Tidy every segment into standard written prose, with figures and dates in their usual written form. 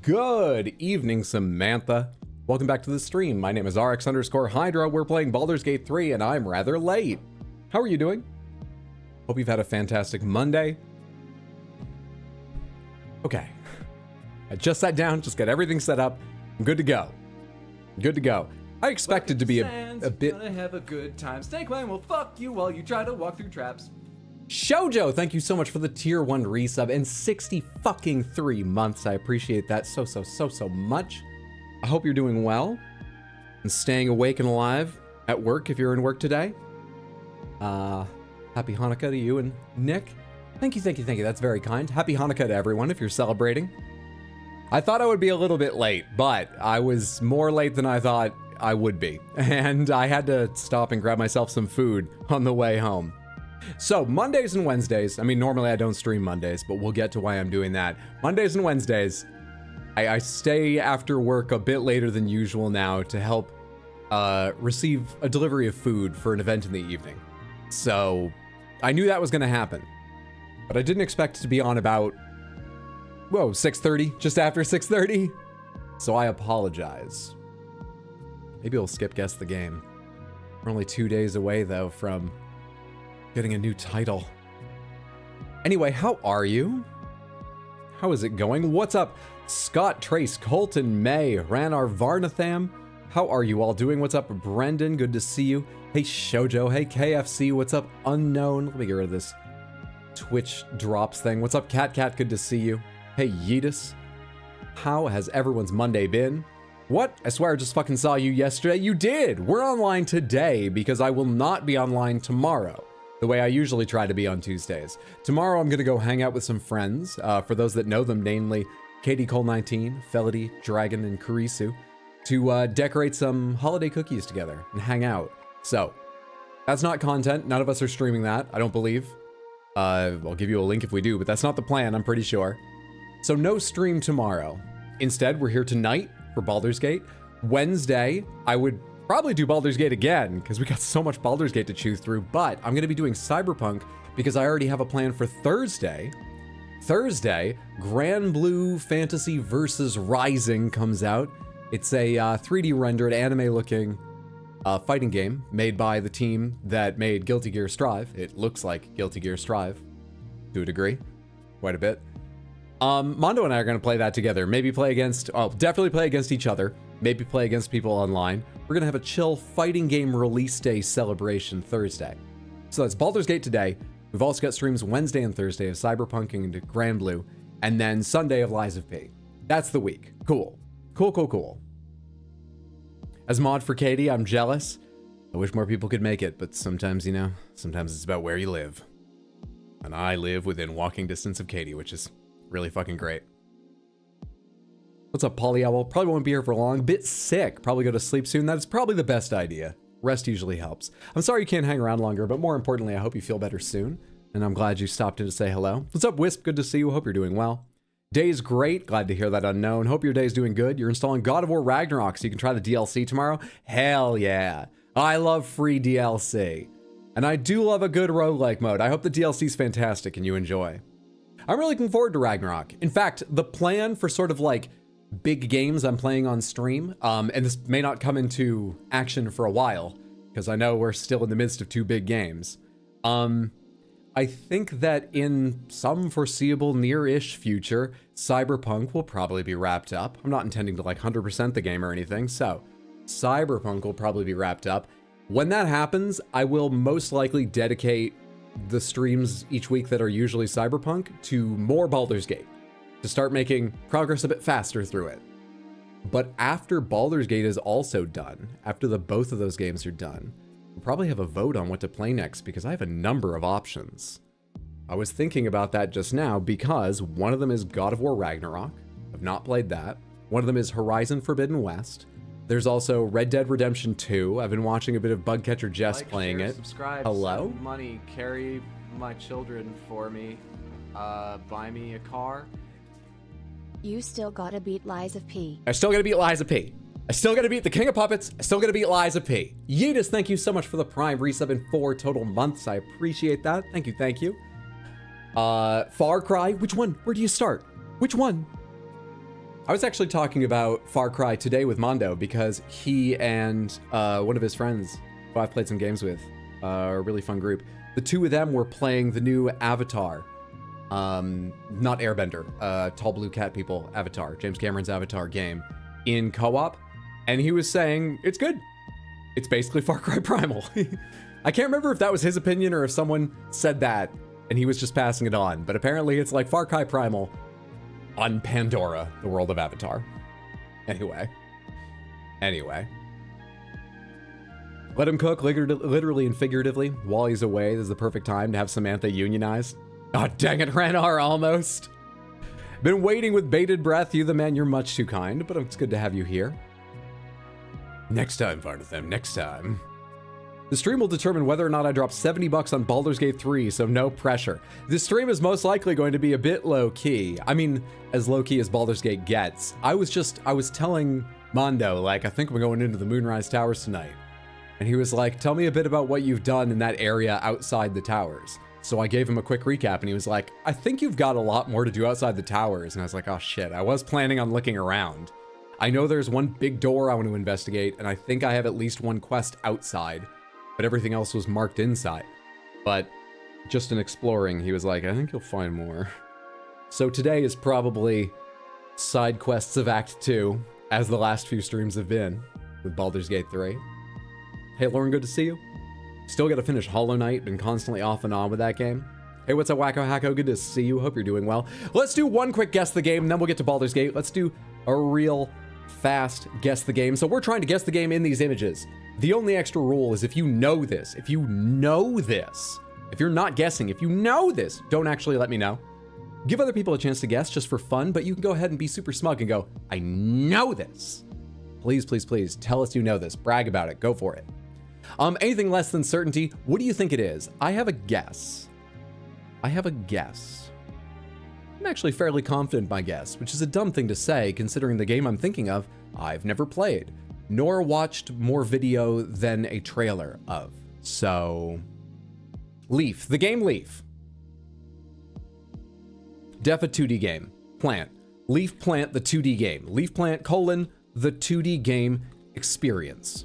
Good evening, Samantha. Welcome back to the stream. My name is RX_Hydra. We're playing Baldur's Gate 3, and I'm rather late. How are you doing? Hope you've had a fantastic Monday. Okay. I just sat down, just got everything set up. I'm good to go. Good to go. I expected to be a bit... Gonna have a good time. Snake Clan will fuck you while you try to walk through traps. Shoujo, thank you so much for the tier 1 resub and 63 months. I appreciate that so much. I hope you're doing well and staying awake and alive at work if you're in work today. Happy Hanukkah to you and Nick. Thank you. That's very kind. Happy Hanukkah to everyone if you're celebrating. I thought I would be a little bit late, but I was more late than I thought I would be. And I had to stop and grab myself some food on the way home. So Mondays and Wednesdays, I mean, normally I don't stream Mondays, but we'll get to why I'm doing that. Mondays and Wednesdays, I stay after work a bit later than usual now to help receive a delivery of food for an event in the evening. So I knew that was going to happen, but I didn't expect it to be on about, 6:30, just after 6:30. So I apologize. Maybe we'll skip guess the game. We're only 2 days away though from getting a new title. Anyway, how are you? How is it going? What's up? Scott, Trace, Colton, May, Ranar, Varnatham. How are you all doing? What's up, Brendan? Good to see you. Hey, Shoujo. Hey, KFC. What's up, Unknown? Let me get rid of this Twitch drops thing. What's up, Cat? Good to see you. Hey, Yeetus. How has everyone's Monday been? What? I swear I just fucking saw you yesterday. You did. We're online today because I will not be online tomorrow, the way I usually try to be on Tuesdays. Tomorrow I'm going to go hang out with some friends, for those that know them, namely Katie Cole19, Felody, Dragon, and Kurisu, to decorate some holiday cookies together and hang out. So, that's not content. None of us are streaming that, I don't believe. I'll give you a link if we do, but that's not the plan, I'm pretty sure. So no stream tomorrow. Instead, we're here tonight for Baldur's Gate. Wednesday, I would probably do Baldur's Gate again, because we got so much Baldur's Gate to chew through, but I'm going to be doing Cyberpunk because I already have a plan for Thursday. Thursday, Grand Blue Fantasy vs. Rising comes out. It's a 3D rendered anime-looking fighting game made by the team that made Guilty Gear Strive. It looks like Guilty Gear Strive, to a degree, quite a bit. Mondo and I are going to play that together. Maybe play against, definitely play against each other. Maybe play against people online. We're going to have a chill fighting game release day celebration Thursday. So that's Baldur's Gate today. We've also got streams Wednesday and Thursday of Cyberpunk and Grand Blue, and then Sunday of Lies of P. That's the week. Cool. Cool. As mod for Katie, I'm jealous. I wish more people could make it, but sometimes, sometimes it's about where you live. And I live within walking distance of Katie, which is really fucking great. What's up, Polly Owl? Probably won't be here for long. Bit sick. Probably go to sleep soon. That's probably the best idea. Rest usually helps. I'm sorry you can't hang around longer, but more importantly, I hope you feel better soon. And I'm glad you stopped in to say hello. What's up, Wisp? Good to see you. Hope you're doing well. Day's great. Glad to hear that, Unknown. Hope your day's doing good. You're installing God of War Ragnarok, so you can try the DLC tomorrow. Hell yeah. I love free DLC. And I do love a good roguelike mode. I hope the DLC's fantastic and you enjoy. I'm really looking forward to Ragnarok. In fact, the plan for sort of like big games I'm playing on stream, and this may not come into action for a while, because I know we're still in the midst of 2 big games. I think that in some foreseeable near-ish future, Cyberpunk will probably be wrapped up. I'm not intending to like 100% the game or anything, so Cyberpunk will probably be wrapped up. When that happens, I will most likely dedicate the streams each week that are usually Cyberpunk to more Baldur's Gate, to start making progress a bit faster through it. But after Baldur's Gate is also done, after both of those games are done, we'll probably have a vote on what to play next because I have a number of options. I was thinking about that just now because one of them is God of War Ragnarok. I've not played that. One of them is Horizon Forbidden West. There's also Red Dead Redemption 2. I've been watching a bit of Bugcatcher Jess playing it. Subscribe, hello? send money, carry my children for me, buy me a car. You still gotta beat Lies of P. I still gotta beat Lies of P. I still gotta beat the King of Puppets. I still gotta beat Lies of P. Yeetus, thank you so much for the Prime resub in 4 total months. I appreciate that. Thank you. Far Cry, which one? Where do you start? Which one? I was actually talking about Far Cry today with Mondo because he and one of his friends who I've played some games with, a really fun group. The two of them were playing the new Avatar. Not Airbender, Tall Blue Cat People Avatar, James Cameron's Avatar game in co-op. And he was saying, it's good. It's basically Far Cry Primal. I can't remember if that was his opinion or if someone said that and he was just passing it on. But apparently it's like Far Cry Primal on Pandora, the world of Avatar. Anyway. Let him cook literally and figuratively while he's away. This is the perfect time to have Samantha unionized. Oh, dang it, Renar, almost. Been waiting with bated breath. You the man, you're much too kind, but it's good to have you here. Next time, Varnathem, next time. The stream will determine whether or not I drop $70 on Baldur's Gate 3, so no pressure. This stream is most likely going to be a bit low-key. I mean, as low-key as Baldur's Gate gets. I was telling Mondo, like, I think we're going into the Moonrise Towers tonight. And he was like, tell me a bit about what you've done in that area outside the towers. So I gave him a quick recap, and he was like, I think you've got a lot more to do outside the towers. And I was like, oh shit, I was planning on looking around. I know there's one big door I want to investigate, and I think I have at least one quest outside. But everything else was marked inside. But just in exploring, he was like, I think you'll find more. So today is probably side quests of Act 2, as the last few streams have been, with Baldur's Gate 3. Hey Lauren, good to see you. Still gotta finish Hollow Knight, been constantly off and on with that game. Hey, what's up, Wacko Hacko? Good to see you, hope you're doing well. Let's do one quick Guess the Game, and then we'll get to Baldur's Gate. Let's do a real fast Guess the Game. So we're trying to guess the game in these images. The only extra rule is if you know this, if you're not guessing, if you know this, don't actually let me know. Give other people a chance to guess just for fun, but you can go ahead and be super smug and go, I know this. Please, please, please, tell us you know this. Brag about it. Go for it. Anything less than certainty, what do you think it is? I have a guess. I'm actually fairly confident in my guess, which is a dumb thing to say considering the game I'm thinking of, I've never played, nor watched more video than a trailer of. So, Leaf, the game Leaf. Def a 2D game. Plant. Leaf Plant, the 2D game. Leaf Plant, the 2D game experience.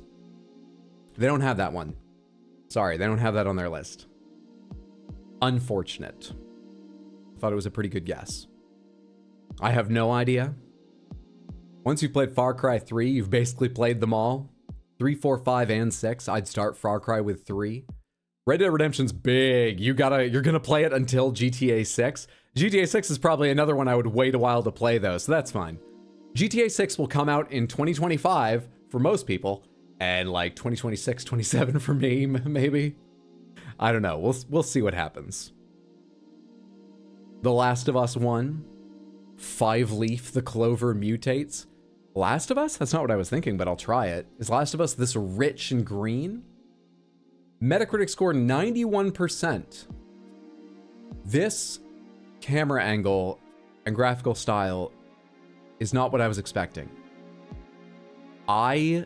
They don't have that one. Sorry, they don't have that on their list. Unfortunate. Thought it was a pretty good guess. I have no idea. Once you've played Far Cry 3, you've basically played them all. 3, 4, 5, and 6. I'd start Far Cry with 3. Red Dead Redemption's big. You're gonna play it until GTA 6. GTA 6 is probably another one I would wait a while to play though, so that's fine. GTA 6 will come out in 2025 for most people, and like 2026, 27 for me, maybe. I don't know. We'll see what happens. The Last of Us 1. 5 Leaf, the Clover mutates. Last of Us? That's not what I was thinking, but I'll try it. Is Last of Us this rich and green? Metacritic score 91%. This camera angle and graphical style is not what I was expecting. I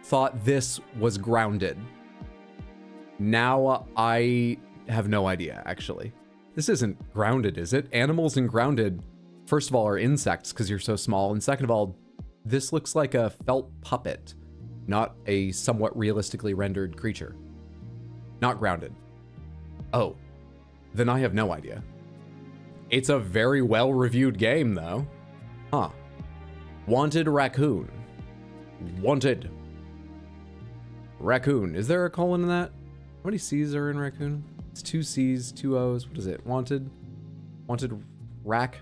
thought this was Grounded. Now I have no idea, actually. This isn't Grounded, is it? Animals in Grounded, first of all, are insects because you're so small, and second of all, this looks like a felt puppet, not a somewhat realistically rendered creature. Not Grounded. Oh, then I have no idea. It's a very well-reviewed game, though. Huh. Wanted Raccoon. Wanted Raccoon. Is there a colon in that? How many C's are in Raccoon? It's 2 C's, 2 O's. What is it? Wanted Rack?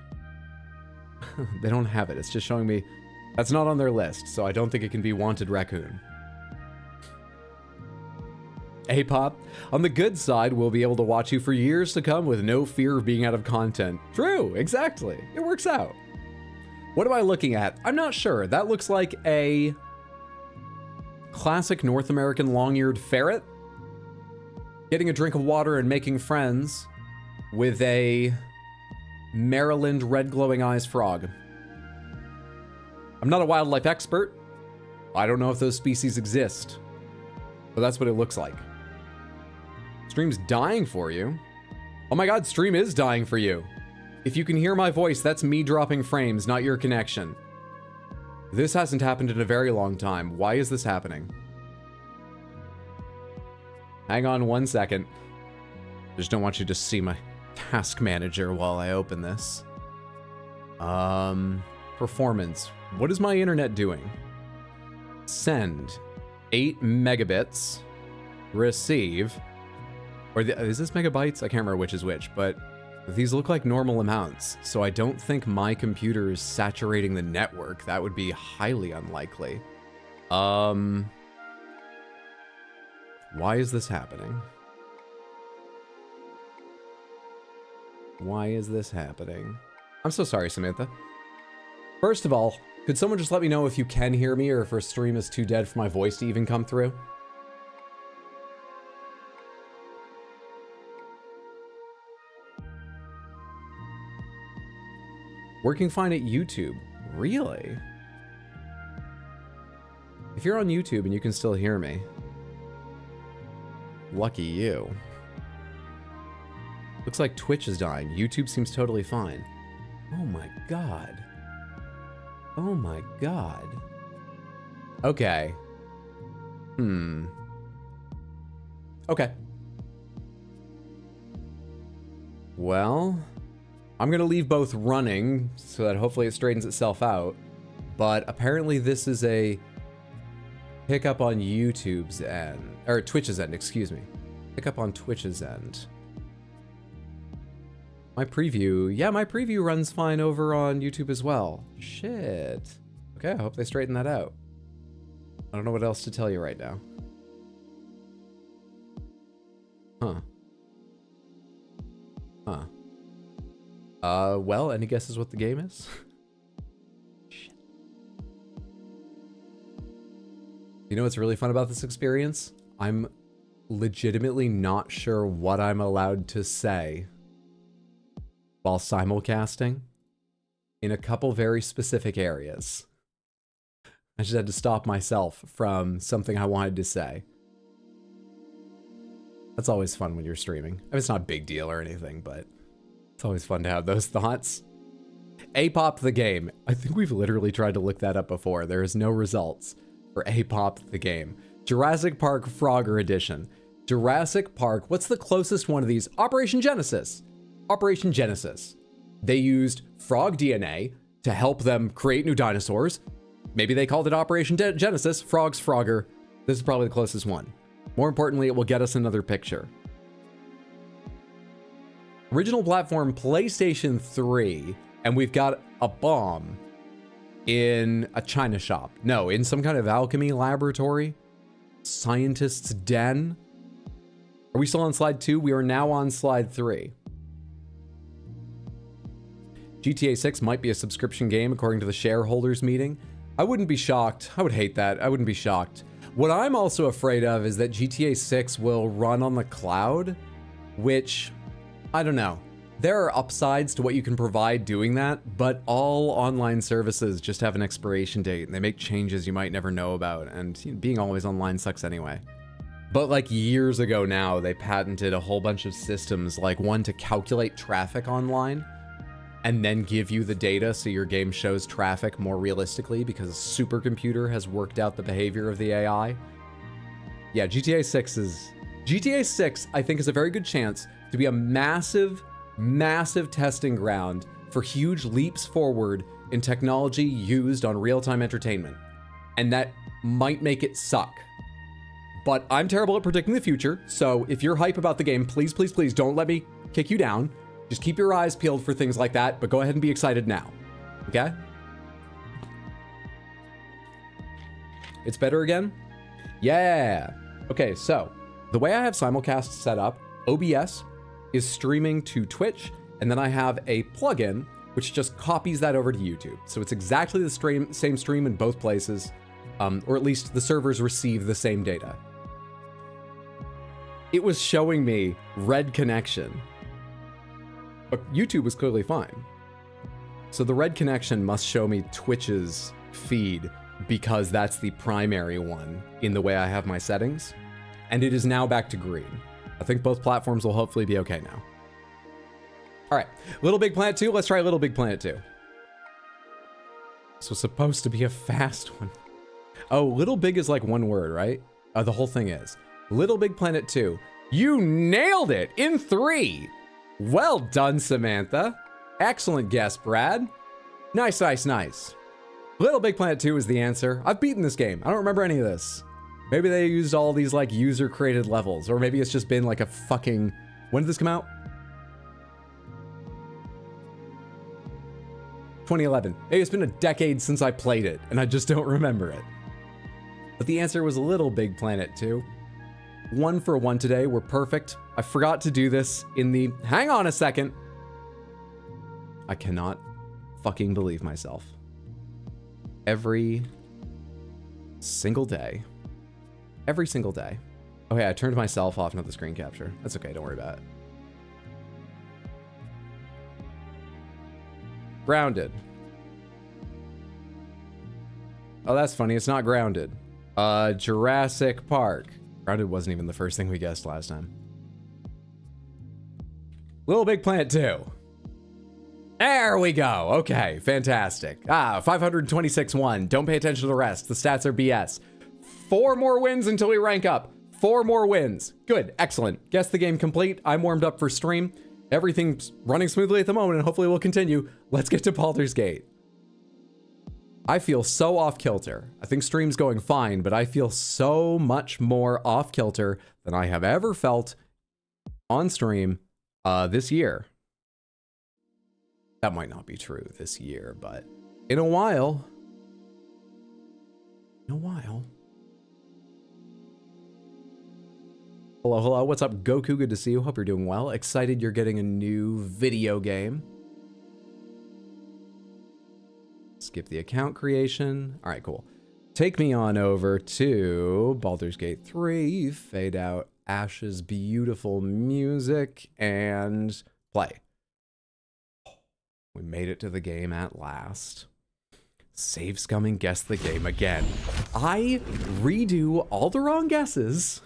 They don't have it. It's just showing me. That's not on their list, so I don't think it can be Wanted Raccoon. A-Pop. On the good side, we'll be able to watch you for years to come with no fear of being out of content. True, exactly. It works out. What am I looking at? I'm not sure. That looks like a classic North American long-eared ferret getting a drink of water and making friends with a Maryland red glowing eyes frog. I'm not a wildlife expert. I don't know if those species exist, but that's what it looks like. Stream's dying for you. Oh my god, stream is dying for you. If you can hear my voice, that's me dropping frames, not your connection. This hasn't happened in a very long time. Why is this happening? Hang on 1 second. Just don't want you to see my task manager while I open this. Performance. What is my internet doing? Send 8 megabits. Receive. Is this megabytes? I can't remember which is which, but these look like normal amounts, so I don't think my computer is saturating the network. That would be highly unlikely. Why is this happening? Why is this happening? I'm so sorry, Samantha. First of all, could someone just let me know if you can hear me or if our stream is too dead for my voice to even come through? Working fine at YouTube. Really? If you're on YouTube and you can still hear me, lucky you. Looks like Twitch is dying. YouTube seems totally fine. Oh my god. Oh my god. Okay. Okay. Well, I'm gonna leave both running so that hopefully it straightens itself out. But apparently this is a hiccup on YouTube's end, or Twitch's end, excuse me. Hiccup on Twitch's end. My preview, yeah, my preview runs fine over on YouTube as well. Shit. Okay, I hope they straighten that out. I don't know what else to tell you right now. Well, any guesses what the game is? Shit. You know what's really fun about this experience? I'm legitimately not sure what I'm allowed to say while simulcasting in a couple very specific areas. I just had to stop myself from something I wanted to say. That's always fun when you're streaming. I mean, it's not a big deal or anything, but it's always fun to have those thoughts. A-pop the game. I think we've literally tried to look that up before. There is no results for A-pop the game. Jurassic Park Frogger Edition. Jurassic Park, what's the closest one of these? Operation Genesis. Operation Genesis. They used frog DNA to help them create new dinosaurs. Maybe they called it Operation Genesis. Frogs, Frogger. This is probably the closest one. More importantly, it will get us another picture. Original platform PlayStation 3, and we've got a bomb in a china shop. No, in some kind of alchemy laboratory. Scientist's den. Are we still on slide 2? We are now on slide 3. GTA 6 might be a subscription game according to the shareholders meeting. I wouldn't be shocked. I would hate that. I wouldn't be shocked. What I'm also afraid of is that GTA 6 will run on the cloud, which, I don't know. There are upsides to what you can provide doing that, but all online services just have an expiration date and they make changes you might never know about, and you know, being always online sucks anyway. But like years ago now, they patented a whole bunch of systems, like one to calculate traffic online, and then give you the data so your game shows traffic more realistically because a supercomputer has worked out the behavior of the AI. Yeah, GTA 6, I think, is a very good chance to be a massive, massive testing ground for huge leaps forward in technology used on real-time entertainment. And that might make it suck. But I'm terrible at predicting the future, so if you're hype about the game, please, please, please don't let me kick you down. Just keep your eyes peeled for things like that, but go ahead and be excited now, okay? It's better again? Yeah. Okay, so the way I have simulcast set up, OBS is streaming to Twitch, and then I have a plugin which just copies that over to YouTube. So it's exactly the same stream in both places, or at least the servers receive the same data. It was showing me red connection, but YouTube was clearly fine. So the red connection must show me Twitch's feed because that's the primary one in the way I have my settings. And it is now back to green. I think both platforms will hopefully be okay now. All right, Little Big Planet 2. Let's try Little Big Planet 2. This was supposed to be a fast one. Oh, Little Big is like one word, right? The whole thing is. Little Big Planet 2. You nailed it in 3. Well done, Samantha. Excellent guess, Brad. Nice, nice, nice. Little Big Planet 2 is the answer. I've beaten this game. I don't remember any of this. Maybe they used all these like user-created levels, or maybe it's just been like a fucking... When did this come out? 2011. Maybe it's been a decade since I played it, and I just don't remember it. But the answer was Little Big Planet 2. 1 for 1 today. We're perfect. I forgot to do this in the... Hang on a second. I cannot fucking believe myself. Every single day. Every single day. Okay, I turned myself off, not the screen capture. That's okay, don't worry about it. Grounded. Oh, that's funny. It's not Grounded. Jurassic Park. Grounded wasn't even the first thing we guessed last time. Little Big Planet 2. There we go. Okay, fantastic. 526-1. Don't pay attention to the rest. The stats are BS. 4 more wins until we rank up. 4 more wins. Good. Excellent. Guess the game complete. I'm warmed up for stream. Everything's running smoothly at the moment, and hopefully we'll continue. Let's get to Baldur's Gate. I feel so off kilter. I think stream's going fine, but I feel so much more off kilter than I have ever felt on stream this year. That might not be true this year, but in a while. Hello, hello. What's up, Goku? Good to see you. Hope you're doing well. Excited you're getting a new video game. Skip the account creation. All right, cool. Take me on over to Baldur's Gate 3. Fade out Ash's beautiful music and play. We made it to the game at last. Save scumming, guess the game again. I redo all the wrong guesses.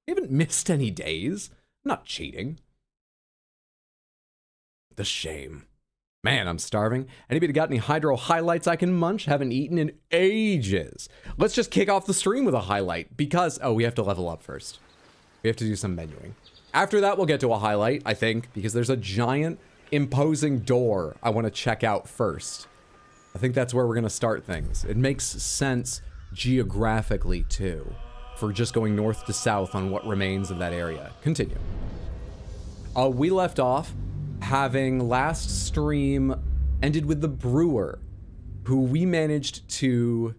I haven't missed any days. I'm not cheating. The shame. Man, I'm starving. Anybody got any hydro highlights I can munch? Haven't eaten in ages. Let's just kick off the stream with a highlight because, oh, we have to level up first. We have to do some menuing. After that, we'll get to a highlight, I think, because there's a giant imposing door I want to check out first. I think that's where we're going to start things. It makes sense geographically, too, for just going north to south on what remains of that area. Continue. We left off having last stream ended with the brewer, who we managed to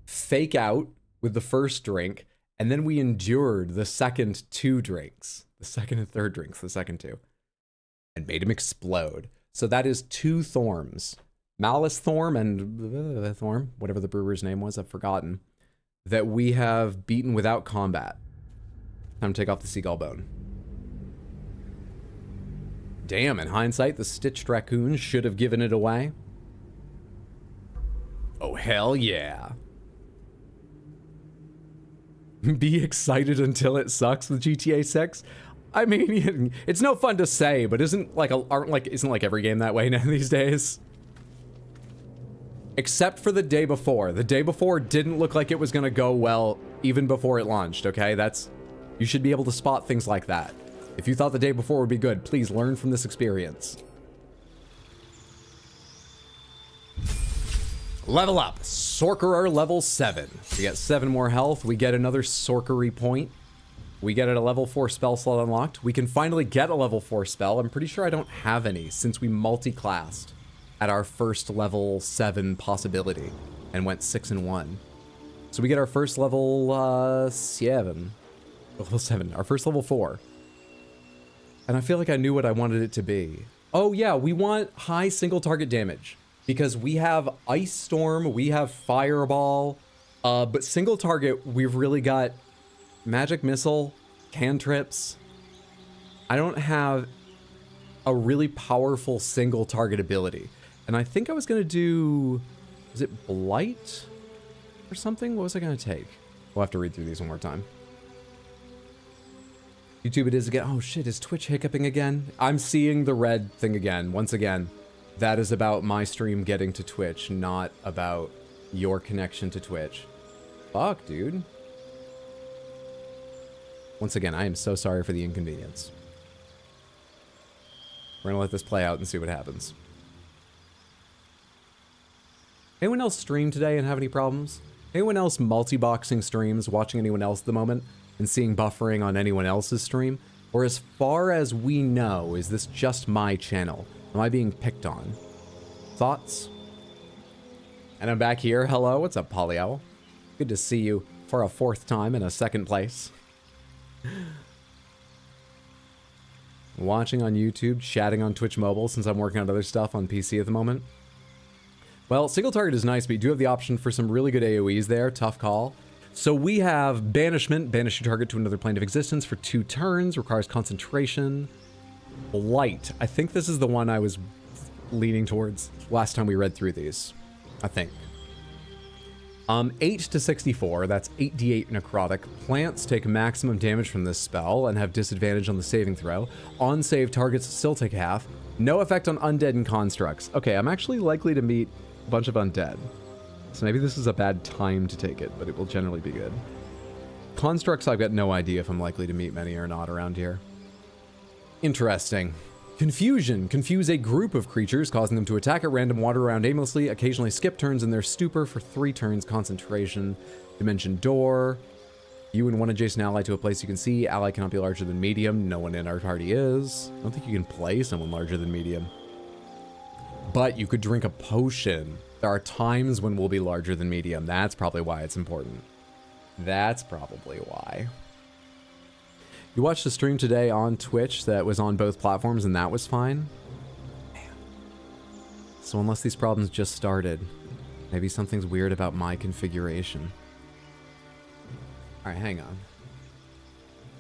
fake out with the first drink, and then we endured the second 2 drinks, the second and third drinks, the second 2, and made him explode. So that is 2 Thorms. Malice Thorm and Thorm, whatever the brewer's name was, I've forgotten, that we have beaten without combat. Time to take off the seagull bone. Damn, in hindsight, the stitched raccoon should have given it away. Oh, hell yeah. Be excited until it sucks with GTA 6. I mean, it's no fun to say, but isn't like every game that way now these days? Except for the day before. The day before didn't look like it was gonna go well even before it launched, okay? You should be able to spot things like that. If you thought the day before would be good, please learn from this experience. Level up. Sorcerer level 7. We get 7 more health. We get another sorcery point. We get a level 4 spell slot unlocked. We can finally get a level 4 spell. I'm pretty sure I don't have any since we multi-classed at our first level 7 possibility and went 6 and 1. So we get our first level 7. Level 7. Our first level 4. And I feel like I knew what I wanted it to be. Oh yeah, we want high single target damage because we have Ice Storm, we have Fireball, but single target, we've really got Magic Missile, Cantrips. I don't have a really powerful single target ability. And I think I was gonna do, was it Blight or something? What was I gonna take? We'll have to read through these one more time. YouTube it is again. Oh shit, is Twitch hiccuping again? I'm seeing the red thing again. Once again, that is about my stream getting to Twitch, not about your connection to Twitch. Fuck, dude. Once again, I am so sorry for the inconvenience. We're gonna let this play out and see what happens. Anyone else stream today and have any problems? Anyone else multi-boxing streams, watching anyone else at the moment, and seeing buffering on anyone else's stream? Or as far as we know, is this just my channel? Am I being picked on? Thoughts? And I'm back here. Hello, what's up, Polyowl? Good to see you for a 4th time in a 2nd place. Watching on YouTube, chatting on Twitch Mobile since I'm working on other stuff on PC at the moment. Well, single target is nice, but you do have the option for some really good AoEs there. Tough call. So we have Banishment. Banish your target to another plane of existence for 2 turns. Requires concentration. Blight. I think this is the one I was leaning towards last time we read through these. I think. 8 to 64. That's 8d8 necrotic. Plants take maximum damage from this spell and have disadvantage on the saving throw. On save, targets still take half. No effect on undead and constructs. Okay, I'm actually likely to meet a bunch of undead. So maybe this is a bad time to take it, but it will generally be good. Constructs, I've got no idea if I'm likely to meet many or not around here. Interesting. Confusion. Confuse a group of creatures, causing them to attack at random, wander around aimlessly, occasionally skip turns in their stupor for 3 turns. Concentration. Dimension door. You and one adjacent ally to a place you can see. Ally cannot be larger than medium. No one in our party is. I don't think you can play someone larger than medium. But you could drink a potion. There are times when we'll be larger than medium. That's probably why it's important. That's probably why. You watched a stream today on Twitch that was on both platforms and that was fine? Man. So unless these problems just started, maybe something's weird about my configuration. Alright, hang on.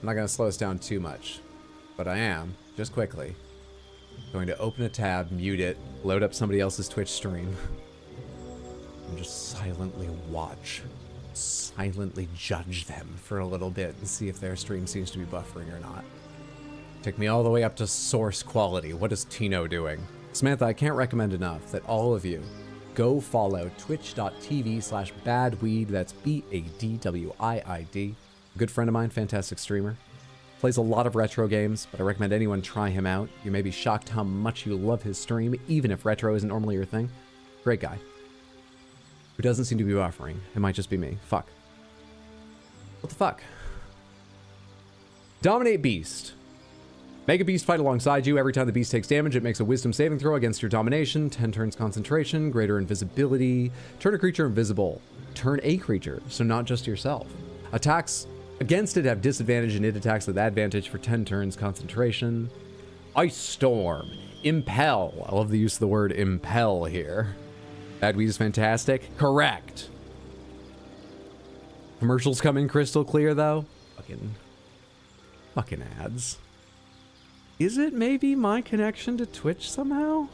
I'm not going to slow us down too much, but I am, just quickly, going to open a tab, mute it, load up somebody else's Twitch stream, and just silently watch. Silently judge them for a little bit and see if their stream seems to be buffering or not. Take me all the way up to source quality. What is Tino doing? Samantha, I can't recommend enough that all of you go follow twitch.tv/badweed. That's BADWIID. A good friend of mine, fantastic streamer. Plays a lot of retro games, but I recommend anyone try him out. You may be shocked how much you love his stream, even if retro isn't normally your thing. Great guy. Who doesn't seem to be buffering. It might just be me. Fuck. What the fuck? Dominate Beast. Make a beast fight alongside you. Every time the beast takes damage, it makes a wisdom saving throw against your domination. 10 turns concentration, greater invisibility. Turn a creature invisible. Turn a creature, so not just yourself. Attacks against it have disadvantage and it attacks with advantage for 10 turns concentration. Ice Storm. Impel. I love the use of the word impel here. Badweed is fantastic. Correct. Commercials come in crystal clear, though. Fucking ads. Is it maybe my connection to Twitch somehow?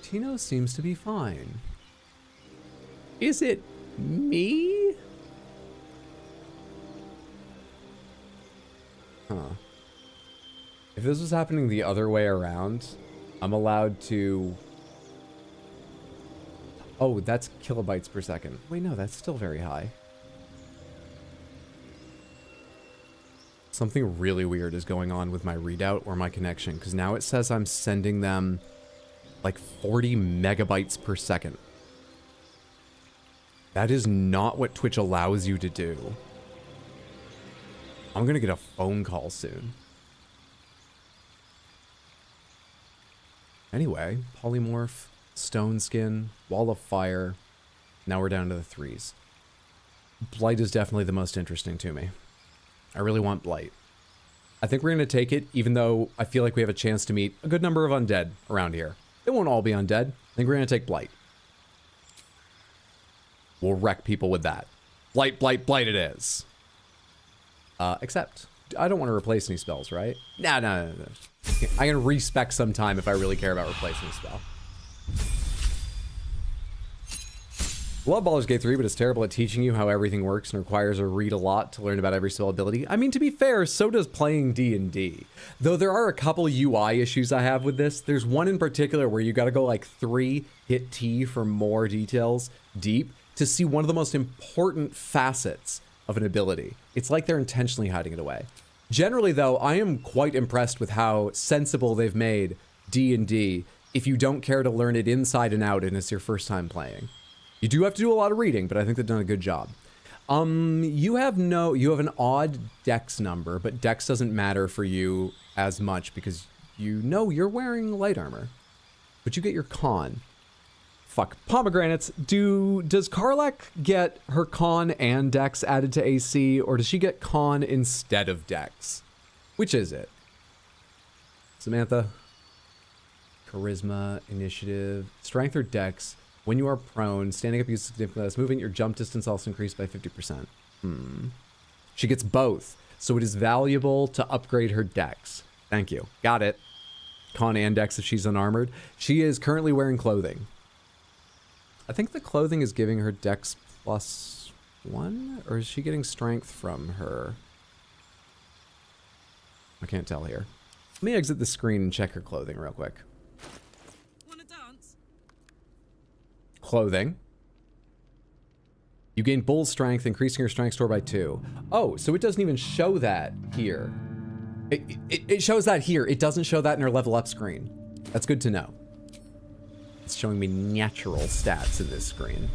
Tino seems to be fine. Is it me? Huh. If this was happening the other way around, I'm allowed to... Oh, that's kilobytes per second. Wait, no, that's still very high. Something really weird is going on with my readout or my connection, because now it says I'm sending them like 40 megabytes per second. That is not what Twitch allows you to do. I'm gonna get a phone call soon. Anyway, polymorph, stone skin, wall of fire. Now we're down to the 3s. Blight is definitely the most interesting to me. I really want Blight. I think we're going to take it, even though I feel like we have a chance to meet a good number of undead around here. They won't all be undead. I think we're going to take Blight. We'll wreck people with that. Blight, Blight, Blight it is. Except, I don't want to replace any spells, right? No. I can respec sometime if I really care about replacing a spell. Love Baldur's Gate 3, but it's terrible at teaching you how everything works and requires a read a lot to learn about every spell ability. I mean, to be fair, so does playing D&D. Though there are a couple UI issues I have with this. There's one in particular where you gotta go like 3, hit T for more details deep to see one of the most important facets of an ability. It's like they're intentionally hiding it away. Generally though, I am quite impressed with how sensible they've made D&D if you don't care to learn it inside and out and it's your first time playing. You do have to do a lot of reading, but I think they've done a good job. You have an odd dex number, but dex doesn't matter for you as much because you know you're wearing light armor. But you get your con. Fuck. Pomegranates. Does Karlach get her con and dex added to AC, or does she get con instead of dex? Which is it? Samantha? Charisma, initiative, strength or dex. When you are prone, standing up uses significantly less movement, your jump distance also increased by 50%. She gets both, so it is valuable to upgrade her dex. Thank you. Got it. Con and dex if she's unarmored. She is currently wearing clothing. I think the clothing is giving her dex +1, or is she getting strength from her? I can't tell here. Let me exit the screen and check her clothing real quick. Clothing. You gain bull strength, increasing your strength score by 2. Oh, so it doesn't even show that here. It shows that here. It doesn't show that in our level up screen. That's good to know. It's showing me natural stats in this screen.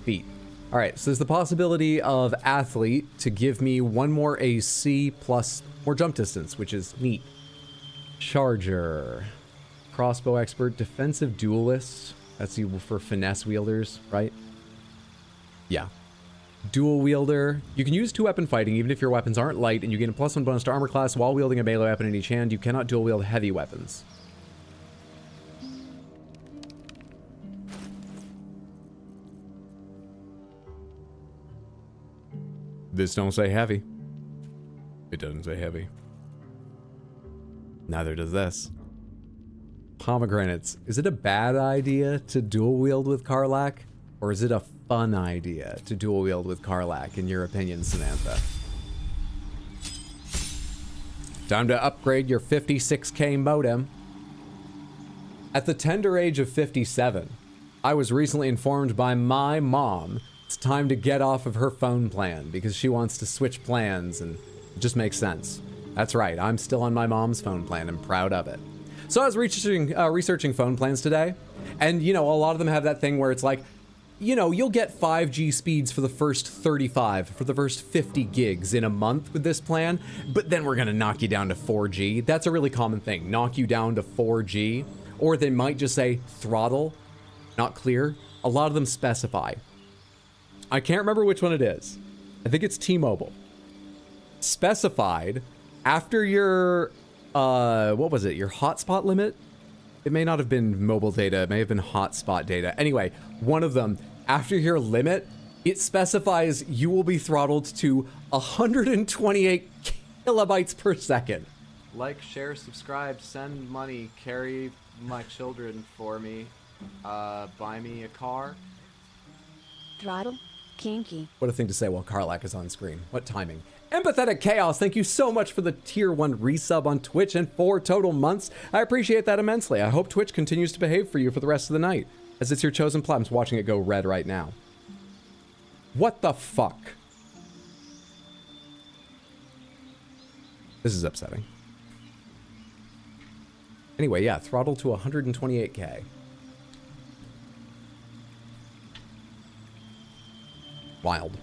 Feet. All right, so there's the possibility of athlete to give me 1 more AC plus more jump distance, which is neat. Charger. Crossbow expert, defensive duelist. That's you for finesse wielders, right? Yeah. Dual wielder. You can use 2-weapon fighting even if your weapons aren't light, and you gain a +1 bonus to armor class while wielding a melee weapon in each hand. You cannot dual wield heavy weapons. This don't say heavy. It doesn't say heavy. Neither does this. Pomegranates. Is it a bad idea to dual wield with Karlach? Or is it a fun idea to dual wield with Karlach, in your opinion, Samantha? Time to upgrade your 56K modem. At the tender age of 57, I was recently informed by my mom it's time to get off of her phone plan because she wants to switch plans, and it just makes sense. That's right, I'm still on my mom's phone plan and proud of it. So I was researching phone plans today, and you know, a lot of them have that thing where it's like, you know, you'll get 5G speeds for the first 35, for the first 50 gigs in a month with this plan, but then we're gonna knock you down to 4G. That's a really common thing, knock you down to 4G, or they might just say throttle, not clear. A lot of them specify. I can't remember which one it is. I think it's T-Mobile. Specified after your what was it? Your hotspot limit? It may not have been mobile data. It may have been hotspot data. Anyway, one of them, after your limit, it specifies you will be throttled to 128 kilobytes per second. Like, share, subscribe, send money, carry my children for me, buy me a car. Throttle? Kinky. What a thing to say while Karlach is on screen. What timing. Empathetic Chaos, thank you so much for the tier 1 resub on Twitch and 4 total months. I appreciate that immensely. I hope Twitch continues to behave for you for the rest of the night, as it's your chosen platform. Watching it go red right now. What the fuck? This is upsetting. Anyway, yeah, throttle to 128K. Wild.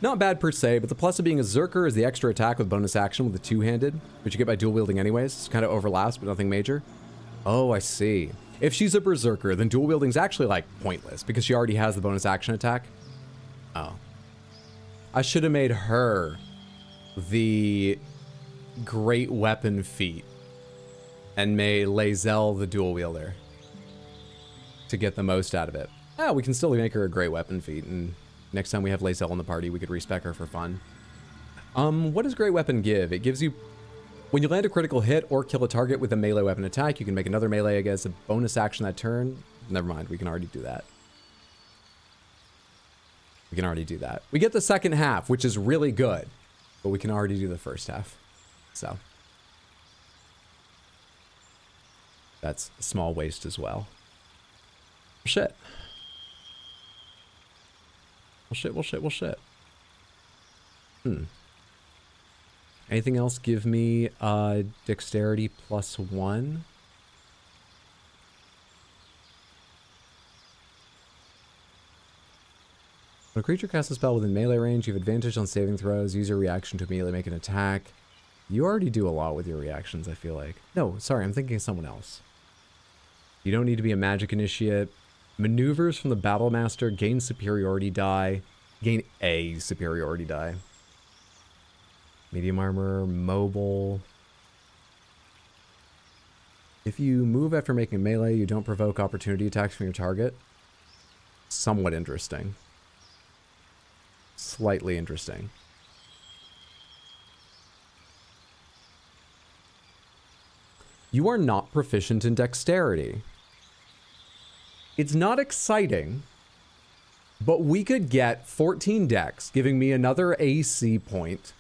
Not bad per se, but the plus of being a Zerker is the extra attack with bonus action with the two-handed, which you get by dual wielding anyways. It's kind of overlaps, but nothing major. Oh, I see. If she's a Berserker, then dual wielding's actually, like, pointless, because she already has the bonus action attack. Oh. I should have made her the great weapon feat and made Lae'zel the dual wielder to get the most out of it. Yeah, we can still make her a great weapon feat, and next time we have Lae'zel in the party, we could respec her for fun. What does great weapon give? It gives you When you land a critical hit or kill a target with a melee weapon attack, you can make another melee against a bonus action that turn. Never mind, we can already do that. We can already do that. We get the second half, which is really good, but we can already do the first half. So that's a small waste as well. Shit. Well, shit. Anything else give me dexterity +1? When a creature casts a spell within melee range, you have advantage on saving throws. Use your reaction to immediately make an attack. You already do a lot with your reactions, I feel like. No, sorry, I'm thinking of someone else. You don't need to be a magic initiate. Maneuvers from the Battle Master, gain superiority die. Gain a superiority die. Medium armor, mobile. If you move after making melee, you don't provoke opportunity attacks from your target. Somewhat interesting. Slightly interesting. You are not proficient in dexterity. It's not exciting, but we could get 14 dex, giving me another AC point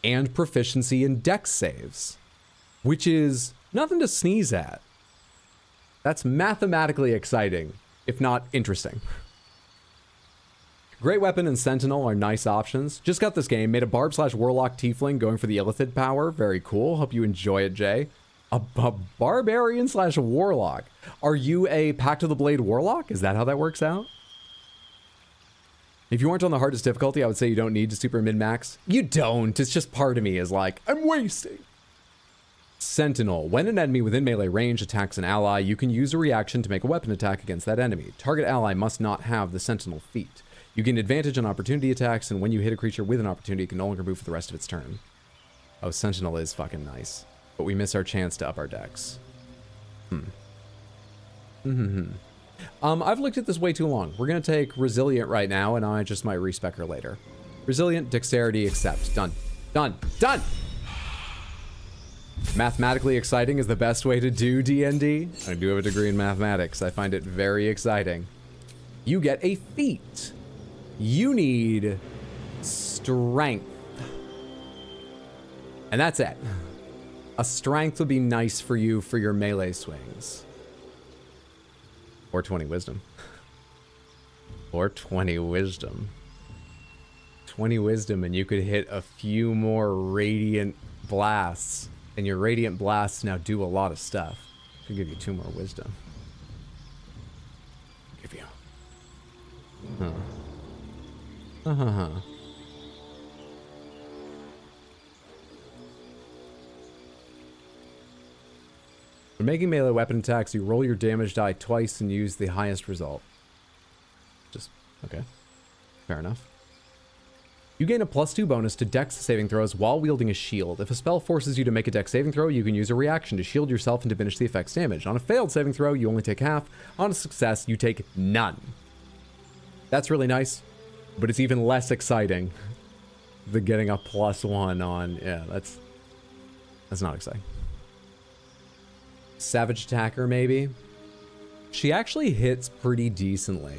and proficiency in dex saves, which is nothing to sneeze at. That's mathematically exciting, if not interesting. Great Weapon and Sentinel are nice options. Just got this game, made a Barb/Warlock Tiefling going for the Illithid power. Very cool. Hope you enjoy it, Jay. A Barbarian/Warlock. Are you a Pact of the Blade Warlock? Is that how that works out? If you weren't on the hardest difficulty, I would say you don't need to super min-max. You don't. It's just part of me is like, I'm wasting. Sentinel. When an enemy within melee range attacks an ally, you can use a reaction to make a weapon attack against that enemy. Target ally must not have the Sentinel feat. You gain advantage on opportunity attacks, and when you hit a creature with an opportunity, it can no longer move for the rest of its turn. Oh, Sentinel is fucking nice. But we miss our chance to up our dex. I've looked at this way too long. We're going to take Resilient right now, and I just might respec her later. Resilient, Dexterity, accept. Done. Done. Done! Mathematically exciting is the best way to do D&D. I do have a degree in mathematics. I find it very exciting. You get a feat. You need strength. And that's it. A strength would be nice for you for your melee swings. Or 20 wisdom. Or 20 wisdom. 20 wisdom and you could hit a few more radiant blasts. And your radiant blasts now do a lot of stuff. Could give you 2 more wisdom. Give you. When making melee weapon attacks, you roll your damage die twice and use the highest result. Just, okay. Fair enough. You gain a +2 bonus to dex saving throws while wielding a shield. If a spell forces you to make a dex saving throw, you can use a reaction to shield yourself and diminish the effect's damage. On a failed saving throw, you only take half. On a success, you take none. That's really nice, but it's even less exciting than getting a +1 on, yeah, that's not exciting. Savage Attacker, maybe? She actually hits pretty decently.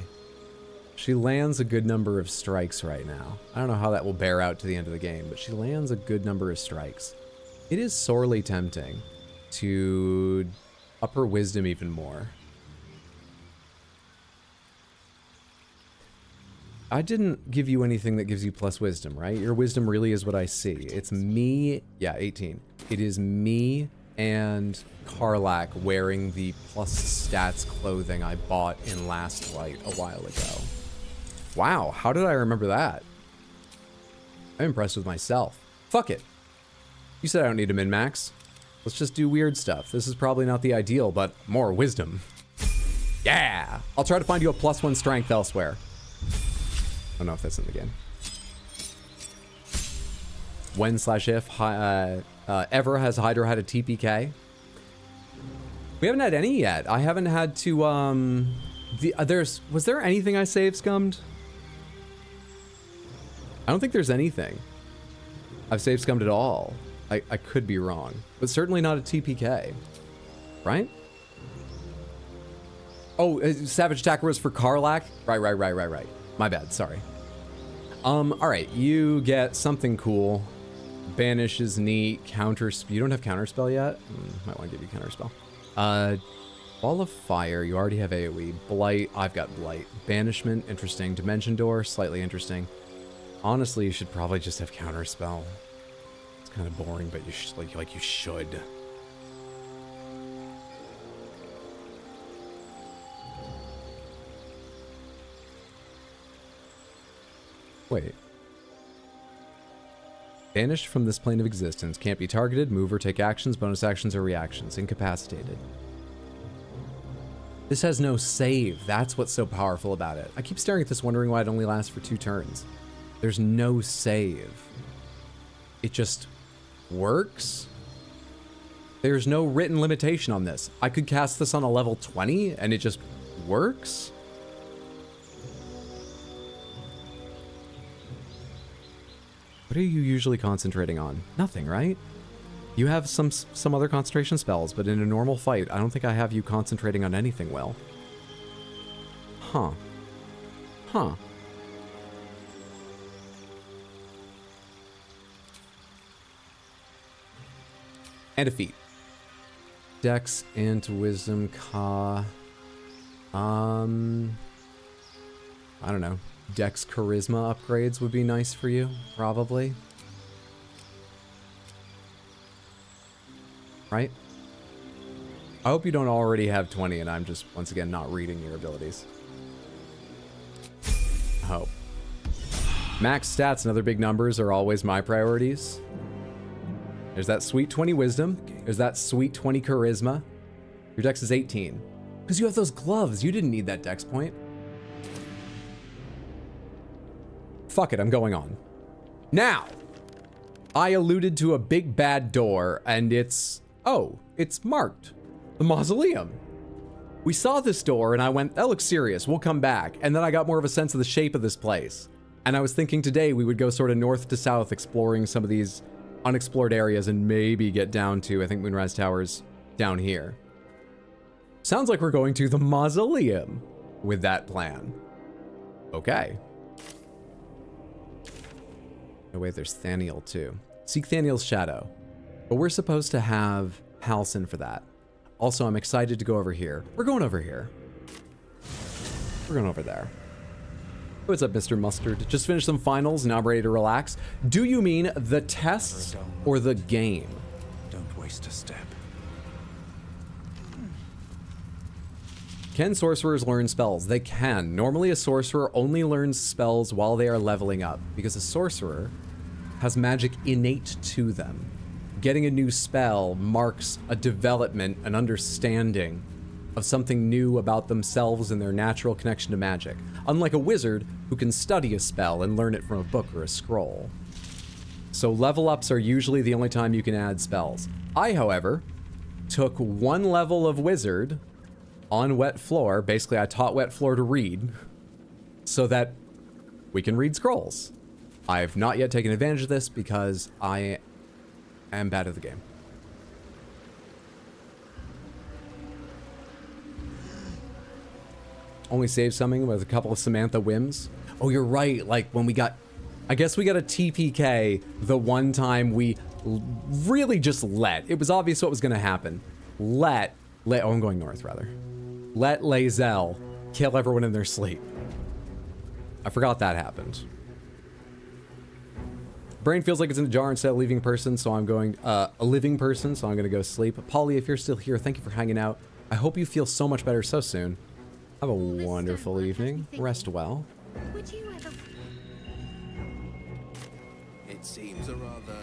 She lands a good number of strikes right now. I don't know how that will bear out to the end of the game, but she lands a good number of strikes. It is sorely tempting to up her wisdom even more. I didn't give you anything that gives you plus wisdom, right? Your wisdom really is what I see. It's me, yeah, 18. It is me and Karlak wearing the plus stats clothing I bought in Last Light a while ago. Wow, how did I remember that? I'm impressed with myself. Fuck it. You said I don't need to min-max. Let's just do weird stuff. This is probably not the ideal, but more wisdom. Yeah! I'll try to find you a +1 strength elsewhere. I don't know if that's in the game. When/if ever has Hydra had a TPK? We haven't had any yet. I haven't had to, was there anything I save scummed? I don't think there's anything I've save scummed at all. I could be wrong, but certainly not a TPK, right? Oh, Savage Attacker was for Karlach? Right. My bad, sorry. All right, you get something cool. Banish is neat. You don't have Counterspell yet? Might want to give you Counterspell. Ball of Fire, you already have AoE. Blight, I've got Blight. Banishment, interesting. Dimension Door, slightly interesting. Honestly, you should probably just have Counterspell. It's kind of boring, but you should, like you should. Wait. Banished from this plane of existence. Can't be targeted, move, or take actions, bonus actions, or reactions. Incapacitated. This has no save. That's what's so powerful about it. I keep staring at this wondering why it only lasts for 2 turns. There's no save. It just works? There's no written limitation on this. I could cast this on a level 20 and it just works? What are you usually concentrating on? Nothing, right? You have some other concentration spells, but in a normal fight, I don't think I have you concentrating on anything well. Huh. And a feat. Dex and Wisdom Ka. I don't know. Dex Charisma upgrades would be nice for you, probably. Right? I hope you don't already have 20 and I'm just, once again, not reading your abilities. I hope. Max stats and other big numbers are always my priorities. There's that sweet 20 Wisdom. There's that sweet 20 Charisma. Your Dex is 18. Because you have those gloves. You didn't need that Dex point. Fuck it, I'm going on. Now, I alluded to a big bad door, and it's marked. The Mausoleum. We saw this door, and I went, that looks serious, we'll come back. And then I got more of a sense of the shape of this place. And I was thinking today we would go sort of north to south, exploring some of these unexplored areas, and maybe get down to, I think, Moonrise Tower's down here. Sounds like we're going to the Mausoleum with that plan. Okay. Oh wait, there's Thaniel too. Seek Thaniel's shadow. But we're supposed to have Halcyon for that. Also, I'm excited to go over here. We're going over here. We're going over there. What's up, Mr. Mustard? Just finished some finals, now I'm ready to relax. Do you mean the tests or the game? Don't waste a step. Can sorcerers learn spells? They can. Normally a sorcerer only learns spells while they are leveling up, because a sorcerer has magic innate to them. Getting a new spell marks a development, an understanding of something new about themselves and their natural connection to magic. Unlike a wizard who can study a spell and learn it from a book or a scroll. So level ups are usually the only time you can add spells. I, however, took 1 level of wizard on Wet Floor. Basically, I taught Wet Floor to read so that we can read scrolls. I've not yet taken advantage of this because I am bad at the game. Only saved something with a couple of Samantha whims. Oh, you're right. Like when we got, I guess we got a TPK the one time we really just it was obvious what was going to happen. Oh, I'm going north rather. Let Lae'zel kill everyone in their sleep. I forgot that happened. Brain feels like it's in a jar instead of a living person, so I'm going, a living person, so I'm going to go sleep. Polly, if you're still here, thank you for hanging out. I hope you feel so much better so soon. Have a wonderful evening. Rest well. Would you ever... It seems a rather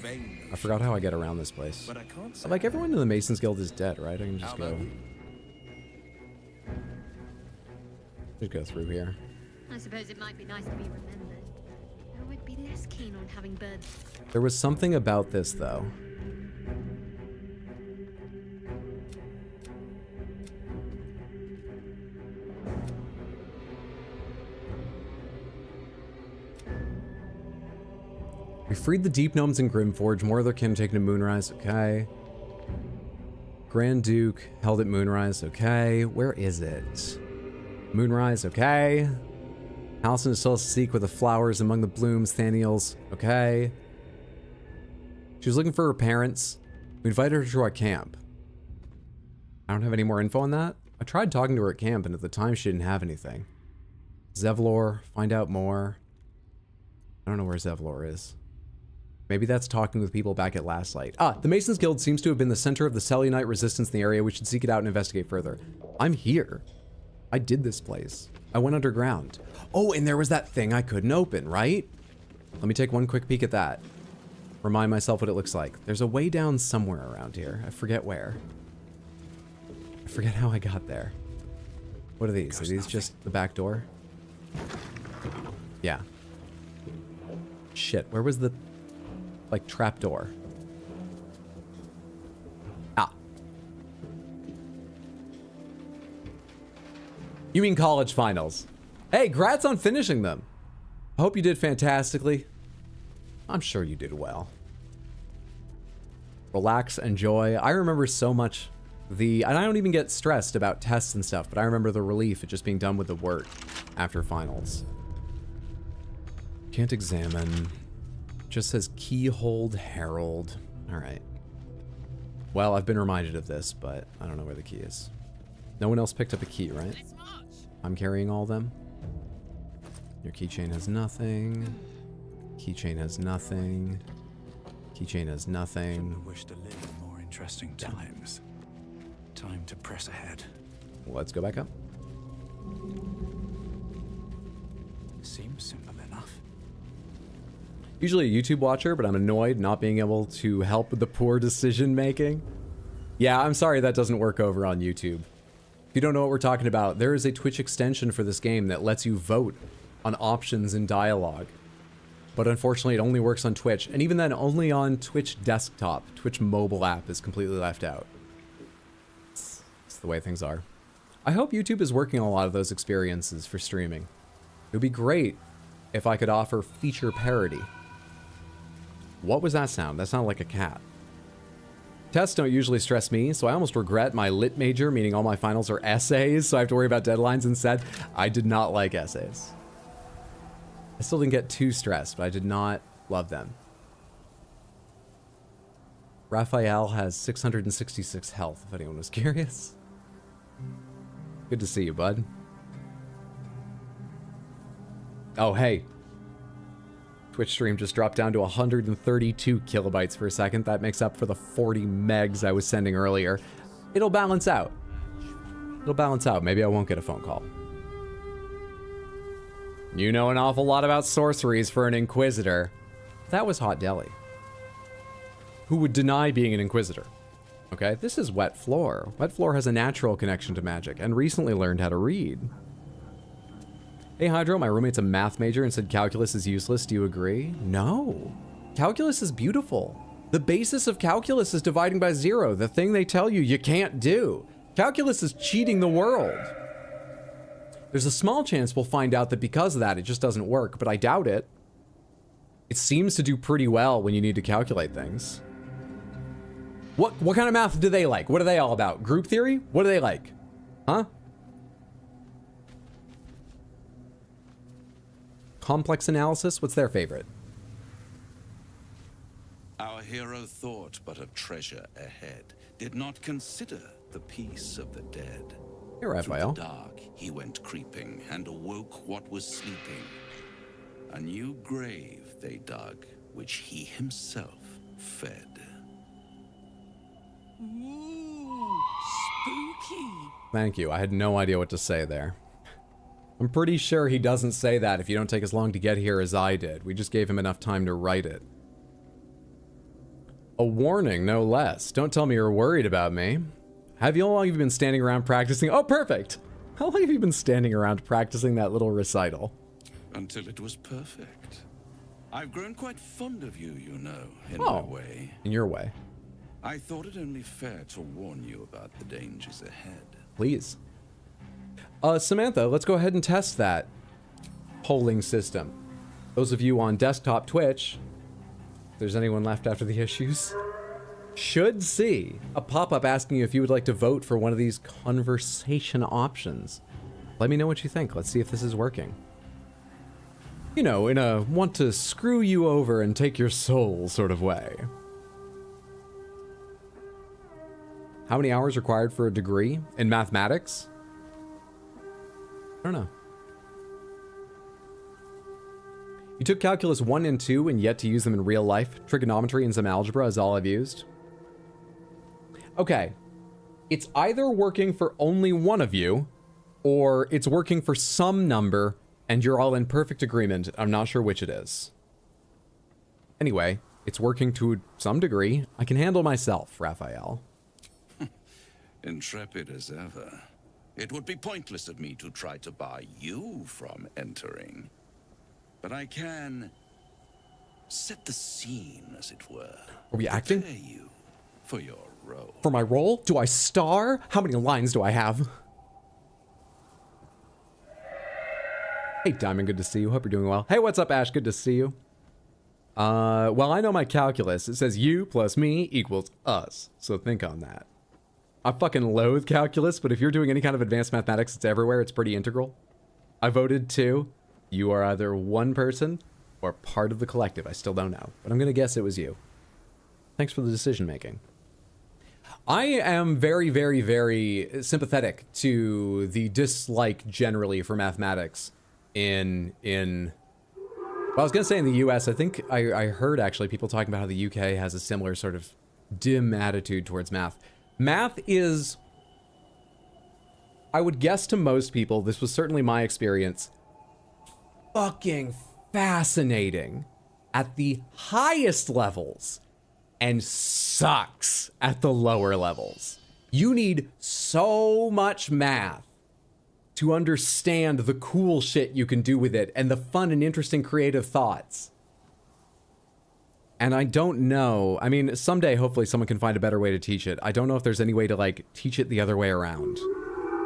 vain notion, I forgot how I get around this place. but I can't say Like, everyone in the Masons Guild is dead, right? I can just How about go... you? Just go through here. I suppose it might be nice to be remembered. I would be less keen on having birds. There was something about this, though. We freed the Deep Gnomes in Grimforge. More of their kin taken to Moonrise. Okay. Grand Duke held at Moonrise. Okay. Where is it? Moonrise. Okay. Halcyon is still asleep with the flowers among the blooms. Thaniel's. Okay. She was looking for her parents. We invited her to our camp. I don't have any more info on that. I tried talking to her at camp, and at the time she didn't have anything. Zevlor, find out more. I don't know where Zevlor is. Maybe that's talking with people back at Last Light. Ah, the Masons Guild seems to have been the center of the Selenite resistance in the area. We should seek it out and investigate further. I'm here. I did this place. I went underground. Oh, and there was that thing I couldn't open, right? Let me take one quick peek at that. Remind myself what it looks like. There's a way down somewhere around here. I forget where. I forget how I got there. What are these? Are these just the back door? Yeah. Shit, where was the, like, trap door? Ah. You mean college finals. Hey, grats on finishing them. I hope you did fantastically. I'm sure you did well. Relax, enjoy. I remember so much and I don't even get stressed about tests and stuff, but I remember the relief of just being done with the work after finals. Can't examine. Just says Keyhold Herald. All right. Well, I've been reminded of this, but I don't know where the key is. No one else picked up a key, right? I'm carrying all of them. Your keychain has nothing. Keychain has nothing. Keychain has nothing. Wish to live in more interesting times. Time to press ahead. Let's go back up. Seems simple enough. Usually a YouTube watcher, but I'm annoyed not being able to help with the poor decision making. Yeah, I'm sorry that doesn't work over on YouTube. If you don't know what we're talking about, there is a Twitch extension for this game that lets you vote on options in dialogue. But unfortunately, it only works on Twitch. And even then, only on Twitch desktop. Twitch mobile app is completely left out. It's the way things are. I hope YouTube is working on a lot of those experiences for streaming. It would be great if I could offer feature parity. What was that sound? That sounded like a cat. Tests don't usually stress me, so I almost regret my lit major, meaning all my finals are essays, so I have to worry about deadlines instead. I did not like essays. I still didn't get too stressed, but I did not love them. Raphael has 666 health, if anyone was curious. Good to see you, bud. Oh, hey. Twitch stream just dropped down to 132 kilobytes per second. That makes up for the 40 megs I was sending earlier. It'll balance out. It'll balance out. Maybe I won't get a phone call. You know an awful lot about sorceries for an Inquisitor. That was Hot Deli. Who would deny being an Inquisitor? Okay, this is Wet Floor. Wet Floor has a natural connection to magic and recently learned how to read. Hey Hydro, my roommate's a math major and said calculus is useless. Do you agree? No. Calculus is beautiful. The basis of calculus is dividing by zero, the thing they tell you can't do. Calculus is cheating the world. There's a small chance we'll find out that because of that, it just doesn't work, but I doubt it. It seems to do pretty well when you need to calculate things. What kind of math do they like? What are they all about? Group theory? What do they like? Huh? Complex analysis? What's their favorite? Our hero thought but of treasure ahead, did not consider the peace of the dead. Hey, Raphael. Through the dark he went creeping and awoke what was sleeping. A new grave they dug, which he himself fed. Ooh, spooky. Thank you. I had no idea what to say there. I'm pretty sure he doesn't say that if you don't take as long to get here as I did. We just gave him enough time to write it. A warning, no less. Don't tell me you're worried about me. How long have you been standing around practicing? Oh, perfect! How long have you been standing around practicing that little recital? Until it was perfect. I've grown quite fond of you, you know, in my way. In your way. I thought it only fair to warn you about the dangers ahead. Please. Samantha, let's go ahead and test that polling system. Those of you on desktop Twitch, there's anyone left after the issues. Should see a pop-up asking you if you would like to vote for one of these conversation options. Let me know what you think. Let's see if this is working. You know, in a want to screw you over and take your soul sort of way. How many hours required for a degree in mathematics? I don't know. You took calculus 1 and 2 and yet to use them in real life. Trigonometry and some algebra is all I've used. Okay. It's either working for only one of you, or it's working for some number, and you're all in perfect agreement. I'm not sure which it is. Anyway, it's working to some degree. I can handle myself, Raphael. Intrepid as ever. It would be pointless of me to try to bar you from entering. But I can set the scene, as it were. Are we acting? Prepare you for your role. For my role? Do I star? How many lines do I have? Hey, Diamond, good to see you. Hope you're doing well. Hey, what's up, Ash? Good to see you. Well, I know my calculus. It says you plus me equals us. So think on that. I fucking loathe calculus, but if you're doing any kind of advanced mathematics, it's everywhere. It's pretty integral. I voted 2. You are either one person or part of the collective. I still don't know, but I'm going to guess it was you. Thanks for the decision making. I am very, very, very sympathetic to the dislike generally for mathematics well, I was going to say in the US. I think I heard actually people talking about how the UK has a similar sort of dim attitude towards math. Math is, I would guess to most people, this was certainly my experience, fucking fascinating at the highest levels and sucks at the lower levels. You need so much math to understand the cool shit you can do with it and the fun and interesting creative thoughts. And I don't know, I mean, someday hopefully someone can find a better way to teach it. I don't know if there's any way to like teach it the other way around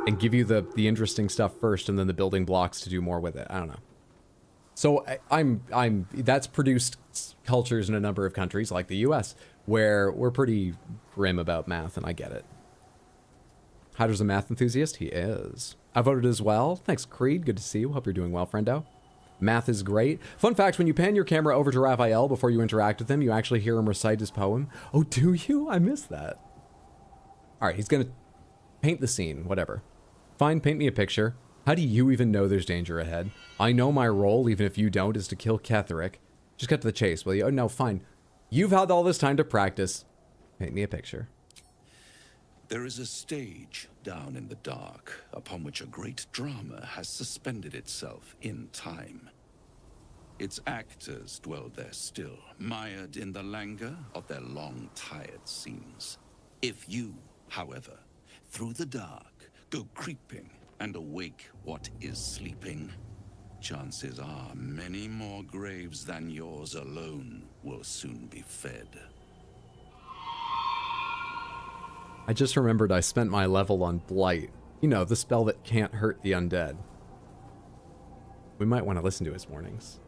and give you the interesting stuff first and then the building blocks to do more with it. I don't know. So that's produced cultures in a number of countries like the US where we're pretty grim about math, and I get it. Hydra's a math enthusiast? He is. I voted as well. Thanks, Creed. Good to see you. Hope you're doing well, friendo. Math is great. Fun fact, when you pan your camera over to Raphael before you interact with him, you actually hear him recite his poem. Oh, do you? I missed that. All right, he's going to paint the scene, whatever. Fine, paint me a picture. How do you even know there's danger ahead? I know my role, even if you don't, is to kill Ketherick. Just cut to the chase, will you? Oh, no, fine. You've had all this time to practice. Paint me a picture. There is a stage down in the dark upon which a great drama has suspended itself in time. Its actors dwell there still, mired in the languor of their long, tired scenes. If you, however, through the dark, go creeping and awake what is sleeping, chances are many more graves than yours alone will soon be fed. I just remembered I spent my level on Blight. You know, the spell that can't hurt the undead. We might want to listen to his warnings.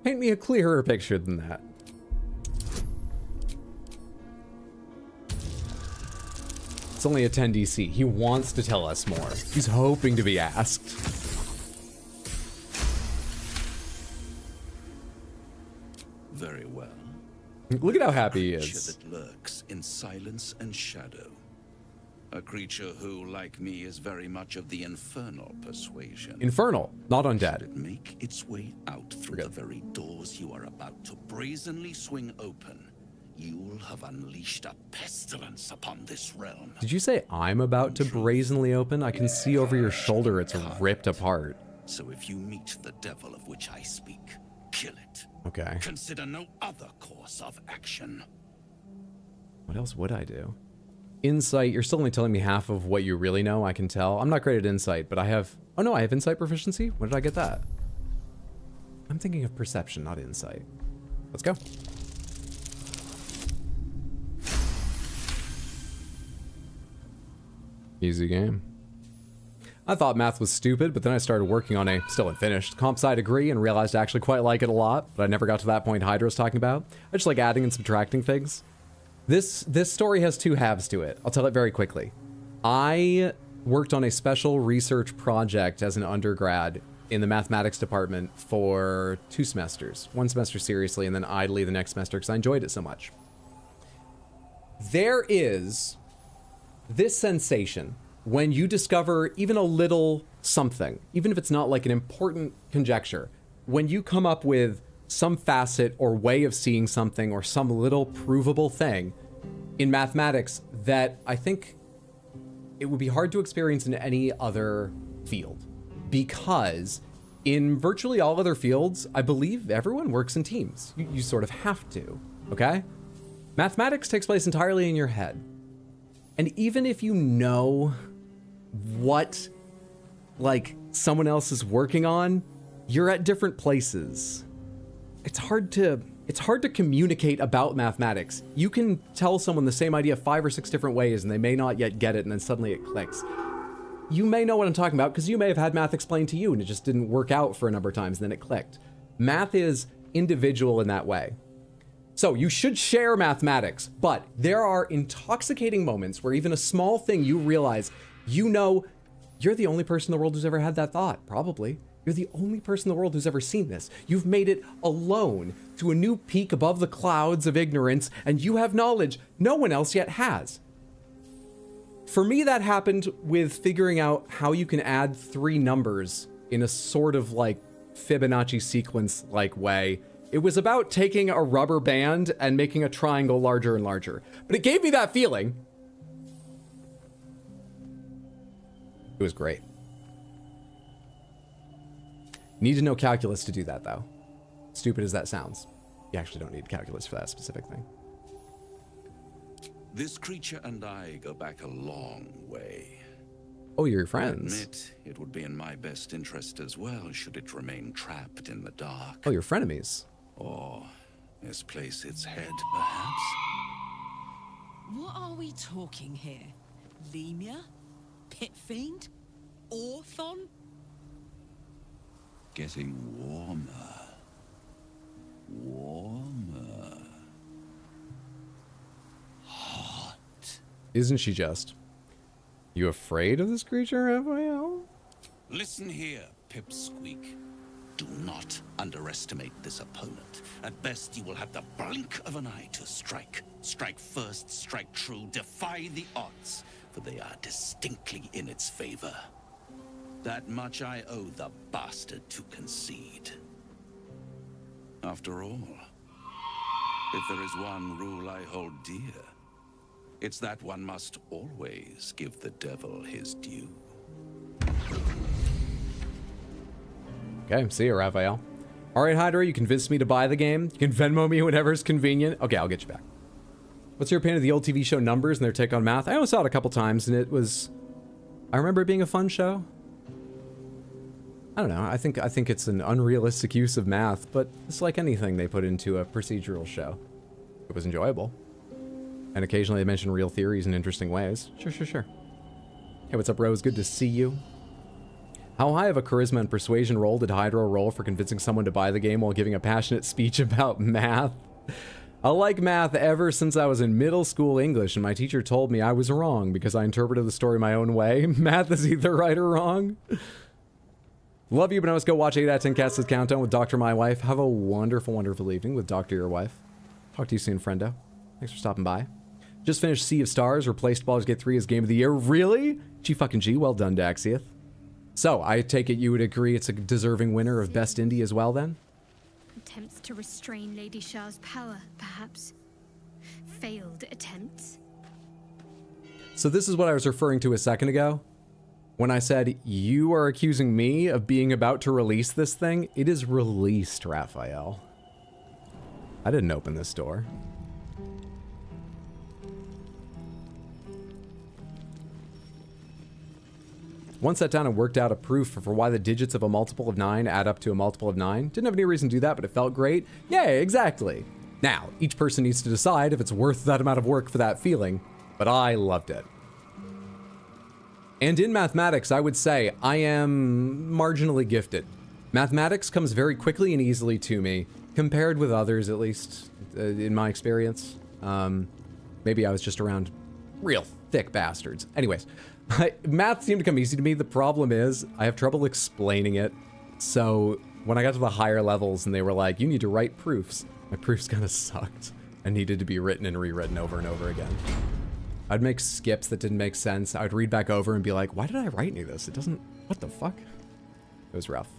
Paint me a clearer picture than that. It's only a 10 DC. He wants to tell us more. He's hoping to be asked. Very well. Look at how happy he A creature is. that lurks in silence and shadow. A creature who, like me, is very much of the infernal persuasion. Infernal, not Should undead. it make its way out through We're the good. very doors you are about to brazenly swing open, you'll have unleashed a pestilence upon this realm. Did you say I'm about to brazenly open? I can see over your shoulder it's ripped apart. So if you meet the devil of which I speak, kill it. Okay. Consider no other course of action. What else would I do? Insight, you're still only telling me half of what you really know, I can tell. I'm not great at insight, but I have... Oh no, I have insight proficiency? When did I get that? I'm thinking of perception, not insight. Let's go. Easy game. I thought math was stupid, but then I started working on a still unfinished comp sci degree and realized I actually quite like it a lot, but I never got to that point Hydra was talking about. I just like adding and subtracting things. This story has two halves to it. I'll tell it very quickly. I worked on a special research project as an undergrad in the mathematics department for 2 semesters. 1 semester seriously, and then idly the next semester because I enjoyed it so much. There is this sensation when you discover even a little something, even if it's not like an important conjecture, when you come up with some facet or way of seeing something or some little provable thing in mathematics that I think it would be hard to experience in any other field. Because in virtually all other fields, I believe everyone works in teams. You sort of have to, okay? Mathematics takes place entirely in your head. And even if you know what, like, someone else is working on, you're at different places. It's hard to communicate about mathematics. You can tell someone the same idea 5 or 6 different ways and they may not yet get it, and then suddenly it clicks. You may know what I'm talking about because you may have had math explained to you and it just didn't work out for a number of times and then it clicked. Math is individual in that way. So you should share mathematics, but there are intoxicating moments where even a small thing you realize, you know, you're the only person in the world who's ever had that thought, probably. You're the only person in the world who's ever seen this. You've made it alone to a new peak above the clouds of ignorance, and you have knowledge no one else yet has. For me, that happened with figuring out how you can add 3 numbers in a sort of like Fibonacci sequence-like way. It was about taking a rubber band and making a triangle larger and larger. But it gave me that feeling. It was great. Need to know calculus to do that, though. Stupid as that sounds. You actually don't need calculus for that specific thing. This creature and I go back a long way. Oh, you're I friends. admit it would be in my best interest as well should it remain trapped in the dark. Oh, you're frenemies. Or misplace its head, perhaps? What are we talking here? Lemur? Pit fiend? Orthon? Getting warmer. Warmer. Hot. Isn't she just? You afraid of this creature, Raphael? Listen here, Pipsqueak. Do not underestimate this opponent. At best, you will have the blink of an eye to strike. Strike first, strike true, defy the odds, for they are distinctly in its favor. That much I owe the bastard to concede. After all, if there is one rule I hold dear, it's that one must always give the devil his due. Okay, see you, Raphael. All right, Hydra, you convinced me to buy the game. You can Venmo me whenever's convenient. Okay, I'll get you back. What's your opinion of the old TV show Numbers and their take on math? I only saw it a couple times, and it was... I remember it being a fun show. I don't know. I think it's an unrealistic use of math, but it's like anything they put into a procedural show. It was enjoyable. And occasionally they mention real theories in interesting ways. Sure. Hey, what's up, Rose? Good to see you. How high of a charisma and persuasion roll did Hydro roll for convincing someone to buy the game while giving a passionate speech about math? I like math ever since I was in middle school English, and my teacher told me I was wrong because I interpreted the story my own way. Math is either right or wrong. Love you, but now let's go watch 8 out of 10 Castles Countdown with Dr. My Wife. Have a wonderful, wonderful evening with Dr. Your Wife. Talk to you soon, friendo. Thanks for stopping by. Just finished Sea of Stars, replaced Baldur's Gate 3 as Game of the Year. Really? G. Well done, Daxieth. So, I take it you would agree it's a deserving winner of Best Indie as well, then? Attempts to restrain Lady Shah's power, perhaps. Failed attempts. So this is what I was referring to a second ago. When I said, you are accusing me of being about to release this thing, it is released, Raphael. I didn't open this door. Once sat down and worked out a proof for why the digits of a multiple of 9 add up to a multiple of 9. Didn't have any reason to do that, but it felt great. Yeah, exactly. Now, each person needs to decide if it's worth that amount of work for that feeling, but I loved it. And in mathematics, I would say I am marginally gifted. Mathematics comes very quickly and easily to me, compared with others, at least, in my experience. Maybe I was just around real thick bastards. Anyways, math seemed to come easy to me. The problem is, I have trouble explaining it. So when I got to the higher levels and they were like, you need to write proofs, my proofs kind of sucked and needed to be written and rewritten over and over again. I'd make skips that didn't make sense. I'd read back over and be like, why did I write any of this? It doesn't, what the fuck? It was rough.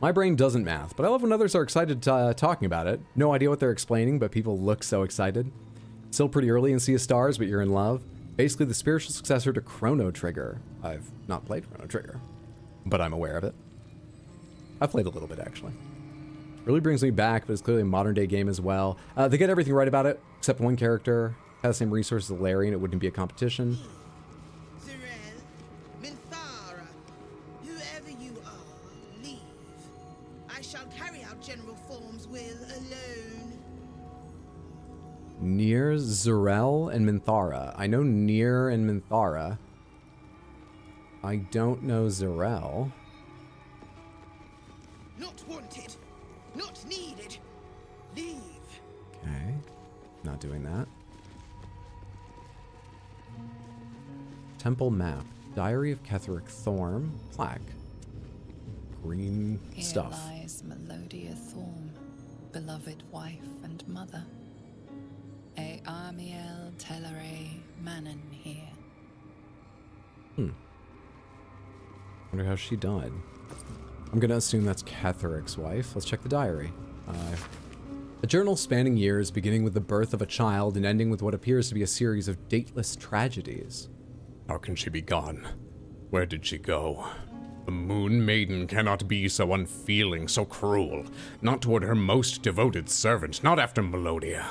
My brain doesn't math, but I love when others are excited talking about it. No idea what they're explaining, but people look so excited. Still pretty early in Sea of Stars, but you're in love. Basically the spiritual successor to Chrono Trigger. I've not played Chrono Trigger, but I'm aware of it. I've played a little bit, actually. Really brings me back, but it's clearly a modern day game as well. They get everything right about it, except one character has the same resources as Larry, and it wouldn't be a competition. Zerel, Minthara, whoever you are, leave. I shall carry out General Form's will alone. Nier, Zerel, and Minthara. I know Nier and Minthara. I don't know Zerel. Not wanted. Not needed. Leave. Okay. Not doing that. Temple map. Diary of Ketheric Thorm. Plaque. Green stuff. Here lies Melodia Thorm, beloved wife and mother. E Amiel Telere Manon here. Wonder how she died. I'm gonna assume that's Ketheric's wife. Let's check the diary. A journal spanning years, beginning with the birth of a child and ending with what appears to be a series of dateless tragedies. How can she be gone? Where did she go? The Moon Maiden cannot be so unfeeling, so cruel. Not toward her most devoted servant, not after Melodia.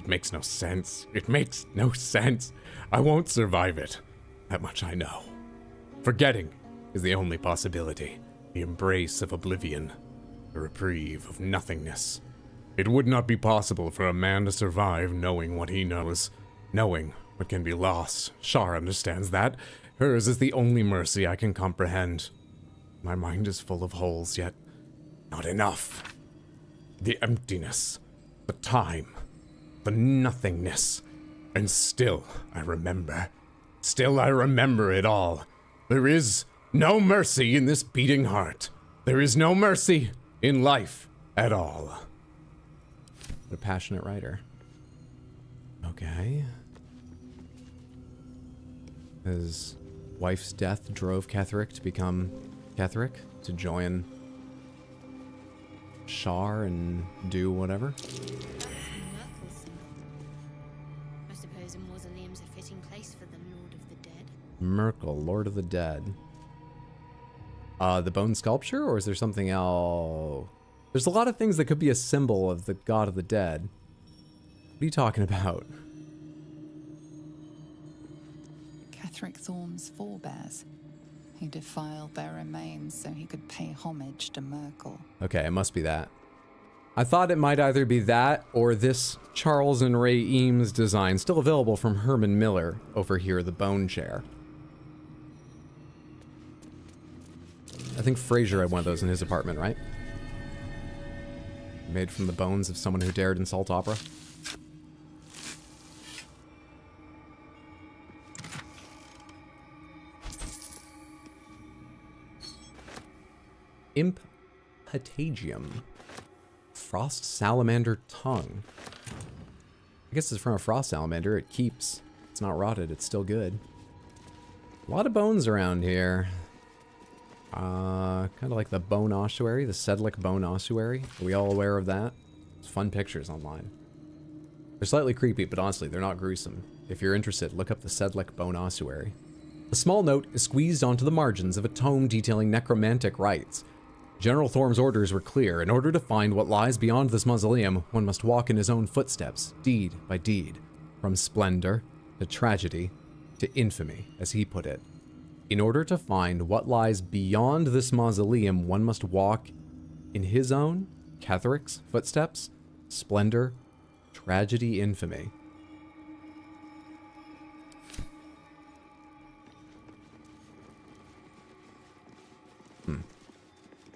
It makes no sense. It makes no sense. I won't survive it. That much I know. Forgetting is the only possibility. The embrace of oblivion. The reprieve of nothingness. It would not be possible for a man to survive knowing what he knows. Knowing what can be lost. Shar understands that. Hers is the only mercy I can comprehend. My mind is full of holes, yet not enough. The emptiness. The time. The nothingness. And still I remember. Still I remember it all. There is no mercy in this beating heart. There is no mercy in life at all. What a passionate writer. Okay. His wife's death drove Ketheric to become Ketheric, to join Shar and do whatever. I suppose a mausoleum's a fitting place for the Lord of the Dead. Merkel, Lord of the Dead. The bone sculpture, or is there something else? There's a lot of things that could be a symbol of the god of the dead. What are you talking about? Ketheric Thorm's forebears. He defiled their remains so he could pay homage to Merkel. Okay, it must be that. I thought it might either be that or this Charles and Ray Eames design, still available from Herman Miller over here, the bone chair. I think Fraser had one of those in his apartment, right? Made from the bones of someone who dared insult opera. Imp Patagium. Frost salamander tongue. I guess it's from a frost salamander. It keeps. It's not rotted. It's still good. A lot of bones around here. Kind of like the bone ossuary, the Sedlic bone ossuary. Are we all aware of that? It's fun pictures online. They're slightly creepy, but honestly, they're not gruesome. If you're interested, look up the Sedlic bone ossuary. A small note is squeezed onto the margins of a tome detailing necromantic rites. General Thorm's orders were clear. In order to find what lies beyond this mausoleum, one must walk in his own footsteps, deed by deed, from splendor to tragedy to infamy, as he put it. In order to find what lies beyond this mausoleum, one must walk in his own, Ketheric's, footsteps, splendor, tragedy, infamy.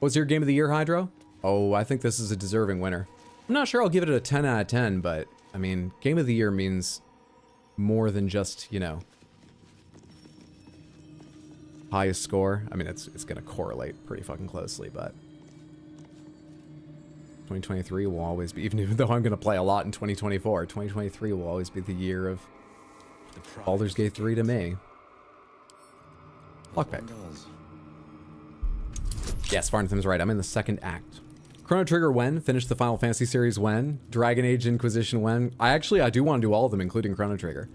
What's your game of the year, Hydro? Oh, I think this is a deserving winner. I'm not sure I'll give it a 10 out of 10, but I mean, game of the year means more than just, you know, highest score. I mean, it's going to correlate pretty fucking closely, but 2023 will always be, even though I'm going to play a lot in 2024, 2023 will always be the year of Baldur's Gate 3 to me. Lockpick. Yes, Farnatham's right. I'm in the second act. Chrono Trigger when? Finished the Final Fantasy series when? Dragon Age Inquisition when? I do want to do all of them, including Chrono Trigger.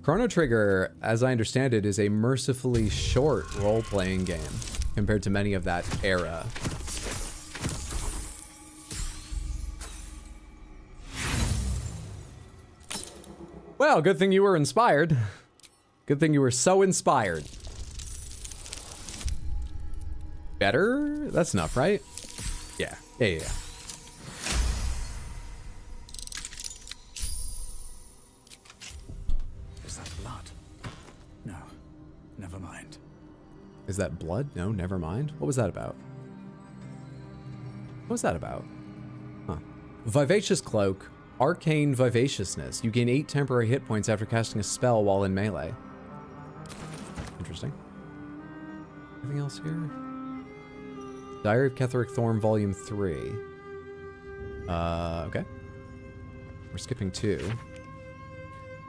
Chrono Trigger, as I understand it, is a mercifully short role-playing game compared to many of that era. Well, good thing you were inspired. Good thing you were so inspired. Better? That's enough, right? Yeah. Yeah. Is that blood? No. Never mind. Is that blood? No, never mind. What was that about? What was that about? Huh. Vivacious Cloak. Arcane Vivaciousness. You gain 8 temporary hit points after casting a spell while in melee. Interesting. Anything else here? Diary of Ketheric Thorm, Volume 3. Okay. We're skipping 2.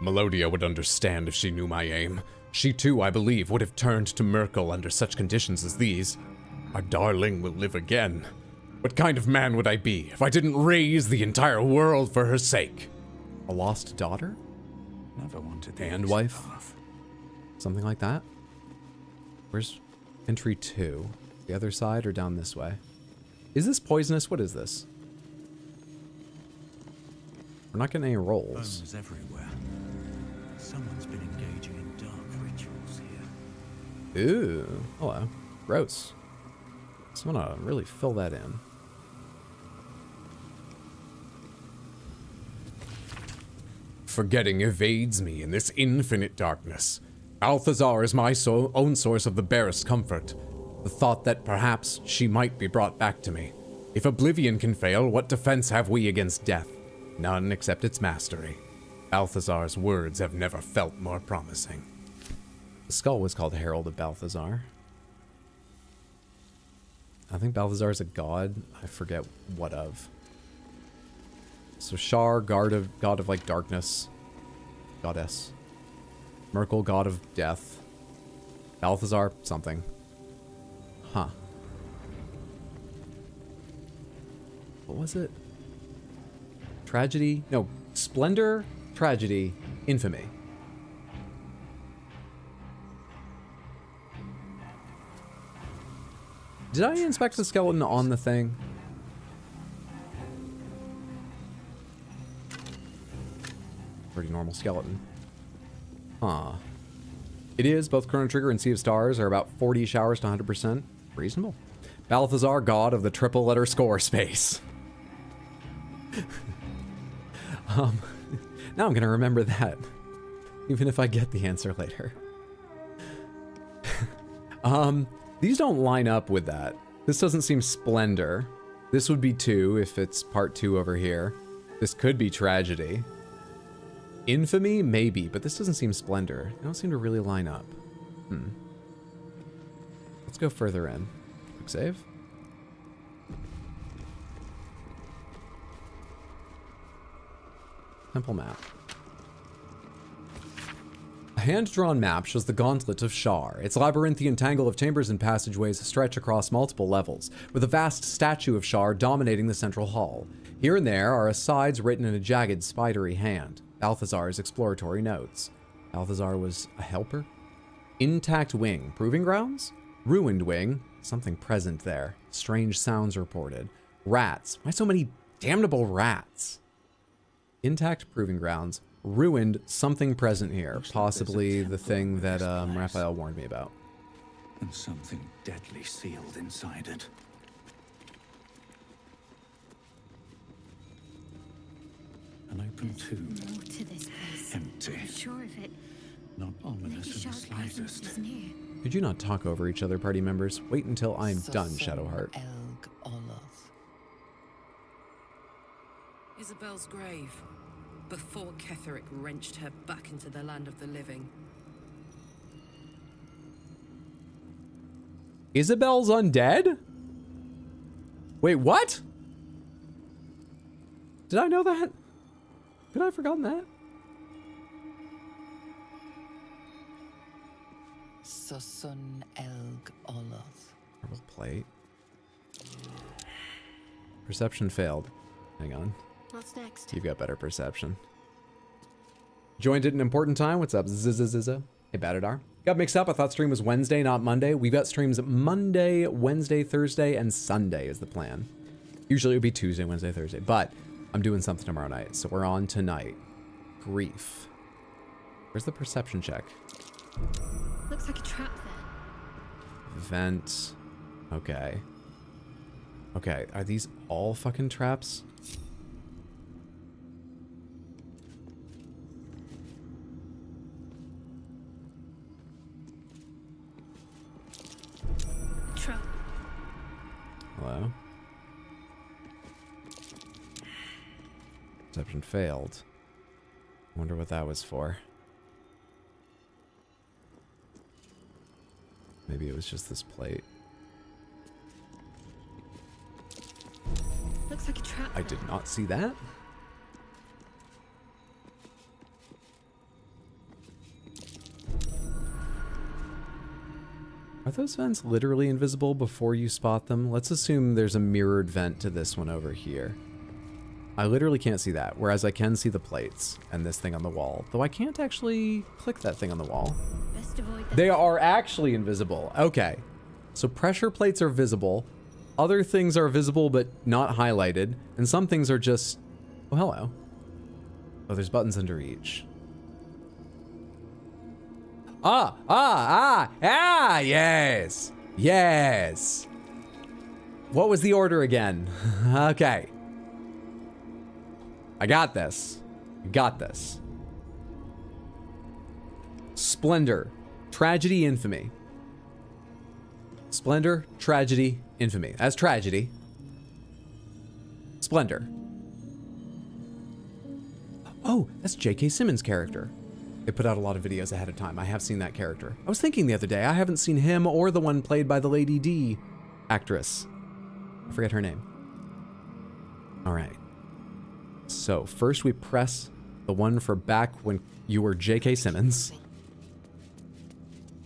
Melodia would understand if she knew my aim. She too, I believe, would have turned to Merkel under such conditions as these. Our darling will live again. What kind of man would I be if I didn't raise the entire world for her sake? A lost daughter? Never wanted the And easy wife? path. Something like that? Where's entry 2? The other side or down this way? Is this poisonous? What is this? We're not getting any rolls. Bones everywhere. Someone's been engaging in dark rituals here. Ooh, hello. Gross. So I'm gonna really fill that in. Forgetting evades me in this infinite darkness. Balthazar is my own source of the barest comfort. The thought that perhaps she might be brought back to me. If oblivion can fail, what defense have we against death? None except its mastery. Balthazar's words have never felt more promising. The skull was called Herald of Balthazar. I think Balthazar is a god. I forget what of. So Shar, god of like darkness. Goddess. Merkel, god of death. Balthazar, something. Huh. What was it? Tragedy? No, splendor, tragedy, infamy. Did I inspect the skeleton on the thing? Pretty normal skeleton. Huh. It is. Both Chrono Trigger and Sea of Stars are about 40 showers to 100%. Reasonable. Balthazar, god of the triple letter score space. Now I'm going to remember that. Even if I get the answer later. These don't line up with that. This doesn't seem splendor. This would be 2 if it's part 2 over here. This could be tragedy. Infamy? Maybe, but this doesn't seem splendor. They don't seem to really line up. Let's go further in. Quick save. Temple map. A hand-drawn map shows the Gauntlet of Shar. Its labyrinthian tangle of chambers and passageways stretch across multiple levels, with a vast statue of Shar dominating the central hall. Here and there are asides written in a jagged, spidery hand. Balthazar's exploratory notes. Balthazar was a helper? Intact wing. Proving grounds? Ruined wing. Something present there. Strange sounds reported. Rats. Why so many damnable rats? Intact proving grounds. Ruined something present here. Possibly the thing that Raphael warned me about. And something deadly sealed inside it. An open tomb. More to this place. Empty. I'm sure of it. Not ominous Lady in the Shah's presence slightest. is near. Could you not talk over each other, party members? Wait until I'm done, Shadowheart. El Isabel's grave, before Ketheric wrenched her back into the land of the living. Isabel's undead? Wait, what? Did I know that? Did I have forgotten that? Susun Elg Oloth. Purple plate. Perception failed. Hang on. What's next? You've got better perception. Joined at an important time. What's up? Zizza. Hey, Batadar. Got mixed up. I thought stream was Wednesday, not Monday. We've got streams Monday, Wednesday, Thursday, and Sunday is the plan. Usually it would be Tuesday, Wednesday, Thursday, but I'm doing something tomorrow night, so we're on tonight. Grief. Where's the perception check? Looks like a trap there. Vent. Okay. Okay, are these all fucking traps? Trap. Hello? Perception failed. Wonder what that was for. Maybe it was just this plate. Looks like a trap. I did not see that. Are those vents literally invisible before you spot them? Let's assume there's a mirrored vent to this one over here. I literally can't see that, whereas I can see the plates and this thing on the wall, though I can't actually click that thing on the wall. Best avoid that. They are actually invisible. Okay. So pressure plates are visible. Other things are visible but not highlighted. And some things are just... Oh, hello. Oh, there's buttons under each. Yes. Yes. What was the order again? Okay. I got this. You got this. Splendor. Tragedy, infamy. Splendor, tragedy, infamy. That's tragedy. Splendor. Oh, that's J.K. Simmons' character. They put out a lot of videos ahead of time. I have seen that character. I was thinking the other day, I haven't seen him or the one played by the Lady D actress. I forget her name. All right. So first we press the one for back when you were J.K. Simmons.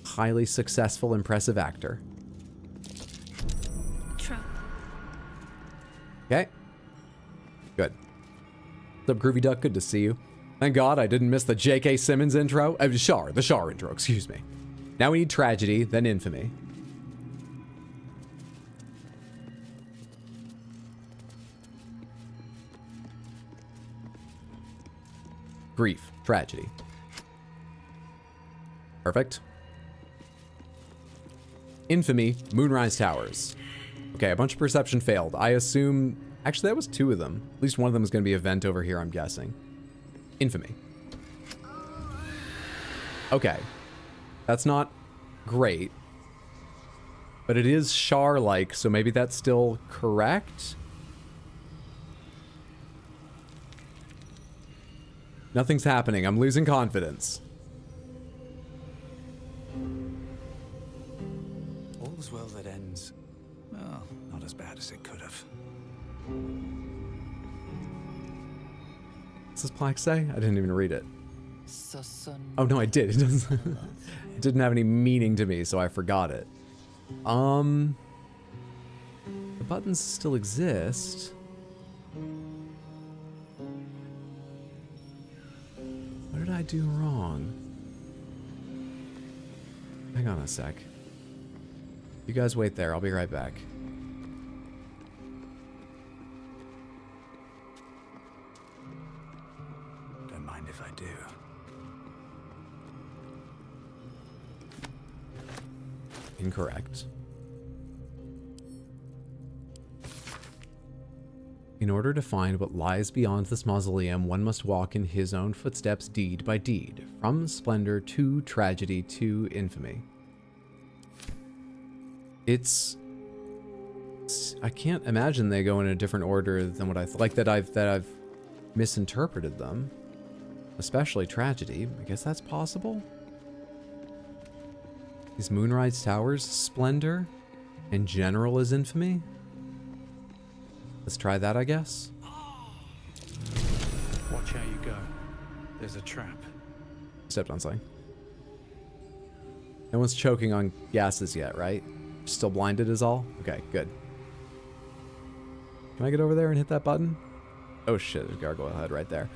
Highly successful, impressive actor. Trap. Okay. Good. What's up, Groovy Duck? Good to see you. Thank God I didn't miss the J.K. Simmons intro. The Shar intro, excuse me. Now we need tragedy, then infamy. Grief, tragedy. Perfect. Infamy, Moonrise Towers. Okay, a bunch of perception failed. I assume... Actually, that was 2 of them. At least one of them is going to be a vent over here, I'm guessing. Infamy. Okay. That's not great. But it is Shar-like, so maybe that's still correct? Nothing's happening. I'm losing confidence. All's well that ends. Well, not as bad as it could have. What's this plaque say? I didn't even read it. Susun. Oh no, I did. It doesn't. It didn't have any meaning to me, so I forgot it. The buttons still exist. What did I do wrong? Hang on a sec. You guys wait there. I'll be right back. Don't mind if I do. Incorrect. In order to find what lies beyond this mausoleum, one must walk in his own footsteps deed by deed, from splendor to tragedy to infamy. I can't imagine they go in a different order than what I like that I've misinterpreted them, especially tragedy. I guess that's possible. Is Moonrise Towers splendor and general is infamy? Let's try that, I guess. Watch how you go. There's a trap. Stepped on something. No one's choking on gases yet, right? Still blinded is all? Okay, good. Can I get over there and hit that button? Oh shit, there's a gargoyle head right there.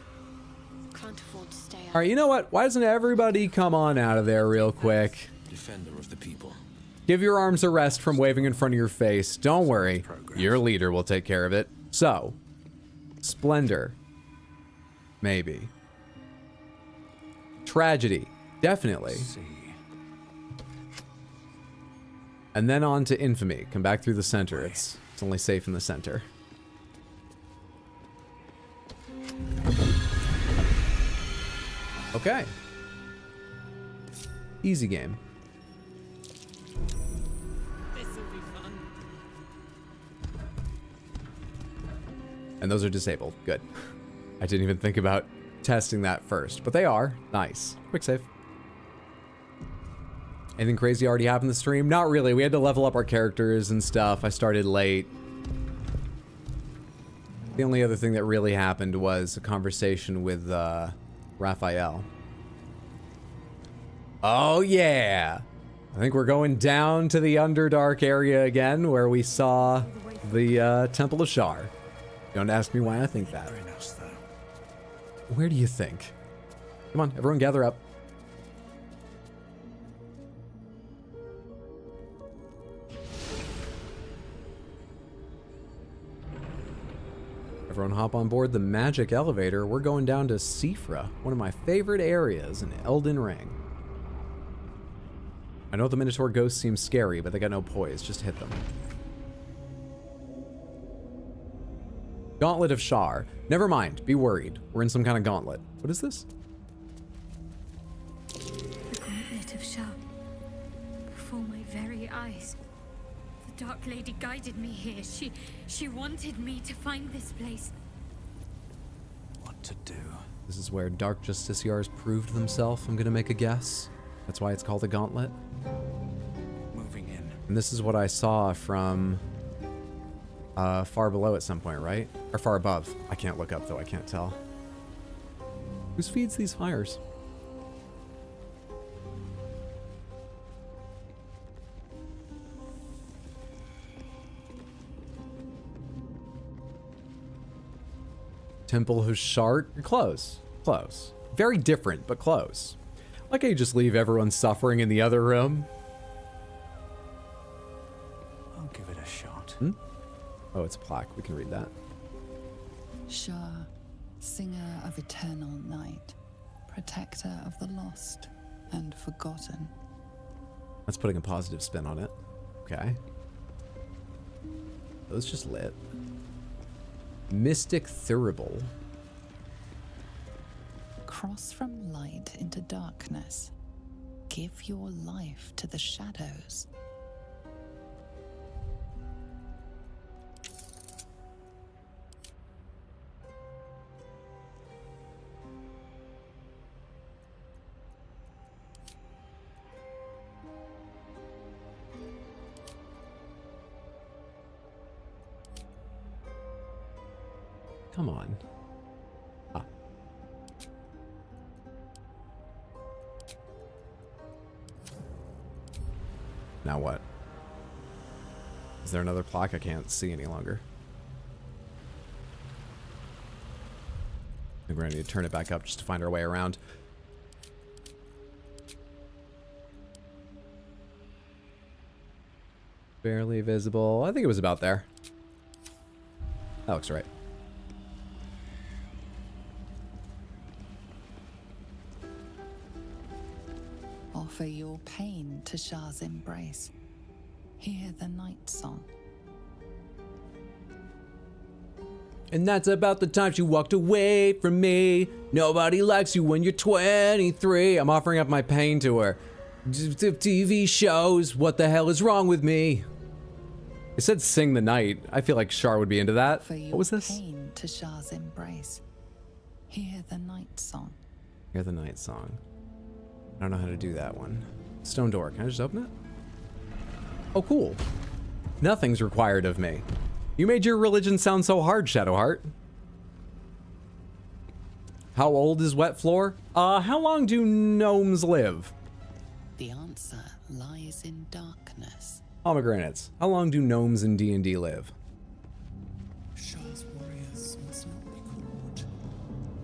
Can't afford to stay Alright, you know what? Why doesn't everybody come on out of there real quick? Defender of the people. Give your arms a rest from waving in front of your face. Don't worry. Your leader will take care of it. So, splendor. Maybe. Tragedy. Definitely. And then on to infamy. Come back through the center. It's only safe in the center. Okay. Easy game. This'll be fun. And those are disabled. Good. I didn't even think about testing that first, but they are. Nice. Quick save. Anything crazy already happened in the stream? Not really. We had to level up our characters and stuff. I started late. The only other thing that really happened was a conversation with Raphael. Oh yeah! I think we're going down to the Underdark area again, where we saw the Temple of Shar. Don't ask me why I think that. Where do you think? Come on, everyone gather up. Everyone hop on board the magic elevator. We're going down to Siofra, one of my favorite areas in Elden Ring. I know the Minotaur ghosts seem scary, but they got no poise. Just hit them. Gauntlet of Shar. Never mind. Be worried. We're in some kind of gauntlet. What is this? The Gauntlet of Shar. Before my very eyes. The Dark Lady guided me here. She wanted me to find this place. What to do? This is where Dark Justiciars proved themselves, I'm gonna make a guess. That's why it's called a gauntlet. Moving in. And this is what I saw from far below at some point, right? Or far above. I can't look up though, I can't tell. Who feeds these fires? Temple of Shar? Close. Close. Very different, but close. Like how you just leave everyone suffering in the other room. I'll give it a shot. Hmm? Oh, it's a plaque. We can read that. Shar, singer of eternal night, protector of the lost and forgotten. That's putting a positive spin on it. Okay. That was just lit. Mystic Thurible. Cross from light into darkness. Give your life to the shadows. Come on. Ah. Now what? Is there another plaque? I can't see any longer. I think we're gonna need to turn it back up just to find our way around. Barely visible. I think it was about there. That looks right. Offer your pain to Shar's embrace. Hear the night song. And that's about the time she walked away from me. Nobody likes you when you're 23. I'm offering up my pain to her. TV shows, what the hell is wrong with me? It said sing the night. I feel like Shar would be into that. Offer your What was this? pain to Shar's embrace. Hear the night song. Hear the night song. I don't know how to do that one. Stone door. Can I just open it? Oh, cool. Nothing's required of me. You made your religion sound so hard, Shadowheart. How old is wet floor? How long do gnomes live? The answer lies in darkness. Pomegranates. How long do gnomes in D&D live? Shah's warriors must not be caught,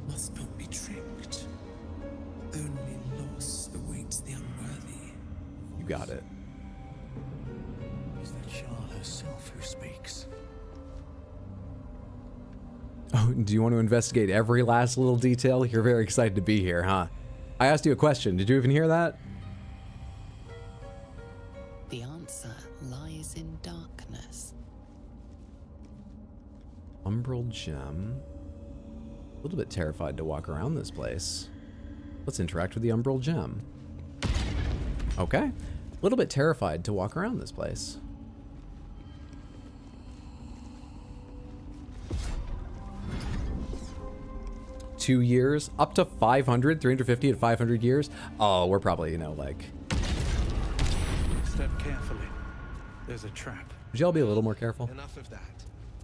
must not be tricked. Only loss awaits the unworthy. You got it. Is that Shah herself who speaks? Oh, do you want to investigate every last little detail? You're very excited to be here, huh? I asked you a question. Did you even hear that? The answer lies in darkness. Umbral gem. A little bit terrified to walk around this place. Let's interact with the umbral gem. Okay. A little bit terrified to walk around this place. $2 years, up to 500, 350 at 500 years. Oh, we're probably, you know, like... Step carefully. There's a trap. Would y'all be a little more careful? Enough of that.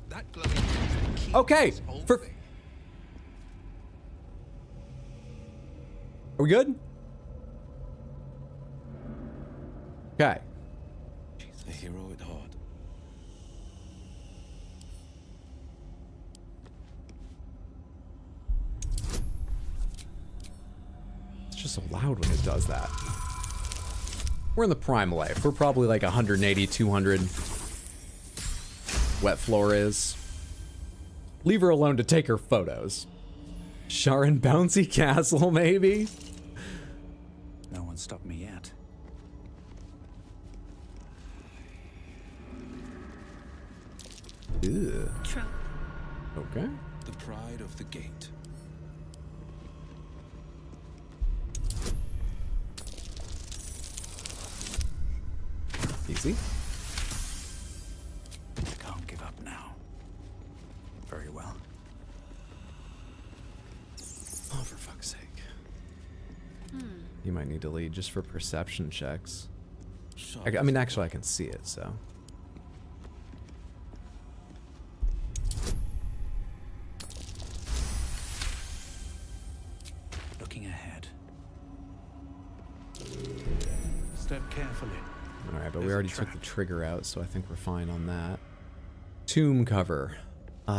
That glowing is the key Okay, to this whole for... thing. Are we good? Okay. A hero at heart. It's just so loud when it does that. We're in the prime life. We're probably like 180, 200. Wet floor is. Leave her alone to take her photos. Sharon Bouncy Castle, maybe? No one stopped me yet. Ew. Trap. Okay. The pride of the gate. Easy. Can't give up now. Very well. Oh, for fuck's sake. You might need to lead just for perception checks. I mean, actually, I can see it, so. Looking ahead. Step carefully. Alright, but we There's a already took the trap. trigger out, so I think we're fine on that. Tomb cover.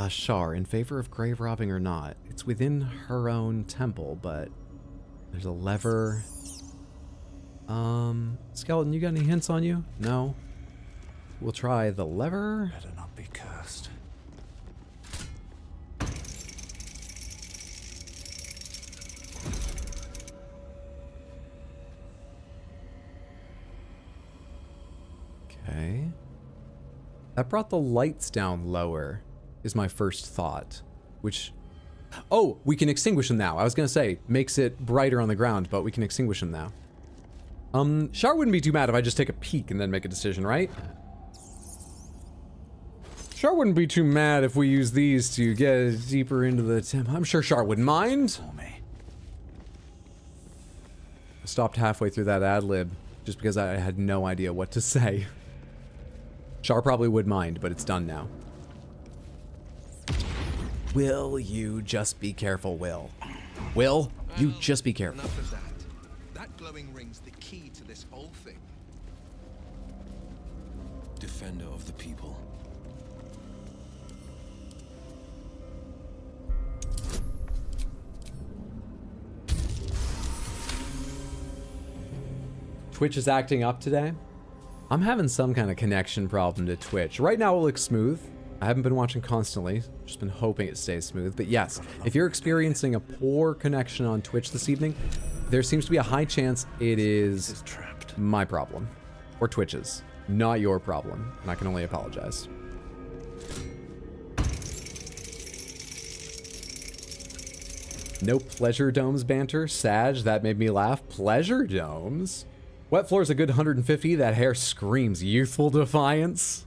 Shar, in favor of grave robbing or not? It's within her own temple, but there's a lever. Skeleton, you got any hints on you? No? We'll try the lever. Better not be cursed. Okay. That brought the lights down lower, is my first thought. Which... Oh, we can extinguish them now. I was gonna say, makes it brighter on the ground, but we can extinguish them now. Shar wouldn't be too mad if I just take a peek and then make a decision, right? Shar wouldn't be too mad if we use these to get deeper into the temple. I'm sure Shar wouldn't mind. For me. I stopped halfway through that ad-lib just because I had no idea what to say. Shar probably would mind, but it's done now. Will you just be careful, Will? Will, you just be careful. Enough of that. That glowing ring's the key to this whole thing. Defender of the people. Twitch is acting up today. I'm having some kind of connection problem to Twitch. Right now it looks smooth. I haven't been watching constantly, just been hoping it stays smooth. But yes, if you're experiencing a poor connection on Twitch this evening, there seems to be a high chance it is Trapped. my problem. Or Twitch's. Not your problem. And I can only apologize. No pleasure domes banter. Sag, that made me laugh. Pleasure domes? Wet floor's a good 150. That hair screams youthful defiance.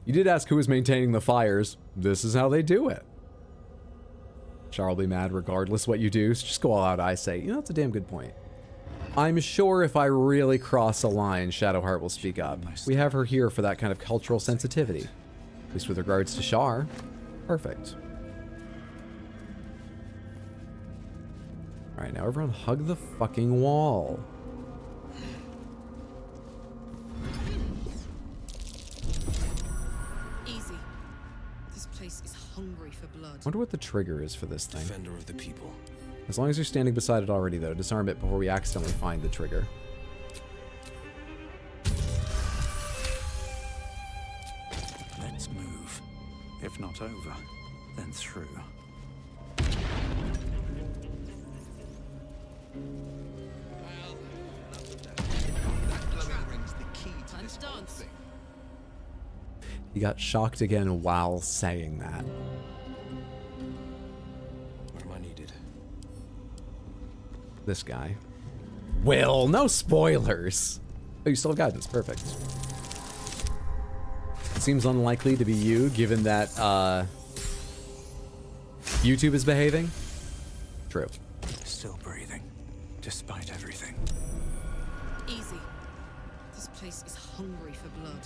You did ask who was maintaining the fires. This is how they do it. Char will be mad regardless what you do, so just go all out, I say. You know, that's a damn good point. I'm sure if I really cross a line, Shadowheart will speak up. We have her here for that kind of cultural sensitivity. At least with regards to Char. Perfect. Alright, now everyone hug the fucking wall. Easy. This place is hungry for blood. Wonder what the trigger is for this thing. Defender of the people. As long as you're standing beside it already, though, disarm it before we accidentally find the trigger. Let's move. If not over, then through. That glowing ring's the key to this whole thing. He got shocked again while saying that. Where am I needed? This guy. Will, no spoilers! Oh, you still have guidance. Perfect. It seems unlikely to be you, given that, YouTube is behaving. True. Still breathing, despite everything. Easy. This place is hungry for blood.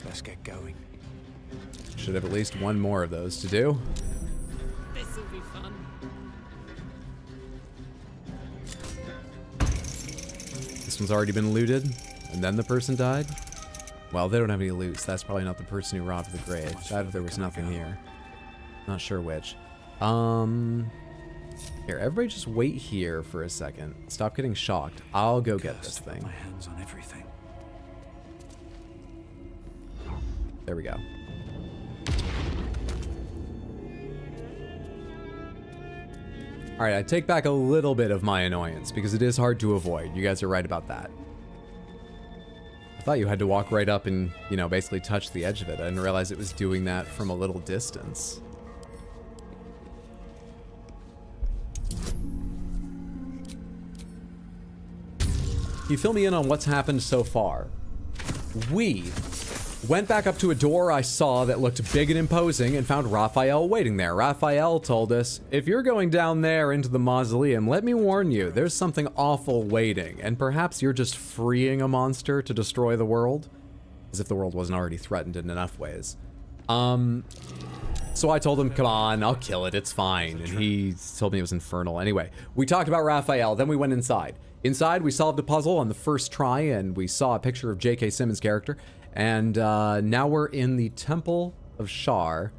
Let's get going. Should have at least one more of those to do. This'll be fun. This one's already been looted, and then the person died. Well, they don't have any loot, so that's probably not the person who robbed the grave. That if there was nothing here. Not sure which. Here, everybody just wait here for a second. Stop getting shocked. I'll go get this thing. My hands on everything. There we go. Alright, I take back a little bit of my annoyance, because it is hard to avoid. You guys are right about that. I thought you had to walk right up and, you know, basically touch the edge of it. I didn't realize it was doing that from a little distance. Can you fill me in on what's happened so far? We went back up to a door I saw that looked big and imposing and found Raphael waiting there. Raphael told us, if you're going down there into the mausoleum, let me warn you, there's something awful waiting, and perhaps you're just freeing a monster to destroy the world? As if the world wasn't already threatened in enough ways. So I told him, come on, I'll kill it, it's fine. And he told me it was infernal. Anyway, we talked about Raphael, then we went inside. Inside, we solved a puzzle on the first try, and we saw a picture of J.K. Simmons' character. And now we're in the Temple of Char,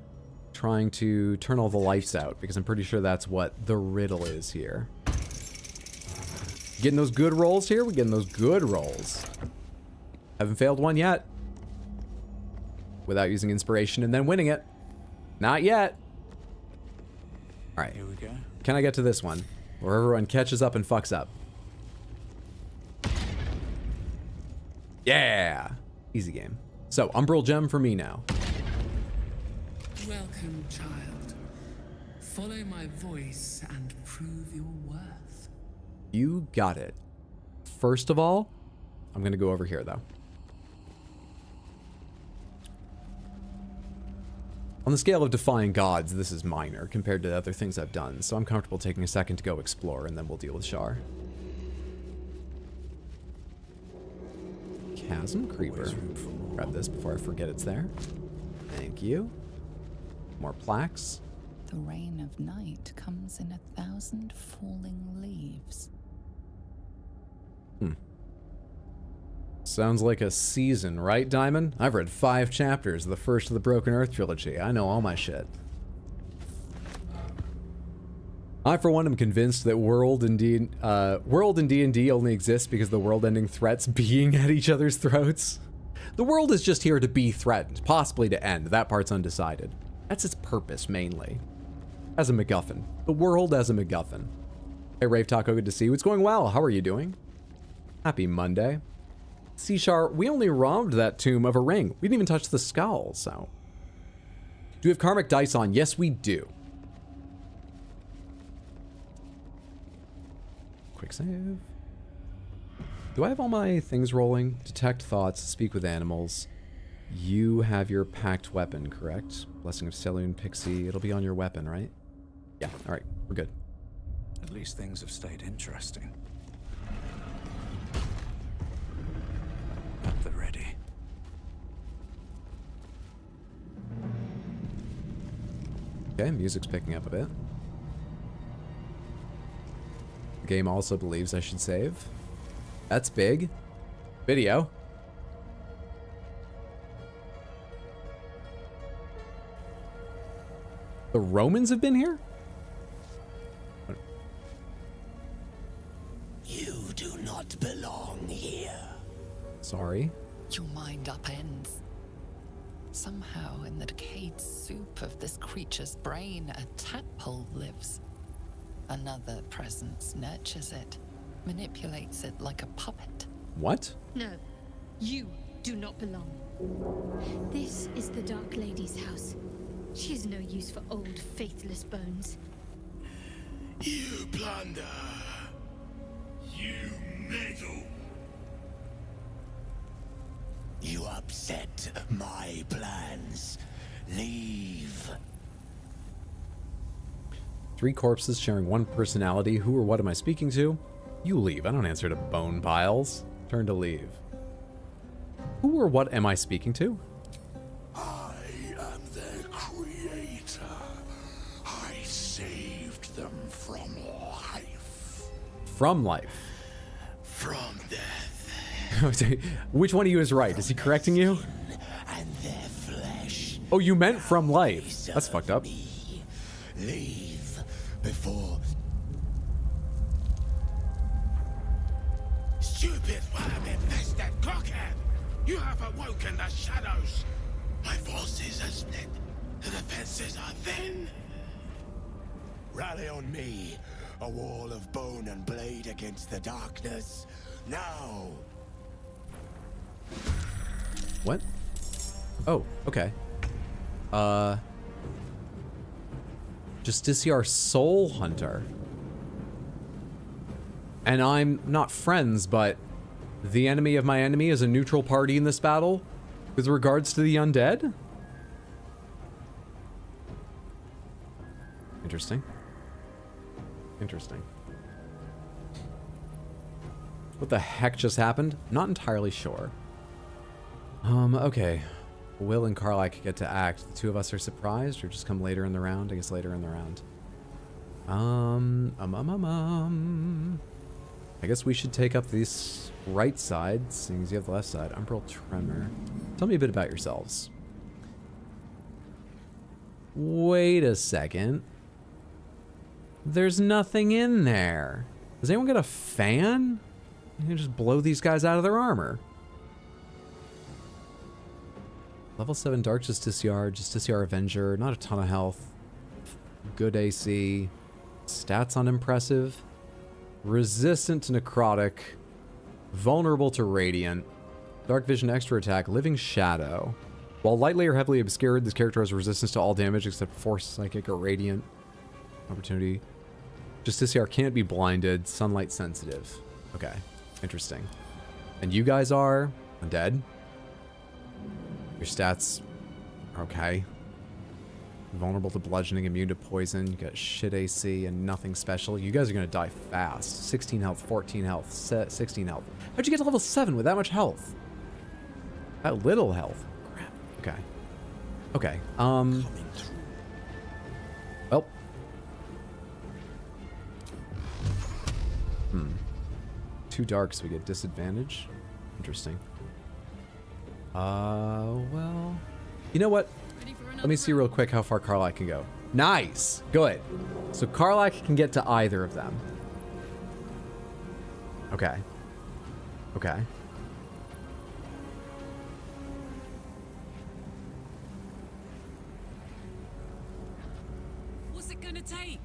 trying to turn all the lights out, because I'm pretty sure that's what the riddle is here. Getting those good rolls here? We're getting those good rolls. Haven't failed one yet. Without using inspiration and then winning it. Not yet. All right. Here we go. Can I get to this one? Where everyone catches up and fucks up. Yeah. Easy game. So, Umbral Gem for me now. Welcome, child. Follow my voice and prove your worth. You got it. First of all, I'm going to go over here, though. On the scale of defying gods, this is minor compared to other things I've done, so I'm comfortable taking a second to go explore, and then we'll deal with Char. Chasm Creeper. Grab this before I forget it's there. Thank you. More plaques. The rain of night comes in 1,000 falling leaves. Sounds like a season, right, Diamond? I've read 5 chapters of the first of the Broken Earth trilogy. I know all my shit. I, for one, am convinced that world in D&D only exists because the world-ending threats being at each other's throats. The world is just here to be threatened, possibly to end. That part's undecided. That's its purpose, mainly. As a MacGuffin. The world as a MacGuffin. Hey, Rave Taco, good to see you. It's going well. How are you doing? Happy Monday. C-Char, we only robbed that tomb of a ring. We didn't even touch the skull, so. Do we have karmic dice on? Yes, we do. Quick save. Do I have all my things rolling? Detect thoughts, speak with animals. You have your packed weapon, correct? Blessing of Selûne, Pixie. It'll be on your weapon, right? Yeah, alright. We're good. At least things have stayed interesting. At the ready. Okay, music's picking up a bit. The game also believes I should save. That's big. Video. The Romans have been here? You do not belong here. Sorry. Your mind upends. Somehow, in the decayed soup of this creature's brain, a tadpole lives. Another presence nurtures it, manipulates it like a puppet. What? No, you do not belong. This is the Dark Lady's house. She has no use for old, faithless bones. You plunder. You meddle. You upset my plans. Leave. 3 corpses sharing 1 personality. Who or what am I speaking to? You leave. I don't answer to bone piles. Turn to leave. Who or what am I speaking to? I am their creator. I saved them from life. From life. From death. Which one of you is right? Is he correcting you? And their flesh. Oh, you meant from life. That's fucked up. Leave before. Stupid worm-infested cockhead! You have awoken the shadows. My forces are split. The defenses are thin. Rally on me. A wall of bone and blade against the darkness. Now. What? Oh, okay. Justiciar Soul Hunter. And I'm not friends, but the enemy of my enemy is a neutral party in this battle with regards to the undead? Interesting. Interesting. What the heck just happened? Not entirely sure. Okay. Will and Karlach get to act. The 2 of us are surprised, or just come later in the round? I guess later in the round. I guess we should take up this right side, seeing as you have the left side. Umbral Tremor. Tell me a bit about yourselves. Wait a second. There's nothing in there. Does anyone got a fan? You can just blow these guys out of their armor. Level 7 Dark Justiciar, Justiciar Avenger, not a ton of health. Good AC. Stats unimpressive. Resistant to Necrotic. Vulnerable to Radiant. Dark Vision Extra Attack, Living Shadow. While lightly or heavily obscured, this character has resistance to all damage except Force, Psychic, or Radiant. Opportunity. Justiciar can't be blinded. Sunlight sensitive. Okay. Interesting. And you guys are undead. Your stats are okay. Vulnerable to bludgeoning, immune to poison. You got shit AC and nothing special. You guys are gonna die fast. 16 health, 14 health, 16 health. How'd you get to level 7 with that much health? That little health. Crap. Okay. Okay. Well. 2 darks, we get disadvantage. Interesting. Well, you know what? Let me see real quick how far Karlach can go. Nice! Good. So Karlach can get to either of them. Okay. Okay. What's it gonna take?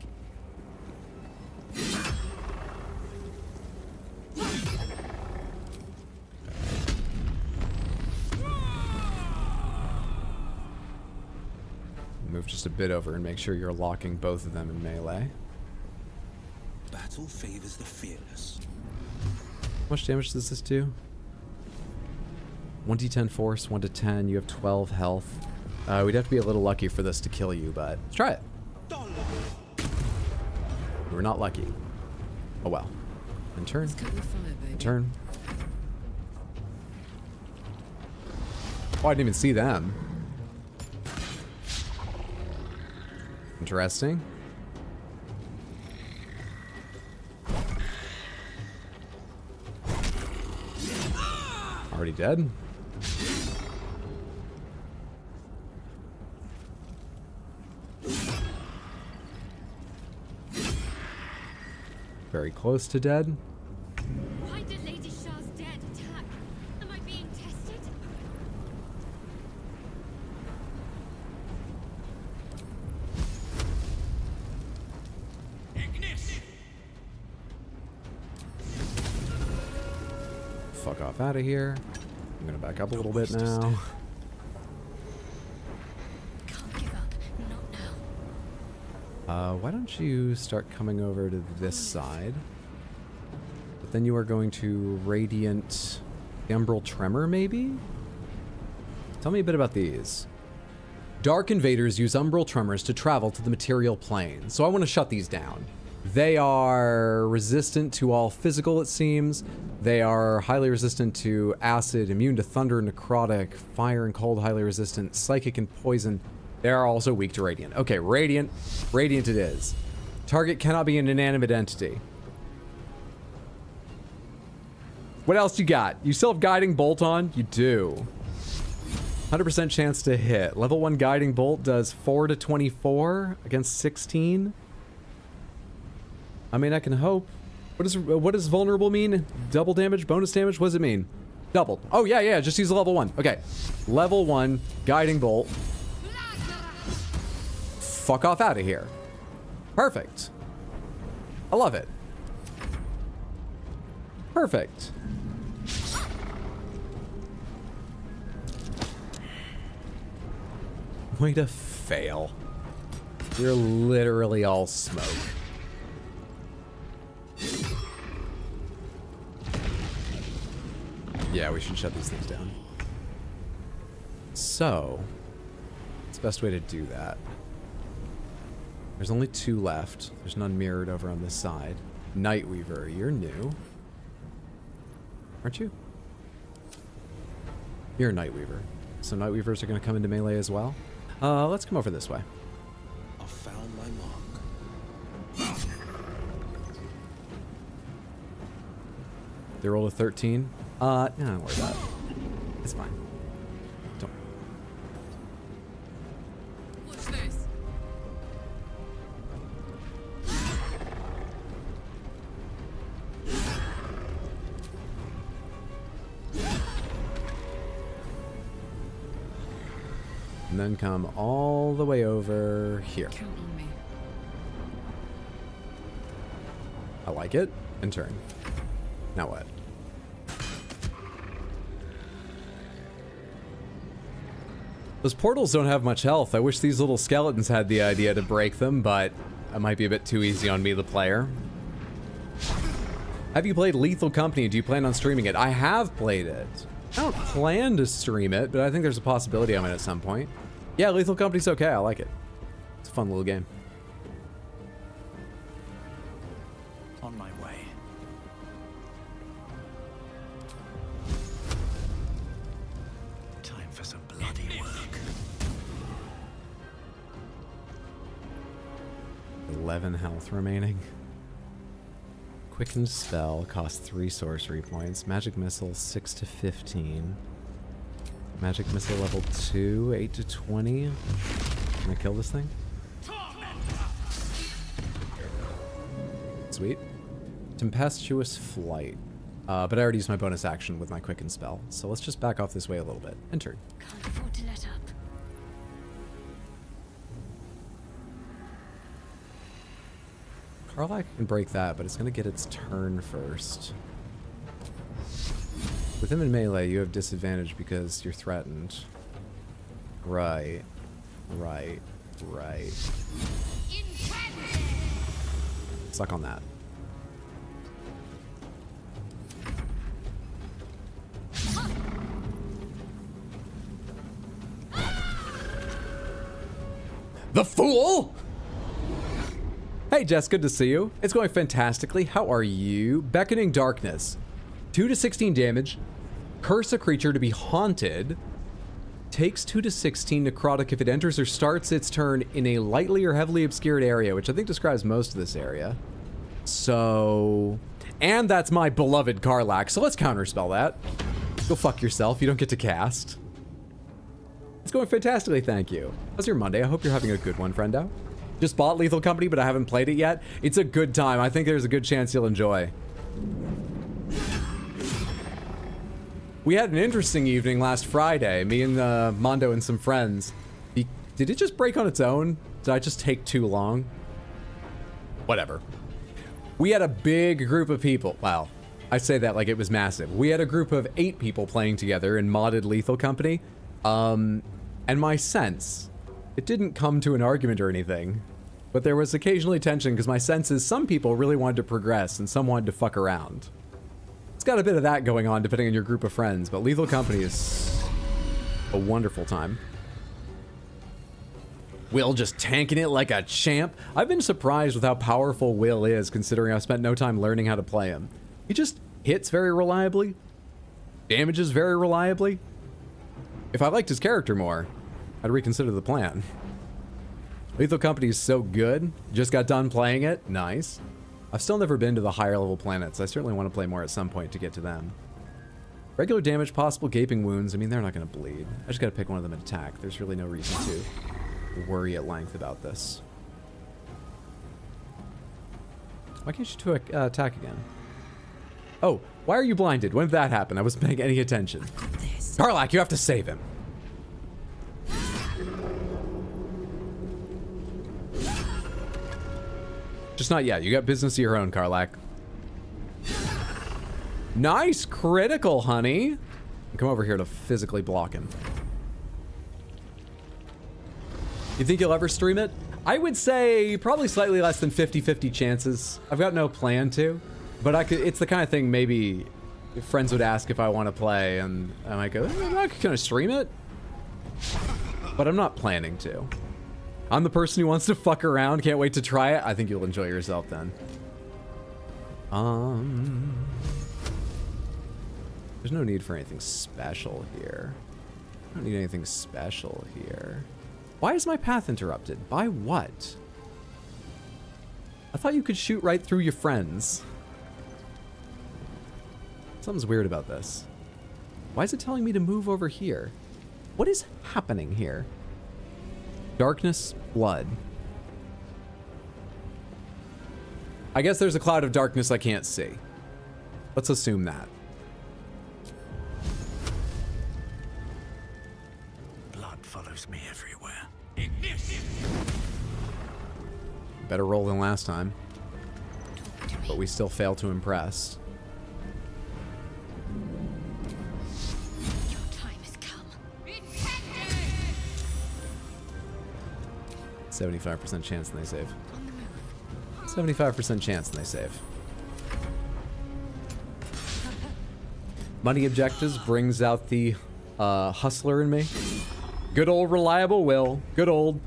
Move just a bit over and make sure you're locking both of them in melee. Battle favors the fearless. How much damage does this do? 1d10 force, 1 to 10. You have 12 health. We'd have to be a little lucky for this to kill you, but let's try it. We're not lucky. Oh well. And turn. And turn. Oh, I didn't even see them. Interesting. Already dead. Very close to dead. Why did Lady Shah's dead attack? Am I being tested? Fuck off out of here. I'm gonna back up a little bit now. Can't give up. Not now. Why don't you start coming over to this side? But then you are going to Radiant the Umbral Tremor, maybe? Tell me a bit about these. Dark invaders use Umbral Tremors to travel to the material plane. So I want to shut these down. They are resistant to all physical, it seems. They are highly resistant to acid, immune to thunder, necrotic, fire and cold, highly resistant, psychic and poison. They are also weak to radiant. Okay, radiant. Radiant it is. Target cannot be an inanimate entity. What else you got? You still have Guiding Bolt on? You do. 100% chance to hit. Level 1 Guiding Bolt does 4 to 24 against 16. I mean, I can hope. What does vulnerable mean? Double damage? Bonus damage? What does it mean? Doubled. Oh, yeah. Just use level 1. Okay. Level 1 Guiding Bolt. Fuck off out of here. Perfect. I love it. Perfect. Way to fail. You're literally all smoke. Yeah, we should shut these things down. So, what's the best way to do that? There's only 2 left. There's none mirrored over on this side. Nightweaver, you're new. Aren't you? You're a Nightweaver. So Nightweavers are going to come into melee as well. Let's come over this way. I found my mark. They rolled a 13. No, don't worry about it. It's fine. Don't. Watch this. And then come all the way over here. Count on me. I like it. And turn. Now what? Those portals don't have much health. I wish these little skeletons had the idea to break them, but that might be a bit too easy on me, the player. Have you played Lethal Company? Do you plan on streaming it? I have played it. I don't plan to stream it, but I think there's a possibility I'm in at some point. Yeah, Lethal Company's okay. I like it. It's a fun little game. On my way. Time for some bloody work. 11 health remaining. Quickened spell costs 3 sorcery points. Magic missile 6 to 15. Magic missile level 2, 8 to 20. Can I kill this thing? Sweet. Tempestuous flight. But I already used my bonus action with my quicken spell, so let's just back off this way a little bit. Enter. Can't afford to let up. Karlach can break that, but it's going to get its turn first. With him in melee, you have disadvantage because you're threatened. Right. Suck on that. The fool! Hey Jess, good to see you. It's going fantastically. How are you? Beckoning Darkness. 2 to 16 damage. Curse a creature to be haunted. Takes 2 to 16 necrotic if it enters or starts its turn in a lightly or heavily obscured area, which I think describes most of this area. So... And that's my beloved Karlach, so let's counterspell that. Go fuck yourself, you don't get to cast. It's going fantastically, thank you. How's your Monday? I hope you're having a good one, friendo. Just bought Lethal Company, but I haven't played it yet. It's a good time. I think there's a good chance you'll enjoy. We had an interesting evening last Friday. Me and Mondo and some friends. Did it just break on its own? Did I just take too long? Whatever. We had a big group of people. Wow. I say that like it was massive. We had a group of 8 people playing together in modded Lethal Company. And my sense, it didn't come to an argument or anything, but there was occasionally tension because my sense is some people really wanted to progress and some wanted to fuck around. It's got a bit of that going on depending on your group of friends, but Lethal Company is a wonderful time. Will just tanking it like a champ. I've been surprised with how powerful Will is considering I've spent no time learning how to play him. He just hits very reliably, damages very reliably. If I liked his character more, I'd reconsider the plan. Lethal Company is so good. Just got done playing it. Nice. I've still never been to the higher level planets. I certainly want to play more at some point to get to them. Regular damage, possible gaping wounds. I mean, they're not going to bleed. I just got to pick one of them and attack. There's really no reason to worry at length about this. Why can't you attack again? Oh, why are you blinded? When did that happen? I wasn't paying any attention. Karlach, you have to save him. Just not yet. You got business of your own, Karlach. Nice critical, honey. Come over here to physically block him. You think you'll ever stream it? I would say probably slightly less than 50-50 chances. I've got no plan to, but I could. It's the kind of thing maybe friends would ask if I want to play, and I might go, can I stream it? But I'm not planning to. I'm the person who wants to fuck around, can't wait to try it. I think you'll enjoy yourself then. There's no need for anything special here. I don't need anything special here. Why is my path interrupted? By what? I thought you could shoot right through your friends. Something's weird about this. Why is it telling me to move over here? What is happening here? Darkness, blood. I guess there's a cloud of darkness I can't see. Let's assume that. Blood follows me everywhere. Better roll than last time. But we still fail to impress. Your time has come. 75% chance and they save. 75% chance and they save. Money objectives brings out the hustler in me. Good old reliable Will. Good old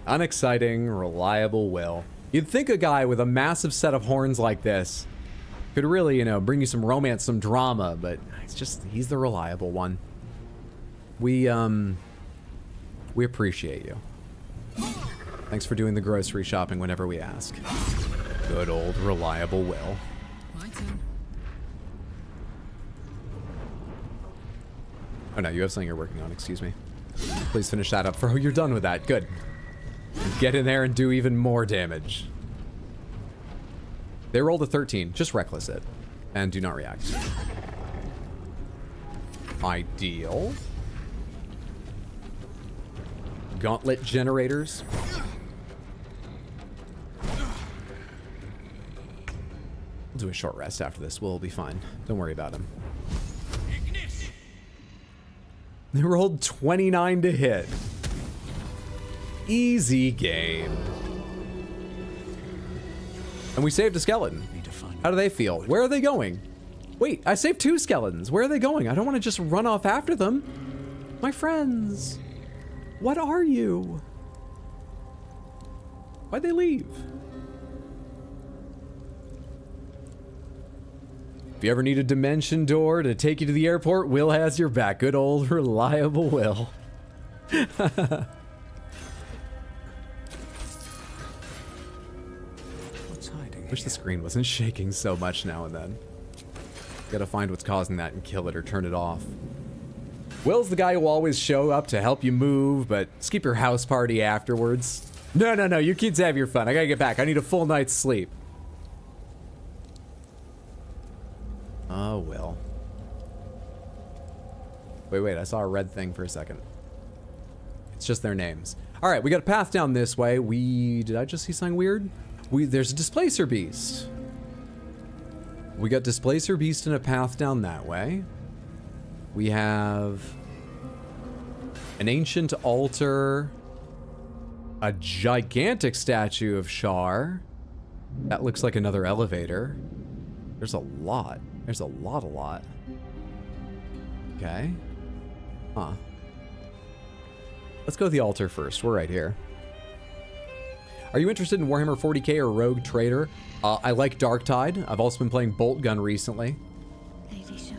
unexciting reliable Will. You'd think a guy with a massive set of horns like this could really, you know, bring you some romance, some drama, but it's just, he's the reliable one. We appreciate you. Thanks for doing the grocery shopping whenever we ask. Good old reliable Will. My turn. Oh no, you have something you're working on, excuse me. Please finish that up. Oh, you're done with that, good. Get in there and do even more damage. They rolled a 13, just reckless it. And do not react. Ideal. Gauntlet generators. We'll do a short rest after this. We'll be fine. Don't worry about him. They rolled 29 to hit. Easy game. And we saved a skeleton. How do they feel? Where are they going? Wait, I saved 2 skeletons. Where are they going? I don't want to just run off after them. My friends. What are you? Why'd they leave? If you ever need a dimension door to take you to the airport, Will has your back. Good old reliable Will. What's hiding? Wish the screen wasn't shaking so much now and then. Gotta find what's causing that and kill it or turn it off. Will's the guy who always show up to help you move, but skip your house party afterwards. No, you kids have your fun. I gotta get back. I need a full night's sleep. Oh, Will. Wait, I saw a red thing for a second. It's just their names. All right, we got a path down this way. Did I just see something weird? There's a displacer beast. We got displacer beast and a path down that way. We have an ancient altar, a gigantic statue of Shar. That looks like another elevator. There's a lot. There's a lot. Okay. Huh. Let's go to the altar first. We're right here. Are you interested in Warhammer 40k or Rogue Trader? I like Darktide. I've also been playing Bolt Gun recently. Lady Shar,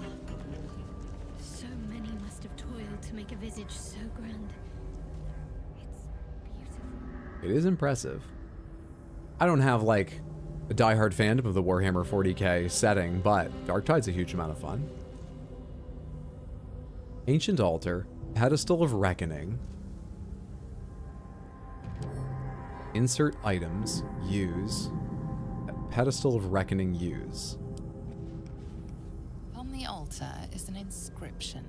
so many must have toiled to make a visage so grand. It's beautiful. It is impressive. I don't have like a diehard fandom of the Warhammer 40k setting, but Darktide's a huge amount of fun. Ancient Altar, Pedestal of Reckoning. Insert items, use. Pedestal of Reckoning, use. On the altar is an inscription.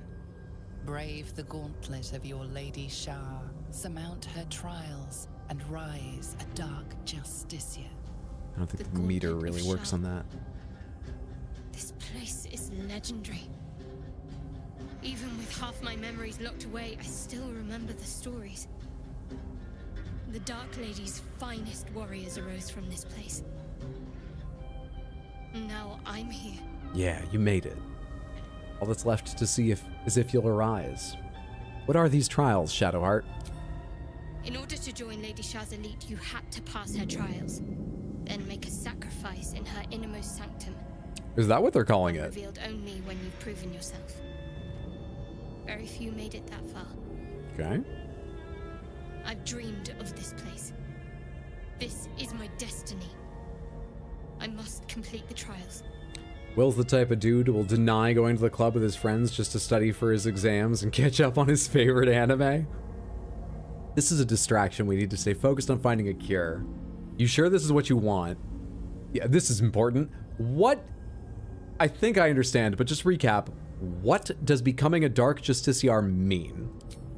Brave the gauntlet of your Lady Shar, surmount her trials, and rise a dark justiciar. I don't think the meter really works on that. This place is legendary. Even with half my memories locked away, I still remember the stories. The Dark Lady's finest warriors arose from this place. Now I'm here. Yeah, you made it. All that's left to see is if you'll arise. What are these trials, Shadowheart? In order to join Lady Shar's elite, you had to pass her trials. Then make a sacrifice in her innermost sanctum. Is that what they're calling it? Revealed only when you've proven yourself. Very few made it that far. Okay. I've dreamed of this place. This is my destiny. I must complete the trials. Will's the type of dude who will deny going to the club with his friends just to study for his exams and catch up on his favorite anime. This is a distraction. We need to stay focused on finding a cure. You sure this is what you want? Yeah, this is important. What? I think I understand, but just recap. What does becoming a Dark Justiciar mean?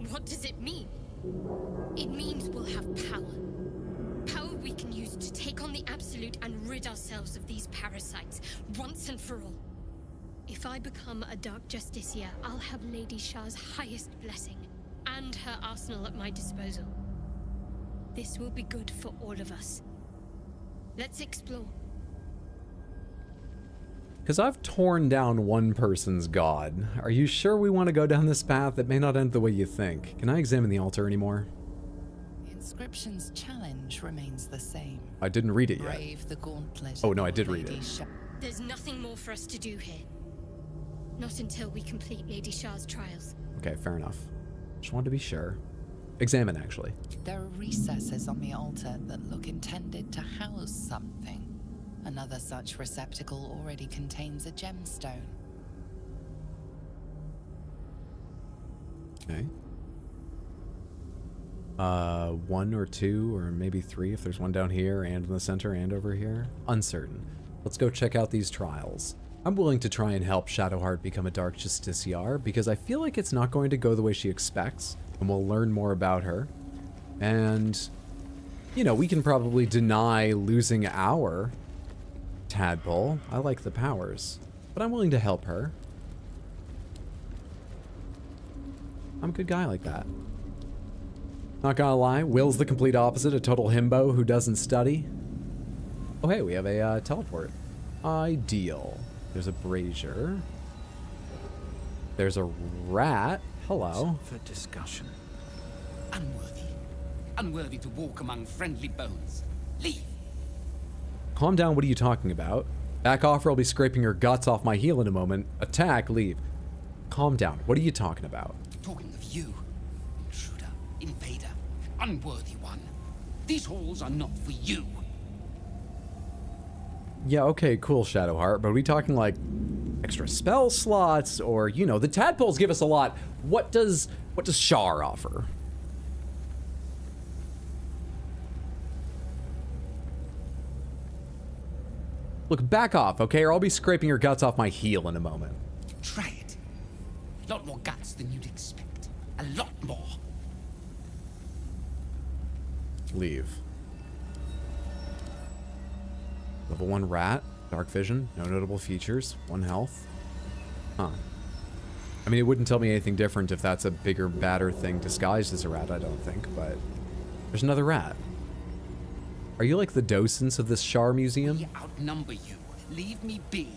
What does it mean? It means we'll have power. Power we can use to take on the Absolute and rid ourselves of these parasites, once and for all. If I become a Dark Justiciar, I'll have Lady Shar's highest blessing, and her arsenal at my disposal. This will be good for all of us. Let's explore. Because I've torn down one person's god. Are you sure we want to go down this path that may not end the way you think? Can I examine the altar anymore? The inscription's challenge remains the same. I didn't read it yet. Brave the gauntlet. Oh no, I did read it. There's nothing more for us to do here. Not until we complete Lady Shar's trials. Okay, fair enough. Just wanted to be sure. Examine, actually. There are recesses on the altar that look intended to house something. Another such receptacle already contains a gemstone. Okay. One or two, or maybe three if there's one down here and in the center and over here. Uncertain. Let's go check out these trials. I'm willing to try and help Shadowheart become a Dark Justiciar because I feel like it's not going to go the way she expects, and we'll learn more about her. And, you know, we can probably deny losing our tadpole. I like the powers, but I'm willing to help her. I'm a good guy like that. Not gonna lie, Will's the complete opposite, a total himbo who doesn't study. Oh hey, we have a teleport. Ideal. There's a brazier. There's a rat. Hello. For discussion. Unworthy. Unworthy to walk among friendly bones. Leave. Calm down, what are you talking about? Back off or I'll be scraping your guts off my heel in a moment. Attack, leave. Calm down, what are you talking about? Talking of you. Intruder, invader, unworthy one. These halls are not for you. Yeah, okay, cool, Shadowheart, but are we talking like extra spell slots or, you know, the tadpoles give us a lot. What does Shar offer? Look, back off, okay, or I'll be scraping your guts off my heel in a moment. Try it. A lot more guts than you'd expect. A lot more. Leave. Level 1 rat, dark vision, no notable features, 1 health. Huh. I mean, it wouldn't tell me anything different if that's a bigger, badder thing disguised as a rat, I don't think, but there's another rat. Are you like the docents of this Shar museum? We outnumber you. Leave me be.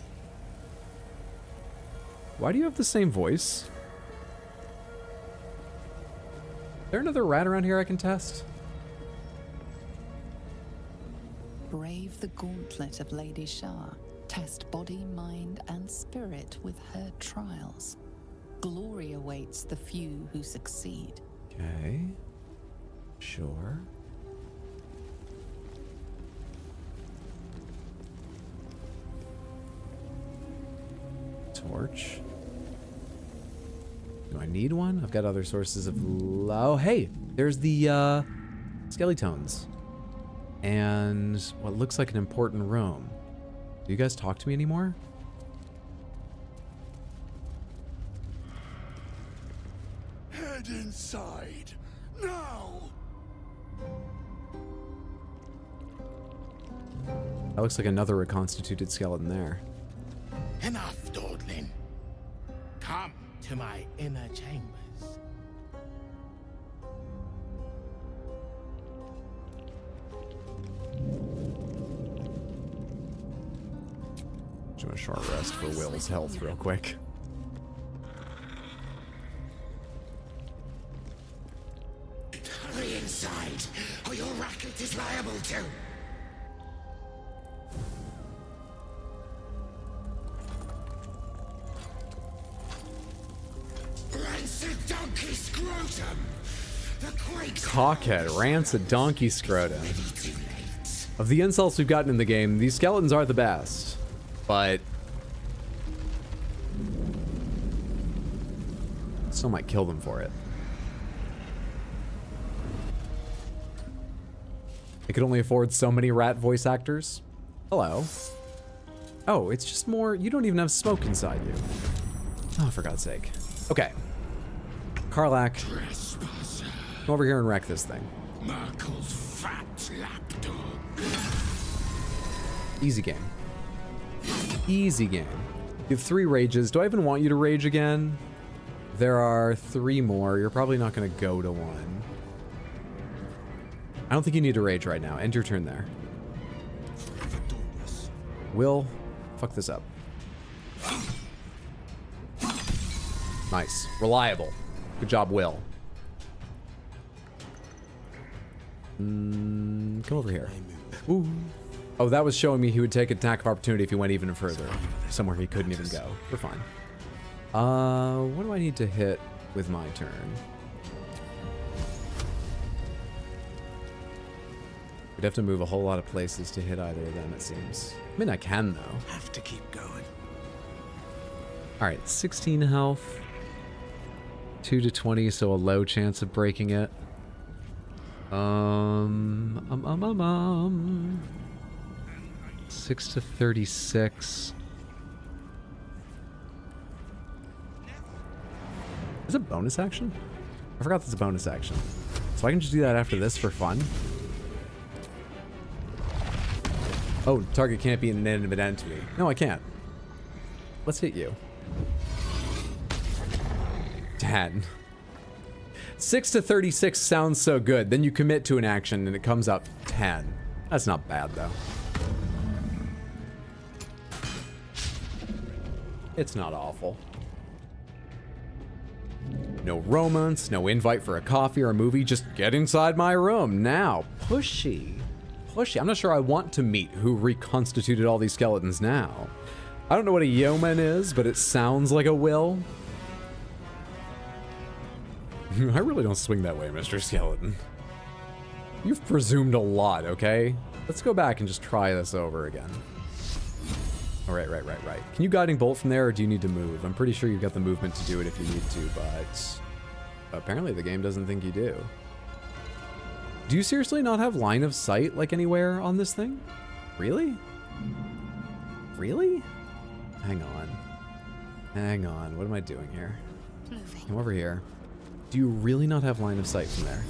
Why do you have the same voice? Is there another rat around here I can test? Brave the gauntlet of Lady Shar. Test body, mind, and spirit with her trials. Glory awaits the few who succeed. Okay. Sure. Torch. Do I need one? I've got other sources of... Oh, hey! There's the, skeletones. And what looks like an important room. Do you guys talk to me anymore? Head inside, now! That looks like another reconstituted skeleton there. Enough, dawdling. Come to my inner chambers. Just want a short rest for Will's health real quick. Hurry inside, or your racket is liable to. Rancid donkey scrotum! The quakes. Cockhead, rancid donkey scrotum. Of the insults we've gotten in the game, these skeletons are the best. But still might kill them for it. They could only afford so many rat voice actors. Hello. Oh, it's just more, you don't even have smoke inside you. Oh, for God's sake. Okay. Karlach, come over here and wreck this thing. Merkel's fat lapdog. Easy game. Easy game. You have 3 rages. Do I even want you to rage again? There are 3 more. You're probably not going to go to 1. I don't think you need to rage right now. End your turn there. Will, fuck this up. Nice. Reliable. Good job, Will. Come over here. Ooh. Oh, that was showing me he would take attack of opportunity if he went even further. Somewhere he couldn't even go. We're fine. What do I need to hit with my turn? We'd have to move a whole lot of places to hit either of them, it seems. I mean, I can, though. Have to keep going. Alright, 16 health. 2 to 20, so a low chance of breaking it. 6 to 36. Is it a bonus action? I forgot that's a bonus action. So I can just do that after this for fun? Oh, target can't be an inanimate entity. No, I can't. Let's hit you. 10. 6 to 36 sounds so good. Then you commit to an action and it comes up 10. That's not bad, though. It's not awful. No romance, no invite for a coffee or a movie. Just get inside my room now. Pushy. pushy. I'm not sure I want to meet who reconstituted all these skeletons now. I don't know what a yeoman is, but it sounds like a will. I really don't swing that way, Mr. Skeleton. You've presumed a lot, okay? Let's go back and just try this over again. All right. Can you guiding bolt from there, or do you need to move? I'm pretty sure you've got the movement to do it if you need to, but apparently the game doesn't think you do. Do you seriously not have line of sight, like, anywhere on this thing? Really? Really? Hang on. What am I doing here? Come over here. Do you really not have line of sight from there?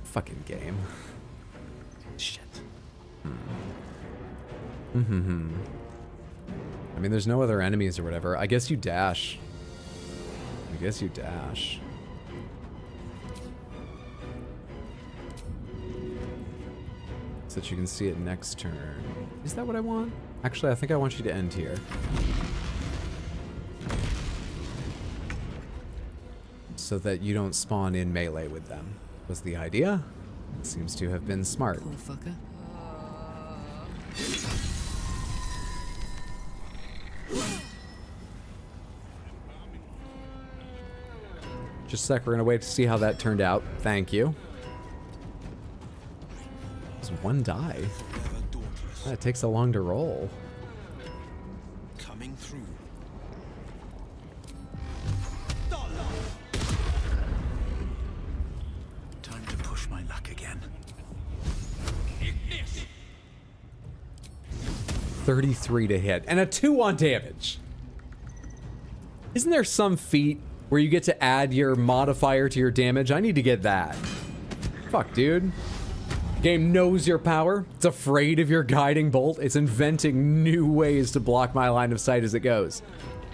Fucking game. Shit. I mean, there's no other enemies or whatever. I guess you dash. So that you can see it next turn. Is that what I want? Actually, I think I want you to end here. So that you don't spawn in melee with them. Was the idea? Seems to have been smart. Poor fucker. Just a sec, we're gonna wait to see how that turned out. Thank you. It's one die. It takes so long to roll. Coming through. Time to push my luck again. 33 to hit and a 2 on damage. Isn't there some feat where you get to add your modifier to your damage? I need to get that. Fuck, dude. Game knows your power. It's afraid of your guiding bolt. It's inventing new ways to block my line of sight as it goes.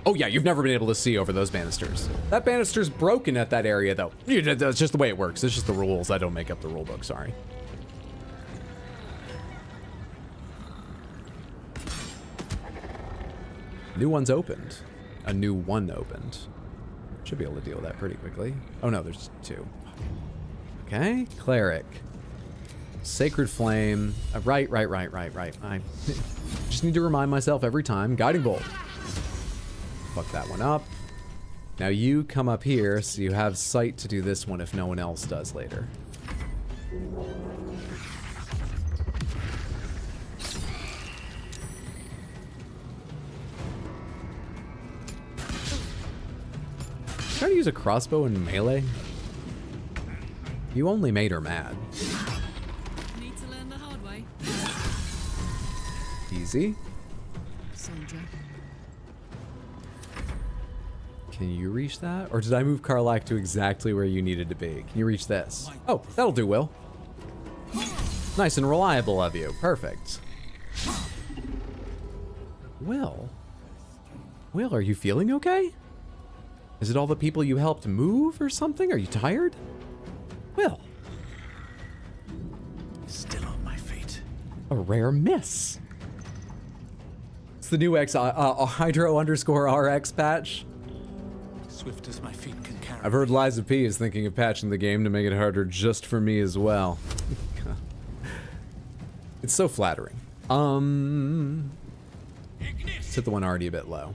Oh yeah, you've never been able to see over those banisters. That banister's broken at that area though. That's just the way it works. It's just the rules. I don't make up the rule book, sorry. New one's opened. A new one opened. Should be able to deal with that pretty quickly. Oh no, there's 2. Okay, cleric. Sacred Flame. Right. I just need to remind myself every time. Guiding Bolt. Fuck that one up. Now you come up here so you have sight to do this one if no one else does later. Trying to use a crossbow in melee? You only made her mad. Need to learn the hard way. Easy. Soldier. Can you reach that? Or did I move Karlak to exactly where you needed to be? Can you reach this? Oh, that'll do, Will. Nice and reliable of you. Perfect. Will? Will, are you feeling okay? Is it all the people you helped move or something? Are you tired? Will. Still on my feet. A rare miss. It's the new Hydro_RX patch. Swift as my feet can carry. I've heard Liza P is thinking of patching the game to make it harder just for me as well. It's so flattering. Let's hit the one already a bit low.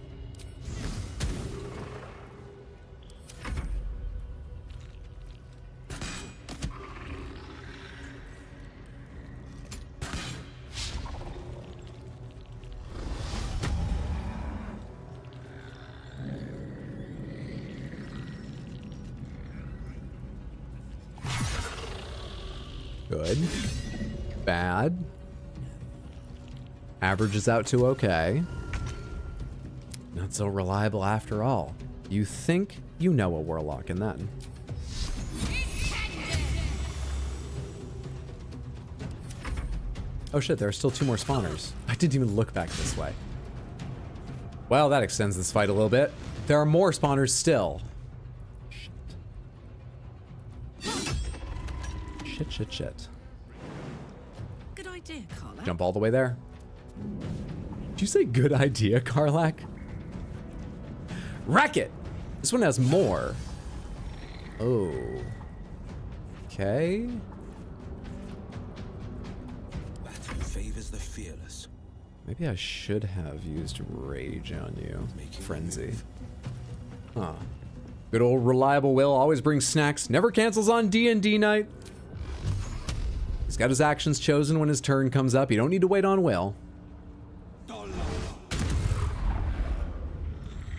Good. Bad. Averages out to okay. Not so reliable after all. You think you know a warlock and then. Oh shit, there are still 2 more spawners. I didn't even look back this way. Well, that extends this fight a little bit. There are more spawners still. Shit. Good idea, Karlak. Jump all the way there. Did you say good idea, Karlak? Racket! This one has more. Oh. Okay. as the fearless. Maybe I should have used rage on you. Frenzy. Huh. Good old reliable Will always brings snacks, never cancels on D&D night. He's got his actions chosen when his turn comes up. You don't need to wait on Will.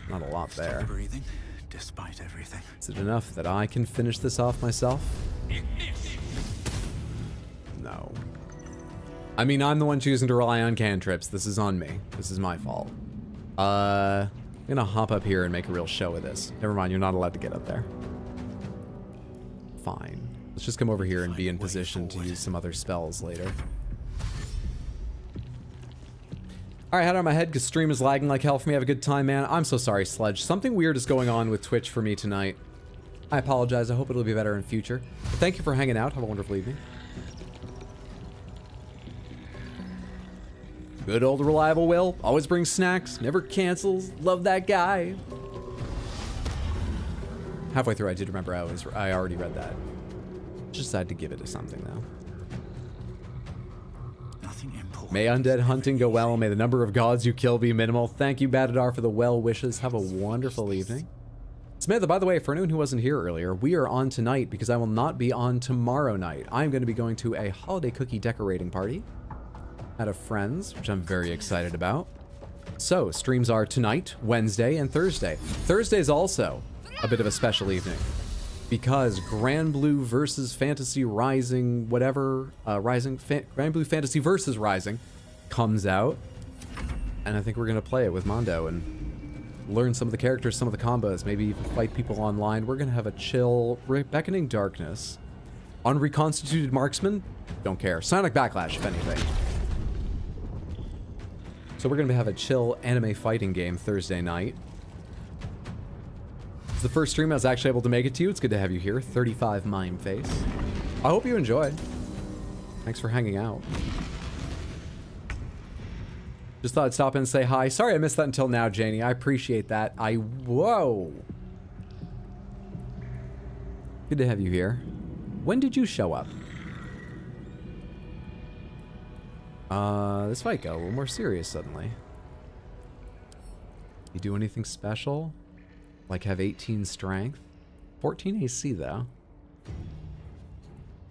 Not a lot there. Breathing, despite everything. Is it enough that I can finish this off myself? No. I mean, I'm the one choosing to rely on cantrips. This is on me. This is my fault. I'm gonna hop up here and make a real show of this. Never mind, you're not allowed to get up there. Fine. Let's just come over here and be in position to use some other spells later. Alright, head out of my head because stream is lagging like hell for me. Have a good time, man. I'm so sorry, Sledge. Something weird is going on with Twitch for me tonight. I apologize. I hope it'll be better in future. But thank you for hanging out. Have a wonderful evening. Good old reliable Will. Always brings snacks. Never cancels. Love that guy. Halfway through, I did remember I already read that. Just decided to give it to something, though. May undead hunting go well. May the number of gods you kill be minimal. Thank you, Batadar, for the well wishes. Have a wonderful evening. Samantha, by the way, for anyone who wasn't here earlier, we are on tonight because I will not be on tomorrow night. I'm going to be going to a holiday cookie decorating party at a friend's, which I'm very excited about. So, streams are tonight, Wednesday, and Thursday. Thursday is also a bit of a special evening because Grand Blue versus Fantasy Rising, whatever, Grand Blue Fantasy versus Rising comes out, and I think we're gonna play it with Mondo and learn some of the characters, some of the combos, maybe even fight people online. We're gonna have a chill Beckoning Darkness. On Reconstituted Marksman, don't care. Sonic Backlash, if anything. So we're gonna have a chill anime fighting game Thursday night. It's the first stream I was actually able to make it to you. It's good to have you here. 35 Mime Face. I hope you enjoyed. Thanks for hanging out. Just thought I'd stop in and say hi. Sorry I missed that until now, Janie. I appreciate that. Whoa. Good to have you here. When did you show up? This fight got a little more serious suddenly. You do anything special? Like have 18 strength? 14 AC though.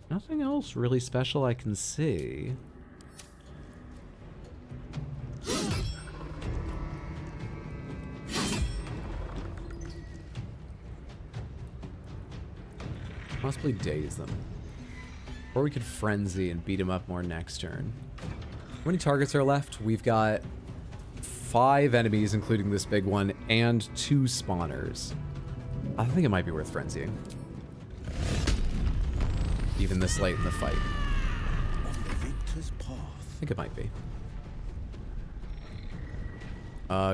Nothing else really special I can see. Possibly daze them. Or we could frenzy and beat him up more next turn. How many targets are left? We've got 5 enemies, including this big one, and 2 spawners. I think it might be worth frenzying. Even this late in the fight. I think it might be.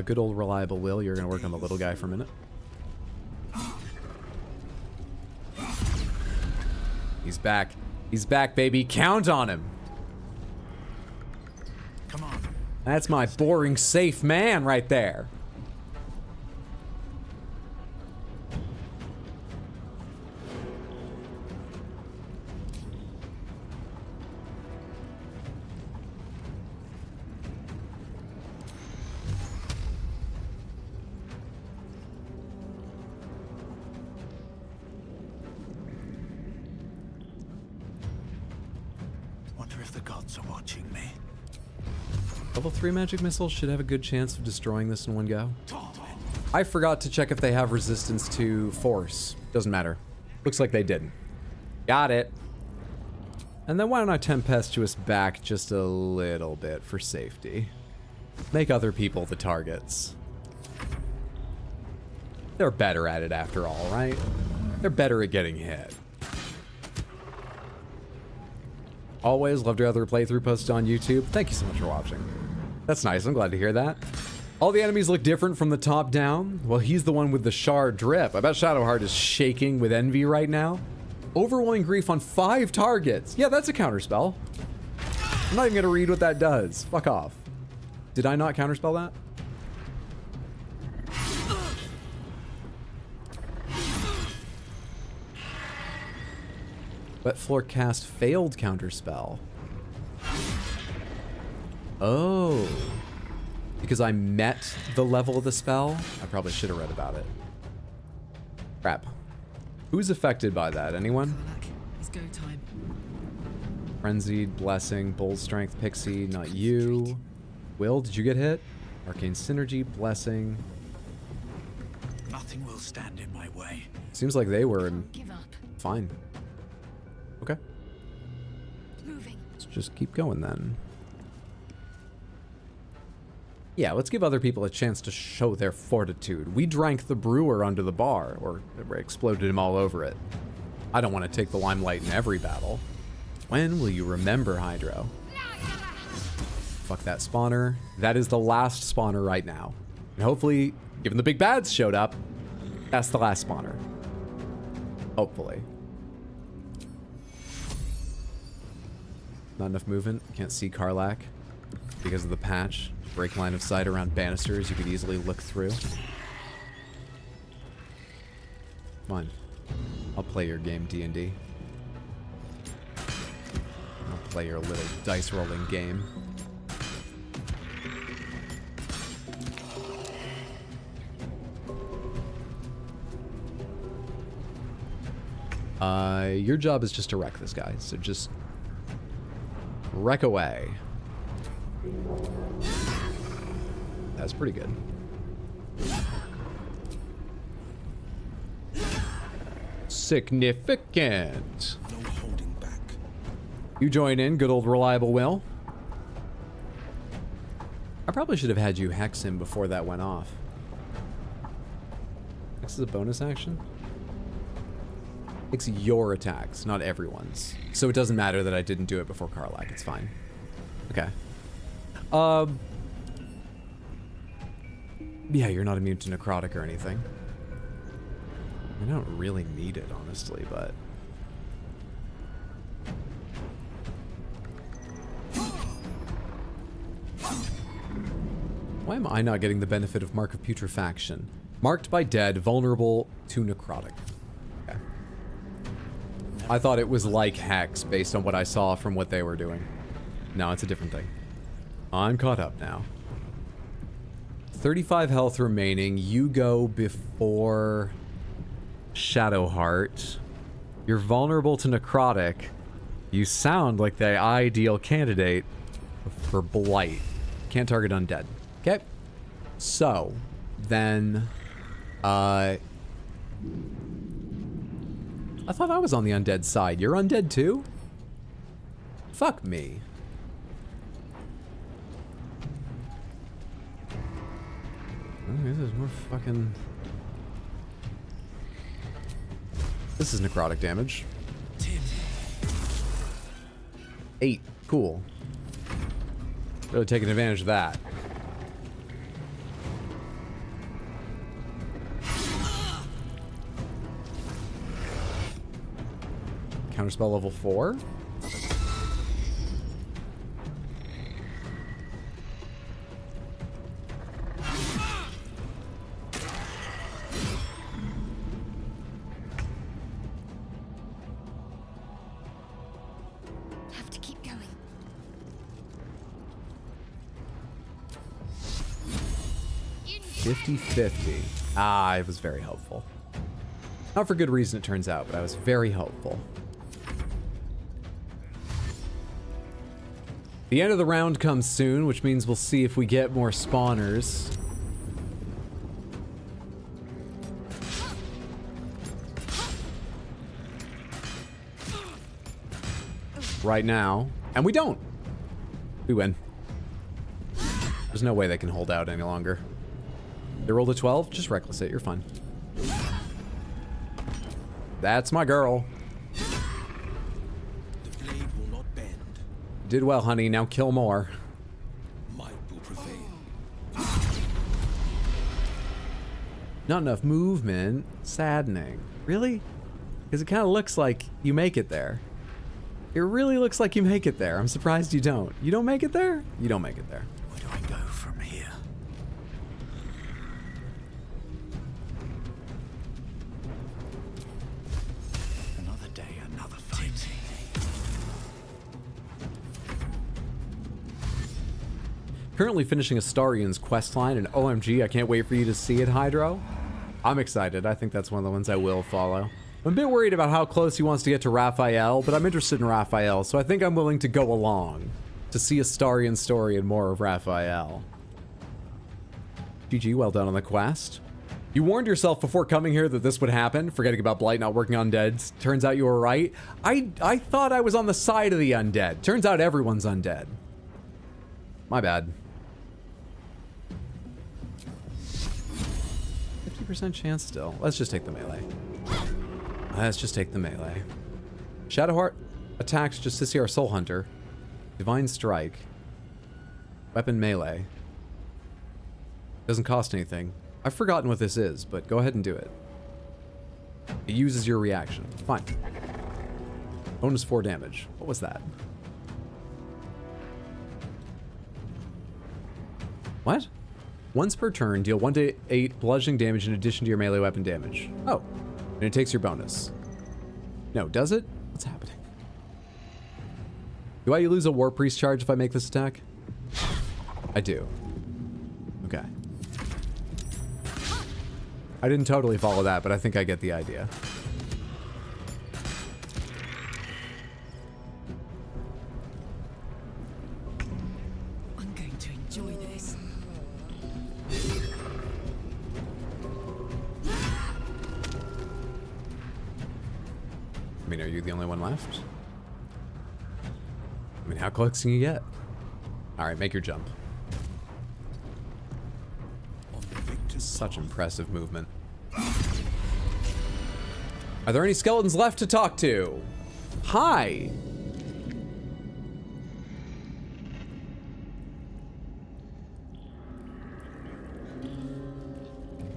Good old reliable Will, you're gonna work on the little guy for a minute. He's back. He's back, baby. Count on him. Come on. That's my boring, safe man right there. Wonder if the gods are watching me. Level 3 magic missiles should have a good chance of destroying this in one go. I forgot to check if they have resistance to force. Doesn't matter. Looks like they didn't. Got it. And then why don't I tempestuous back just a little bit for safety? Make other people the targets. They're better at it after all, right? They're better at getting hit. Always love to have their playthrough posted on YouTube. Thank you so much for watching. That's nice. I'm glad to hear that. All the enemies look different from the top down. Well, he's the one with the shard drip. I bet Shadowheart is shaking with envy right now. Overwhelming grief on 5 targets. Yeah, that's a counterspell. I'm not even going to read what that does. Fuck off. Did I not counterspell that? Wet Floor cast failed counterspell. Oh. Because I met the level of the spell? I probably should have read about it. Crap. Who's affected by that? Anyone? It's go time. Frenzied, Blessing, Bull Strength, Pixie, not you. Will, did you get hit? Arcane Synergy, Blessing. Nothing will stand in my way. Seems like they were Give up. fine. Okay. Moving. Let's just keep going then. Yeah, let's give other people a chance to show their fortitude. We drank the brewer under the bar, or exploded him all over it. I don't want to take the limelight in every battle. When will you remember, Hydro? Fuck that spawner. That is the last spawner right now. And hopefully, given the big bads showed up, that's the last spawner. Hopefully. Not enough movement. Can't see Karlach because of the patch. Break line of sight around banisters you could easily look through. Fine. I'll play your game, D&D. I'll play your little dice rolling game. Your job is just to wreck this guy, so just wreck away. That's pretty good. Significant. No holding back. You join in, good old reliable Will. I probably should have had you hex him before that went off. This is a bonus action? It's your attacks, not everyone's. So it doesn't matter that I didn't do it before Karlach, it's fine. Okay. Yeah, you're not immune to necrotic or anything. I don't really need it, honestly, but... Why am I not getting the benefit of Mark of Putrefaction? Marked by dead, vulnerable to necrotic. Okay. I thought it was like Hex, based on what I saw from what they were doing. No, it's a different thing. I'm caught up now. 35 health remaining. You go before Shadowheart. You're vulnerable to necrotic. You sound like the ideal candidate for Blight. Can't target undead. Okay. So, then... I thought I was on the undead side. You're undead too? Fuck me. This is more fucking... This is necrotic damage. 8. Cool. Really taking advantage of that. Counterspell level 4? Have to keep going. In 50-50. Ah, it was very helpful. Not for good reason, it turns out, but I was very helpful. The end of the round comes soon, which means we'll see if we get more spawners. Right now. And we don't. We win. There's no way they can hold out any longer. They rolled a 12, just reckless it, you're fine. That's my girl. The blade will not bend. Did well, honey. Now kill more. Might will prevail. Not enough movement. Saddening. Really? Because it kind of looks like you make it there. It really looks like you make it there. I'm surprised you don't. You don't make it there? You don't make it there. Where do I go from here? Another day, another fight. currently finishing Astarion's questline, and OMG, I can't wait for you to see it, Hydro. I'm excited. I think that's one of the ones I will follow. I'm a bit worried about how close he wants to get to Raphael, but I'm interested in Raphael, so I think I'm willing to go along to see Astarion's story and more of Raphael. GG, well done on the quest. You warned yourself before coming here that this would happen, forgetting about Blight not working on undead. Turns out you were right. I thought I was on the side of the undead. Turns out everyone's undead. My bad. 50% chance still. Let's just take the melee. Let's just take the melee. Shadowheart attacks Justiciar Soul Hunter. Divine Strike. Weapon melee. Doesn't cost anything. I've forgotten what this is, but go ahead and do it. It uses your reaction. Fine. Bonus 4 damage. What was that? What? Once per turn, deal 1 to 8 bludgeoning damage in addition to your melee weapon damage. Oh. And it takes your bonus. No, does it? What's happening? Do I lose a War Priest charge if I make this attack? I do. Okay. I didn't totally follow that, but I think I get the idea. I'm going to enjoy this. I mean, are you the only one left? I mean, how close can you get? Alright, make your jump. Such impressive movement. Are there any skeletons left to talk to? Hi!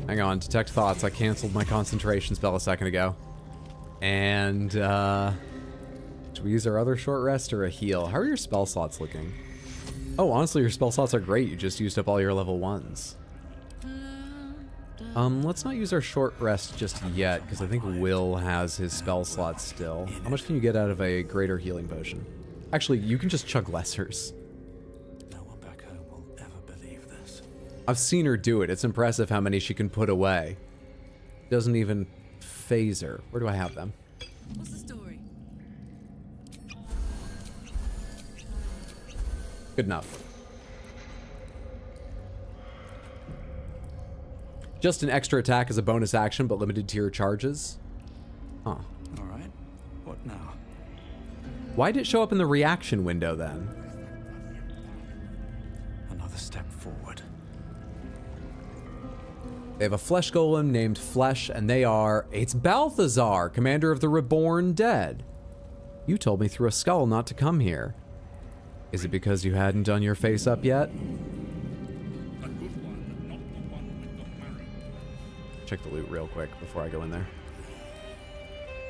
Hang on, detect thoughts. I canceled my concentration spell a second ago. And, should we use our other short rest or a heal? How are your spell slots looking? Oh, honestly, your spell slots are great. You just used up all your level 1s. Let's not use our short rest just yet, because I think Will has his spell slots still. How much can you get out of a greater healing potion? Actually, you can just chug lessers. No one back home will ever believe this. I've seen her do it. It's impressive how many she can put away. Doesn't even phase her. Where do I have them? What's the story? Good enough. Just an extra attack as a bonus action, but limited to your charges. Huh. All right. What now? Why did it show up in the reaction window then? Another step forward. They have a flesh golem named Flesh, and they are... It's Balthazar, commander of the Reborn Dead. You told me through a skull not to come here. Is it because you hadn't done your face up yet? Check the loot real quick before I go in there.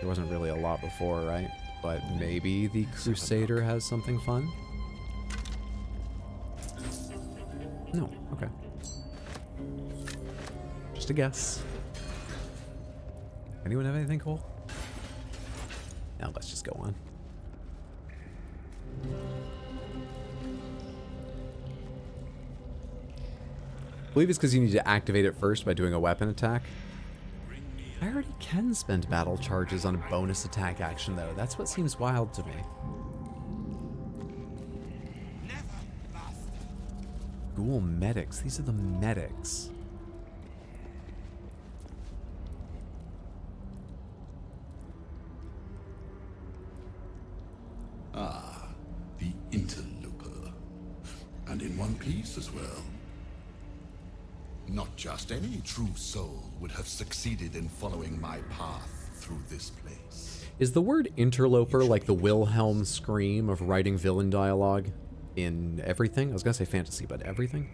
There wasn't really a lot before, right? But maybe the Crusader has something fun? No, okay. Just a guess. Anyone have anything cool? Now let's just go on. I believe it's because you need to activate it first by doing a weapon attack. I already can spend battle charges on a bonus attack action, though. That's what seems wild to me. Ghoul medics. These are the medics. Ah, the interloper. And in one piece as well. Not just any true soul would have succeeded in following my path through this place. Is the word interloper like the Wilhelm scream of writing villain dialogue in everything? I was gonna say fantasy, but everything?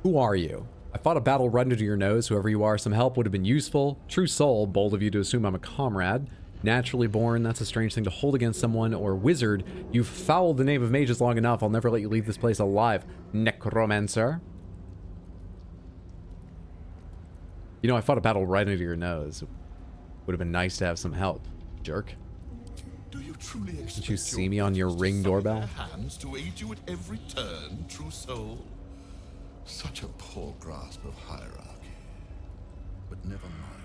Who are you? I fought a battle right into your nose. Whoever you are, some help would have been useful. True soul, bold of you to assume I'm a comrade. Naturally born, that's a strange thing to hold against someone. Or wizard, you've fouled the name of mages long enough. I'll never let you leave this place alive. Necromancer. You know, I fought a battle right into your nose. Would have been nice to have some help, jerk. Do you truly expect Did you see me on your Ring doorbell? hands to aid you at every turn, true soul? Such a poor grasp of hierarchy. But never mind.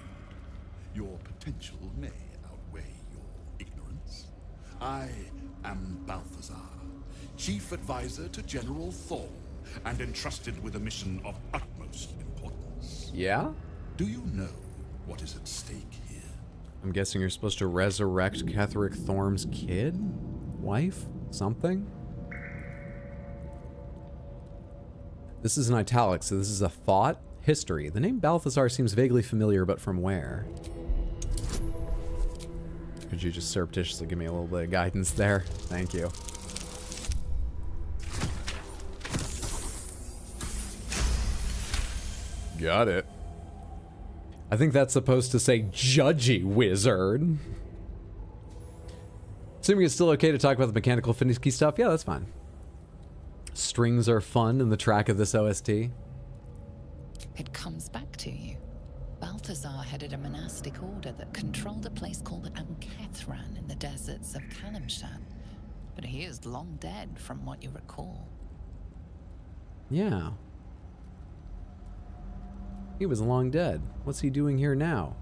Your potential may outweigh your ignorance. I am Balthazar, Chief Advisor to General Thorm, and entrusted with a mission of utmost importance. Yeah? Do you know what is at stake here? I'm guessing you're supposed to resurrect Ketheric Thorm's kid? Wife? Something? This is in italics, so this is a thought. History. The name Balthazar seems vaguely familiar, but from where? Could you just surreptitiously give me a little bit of guidance there? Thank you. Got it. I think that's supposed to say judgy wizard. Assuming it's still okay to talk about the mechanical finicky stuff, yeah, that's fine. Strings are fun in the track of this OST. It comes back to you. Balthazar headed a monastic order that controlled a place called Ankethran in the deserts of Kalimshan. But he is long dead from what you recall. Yeah. He was long dead. What's he doing here now?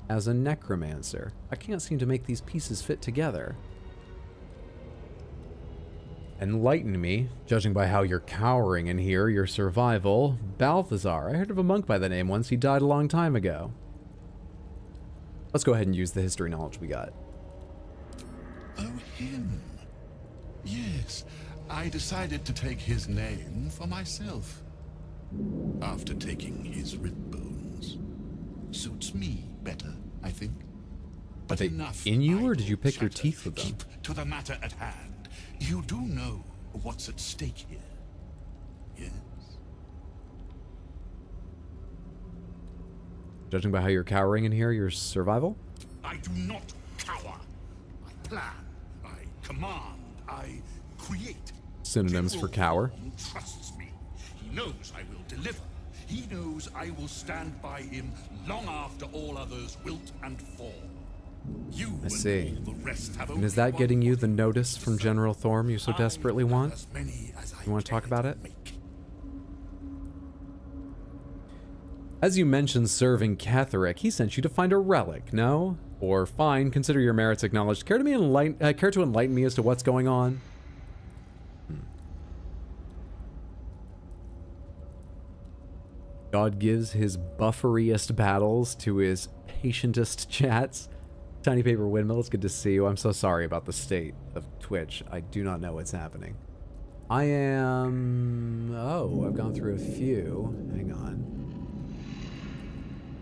As a necromancer. I can't seem to make these pieces fit together. Enlighten me, judging by how you're cowering in here, your survival. Balthazar. I heard of a monk by the name once. He died a long time ago. Let's go ahead and use the history knowledge we got. Oh, him. Yes, I decided to take his name for myself. After taking his rib bones. Suits me better, I think. But they in you, or did you pick your teeth with them? Keep to the matter at hand. You do know what's at stake here. Yes? Judging by how you're cowering in here, your survival? I do not cower. I plan. I command. I create. Synonyms for cower. Trusts me. He knows I will deliver. He knows I will stand by him long after all others wilt and fall. You I see. and all the rest have And is that getting you the notice from General Thorm you so desperately want? You want to talk about it? As you mentioned serving Ketheric, he sent you to find a relic, no? Or fine, consider your merits acknowledged. Care to enlighten me as to what's going on? God gives his bufferiest battles to his patientest chats. Tiny Paper Windmill, it's good to see you. I'm so sorry about the state of Twitch. I do not know what's happening. I am... Oh, I've gone through a few. Hang on.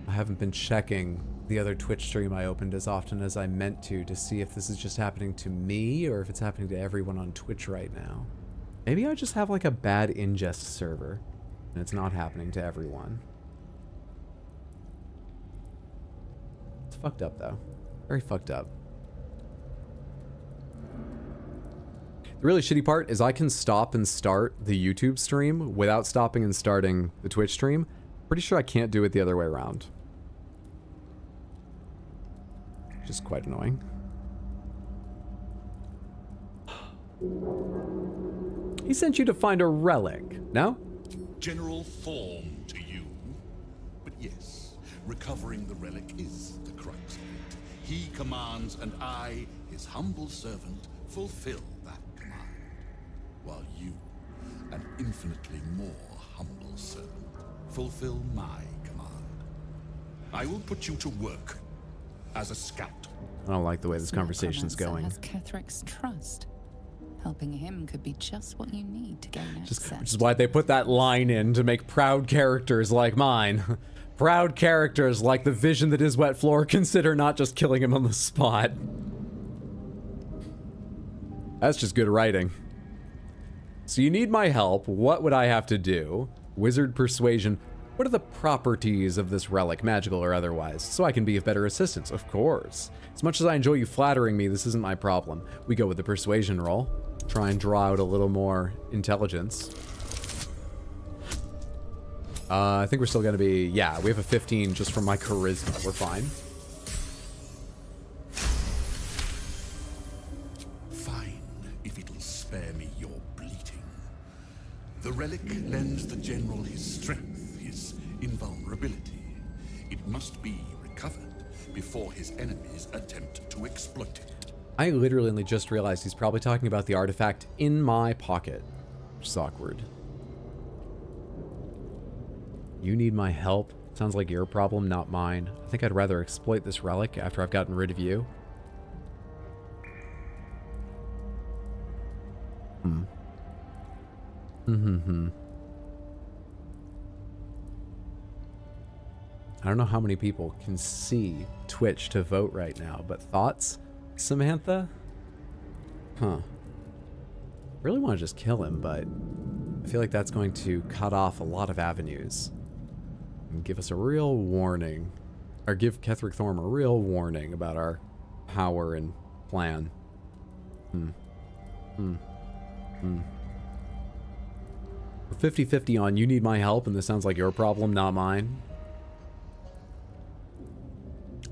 I haven't been checking the other Twitch stream I opened as often as I meant to see if this is just happening to me or if it's happening to everyone on Twitch right now. Maybe I just have like a bad ingest server and it's not happening to everyone. It's fucked up though. Very fucked up. The really shitty part is I can stop and start the YouTube stream without stopping and starting the Twitch stream. Pretty sure I can't do it the other way around. Which is quite annoying. He sent you to find a relic, no? General Thorm to you. But yes, recovering the relic is the crux of it. He commands, and I, his humble servant, fulfill that command. While you, an infinitely more humble servant, fulfill my command. I will put you to work as a scout. I don't like the way this conversation's going. Has Ketheric's trust. Helping him could be just what you need to gain access. Which is why they put that line in to make proud characters like mine. Proud characters like the vision that is Wet Floor consider not just killing him on the spot. That's just good writing. So you need my help. What would I have to do? Wizard persuasion. What are the properties of this relic, magical or otherwise, so I can be of better assistance? Of course. As much as I enjoy you flattering me, this isn't my problem. We go with the persuasion roll. Try and draw out a little more intelligence. I think we're still going to be... Yeah, we have a 15 just from my charisma. We're fine. spare me your bleating. The relic lends the general his strength, his invulnerability. It must be recovered before his enemies attempt to exploit it. I literally only just realized he's probably talking about the artifact in my pocket, which is awkward. You need my help? Sounds like your problem, not mine. I think I'd rather exploit this relic after I've gotten rid of you. I don't know how many people can see Twitch to vote right now, but thoughts, Samantha? Huh. Really want to just kill him, but I feel like that's going to cut off a lot of avenues and give us a real warning, or give Ketheric Thorm a real warning about our power and plan. We're 50-50 on you need my help, and this sounds like your problem, not mine.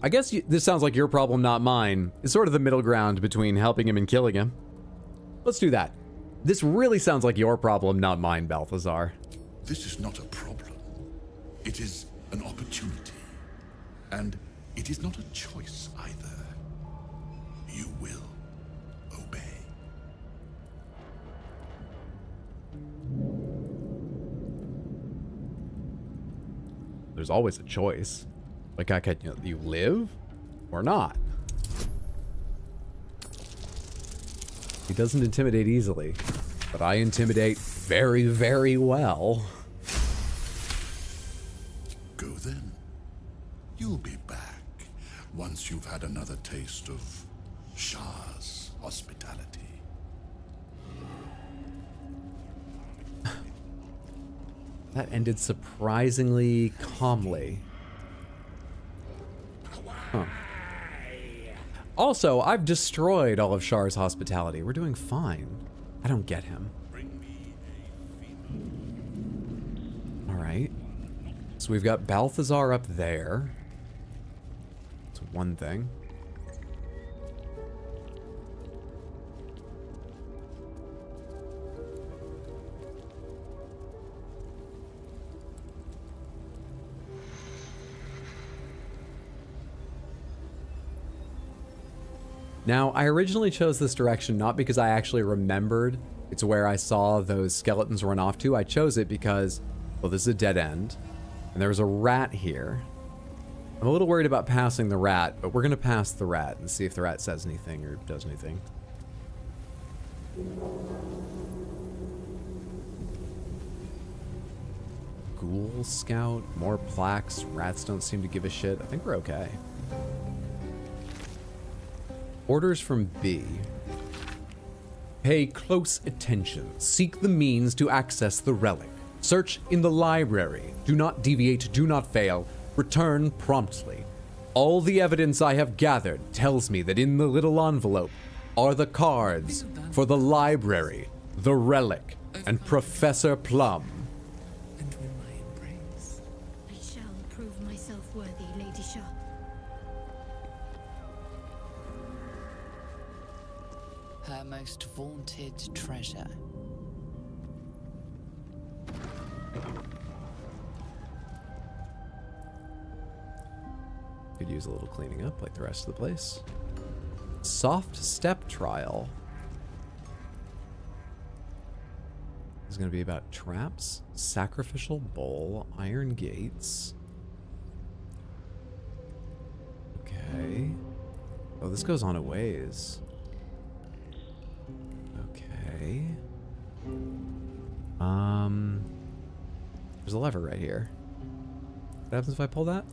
I guess this sounds like your problem, not mine. It's sort of the middle ground between helping him and killing him. Let's do that. This really sounds like your problem, not mine, Balthazar. This is not a problem. It is an opportunity. And it is not a choice either. You will obey. There's always a choice. Like, I can, you live or not. He doesn't intimidate easily, but I intimidate very, very well. Go then. You'll be back once you've had another taste of Shah's hospitality. That ended surprisingly calmly. Huh. Also, I've destroyed all of Shar's hospitality. We're doing fine. I don't get him. Alright. So we've got Balthazar up there. That's one thing. Now, I originally chose this direction not because I actually remembered it's where I saw those skeletons run off to. I chose it because, well, this is a dead end, and there's a rat here. I'm a little worried about passing the rat, but we're going to pass the rat and see if the rat says anything or does anything. Ghoul Scout, more plaques, rats don't seem to give a shit. I think we're okay. Orders from B. Pay close attention. Seek the means to access the relic. Search in the library. Do not deviate, do not fail. Return promptly. All the evidence I have gathered tells me that in the little envelope are the cards for the library, the relic, and Professor Plum. And when my embrace. I shall prove myself worthy, Lady Shah. Her most vaunted treasure. Could use a little cleaning up like the rest of the place. Soft step trial. This is going to be about traps, sacrificial bowl, iron gates. Okay. Oh, this goes on a ways. Okay. There's a lever right here. What happens if I pull that?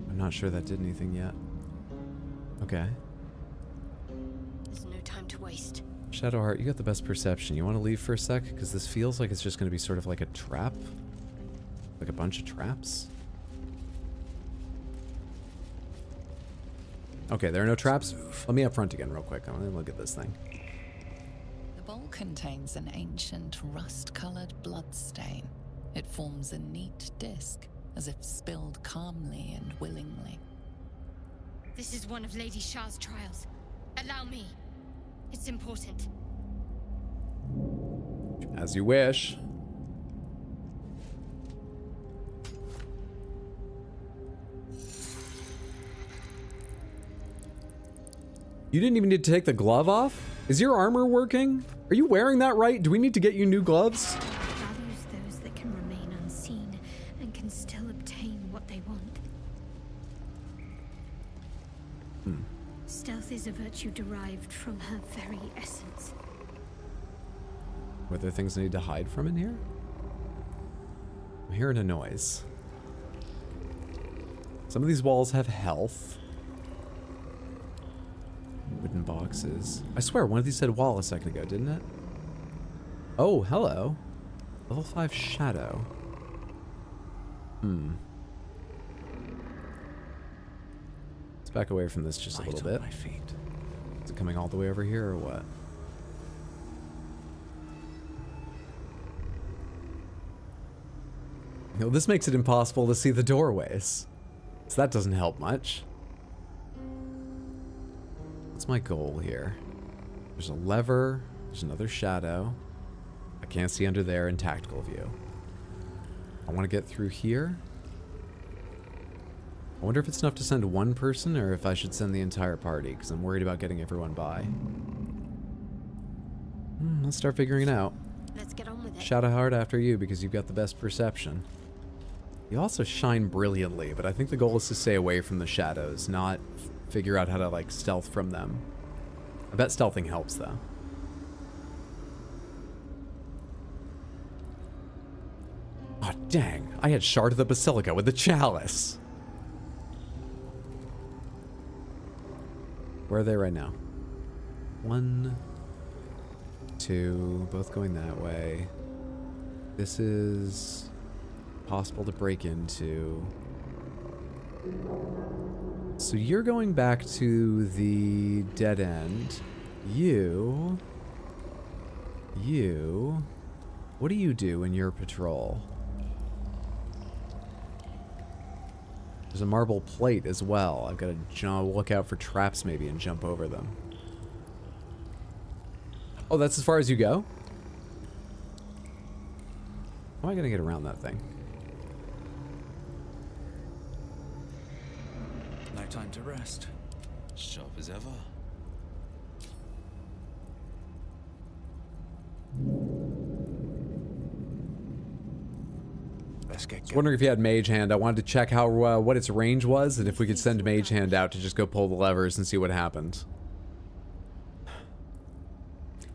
I'm not sure that did anything yet. Okay. There's no time to waste. Shadowheart, you got the best perception. You want to leave for a sec? Because this feels like it's just going to be sort of like a trap. Like a bunch of traps. Okay, there are no traps. Let me up front again real quick. I'm going to look at this thing. The bowl contains an ancient rust-colored blood stain. It forms a neat disc, as if spilled calmly and willingly. This is one of Lady Shah's trials. Allow me. It's important. As you wish. You didn't even need to take the glove off? Is your armor working? Are you wearing that right? Do we need to get you new gloves? Values those that can remain unseen and can still obtain what they want. Stealth is a virtue derived from her very essence. Were there things I need to hide from in here? I'm hearing a noise. Some of these walls have health. Wooden boxes. I swear, one of these said wall a second ago, didn't it? Oh, hello. Level 5 shadow. Let's back away from this just a little bit. My feet. Is it coming all the way over here or what? You know, this makes it impossible to see the doorways. So that doesn't help much. What's my goal here? There's a lever. There's another shadow. I can't see under there in tactical view. I want to get through here. I wonder if it's enough to send one person or if I should send the entire party, because I'm worried about getting everyone by. Let's start figuring it out. Let's get on with it. Shadow hard after you because you've got the best perception. You also shine brilliantly, but I think the goal is to stay away from the shadows, not figure out how to, like, stealth from them. I bet stealthing helps, though. Oh, dang. I had Shard of the Basilica with the chalice. Where are they right now? 1, 2, both going that way. This is possible to break into. So you're going back to the dead end. You, what do you do in your patrol? There's a marble plate as well. I've got to look out for traps maybe and jump over them. Oh, that's as far as you go? How am I going to get around that thing? No time to rest. Sharp as ever. Let's get I was wondering if you had Mage Hand. I wanted to check how what its range was and if we could send Mage Hand out to just go pull the levers and see what happened.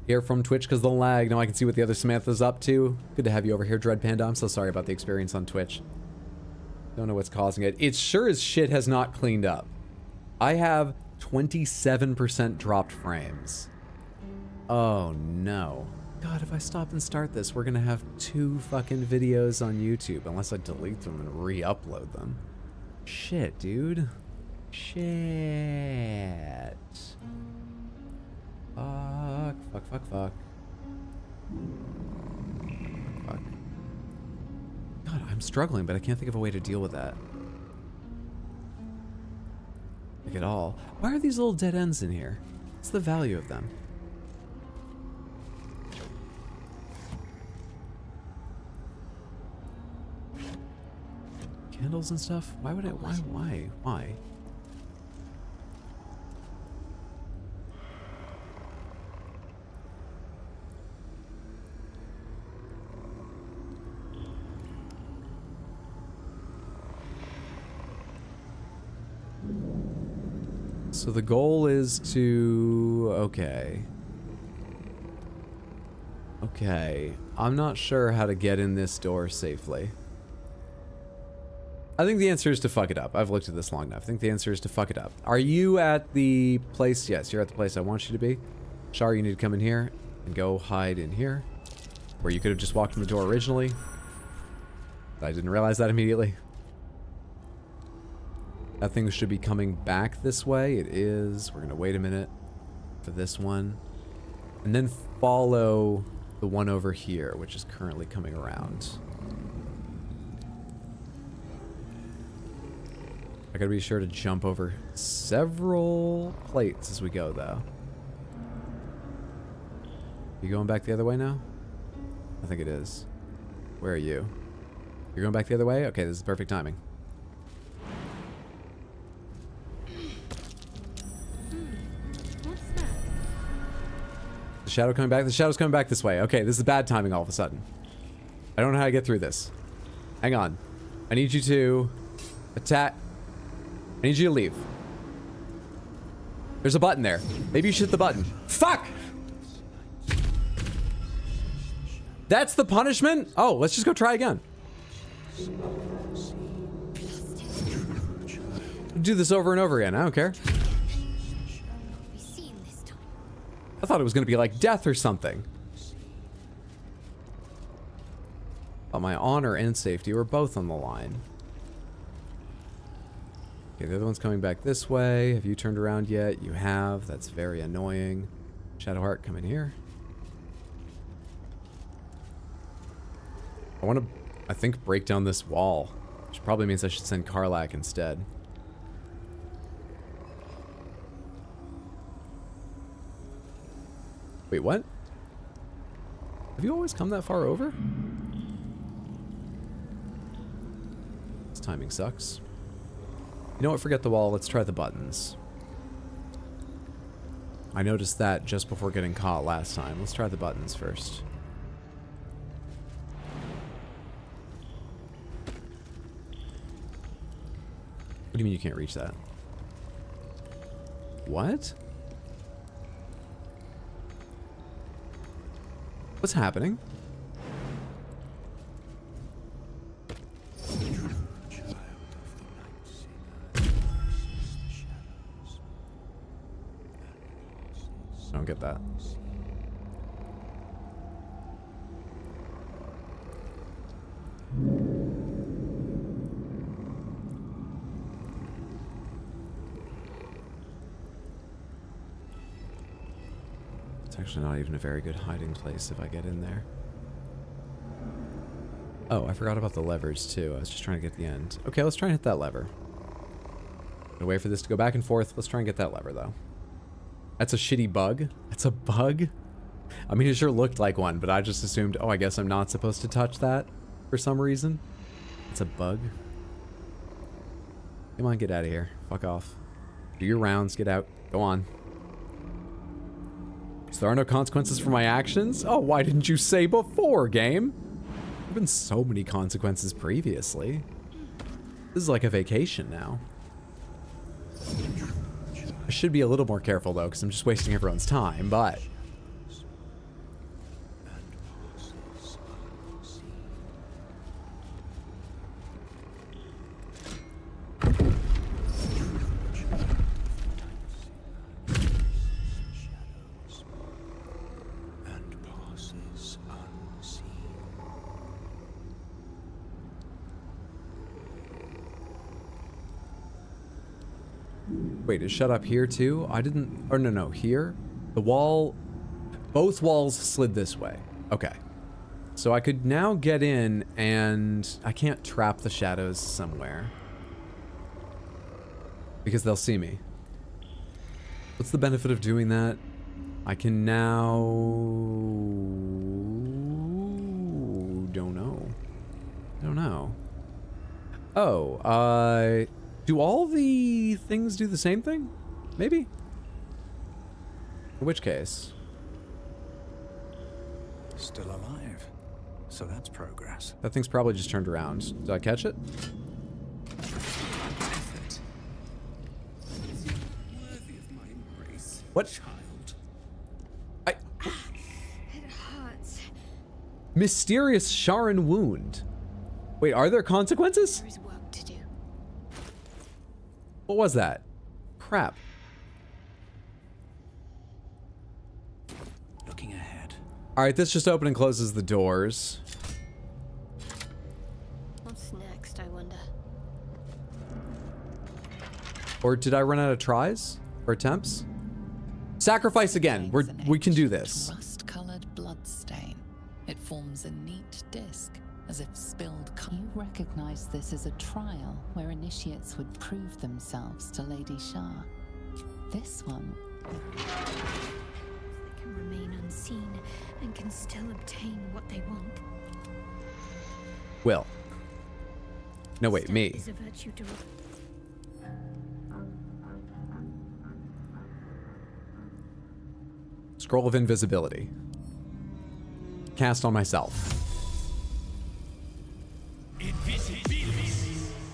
Here from Twitch because the lag. Now I can see what the other Samantha's up to. Good to have you over here, Dread Panda. I'm so sorry about the experience on Twitch. Don't know what's causing it. It sure as shit has not cleaned up. I have 27% dropped frames. Oh no. God, if I stop and start this, we're gonna have 2 fucking videos on YouTube, unless I delete them and re-upload them. Shit, dude. Shit. Fuck, fuck, fuck, fuck. Fuck. God, I'm struggling, but I can't think of a way to deal with that. Like at all. Why are these little dead ends in here? What's the value of them? Candles and stuff? Why would I? Why? So the goal is to... Okay. Okay. I'm not sure how to get in this door safely. I think the answer is to fuck it up. I've looked at this long enough. I think the answer is to fuck it up. Are you at the place? Yes, you're at the place I want you to be. Shar, you need to come in here and go hide in here. Where you could have just walked in the door originally. I didn't realize that immediately. That thing should be coming back this way. It is. We're going to wait a minute for this one. And then follow the one over here, which is currently coming around. I gotta be sure to jump over several plates as we go, though. You going back the other way now? I think it is. Where are you? You're going back the other way? Okay, this is perfect timing. What's that? The shadow coming back? The shadow's coming back this way. Okay, this is bad timing all of a sudden. I don't know how to get through this. Hang on. I need you to attack. I need you to leave. There's a button there. Maybe you should hit the button. Fuck! That's the punishment? Oh, let's just go try again. Do this over and over again. I don't care. I thought it was going to be like death or something. But my honor and safety were both on the line. Okay, the other one's coming back this way. Have you turned around yet? You have. That's very annoying. Shadowheart, come in here. I want to, I think, break down this wall. Which probably means I should send Karlach instead. Wait, what? Have you always come that far over? This timing sucks. You know what? Forget the wall. Let's try the buttons. I noticed that just before getting caught last time. Let's try the buttons first. What do you mean you can't reach that? What? What's happening? I don't get that. It's actually not even a very good hiding place if I get in there. Oh, I forgot about the levers too. I was just trying to get the end. Okay, let's try and hit that lever. Gonna wait for this to go back and forth. Let's try and get that lever though. That's a shitty bug. That's a bug? I mean, it sure looked like one, but I just assumed, oh, I guess I'm not supposed to touch that for some reason. It's a bug. Come on, get out of here. Fuck off. Do your rounds, get out. Go on. So there are no consequences for my actions? Oh, why didn't you say before, game? There have been so many consequences previously. This is like a vacation now. I should be a little more careful though, because I'm just wasting everyone's time, but... Wait, is shut up here too? I didn't... Or no, here? The wall... Both walls slid this way. Okay. So I could now get in and... I can't trap the shadows somewhere. Because they'll see me. What's the benefit of doing that? I can now... Don't know. I don't know. Oh, do all the things do the same thing? Maybe? In which case? Still alive. So that's progress. That thing's probably just turned around. Did I catch it? What? Child. I... It hurts. Mysterious Sharon wound. Wait, are there consequences? There's work to do. What was that? Crap. Looking ahead. Alright, this just opens and closes the doors. What's next, I wonder? Or did I run out of tries? Or attempts? Sacrifice again. We can do this. Rust-colored blood stain. It forms a neat disc as if spilled. You recognize this as a trial where initiates would prove themselves to Lady Shah. This one. They can remain unseen and can still obtain what they want. Will. No, wait, me. Is a virtue to Scroll of invisibility. Cast on myself.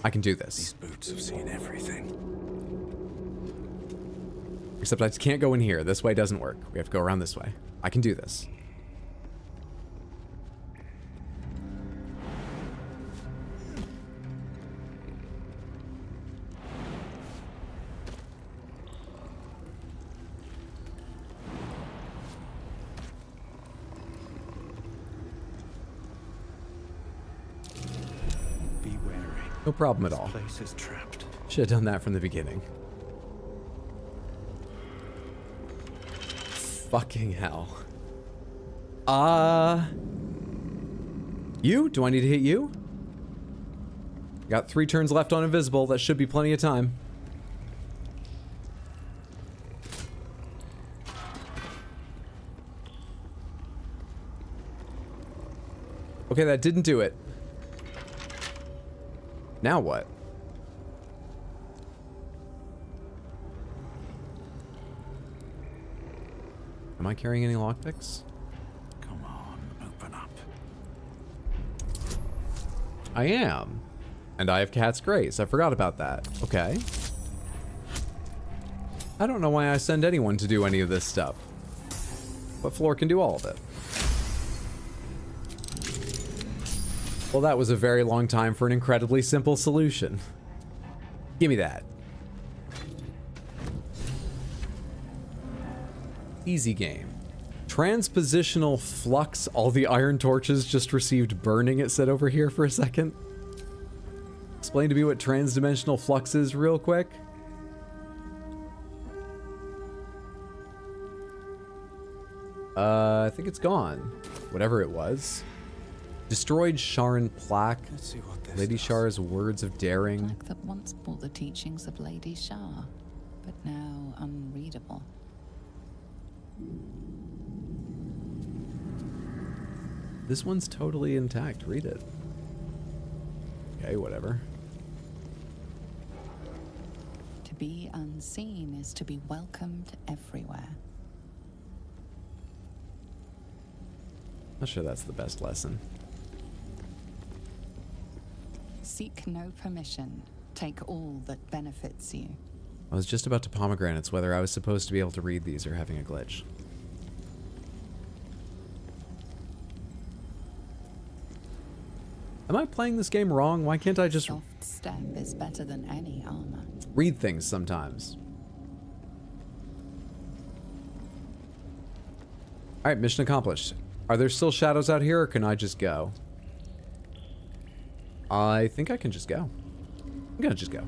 I can do this. These boots have seen everything. Except I just can't go in here. This way doesn't work. We have to go around this way. I can do this. No problem at all. This place is trapped. Should have done that from the beginning. Fucking hell. You? Do I need to hit you? Got 3 turns left on invisible. That should be plenty of time. Okay, that didn't do it. Now what? Am I carrying any lockpicks? Come on, open up. I am. And I have Cat's Grace. I forgot about that. Okay. I don't know why I send anyone to do any of this stuff. But Floor can do all of it. Well, that was a very long time for an incredibly simple solution. Give me that. Easy game. Transpositional flux. All the iron torches just received burning, it said over here for a second. Explain to me what transdimensional flux is real quick. I think it's gone. Whatever it was. Destroyed Sharan plaque. Let's see what this Lady does. Shar's words of daring. Plaque that once bore the teachings of Lady Shah, but now unreadable. This one's totally intact. Read it. Okay, whatever. To be unseen is to be welcomed everywhere. Not sure that's the best lesson. Seek no permission. Take all that benefits you. I was just about to pomegranates whether I was supposed to be able to read these or having a glitch. Am I playing this game wrong? Why can't I just Soft step is better than any armor. read things sometimes? Alright, mission accomplished. Are there still shadows out here, or can I just go? I think I can just go. I'm gonna just go.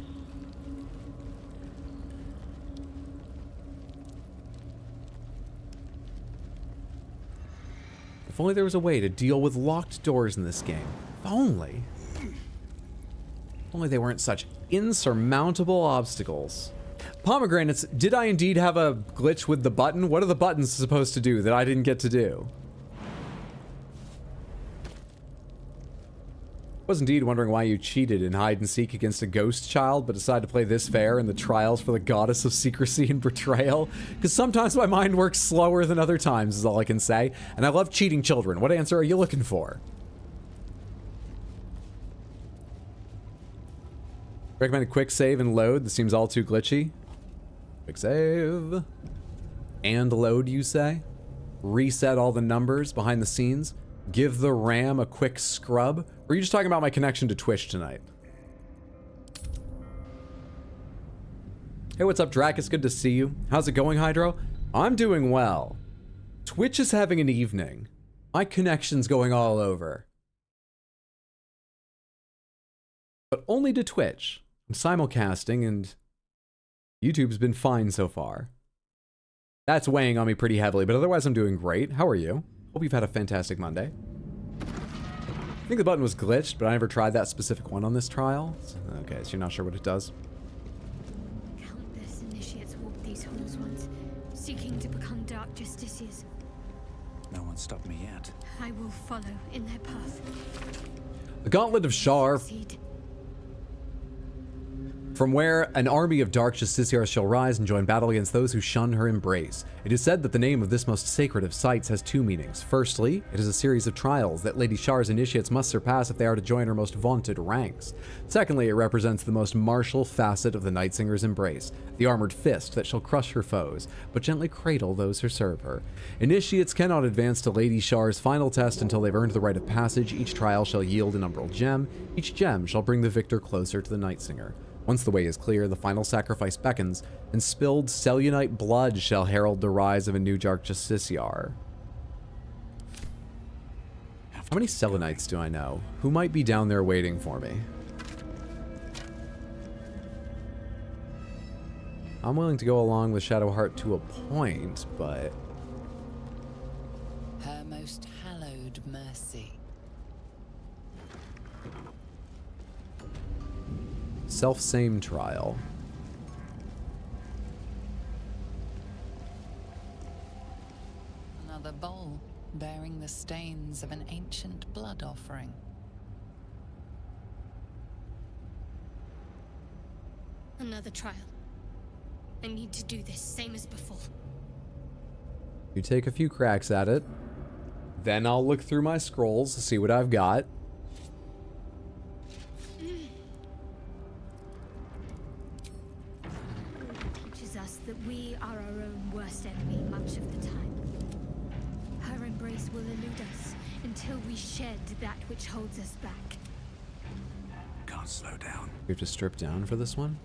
If only there was a way to deal with locked doors in this game. If only. If only they weren't such insurmountable obstacles. Pomegranates, did I indeed have a glitch with the button? What are the buttons supposed to do that I didn't get to do? Was indeed wondering why you cheated in hide and seek against a ghost child, but decided to play this fair in the trials for the goddess of secrecy and betrayal. Because sometimes my mind works slower than other times, is all I can say. And I love cheating children. What answer are you looking for? Recommended quick save and load. This seems all too glitchy. Quick save. And load, you say? Reset all the numbers behind the scenes? Give the RAM a quick scrub? Or are you just talking about my connection to Twitch tonight? Hey, what's up, Drac? It's good to see you. How's it going, Hydro? I'm doing well. Twitch is having an evening. My connection's going all over. But only to Twitch. I'm simulcasting, and YouTube's been fine so far. That's weighing on me pretty heavily, but otherwise I'm doing great. How are you? Hope you've had a fantastic Monday. I think the button was glitched, but I never tried that specific one on this trial. Okay, so you're not sure what it does. Countless initiates walked these halls once, seeking to become dark justiciars. No one stopped me yet. I will follow in their path. The Gauntlet of Shar. From where an army of dark justiciars shall rise and join battle against those who shun her embrace. It is said that the name of this most sacred of sites has two meanings. Firstly, it is a series of trials that Lady Shar's initiates must surpass if they are to join her most vaunted ranks. Secondly, it represents the most martial facet of the Nightsinger's embrace, the armored fist that shall crush her foes, but gently cradle those who serve her. Initiates cannot advance to Lady Shar's final test until they've earned the rite of passage. Each trial shall yield an umbral gem. Each gem shall bring the victor closer to the Nightsinger. Once the way is clear, the final sacrifice beckons, and spilled Selunite blood shall herald the rise of a new Dark Justiciar. How many Selenites do I know? Who might be down there waiting for me? I'm willing to go along with Shadowheart to a point, but... Her most hallowed mercy. Self-same trial. Another bowl bearing the stains of an ancient blood offering. Another trial. I need to do this, same as before. You take a few cracks at it. Then I'll look through my scrolls to see what I've got. Teaches us that we are our own worst enemy much of the time. Her embrace will elude us until we shed that which holds us back. Can't slow down. We have to strip down for this one?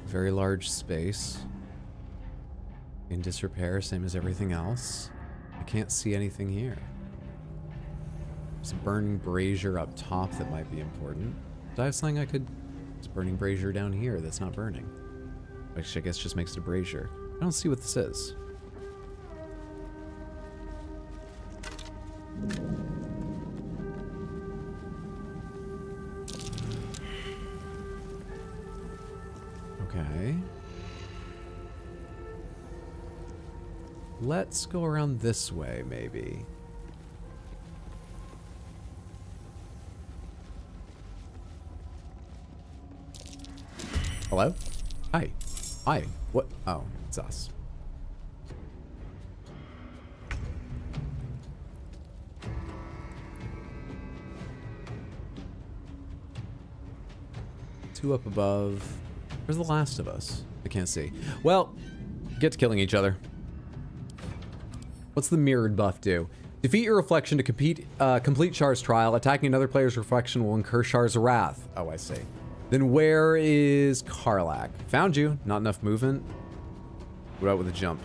Very large space. In disrepair, same as everything else. I can't see anything here. There's a burning brazier up top that might be important. Did I have something I could... There's a burning brazier down here that's not burning. Which I guess just makes it a brazier. I don't see what this is. Okay. Let's go around this way, maybe. Hello? Hi. Hi. What? Oh, it's us. Two up above. Where's the last of us? I can't see. Well, get to killing each other. What's the mirrored buff do? Defeat your reflection to complete Shar's trial. Attacking another player's reflection will incur Shar's wrath. Oh, I see. Then where is Karlach? Found you. Not enough movement. What about with a jump?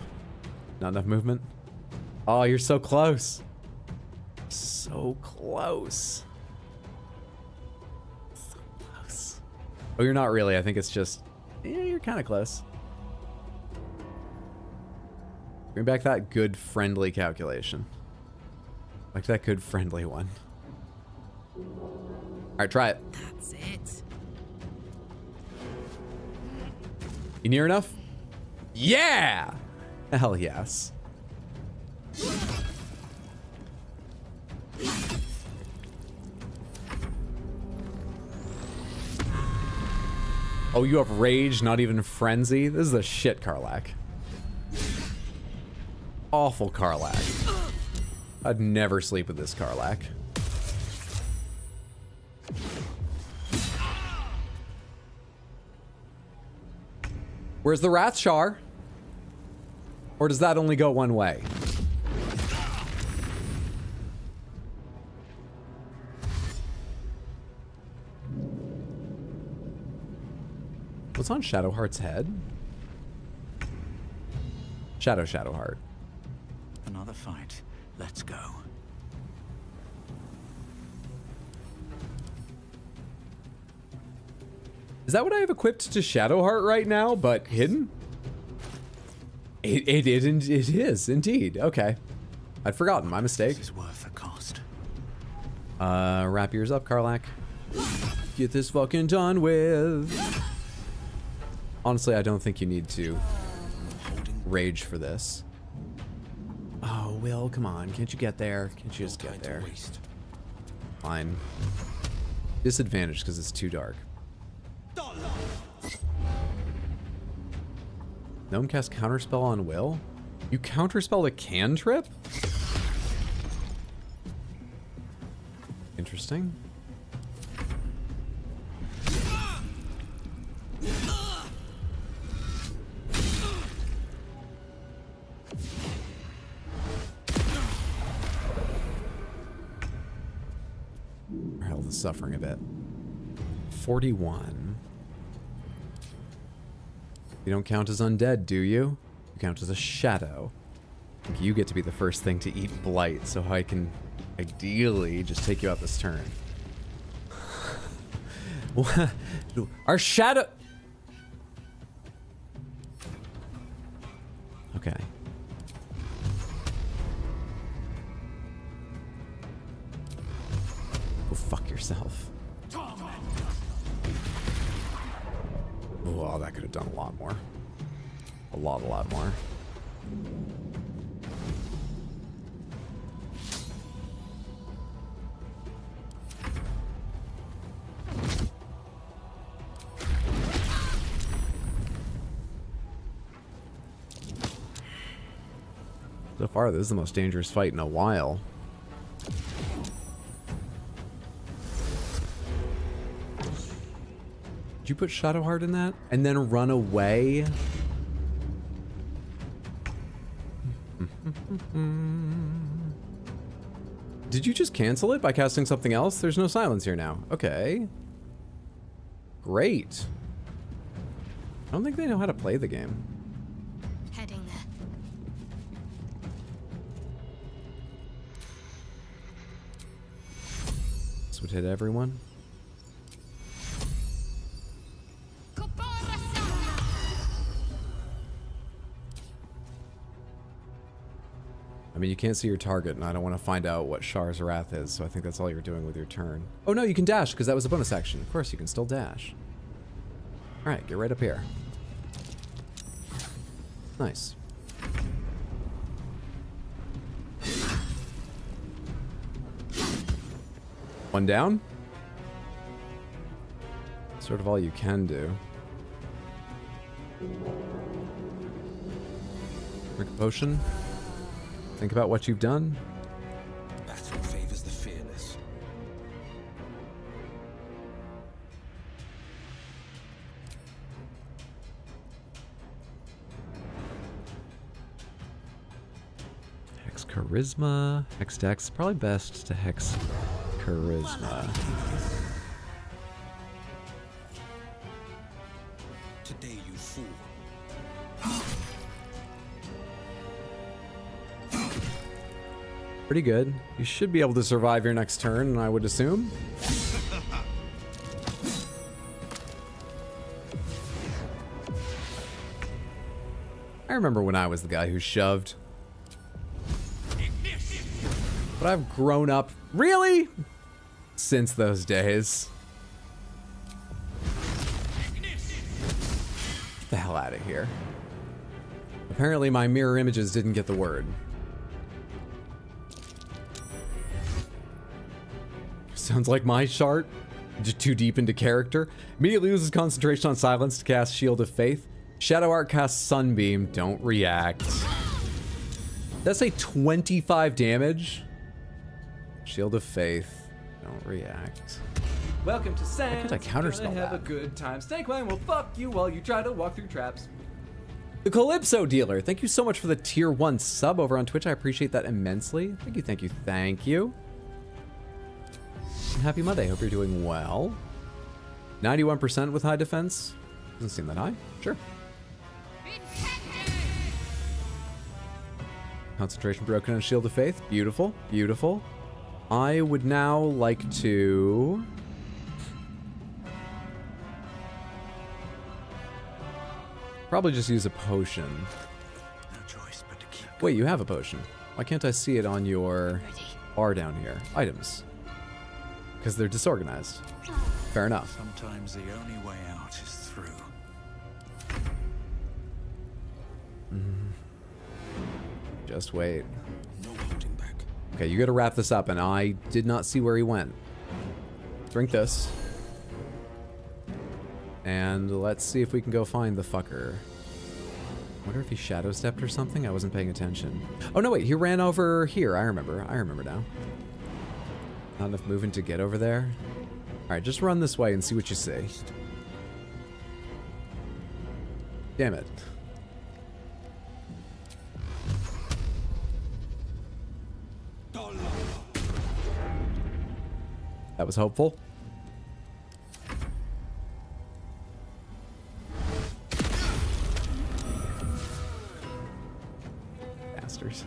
Not enough movement? Oh, you're so close. So close. So close. Oh, you're not really. I think it's just... Yeah, you're kind of close. Bring back that good friendly calculation. Like that good friendly one. Alright, try it. That's it. You near enough? Yeah! Hell yes. Oh, you have rage, not even frenzy? This is a shit Karlach. Awful Karlach. I'd never sleep with this Karlach. Where's the Rathshar? Or does that only go one way? What's on Shadowheart's head? Shadowheart. Another fight. Let's go. Is that what I have equipped to Shadowheart right now, but hidden? It is indeed. Okay. I'd forgotten. My mistake. This is worth the cost. Wrap yours up, Karlak. Get this fucking done with. Honestly, I don't think you need to rage for this. Oh, Will, come on. Can't you get there? Can't you just get there? Fine. Disadvantage because it's too dark. Gnome cast counterspell on Will? You counterspelled a cantrip? Interesting. Our health is suffering a bit. 41. You don't count as undead, do you? You count as a shadow. I think you get to be the first thing to eat blight, so I can ideally just take you out this turn. Our shadow... Okay. Go fuck yourself. Oh, that could have done a lot more. A lot more. So far, this is the most dangerous fight in a while. Did you put Shadowheart in that? And then run away? Did you just cancel it by casting something else? There's no silence here now. Okay. Great. I don't think they know how to play the game. Heading there. This would hit everyone. I mean, you can't see your target, and I don't want to find out what Shar's Wrath is, so I think that's all you're doing with your turn. Oh no, you can dash, because that was a bonus action. Of course, you can still dash. Alright, get right up here. Nice. One down. Sort of all you can do. Drink a potion. Think about what you've done. Battle favors the fearless. Hex Charisma. Hex Dex. Probably best to Hex Charisma. Today you fool. Pretty good. You should be able to survive your next turn, I would assume. I remember when I was the guy who shoved. But I've grown up, really? Since those days. Get the hell out of here. Apparently my mirror images didn't get the word. Sounds like my chart. Just too deep into character. Immediately loses concentration on silence to cast Shield of Faith. Shadowheart casts Sunbeam. Don't react. That's a 25 damage. Shield of Faith. Don't react. Welcome to Sand. Why can't I counterspell Gonna have that? a good time. Snakewine will fuck you while you try to walk through traps. The Calypso Dealer. Thank you so much for the tier 1 sub over on Twitch. I appreciate that immensely. Thank you, thank you, thank you. Happy Monday. Hope you're doing well. 91% with high defense. Doesn't seem that high. Sure. Concentration broken on Shield of Faith. Beautiful. Beautiful. I would now like to... probably just use a potion. Wait, you have a potion. Why can't I see it on your bar down here? Items. Because they're disorganized. Fair enough. Sometimes the only way out is through. Just wait. No holding back. Okay, you gotta wrap this up, and I did not see where he went. Drink this. And let's see if we can go find the fucker. Wonder if he shadow stepped or something? I wasn't paying attention. Oh no, wait, he ran over here. I remember now. Not enough movement to get over there. Alright, just run this way and see what you see. Damn it. That was hopeful. Bastards.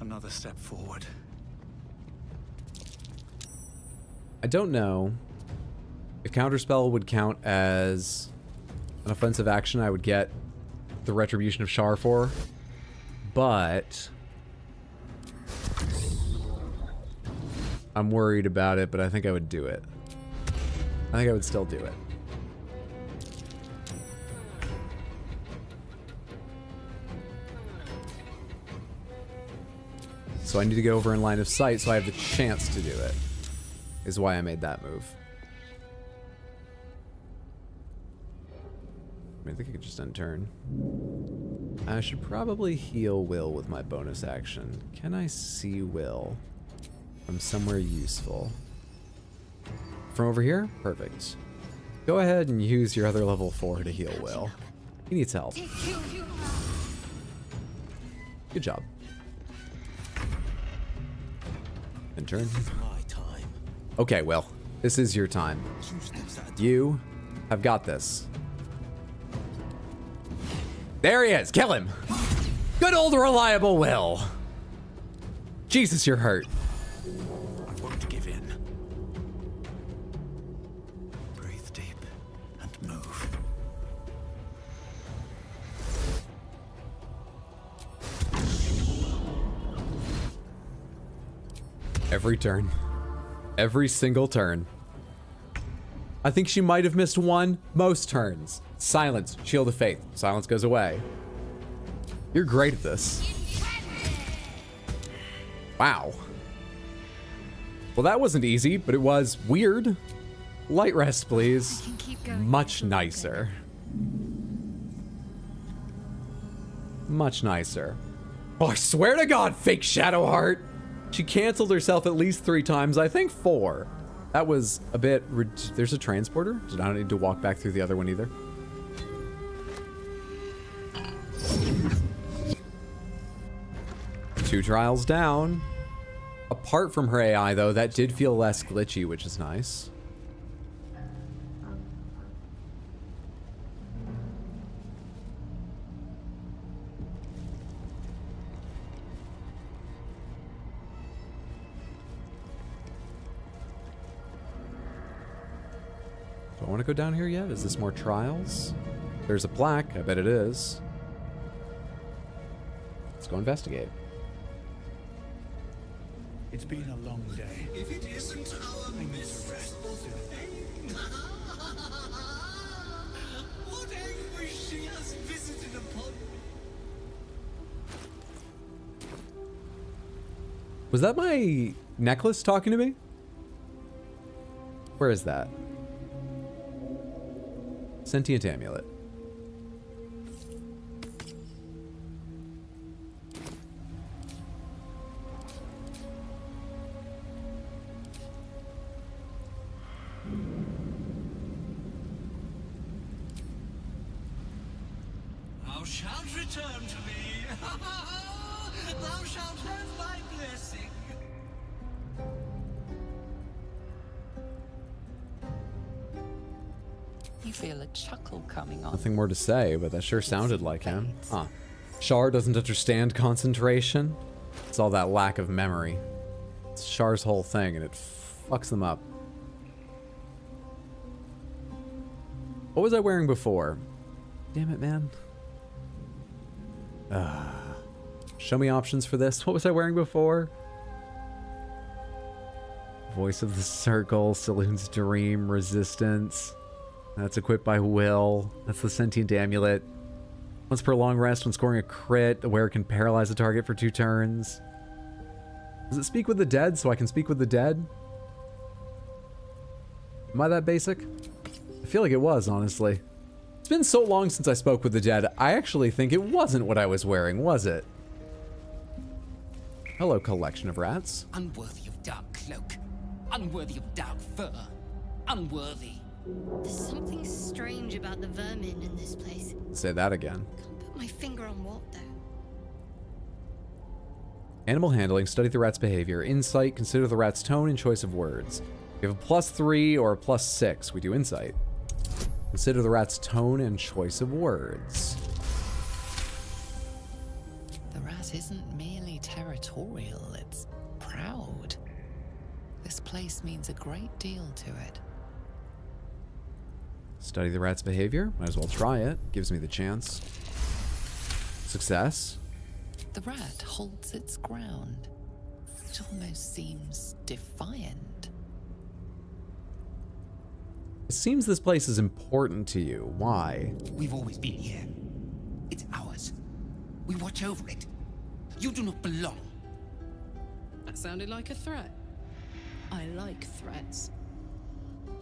Another step forward. I don't know if Counterspell would count as an offensive action I would get the Retribution of Shar for, but I'm worried about it, but I think I would do it. I think I would still do it. So I need to go over in line of sight so I have the chance to do it, is why I made that move. I mean, I think I could just end turn. I should probably heal Will with my bonus action. Can I see Will from somewhere useful? From over here? Perfect. Go ahead and use your other level 4 to heal Will. He needs help. Good job. In turn. Okay, Will. This is your time. You have got this. There he is! Kill him! Good old reliable Will! Jesus, you're hurt. I won't give in. Breathe deep and move. Every turn. Every single turn. I think she might have missed one most turns. Silence. Shield of Faith. Silence goes away. You're great at this. Wow. Well, that wasn't easy, but it was weird. Light rest, please. Much nicer. Much nicer. Oh, I swear to God, fake Shadowheart. She canceled herself at least 3 times. I think 4. That was a bit... There's a transporter? Did I not need to walk back through the other one either? Two trials down. Apart from her AI, though, that did feel less glitchy, which is nice. Do I want to go down here yet? Is this more trials? There's a plaque. I bet it is. Let's go investigate. It's been a long day. If it isn't our mistressful thing, what anguish she has visited upon. Was that my necklace talking to me? Where is that? Sentient amulet. Thou shalt return to me. Thou shalt have my blessing. You feel a chuckle coming on. Nothing more to say, but that sure sounded like him. Huh. Shar doesn't understand concentration. It's all that lack of memory. It's Shar's whole thing, and it fucks them up. What was I wearing before? Damn it, man. Show me options for this. What was I wearing before? Voice of the Circle, Saloon's Dream, Resistance. That's equipped by Will. That's the Sentient Amulet. Once per long rest, when scoring a crit, the wearer can paralyze the target for 2 turns. Does it speak with the dead so I can speak with the dead? Am I that basic? I feel like it was, honestly. It's been so long since I spoke with the dead, I actually think it wasn't what I was wearing, was it? Hello, collection of rats. Unworthy of dark cloak. Unworthy of dark fur. Unworthy. There's something strange about the vermin in this place. Say that again. Can't put my finger on what, though. Animal handling, study the rat's behavior. Insight, consider the rat's tone and choice of words. We have a +3 or a +6. We do insight. Consider the rat's tone and choice of words. The rat isn't merely territorial, it's proud. This place means a great deal to it. Study the rat's behavior. Might as well try it. Gives me the chance. Success. The rat holds its ground. It almost seems defiant. It seems this place is important to you. Why? We've always been here. It's ours. We watch over it. You do not belong. That sounded like a threat. I like threats.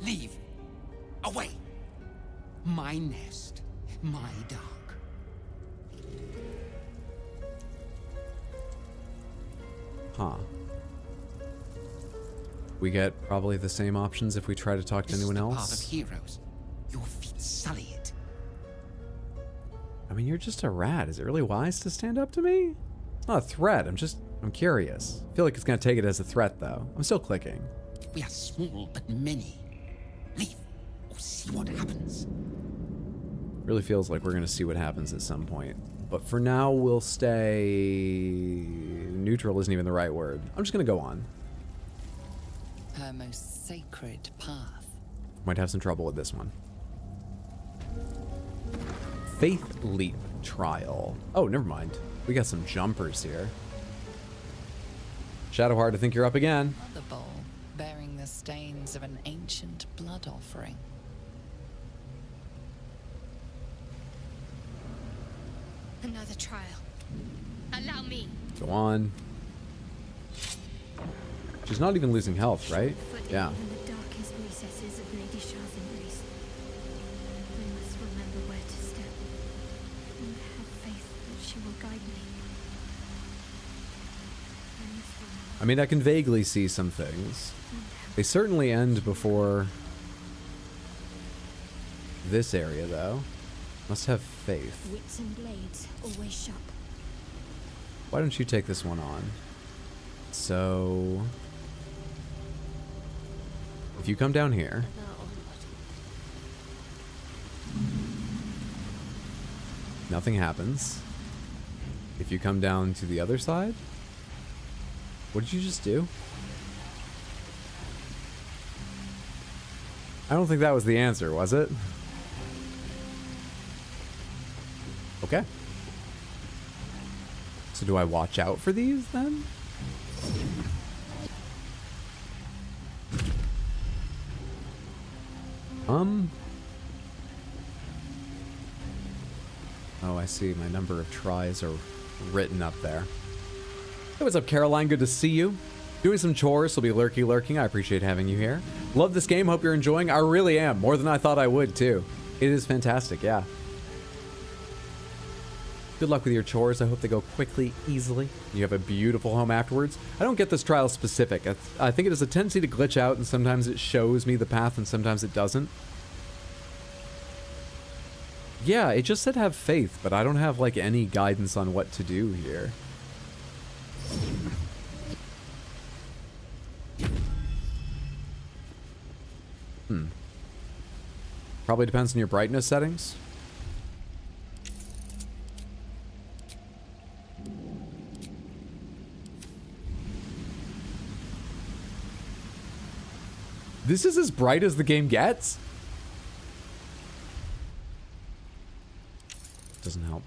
Leave. Away. My nest. My dark. Huh. We get probably the same options if we try to talk to anyone This is the else. path of heroes. Your feet sully it. I mean, you're just a rat. Is it really wise to stand up to me? It's not a threat. I'm curious. I feel like it's gonna take it as a threat, though. I'm still clicking. We are small but many. Leave or see what happens. Really feels like we're gonna see what happens at some point. But for now, we'll stay... Neutral isn't even the right word. I'm just gonna go on. Her most sacred path. Might have some trouble with this one. Faith Leap Trial. Oh, never mind. We got some jumpers here. Shadowheart, I think you're up again. Mother bowl, bearing the stains of an ancient blood offering. Another trial. Allow me. Go on. She's not even losing health, right? Yeah. In the darkest recesses of Lady Shah's embrace. I must remember where to step. And have faith that she will guide me. I mean, I can vaguely see some things. They certainly end before this area, though. Must have faith. Wits and blades always sharp. Why don't you take this one on? So... if you come down here... nothing happens. If you come down to the other side... what did you just do? I don't think that was the answer, was it? Okay. So do I watch out for these then? Oh, I see. My number of tries are written up there. Hey, what's up, Caroline? Good to see you. Doing some chores, so be lurking. I appreciate having you here. Love this game. Hope you're enjoying. I really am. More than I thought I would, too. It is fantastic, yeah. Good luck with your chores. I hope they go quickly, easily. You have a beautiful home afterwards. I don't get this trial specific. I think it has a tendency to glitch out, and sometimes it shows me the path, and sometimes it doesn't. Yeah, it just said have faith, but I don't have, like, any guidance on what to do here. Probably depends on your brightness settings. This is as bright as the game gets? Doesn't help.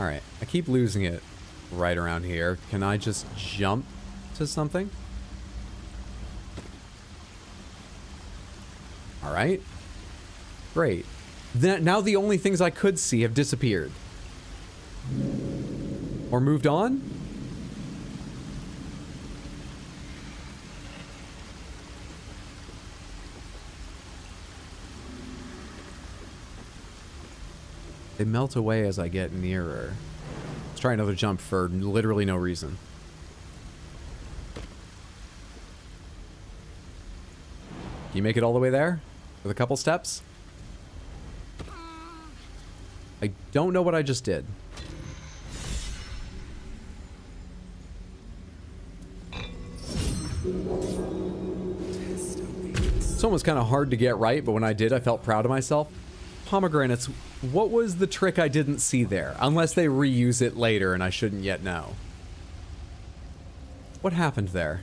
Alright, I keep losing it right around here. Can I just jump to something? Alright. Great. Now the only things I could see have disappeared. Or moved on? They melt away as I get nearer. Let's try another jump for literally no reason. Can you make it all the way there? With a couple steps? I don't know what I just did. It's almost kind of hard to get right, but when I did, I felt proud of myself. Pomegranates, what was the trick I didn't see there? Unless they reuse it later and I shouldn't yet know. What happened there?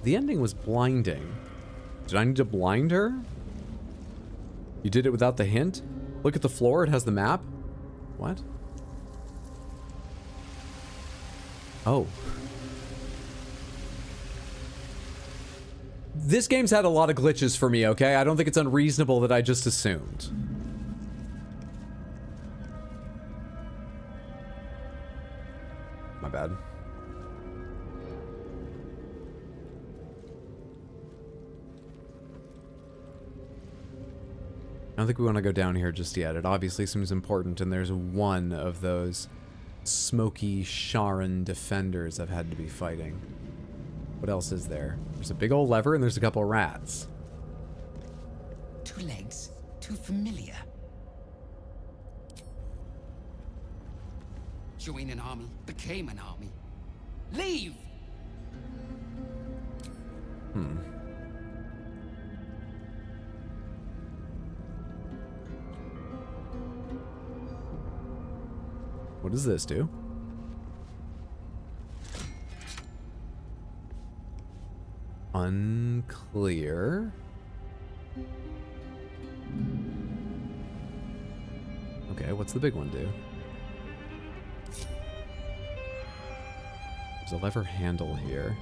The ending was blinding. Did I need to blind her? You did it without the hint? Look at the floor, it has the map? What? Oh. This game's had a lot of glitches for me, okay? I don't think it's unreasonable that I just assumed. My bad. I don't think we want to go down here just yet. It obviously seems important, and there's one of those smoky Sharon defenders I've had to be fighting. What else is there? There's a big old lever, and there's a couple of rats. 2 legs, too familiar. Join an army, became an army. Leave! What does this do? Unclear. Okay, what's the big one do? There's a lever handle here,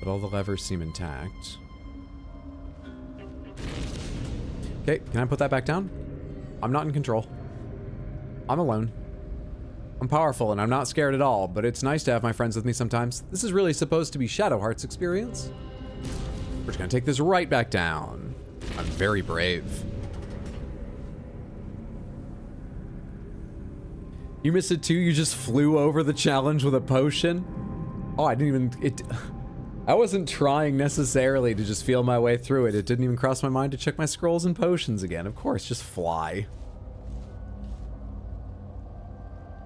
but all the levers seem intact. Okay, can I put that back down? I'm not in control. I'm alone. I'm powerful and I'm not scared at all, but it's nice to have my friends with me sometimes. This is really supposed to be Shadow Heart's experience. We're just gonna take this right back down. I'm very brave. You missed it too? You just flew over the challenge with a potion? Oh, I didn't even... I wasn't trying necessarily to just feel my way through it. It didn't even cross my mind to check my scrolls and potions again. Of course, just fly.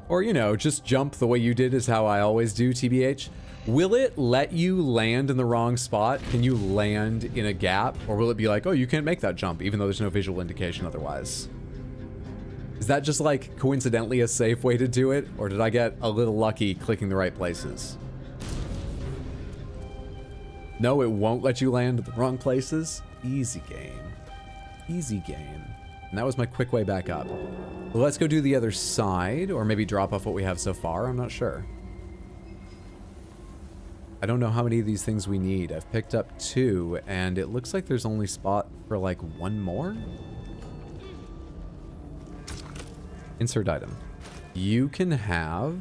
Or, you know, just jump the way you did is how I always do, TBH. Will it let you land in the wrong spot? Can you land in a gap? Or will it be like, oh, you can't make that jump, even though there's no visual indication otherwise? Is that just, like, coincidentally a safe way to do it? Or did I get a little lucky clicking the right places? No, it won't let you land at the wrong places? Easy game. Easy game. And that was my quick way back up. Well, let's go do the other side, or maybe drop off what we have so far. I'm not sure. I don't know how many of these things we need. I've picked up 2, and it looks like there's only spot for like 1 more. Insert item. You can have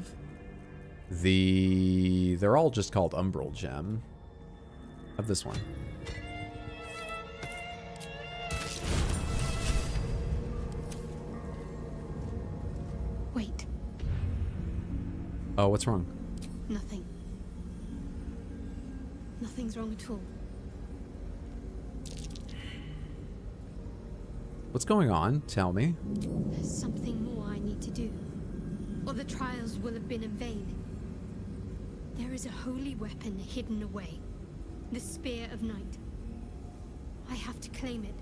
the... They're all just called Umbral Gem. Have this one. Wait. Oh, what's wrong? Nothing. Nothing's wrong at all. What's going on? Tell me. There's something more I need to do, or the trials will have been in vain. There is a holy weapon hidden away, the Spear of Night. I have to claim it,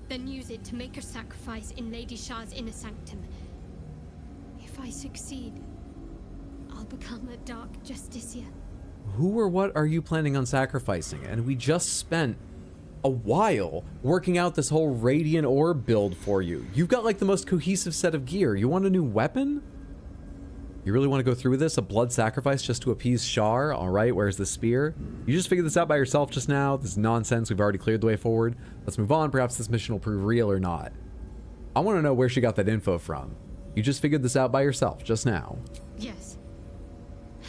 then use it to make a sacrifice in Lady Shah's inner sanctum. If I succeed, I'll become a Dark Justiciar. Who or what are you planning on sacrificing? And we just spent a while working out this whole Radiant Orb build for you. You've got like the most cohesive set of gear. You want a new weapon? You really want to go through with this? A blood sacrifice just to appease Shar? Alright, where's the spear? You just figured this out by yourself just now? This is nonsense. We've already cleared the way forward. Let's move on. Perhaps this mission will prove real or not. I want to know where she got that info from. You just figured this out by yourself just now. Yes.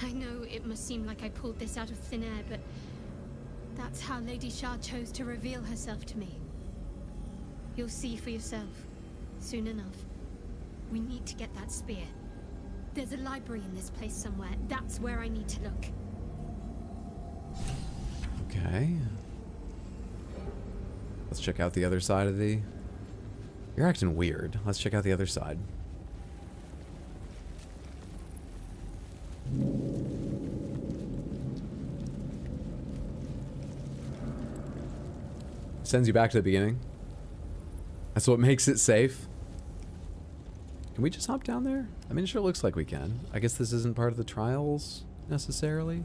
I know it must seem like I pulled this out of thin air, but that's how Lady Shah chose to reveal herself to me. You'll see for yourself, soon enough. We need to get that spear. There's a library in this place somewhere. That's where I need to look. Okay. Let's check out the other side of the... You're acting weird. Let's check out the other side. Sends you back to the beginning. That's what makes it safe. Can we just hop down there? I mean, it sure looks like we can. I guess this isn't part of the trials, necessarily.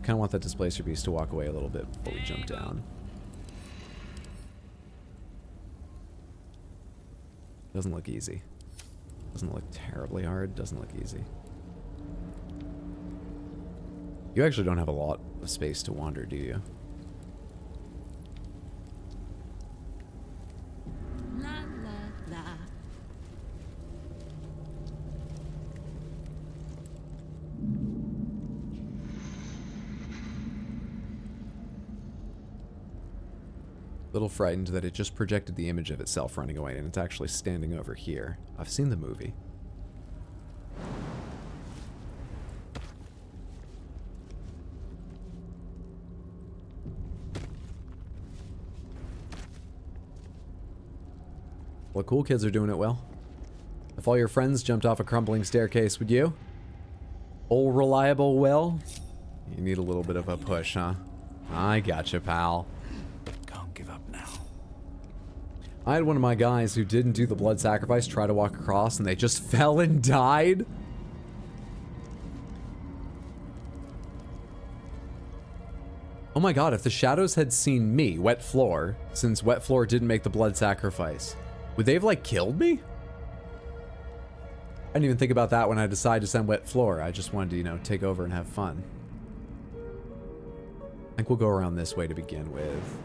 Kind of want that Displacer Beast to walk away a little bit before we jump down. Doesn't look easy. Doesn't look terribly hard. Doesn't look easy. You actually don't have a lot of space to wander, do you? La la la. Little frightened that it just projected the image of itself running away and it's actually standing over here. I've seen the movie. Well, cool kids are doing it well. If all your friends jumped off a crumbling staircase, would you? Old reliable Will? You need a little bit of a push, huh? I gotcha, pal. Can't give up now. I had one of my guys who didn't do the blood sacrifice try to walk across and they just fell and died. Oh my god, if the shadows had seen me, Wet Floor, since Wet Floor didn't make the blood sacrifice, would they have, like, killed me? I didn't even think about that when I decided to send Wet Floor. I just wanted to, you know, take over and have fun. I think we'll go around this way to begin with.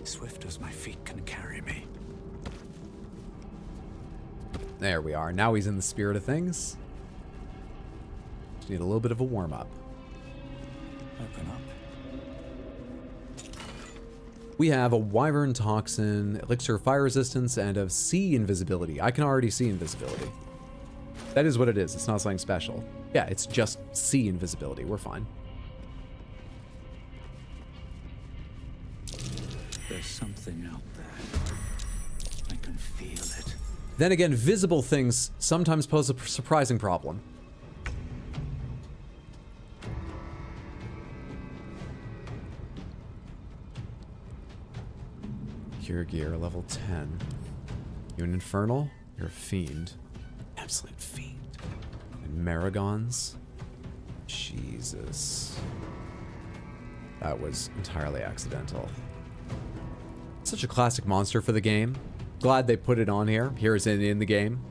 Swift as my feet can carry me. There we are. Now he's in the spirit of things. Just need a little bit of a warm-up. Open up. We have a Wyvern Toxin, Elixir of Fire Resistance, and of Sea Invisibility. I can already see invisibility. That is what it is. It's not something special. Yeah, it's just Sea Invisibility. We're fine. There's something out there. I can feel it. Then again, visible things sometimes pose a surprising problem. Cure gear, level 10. You an infernal? You're a fiend. Absolute fiend. And Maragons? Jesus. That was entirely accidental. Such a classic monster for the game. Glad they put it on here. Here's it in the game.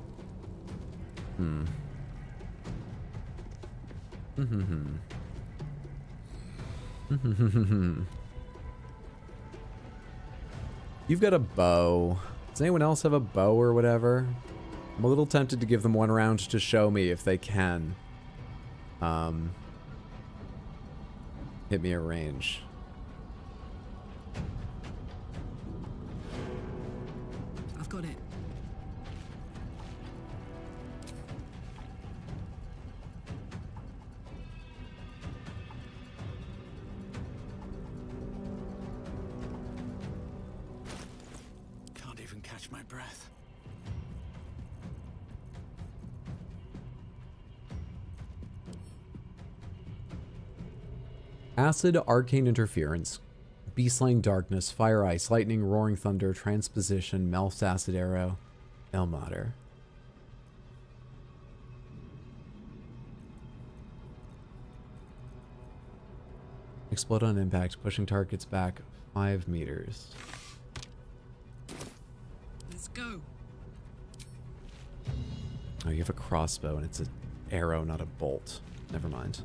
You've got a bow. Does anyone else have a bow or whatever? I'm a little tempted to give them one round to show me if they can. Hit me at range. I've got it. catch my breath. Acid, arcane interference, beast-slaying darkness, fire ice, lightning, roaring thunder, transposition, melts acid arrow, Elmater. Explode on impact, pushing targets back 5 meters. Let's go. Oh, you have a crossbow and it's an arrow, not a bolt. Never mind.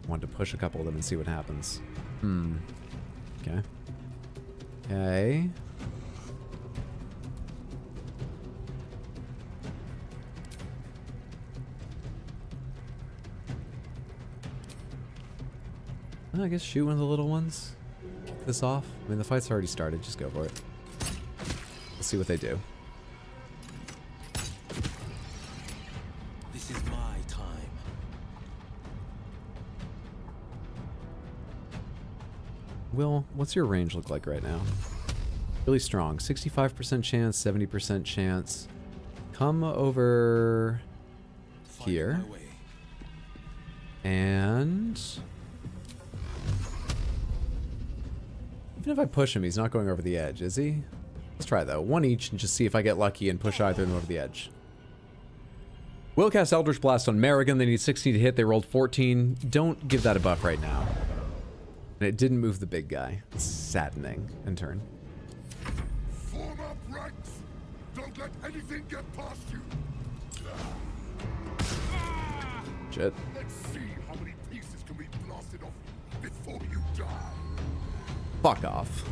Wanted to push a couple of them and see what happens. Okay. Okay. Well, I guess shoot one of the little ones. Kick this off. I mean, the fight's already started. Just go for it. Let's see what they do. This is my time. Will, what's your range look like right now? Really strong. 65% chance, 70% chance. Come over here. And even if I push him, he's not going over the edge, is he? Let's try though. One each and just see if I get lucky and push either of them over the edge. Will cast Eldritch Blast on Merrigan. They need 16 to hit. They rolled 14. Don't give that a buff right now. And it didn't move the big guy. It's saddening. In turn. Form up ranks! Don't let anything get past you! Shit. Let's see how many pieces can be blasted off before you die. Fuck off.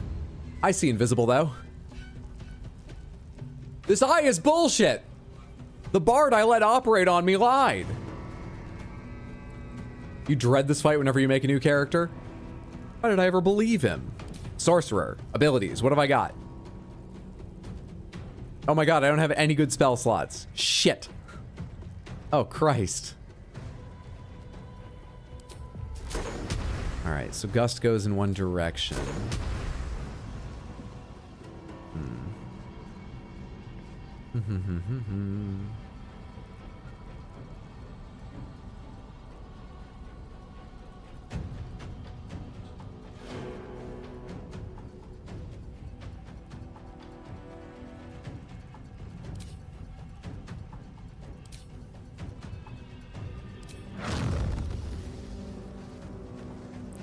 I see invisible though. This eye is bullshit. The bard I let operate on me lied. You dread this fight whenever you make a new character? Why did I ever believe him? Sorcerer. Abilities. What have I got? Oh my god, I don't have any good spell slots. Shit. Oh, Christ. Alright, so Gust goes in one direction.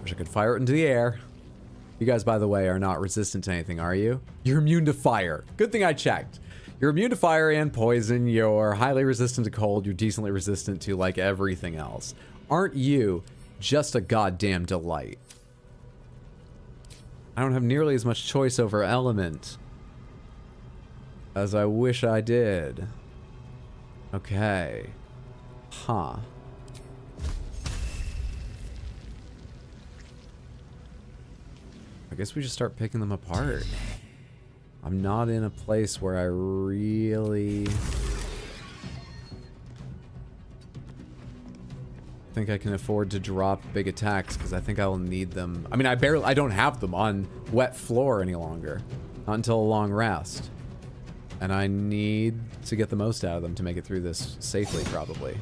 Wish I could fire it into the air. You guys, by the way, are not resistant to anything, are you? You're immune to fire. Good thing I checked. You're immune to fire and poison. You're highly resistant to cold. You're decently resistant to, like, everything else. Aren't you just a goddamn delight? I don't have nearly as much choice over element as I wish I did. Okay. Huh. I guess we just start picking them apart. I'm not in a place where I really think I can afford to drop big attacks because I think I will need them. I mean, I don't have them on wet floor any longer. Not until a long rest. And I need to get the most out of them to make it through this safely, probably.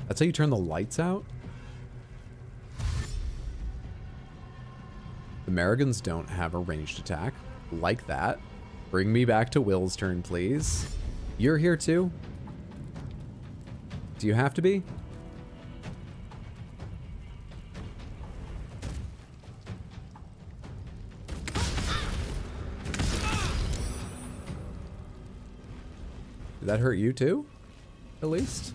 That's how you turn the lights out? The Merrigans don't have a ranged attack. Like that. Bring me back to Will's turn, please. You're here too? Do you have to be? Did that hurt you too? At least?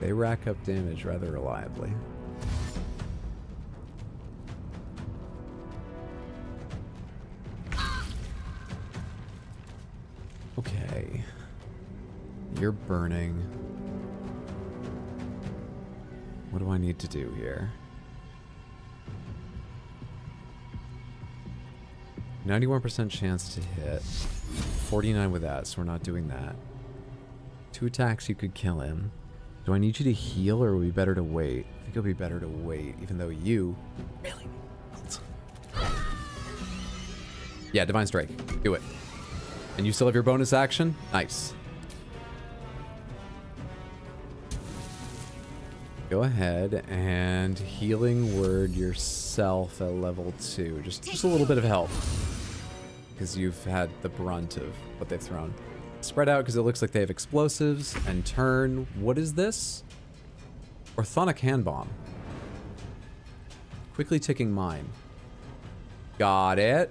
They rack up damage rather reliably. Okay. You're burning. What do I need to do here? 91% chance to hit. 49 with that, so we're not doing that. 2 attacks, you could kill him. Do I need you to heal, or would it be better to wait? I think it'll be better to wait, even though you really need health. Yeah, Divine Strike. Do it. And you still have your bonus action? Nice. Go ahead and healing word yourself at level 2. Just a little bit of help. Because you've had the brunt of what they've thrown. Spread out because it looks like they have explosives. And turn, what is this? Orthonic hand bomb. Quickly ticking mine. Got it.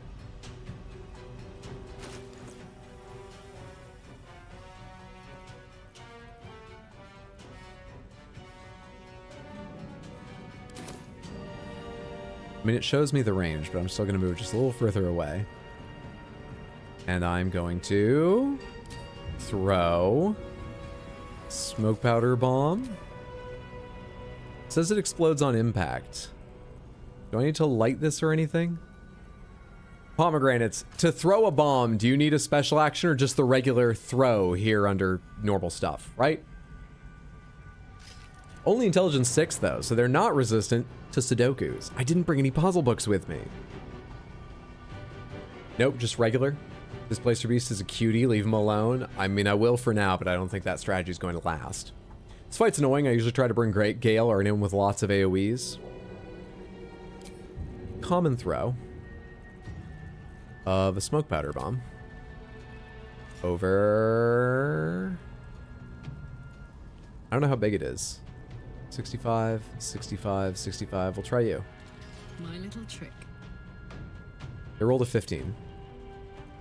I mean, it shows me the range, but I'm still going to move just a little further away. And I'm going to throw smoke powder bomb. It says it explodes on impact. Do I need to light this or anything? Pomegranates. To throw a bomb, do you need a special action or just the regular throw here under normal stuff, right? Only intelligence 6 though, so they're not resistant to Sudokus. I didn't bring any puzzle books with me. Nope, just regular. Displacer Beast is a cutie, leave him alone. I mean, I will for now, but I don't think that strategy is going to last. This fight's annoying. I usually try to bring Great Gale or anyone with lots of AoEs. Common throw of a smoke powder bomb. Over... I don't know how big it is. 65, 65, 65. We'll try you. My little trick. They rolled a 15.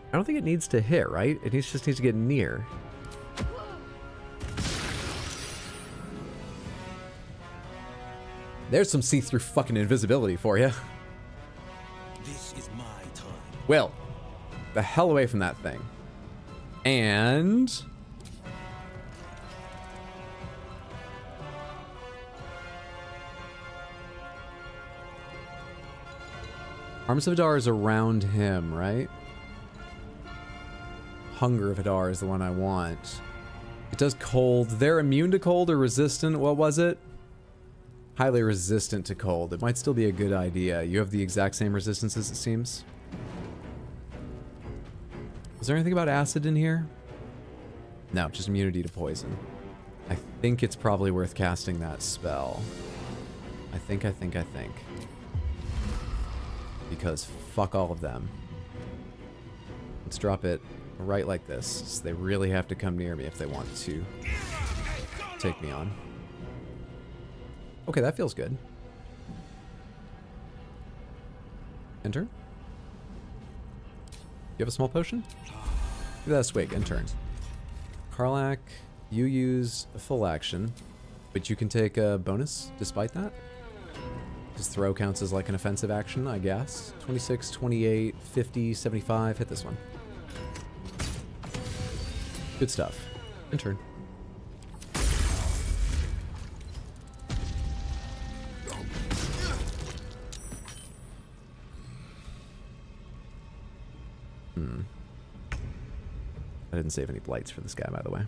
I don't think it needs to hit, right? It just needs to get near. There's some see-through fucking invisibility for you. This is my time. Will, the hell away from that thing. And... Arms of Hadar is around him, right? Hunger of Hadar is the one I want. It does cold. They're immune to cold or resistant. What was it? Highly resistant to cold. It might still be a good idea. You have the exact same resistances, it seems. Is there anything about acid in here? No, just immunity to poison. I think it's probably worth casting that spell. I think. Because fuck all of them. Let's drop it right like this. So they really have to come near me if they want to take me on. Okay, that feels good. Enter. You have a small potion? Give that a swig. Enter. Karlak, you use a full action, but you can take a bonus despite that. His throw counts as like an offensive action, I guess. 26, 28, 50, 75. Hit this one. Good stuff. In turn. I didn't save any blights for this guy, by the way.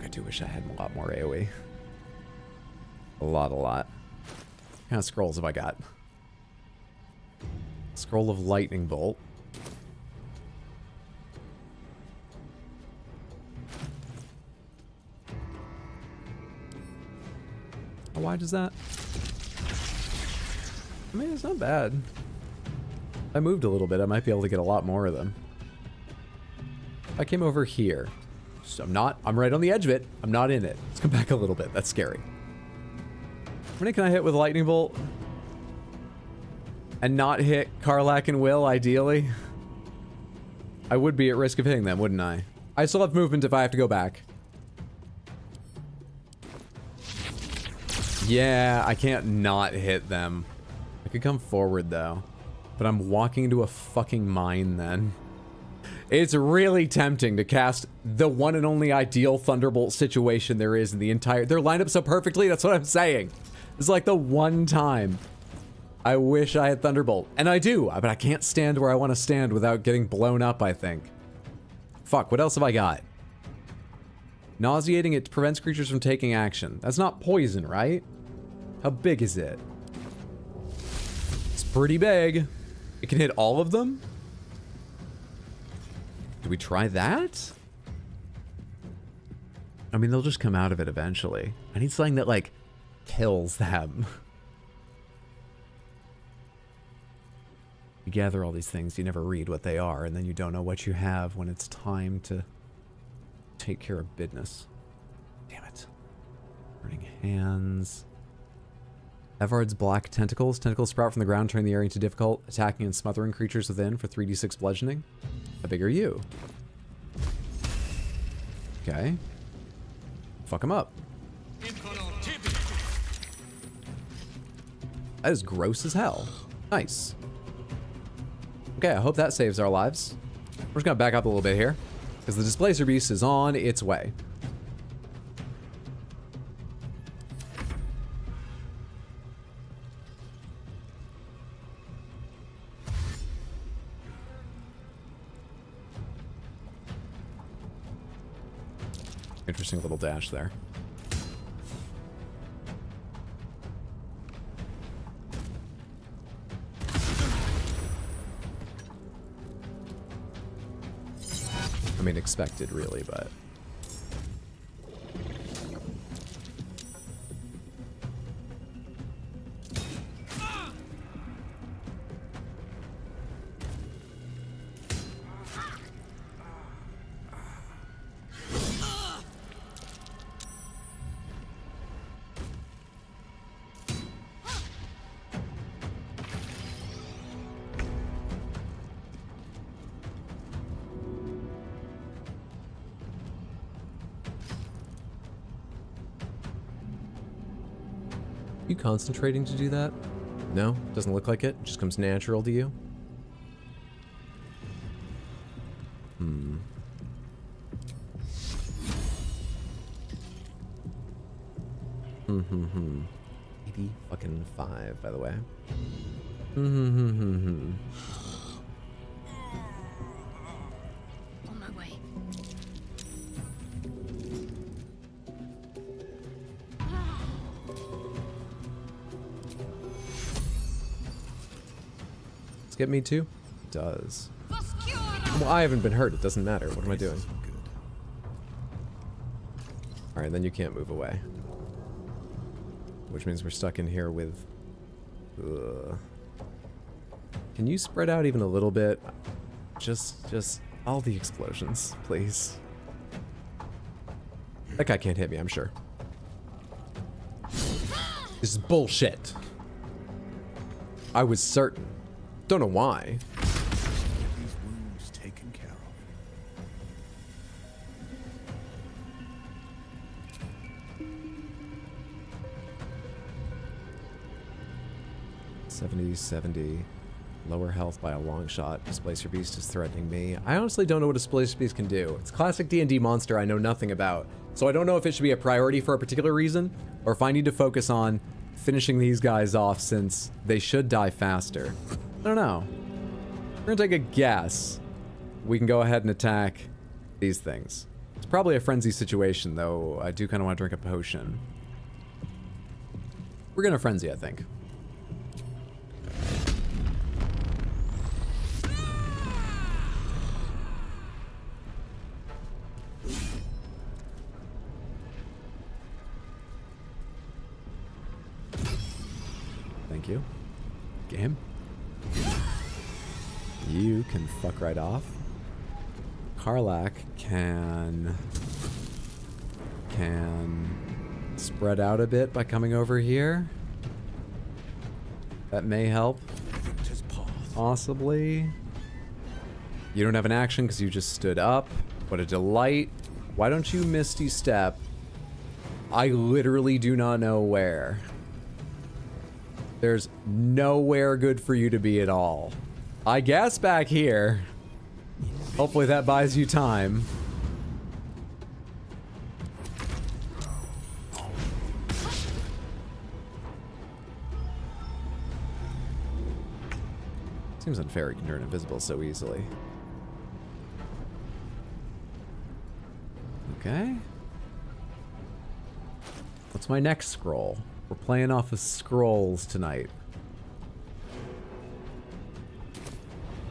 I do wish I had a lot more AoE. A lot. What kind of scrolls have I got? Scroll of Lightning Bolt. How wide is that? I mean, it's not bad. I moved a little bit. I might be able to get a lot more of them. If I came over here. So I'm right on the edge of it. I'm not in it. Let's come back a little bit. That's scary. How many can I hit with Lightning Bolt? And not hit Karlak and Will, ideally? I would be at risk of hitting them, wouldn't I? I still have movement if I have to go back. Yeah, I can't not hit them. I could come forward though, but I'm walking into a fucking mine then. It's really tempting to cast the one and only ideal Thunderbolt situation there is in the entire... They're lined up so perfectly, that's what I'm saying. It's like the one time I wish I had Thunderbolt. And I do, but I can't stand where I want to stand without getting blown up, I think. Fuck, what else have I got? Nauseating, it prevents creatures from taking action. That's not poison, right? How big is it? It's pretty big. It can hit all of them? Do we try that? I mean, they'll just come out of it eventually. I need something that, like, kills them. You gather all these things, you never read what they are, and then you don't know what you have when it's time to take care of business. Damn it. Burning hands. Evard's black tentacles. Tentacles sprout from the ground, turning the area into difficult, attacking and smothering creatures within for 3d6 bludgeoning. How big are you? Okay. Fuck him up. That is gross as hell. Nice. Okay, I hope that saves our lives. We're just gonna back up a little bit here, because the Displacer Beast is on its way. Interesting little dash there. I mean, expected really, but... You concentrating to do that? No? Doesn't look like it? Just comes natural to you? Hmm. Hmm. 80 fucking 5, by the way. On my way. Let's get me too. It does. Well, I haven't been hurt. It doesn't matter. What am I doing? Alright, then you can't move away. Which means we're stuck in here with... Can you spread out even a little bit? Just all the explosions, please. That guy can't hit me, I'm sure. This is bullshit. I was certain. Don't know why. These wounds taken care of. 70. Lower health by a long shot. Displacer Beast is threatening me. I honestly don't know what a Displacer Beast can do. It's a classic D&D monster I know nothing about. So I don't know if it should be a priority for a particular reason, or if I need to focus on finishing these guys off since they should die faster. I don't know. We're gonna take a guess. We can go ahead and attack these things. It's probably a frenzy situation, though. I do kind of want to drink a potion. We're gonna frenzy, I think. Thank you. Game. You can fuck right off. Karlach can spread out a bit by coming over here. That may help. Possibly. You don't have an action because you just stood up. What a delight. Why don't you Misty Step? I literally do not know where. There's nowhere good for you to be at all. I guess back here. Hopefully that buys you time. Seems unfair you can turn invisible so easily. Okay. What's my next scroll? We're playing off of scrolls tonight.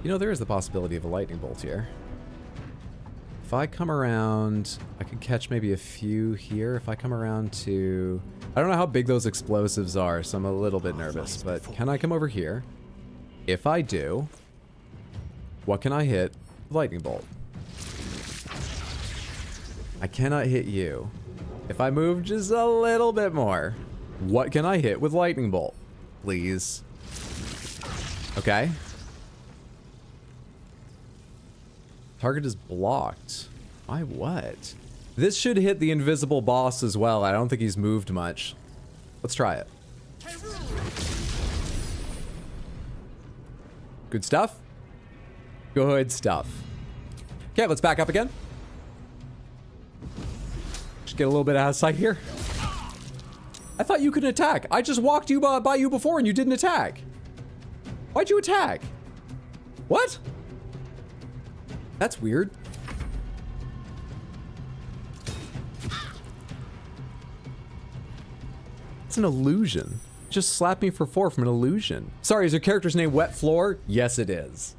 You know, there is the possibility of a lightning bolt here. If I come around, I could catch maybe a few here. If I come around to... I don't know how big those explosives are, so I'm a little bit nervous, but can I come over here? If I do, what can I hit? Lightning bolt. I cannot hit you. If I move just a little bit more, what can I hit with lightning bolt? Please. Okay. Target is blocked. By what? This should hit the invisible boss as well. I don't think he's moved much. Let's try it. Good stuff. Good stuff. Okay, let's back up again. Just get a little bit out of sight here. I thought you couldn't attack. I just walked you by you before and you didn't attack. Why'd you attack? What? That's weird. It's an illusion. Just slap me for 4 from an illusion. Sorry, is your character's name Wet Floor? Yes, it is.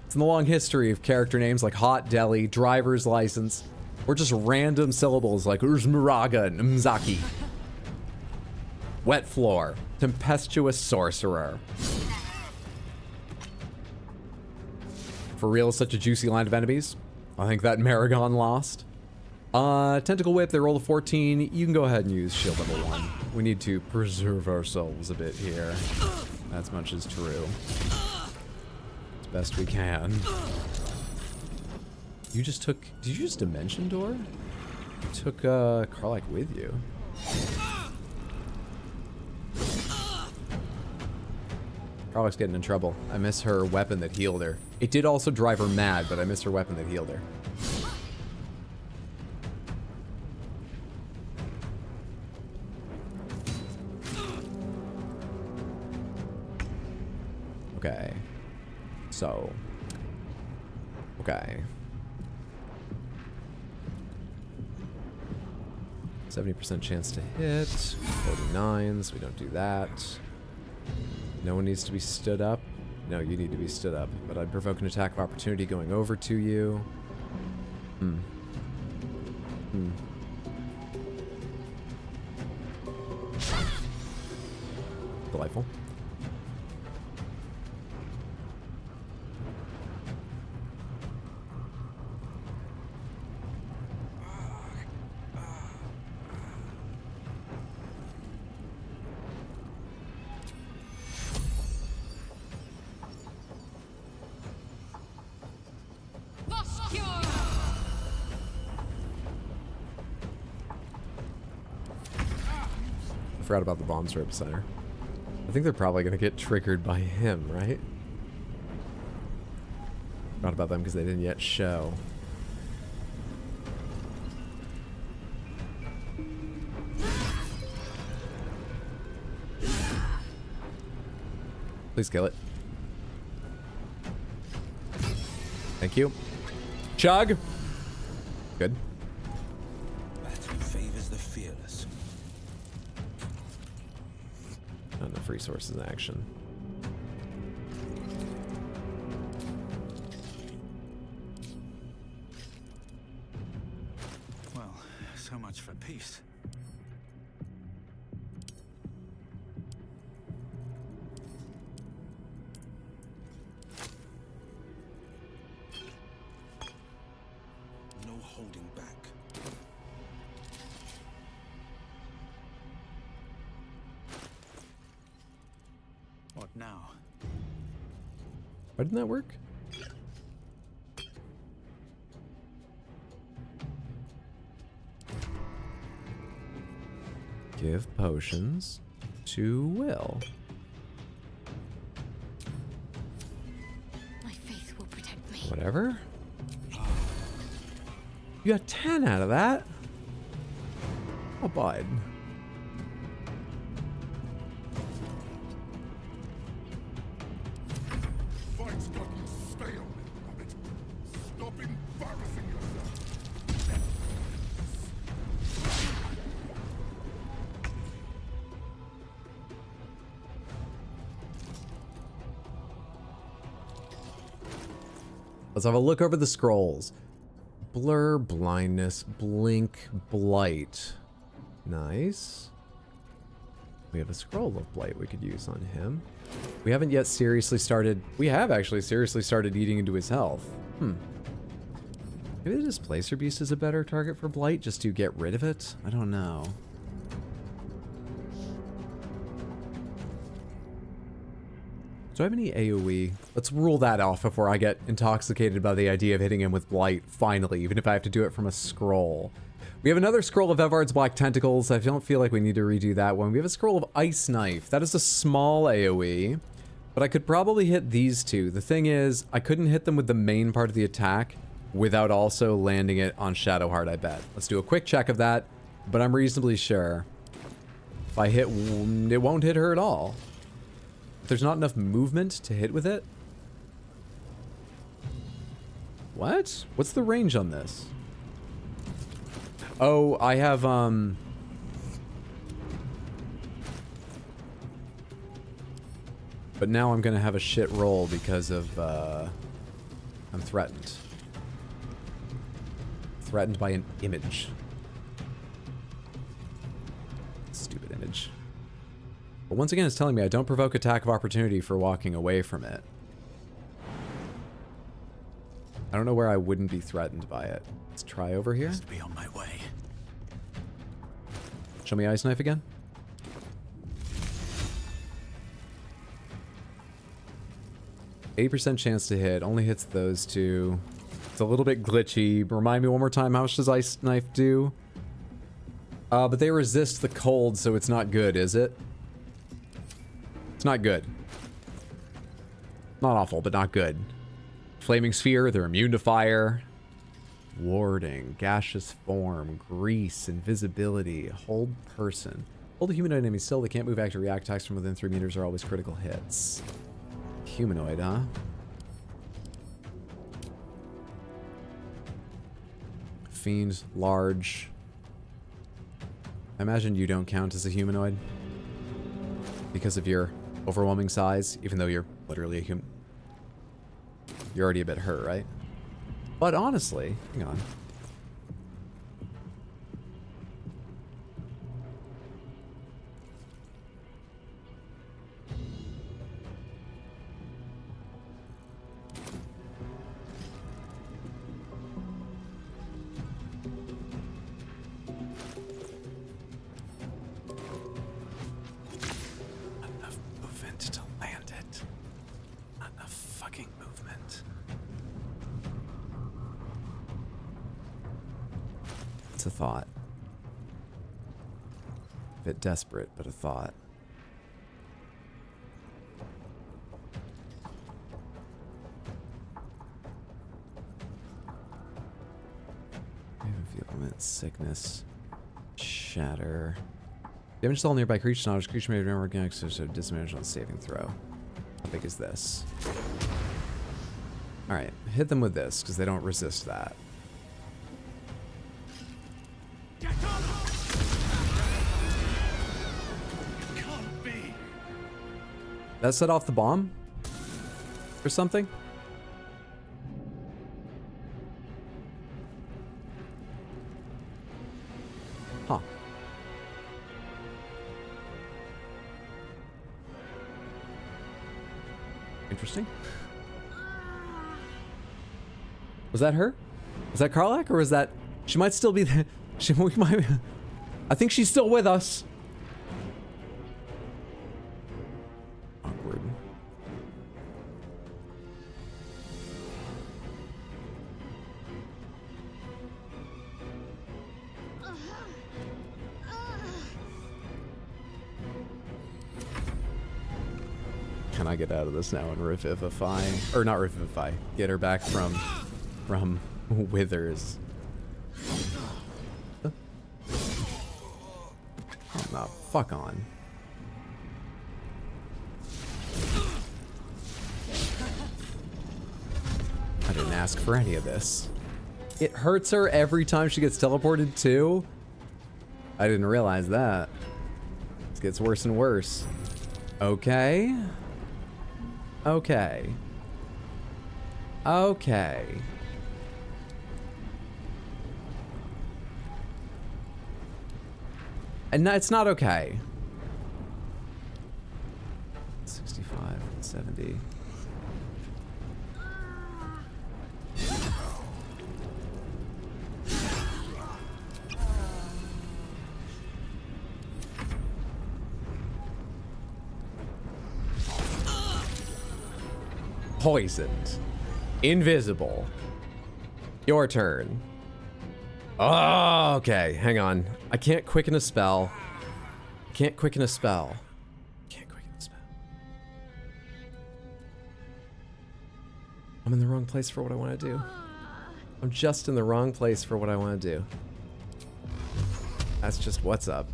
It's in the long history of character names like Hot Deli, Driver's License, or just random syllables like Urzmaraga and Mzaki. Wet Floor, Tempestuous Sorcerer. For real, such a juicy line of enemies. I think that Maragon lost. Tentacle Whip, they roll a 14. You can go ahead and use shield level 1. We need to preserve ourselves a bit here. As much is true. As best we can. You just took... Did you just Dimension Door? You took, Karlach with you. Karlach's getting in trouble. I miss her weapon that healed her. It did also drive her mad, but I missed her weapon that healed her. Okay. So. Okay. 70% chance to hit. 49s. We don't do that. No one needs to be stood up. No, you need to be stood up. But I'd provoke an attack of opportunity going over to you. Delightful. I forgot about the bombs right beside her. I think they're probably going to get triggered by him, right? Forgot about them because they didn't yet show. Please kill it. Thank you. Chug! Good. Battle favors the fearless. Not enough resources in action. Well, so much for peace. No holding back. What now? Why didn't that work? Give potions to Will. My faith will protect me. Whatever. You got 10 out of that? Oh, bud. Fight's gotten stale, Hobbit. Stop embarrassing yourself. Let's have a look over the scrolls. Blur, blindness, blink, blight. Nice. We have a scroll of blight we could use on him. We haven't yet seriously started... We have actually seriously started eating into his health. Maybe the Displacer Beast is a better target for blight, just to get rid of it? I don't know. Do I have any AoE? Let's rule that off before I get intoxicated by the idea of hitting him with blight, finally, even if I have to do it from a scroll. We have another scroll of Evard's Black Tentacles. I don't feel like we need to redo that one. We have a scroll of Ice Knife. That is a small AoE, but I could probably hit these two. The thing is, I couldn't hit them with the main part of the attack without also landing it on Shadowheart, I bet. Let's do a quick check of that, but I'm reasonably sure if I hit, it won't hit her at all. There's not enough movement to hit with it? What? What's the range on this? Oh, I have, but now I'm gonna have a shit roll because of, I'm threatened. Threatened by an image. Stupid image. But once again, it's telling me I don't provoke attack of opportunity for walking away from it. I don't know where I wouldn't be threatened by it. Let's try over here. Must be on my way. Show me Ice Knife again. %chance to hit. Only hits those two. It's a little bit glitchy. Remind me one more time, how much does Ice Knife do? But they resist the cold, so it's not good, is it? It's not good. Not awful, but not good. Flaming Sphere, they're immune to fire. Warding, gaseous form, grease, invisibility, hold person. Hold a humanoid enemy still, they can't move, act, or react. Attacks from within 3 meters are always critical hits. Humanoid, huh? Fiend, large. I imagine you don't count as a humanoid because of your overwhelming size, even though you're literally a human. You're already a bit hurt, right? But honestly, hang on. It's a thought. A bit desperate, but a thought. Enfeeblement, sickness, shatter. Damage to all nearby creatures. Not a creature may be organic, so disadvantage on saving throw. How big is this? Alright, hit them with this, because they don't resist that. That set off the bomb? Or something? Huh. Interesting. Was that her? Was that Karlach, or was that... She might still be there. We might... I think she's still with us. Awkward. I get out of this now and revivify, or not revivify, get her back from Withers. Oh, no, fuck on. I didn't ask for any of this. It hurts her every time she gets teleported too? I didn't realize that. It gets worse and worse. Okay. Okay. Okay. And no, it's not okay. 65, 70. Poisoned. Invisible. Your turn. Oh, okay. Hang on. I can't quicken a spell. Can't quicken a spell. Can't quicken a spell. I'm in the wrong place for what I want to do. I'm just in the wrong place for what I want to do. That's just what's up.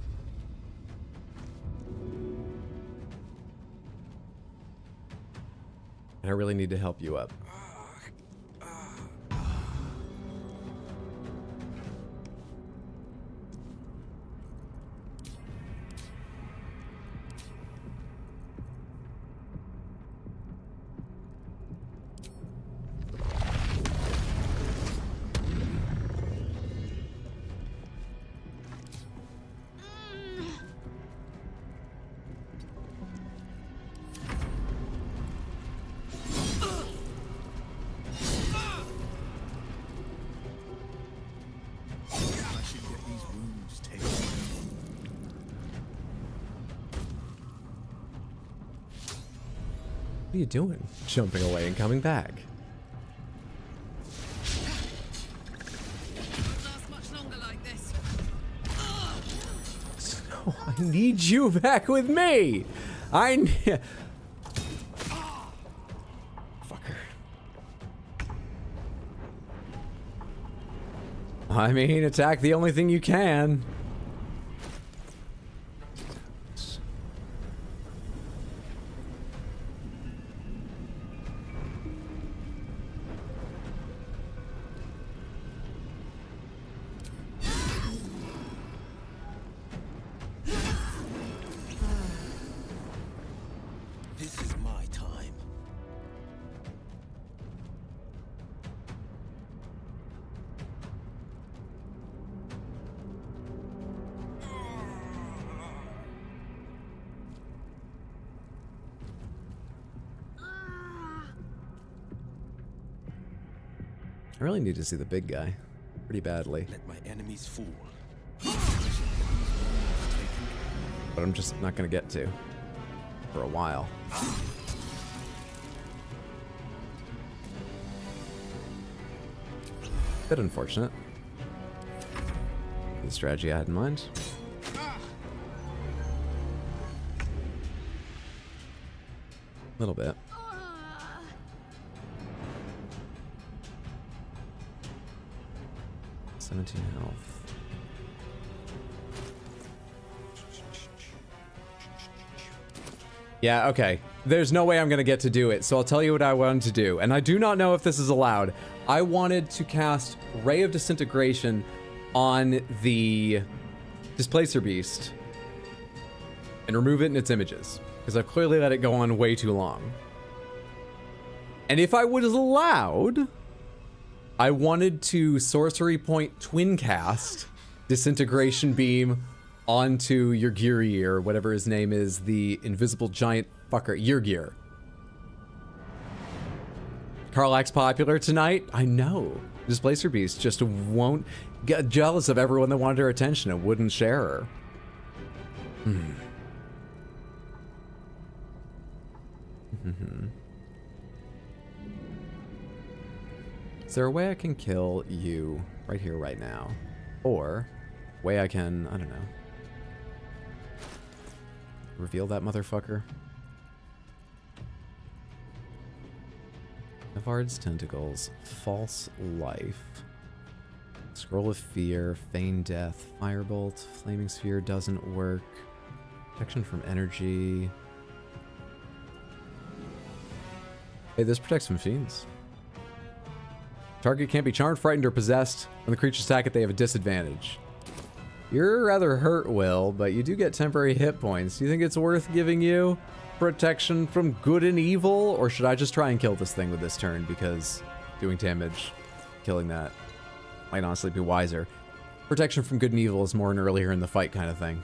And I really need to help you up. What are you doing? Jumping away and coming back. So I need you back with me. Fucker. I mean, attack the only thing you can. This is my time. I really need to see the big guy pretty badly. Let my enemies fall. But I'm just not gonna get to for a while. Bit unfortunate. The strategy I had in mind. A little bit. Health. Yeah, okay. There's no way I'm gonna get to do it, so I'll tell you what I wanted to do. And I do not know if this is allowed. I wanted to cast Ray of Disintegration on the Displacer Beast and remove it in its images, because I've clearly let it go on way too long. And if I was allowed, I wanted to Sorcery Point Twin Cast Disintegration Beam onto Yrgiri, or whatever his name is, the invisible giant fucker, Yrgir. Karlach's popular tonight? I know. Displacer Beast just won't get jealous of everyone that wanted her attention and wouldn't share her. Is there a way I can kill you right here, right now? Or a way I can, I don't know, reveal that motherfucker? Nevard's Tentacles, False Life, Scroll of Fear, Feign Death, Firebolt, Flaming Sphere doesn't work, Protection from Energy. Hey, this protects from fiends. Target can't be charmed, frightened, or possessed. When the creatures attack it, they have a disadvantage. You're rather hurt, Will, but you do get temporary hit points. Do you think it's worth giving you protection from good and evil? Or should I just try and kill this thing with this turn? Because doing damage, killing that, might honestly be wiser. Protection from good and evil is more an earlier in the fight kind of thing.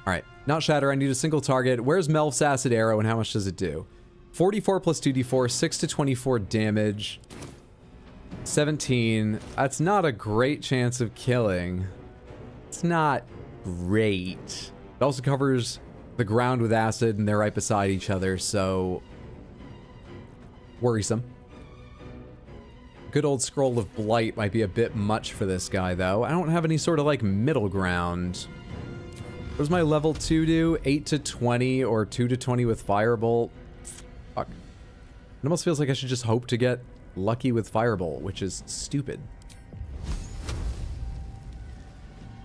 Alright, not Shatter. I need a single target. Where's Melf's Acid Arrow and how much does it do? 44 plus 2d4, 6 to 24 damage. 17. That's not a great chance of killing. It's not great. It also covers the ground with acid and they're right beside each other, so worrisome. Good old Scroll of Blight might be a bit much for this guy, though. I don't have any sort of, like, middle ground. What does my level 2 do? 8 to 20 or 2 to 20 with Firebolt? Fuck. It almost feels like I should just hope to get lucky with Firebolt, which is stupid.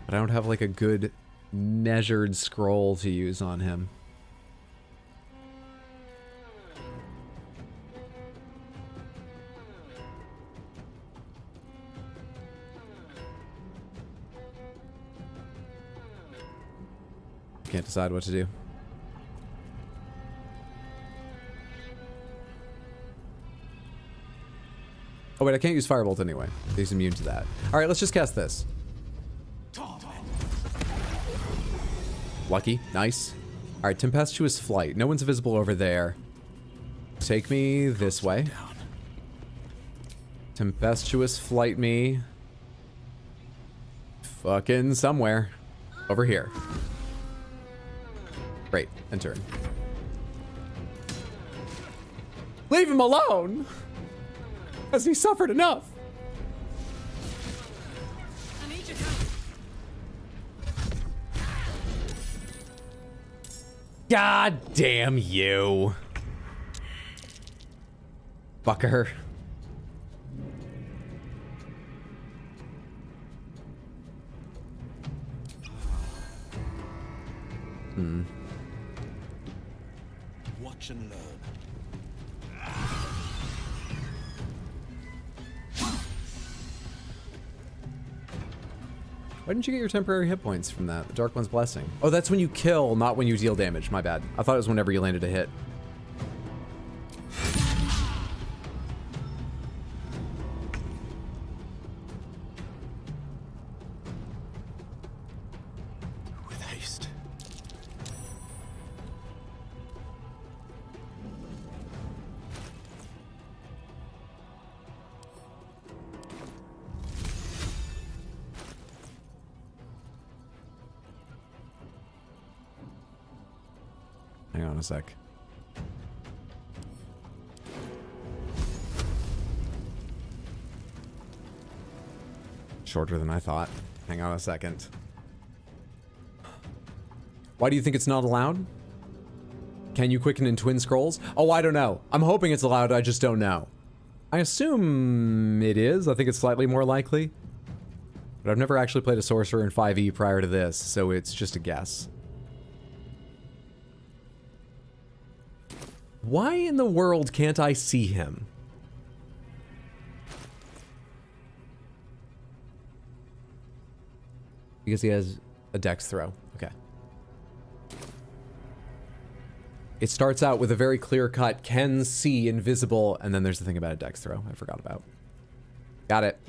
But I don't have, like, a good measured scroll to use on him. Can't decide what to do. Oh wait, I can't use Firebolt anyway. He's immune to that. Alright, let's just cast this. Lucky. Nice. Alright, Tempestuous Flight. No one's visible over there. Take me this way. Tempestuous Flight me. Fucking somewhere. Over here. Great. And turn. Leave him alone! Has he suffered enough? I need your help. God damn you. Fucker. Watch and learn. Why didn't you get your temporary hit points from that? The Dark One's Blessing. Oh, that's when you kill, not when you deal damage. My bad. I thought it was whenever you landed a hit. With haste. Hang on a sec. Shorter than I thought. Hang on a second. Why do you think it's not allowed? Can you quicken in twin scrolls? Oh, I don't know. I'm hoping it's allowed, I just don't know. I assume it is. I think it's slightly more likely. But I've never actually played a sorcerer in 5e prior to this, so it's just a guess. Why in the world can't I see him? Because he has a dex throw. Okay. It starts out with a very clear-cut, can see invisible, and then there's the thing about a dex throw I forgot about. Got it.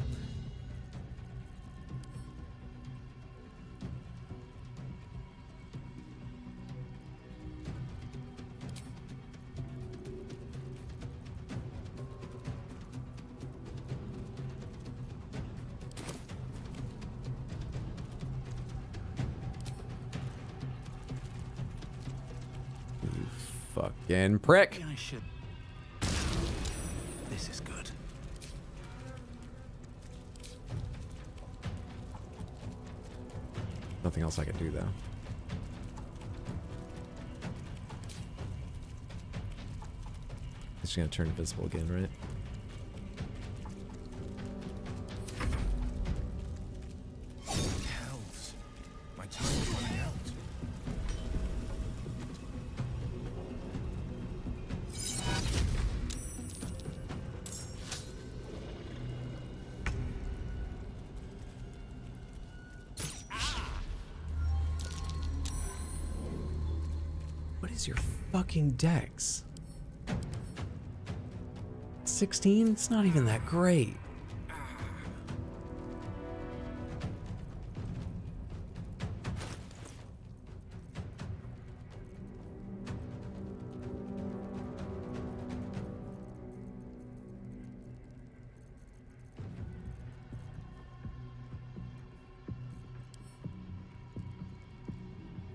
Fucking prick. I should. This is good. Nothing else I can do though. just gonna turn invisible again, right? Hells. My time is running out. What is your fucking dex? 16? It's not even that great.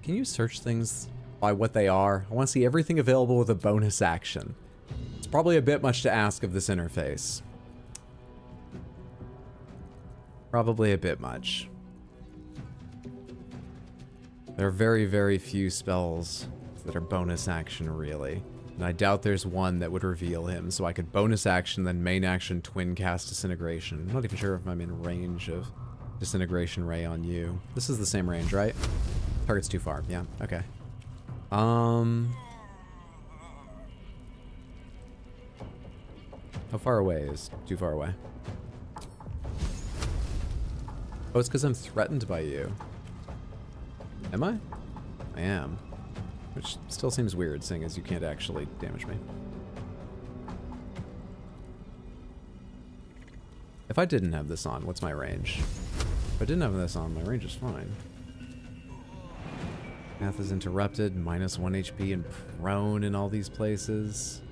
Can you search things by what they are? I want to see everything available with a bonus action. It's probably a bit much to ask of this interface. Probably a bit much. There are very, very few spells that are bonus action, really. And I doubt there's one that would reveal him, so I could bonus action, then main action, twin cast Disintegration. I'm not even sure if I'm in range of Disintegration Ray on you. This is the same range, right? Target's too far. Yeah, okay. How far away is too far away? Oh, it's because I'm threatened by you. Am I? I am. Which still seems weird, seeing as you can't actually damage me. If I didn't have this on, what's my range? If I didn't have this on, my range is fine. Path is interrupted, minus 1 HP and prone in all these places.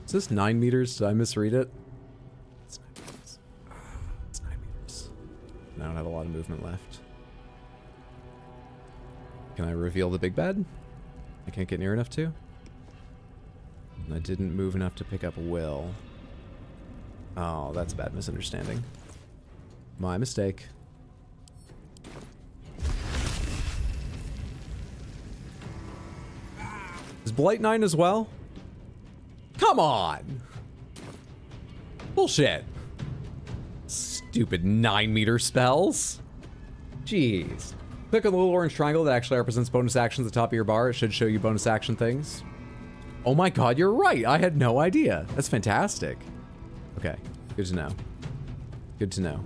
Is this 9 meters? Did I misread it? It's 9 meters. It's 9 meters. I don't have a lot of movement left. Can I reveal the big bad? I can't get near enough to? And I didn't move enough to pick up Will. Oh, that's a bad misunderstanding. My mistake. Is Blight 9 as well? Come on! Bullshit. Stupid 9-meter spells. Jeez. Click on the little orange triangle that actually represents bonus actions at the top of your bar. It should show you bonus action things. Oh my god, you're right. I had no idea. That's fantastic. Okay, good to know. Good to know.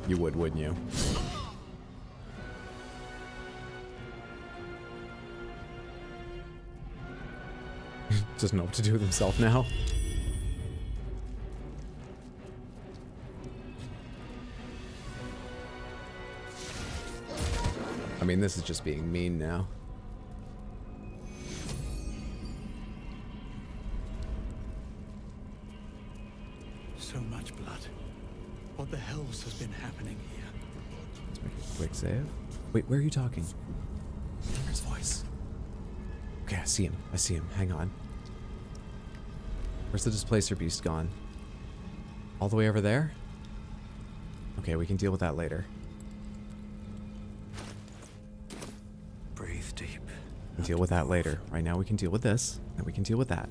You would, wouldn't you? Doesn't know what to do with himself now. I mean, this is just being mean now. So much blood. What the hells has been happening here? Let's make a quick save. Wait, where are you talking? Where's voice? Okay, I see him. I see him. Hang on. Where's the displacer beast gone? All the way over there? Okay, we can deal with that later. Breathe deep. We can deal with that later. Right now we can deal with this, and we can deal with that.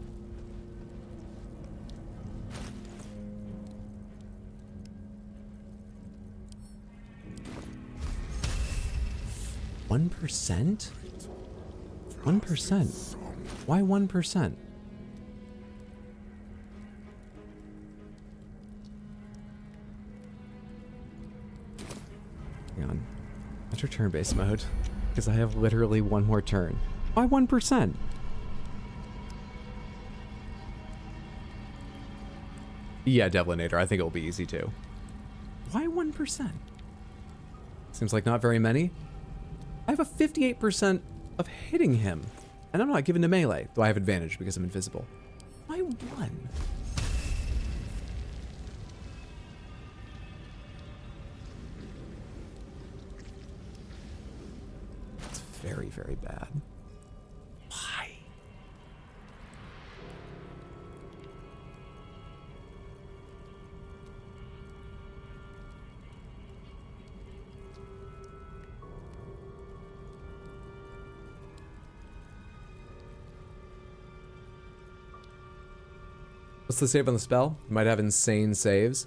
1%? 1%? Why 1%? Hang on. Enter turn-based mode. Because I have literally one more turn. Why 1%? Yeah, Devlinator. I think it'll be easy too. Why 1%? Seems like not very many. I have a 58% of hitting him. And I'm not given to melee, though I have advantage because I'm invisible. Why 1? It's very, very bad. Why? What's the save on the spell? You might have insane saves.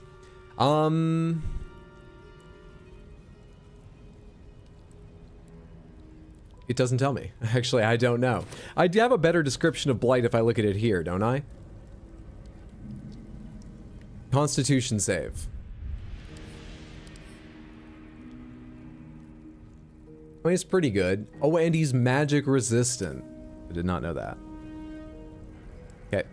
It doesn't tell me. Actually, I don't know. I do have a better description of Blight if I look at it here, don't I? Constitution save. I mean, it's pretty good. Oh, and he's magic resistant. I did not know that. Okay.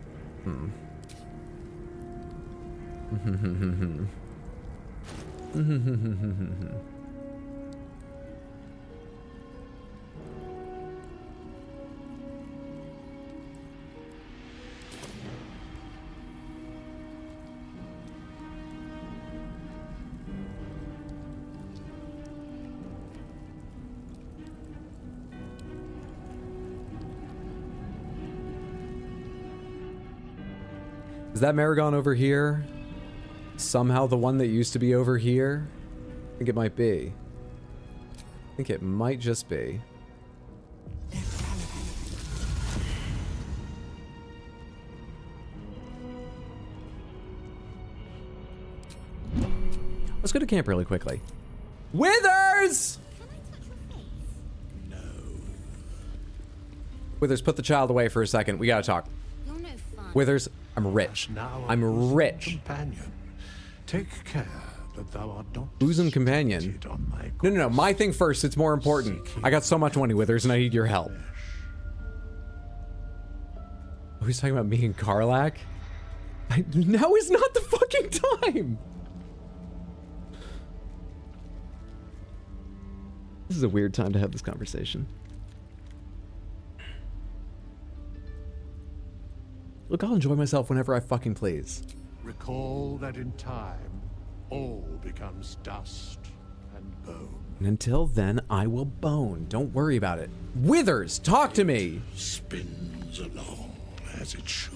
Is that Maragon over here? Somehow the one that used to be over here? I think it might be. I think it might just be. Let's go to camp really quickly. Withers! No. Withers, put the child away for a second. We gotta talk. You're no fun. Withers, I'm rich. I'm rich. Companion, take care that thou art not Bosom companion. No. My thing first. It's more important. I got so much money, Withers, and I need your help. Oh, he's talking about me and Karlak? Now is not the fucking time! This is a weird time to have this conversation. Look, I'll enjoy myself whenever I fucking please. Recall that in time, all becomes dust and bone. And until then, I will bone. Don't worry about it. Withers, talk to me! Spins along as it should.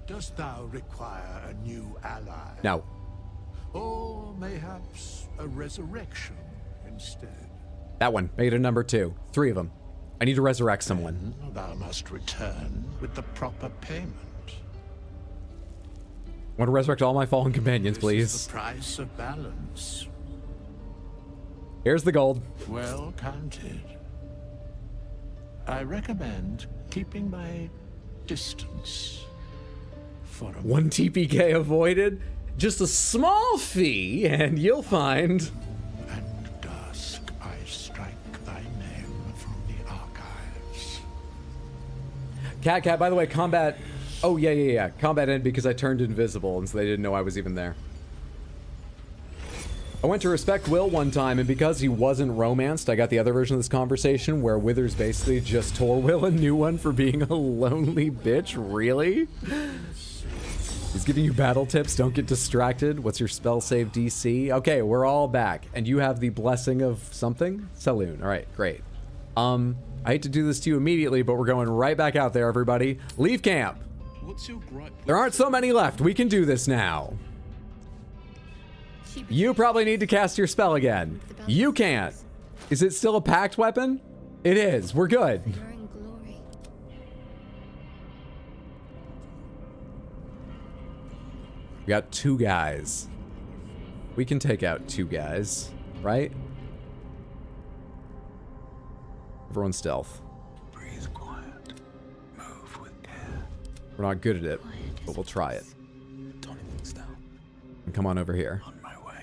Dost thou require a new ally? No. Or mayhaps a resurrection instead? That one. Make it a number 2. 3 of them. I need to resurrect someone. Then thou must return with the proper payment. I want to resurrect all my fallen companions, please. This is the price of balance. Here's the gold. Well counted. I recommend keeping my distance for a 1 TPK avoided. Just a small fee, and you'll find. And dusk I strike thy name from the archives. Cat, by the way, combat. Oh, yeah. Combat ended because I turned invisible, and so they didn't know I was even there. I went to respect Will one time, and because he wasn't romanced, I got the other version of this conversation where Withers basically just tore Will a new one for being a lonely bitch. Really? He's giving you battle tips. Don't get distracted. What's your spell save DC? Okay, we're all back. And you have the blessing of something? Saloon. All right, great. I hate to do this to you immediately, but we're going right back out there, everybody. Leave camp. What's your gripe? There aren't so many left. We can do this now. You probably need to cast your spell again. You can't. Is it still a packed weapon? It is. We're good. We got 2 guys. We can take out 2 guys, right? Everyone stealth. Breathe quiet. Move with care. We're not good at it, but we'll try it. Don't even stop. And come on over here. On my way.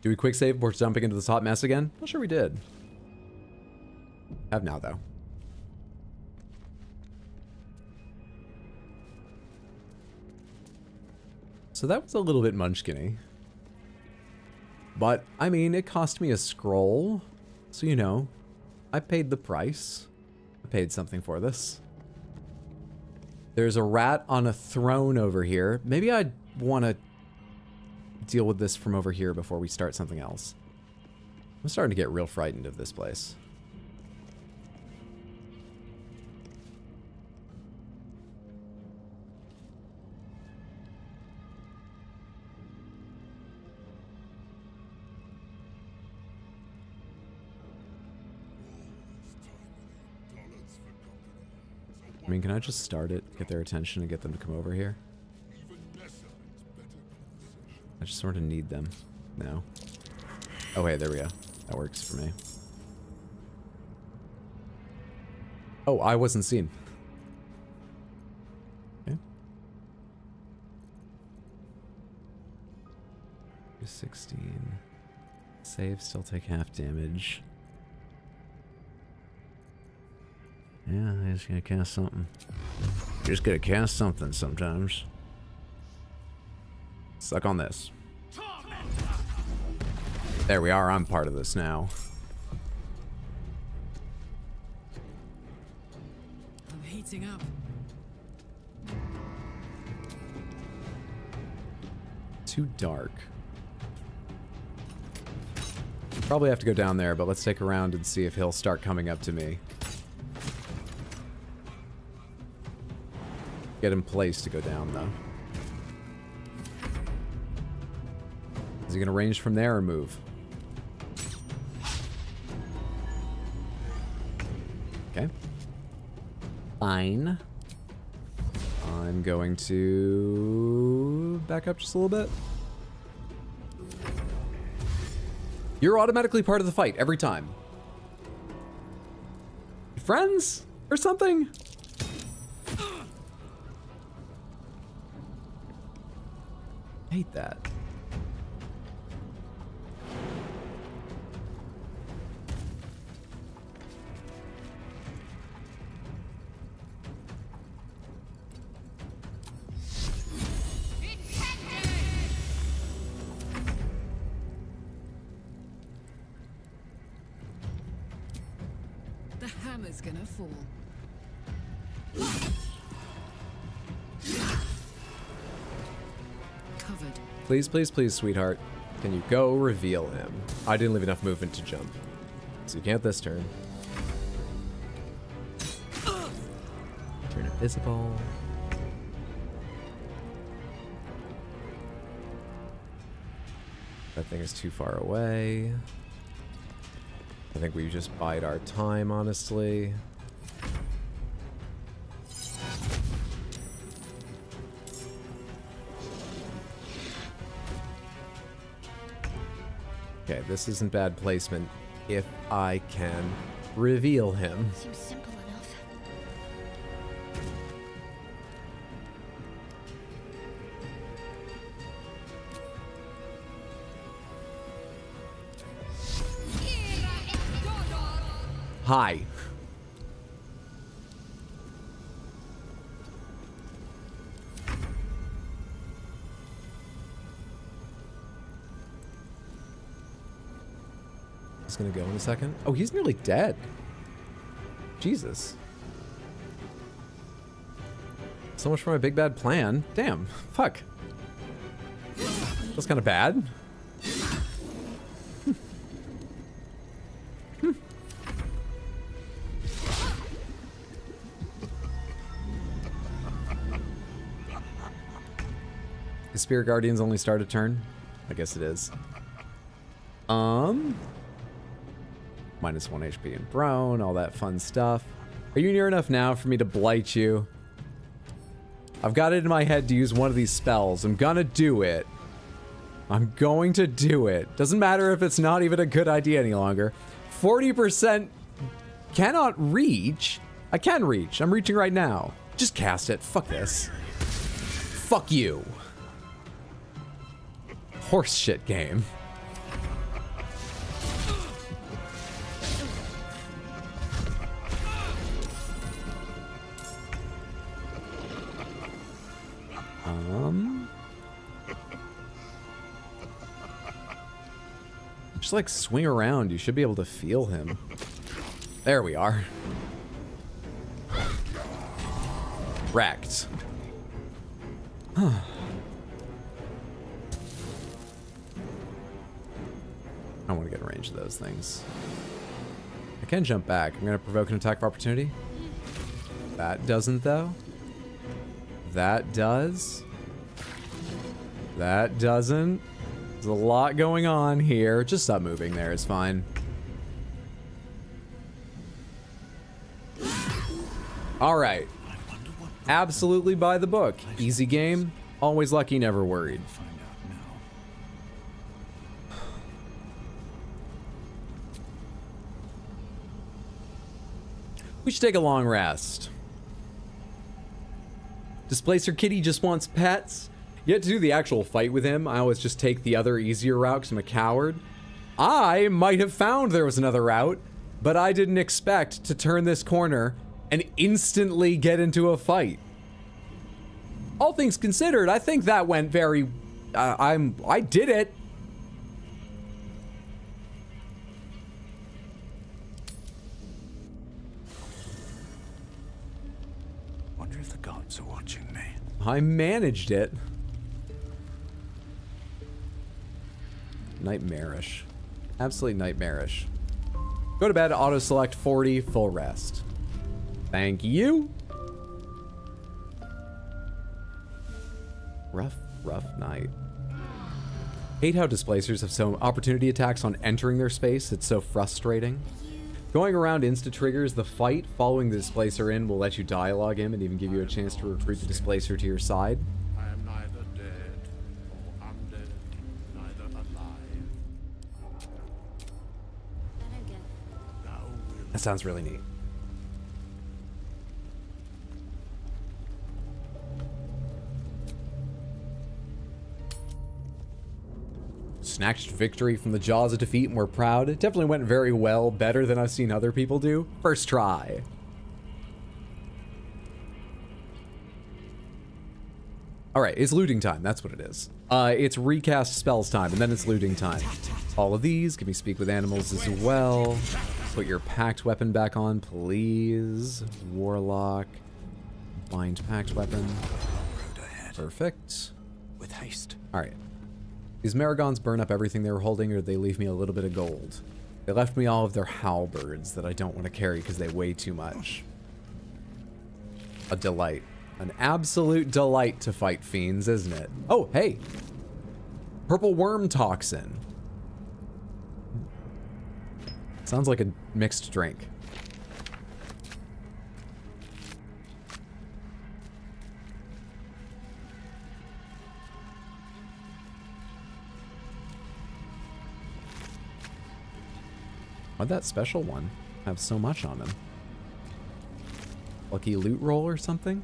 Do we quick save before jumping into this hot mess again? Not sure we did. Have now, though. So that was a little bit munchkin-y. But, I mean, it cost me a scroll. So, you know, I paid the price. I paid something for this. There's a rat on a throne over here. Maybe I'd want to deal with this from over here before we start something else. I'm starting to get real frightened of this place. I mean, can I just start it, get their attention, and get them to come over here? I just sort of need them. No. Oh, hey, there we go. That works for me. Oh, I wasn't seen. Okay. 16. Save, still take half damage. Yeah, I just gotta cast something. You just gotta cast something sometimes. Suck on this. There we are, I'm part of this now. I'm heating up. Too dark. Probably have to go down there, but let's take a round and see if he'll start coming up to me. Get in place to go down, though. Is he gonna range from there or move? Okay. Fine. I'm going to back up just a little bit. You're automatically part of the fight every time. Friends or something? I hate that. The hammer's gonna fall. Covered. Please, please, please, sweetheart. Can you go reveal him? I didn't leave enough movement to jump. So you can't this turn. Turn invisible. That thing is too far away. I think we just bide our time, honestly. Okay, this isn't bad placement if I can reveal him. Seems simple enough. Hi. He's gonna go in a second. Oh, he's nearly dead. Jesus. So much for my big bad plan. Damn. Fuck. That's kind of bad. The Spirit Guardians only start a turn? I guess it is. Minus 1 HP and prone, all that fun stuff. Are you near enough now for me to blight you? I've got it in my head to use one of these spells. I'm gonna do it. I'm going to do it. Doesn't matter if it's not even a good idea any longer. 40% cannot reach. I can reach. I'm reaching right now. Just cast it. Fuck this. Fuck you. Horse shit game. Just like swing around. You should be able to feel him. There we are. Wrecked. Huh. I don't want to get in range of those things. I can jump back. I'm going to provoke an attack of opportunity. That doesn't, though. That does. That doesn't. There's a lot going on here. Just stop moving there. It's fine. All right. Absolutely by the book. Easy game. Always lucky, never worried. We should take a long rest. Displacer Kitty just wants pets. Yet to do the actual fight with him, I always just take the other easier route because I'm a coward. I might have found there was another route, but I didn't expect to turn this corner and instantly get into a fight. All things considered, I think that went very... I did it. Wonder if the gods are watching me. I managed it. Nightmarish. Absolutely nightmarish. Go to bed, auto select 40, full rest. Thank you. Rough night. Hate how displacers have so opportunity attacks on entering their space. It's so frustrating. Going around insta-triggers the fight. Following the displacer in will let you dialogue him and even give you a chance to recruit the displacer to your side. I am neither dead or undead, neither alive. That sounds really neat. Snatched victory from the jaws of defeat and we're proud. It definitely went very well, better than I've seen other people do. First try. Alright, it's looting time, that's what it is. It's recast spells time, and then it's looting time. All of these, can we speak with animals as well? Put your packed weapon back on, please. Warlock. Bind packed weapon. Perfect. With haste. Alright. These Maragons burn up everything they were holding, or they leave me a little bit of gold. They left me all of their halberds that I don't want to carry because they weigh too much. A delight. An absolute delight to fight fiends, isn't it? Oh, hey! Purple worm toxin. Sounds like a mixed drink. Why'd that special one have so much on him? Lucky loot roll or something?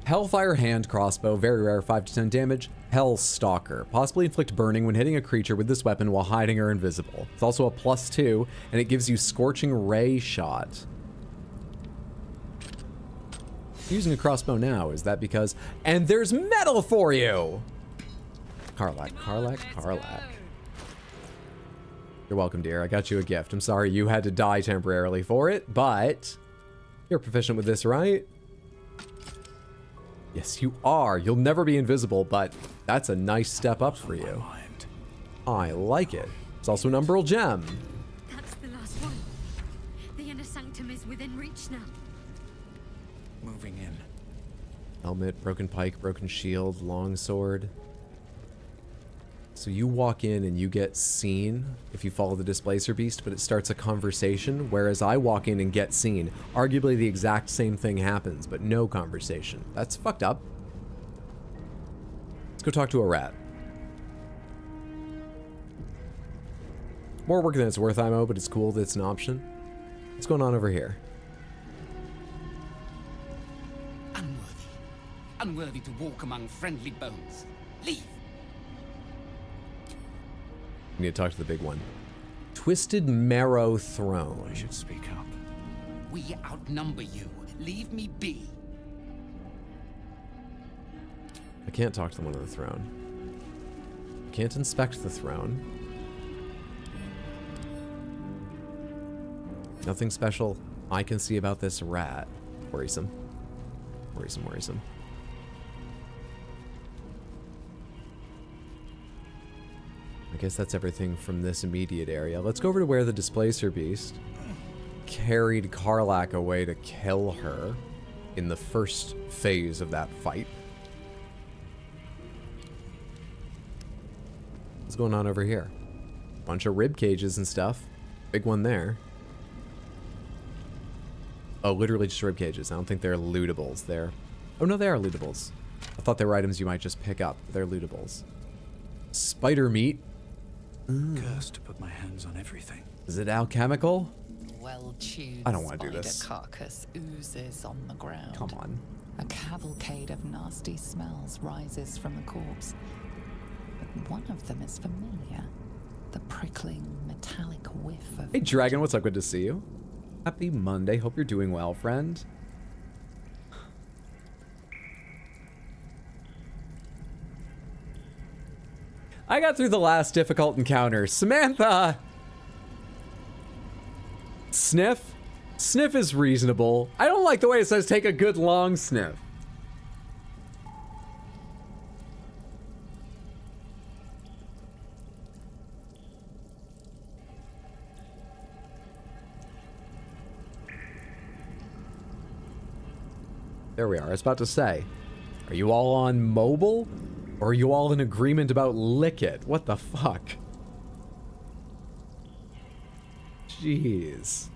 Hellfire hand crossbow, very rare, 5 to 10 damage. Hell Stalker, possibly inflict burning when hitting a creature with this weapon while hiding or invisible. It's also a +2, and it gives you Scorching Ray shot. Using a crossbow now, is that because... And there's metal for you! Karlach. You're welcome, dear. I got you a gift. I'm sorry you had to die temporarily for it, but you're proficient with this, right? Yes, you are. You'll never be invisible, but that's a nice step up for you. I like it. It's also an umbral gem. That's the last one. The inner sanctum is within reach now. Moving in. Helmet, broken pike, broken shield, longsword. So you walk in and you get seen if you follow the Displacer Beast, but it starts a conversation, whereas I walk in and get seen. Arguably the exact same thing happens, but no conversation. That's fucked up. Let's go talk to a rat. More work than it's worth, IMO, but it's cool that it's an option. What's going on over here? Unworthy. Unworthy to walk among friendly bones. Leave. We need to talk to the big one. Twisted Marrow Throne. I should speak up. We outnumber you. Leave me be. I can't talk to the one on the throne. I can't inspect the throne. Nothing special I can see about this rat. Worrisome. Worrisome, worrisome. I guess that's everything from this immediate area. Let's go over to where the Displacer Beast carried Karlach away to kill her in the first phase of that fight. What's going on over here? Bunch of rib cages and stuff. Big one there. Oh, literally just rib cages. I don't think they're lootables. They're... Oh, no, they are lootables. I thought they were items you might just pick up. They're lootables. Spider meat. Cursed to put my hands on everything. Is it alchemical? Well-chewed I don't want to do this. spider carcass oozes on the ground. Come on. A cavalcade of nasty smells rises from the corpse. But one of them is familiar. The prickling, metallic whiff of... Hey, Dragon, what's up? Good to see you. Happy Monday. Hope you're doing well, friend. I got through the last difficult encounter. Samantha! Sniff? Sniff is reasonable. I don't like the way it says take a good long sniff. There we are. I was about to say, are you all on mobile? Or are you all in agreement about lick it? What the fuck? Jeez.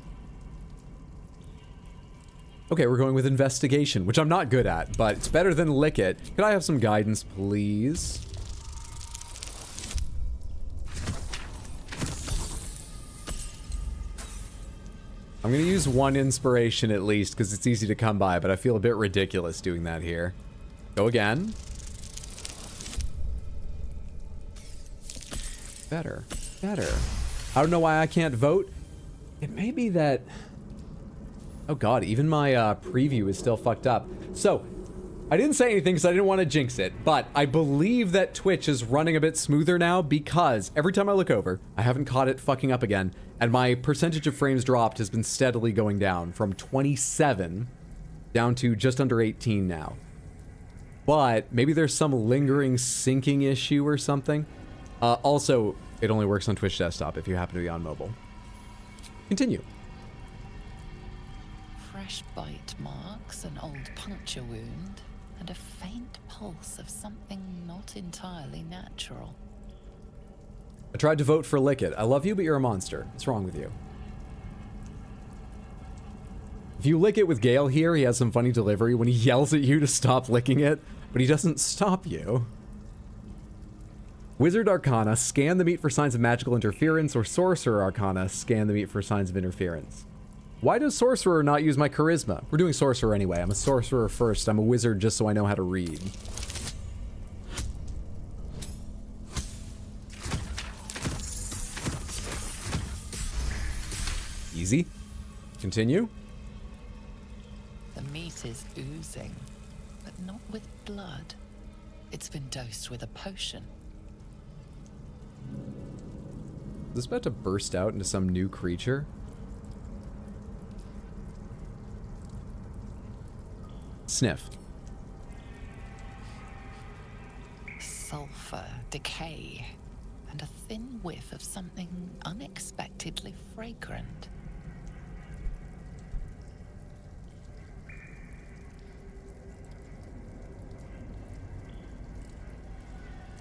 Okay, we're going with investigation, which I'm not good at, but it's better than lick it. Could I have some guidance, please? I'm gonna use one inspiration at least, because it's easy to come by, but I feel a bit ridiculous doing that here. Go again. Better. Better. I don't know why I can't vote. It may be that... Oh god, even my preview is still fucked up. So, I didn't say anything because I didn't want to jinx it, but I believe that Twitch is running a bit smoother now because every time I look over, I haven't caught it fucking up again, and my percentage of frames dropped has been steadily going down from 27 down to just under 18 now. But maybe there's some lingering syncing issue or something. Also, it only works on Twitch desktop if you happen to be on mobile. Continue. Fresh bite marks, an old puncture wound, and a faint pulse of something not entirely natural. I tried to vote for Lick It. I love you, but you're a monster. What's wrong with you? If you lick it with Gale here, he has some funny delivery when he yells at you to stop licking it, but he doesn't stop you. Wizard Arcana, scan the meat for signs of magical interference, or Sorcerer Arcana, scan the meat for signs of interference. Why does Sorcerer not use my Charisma? We're doing Sorcerer anyway. I'm a Sorcerer first. I'm a Wizard just so I know how to read. Easy. Continue. The meat is oozing, but not with blood. It's been dosed with a potion. Is this about to burst out into some new creature? Sniff. Sulfur, decay, and a thin whiff of something unexpectedly fragrant.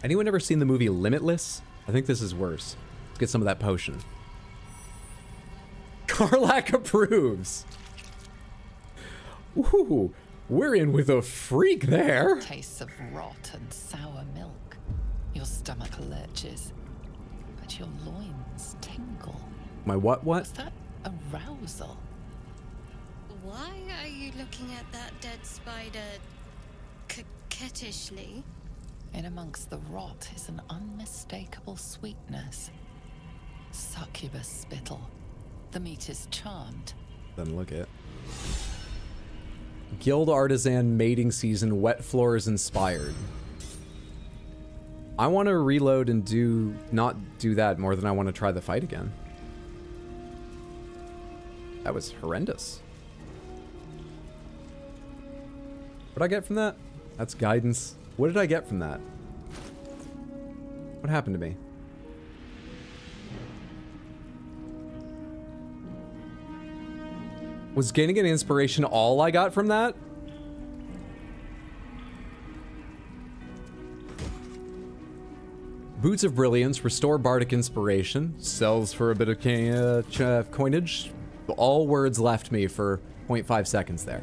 Anyone ever seen the movie Limitless? I think this is worse. Let's get some of that potion. Karlach approves. Ooh, we're in with a freak there. Tastes of rot and sour milk. Your stomach lurches, but made your loins tingle. My what? Was that arousal? Why are you looking at that dead spider coquettishly? In amongst the rot is an unmistakable sweetness. Succubus spittle. The meat is charmed. Then look at Guild Artisan mating season. Wet floors inspired. I want to reload and not do that more than I want to try the fight again. That was horrendous. What did I get from that? That's guidance. What did I get from that? What happened to me? Was gaining an inspiration all I got from that? Boots of Brilliance, restore bardic inspiration, sells for a bit of coinage. All words left me for 0.5 seconds there.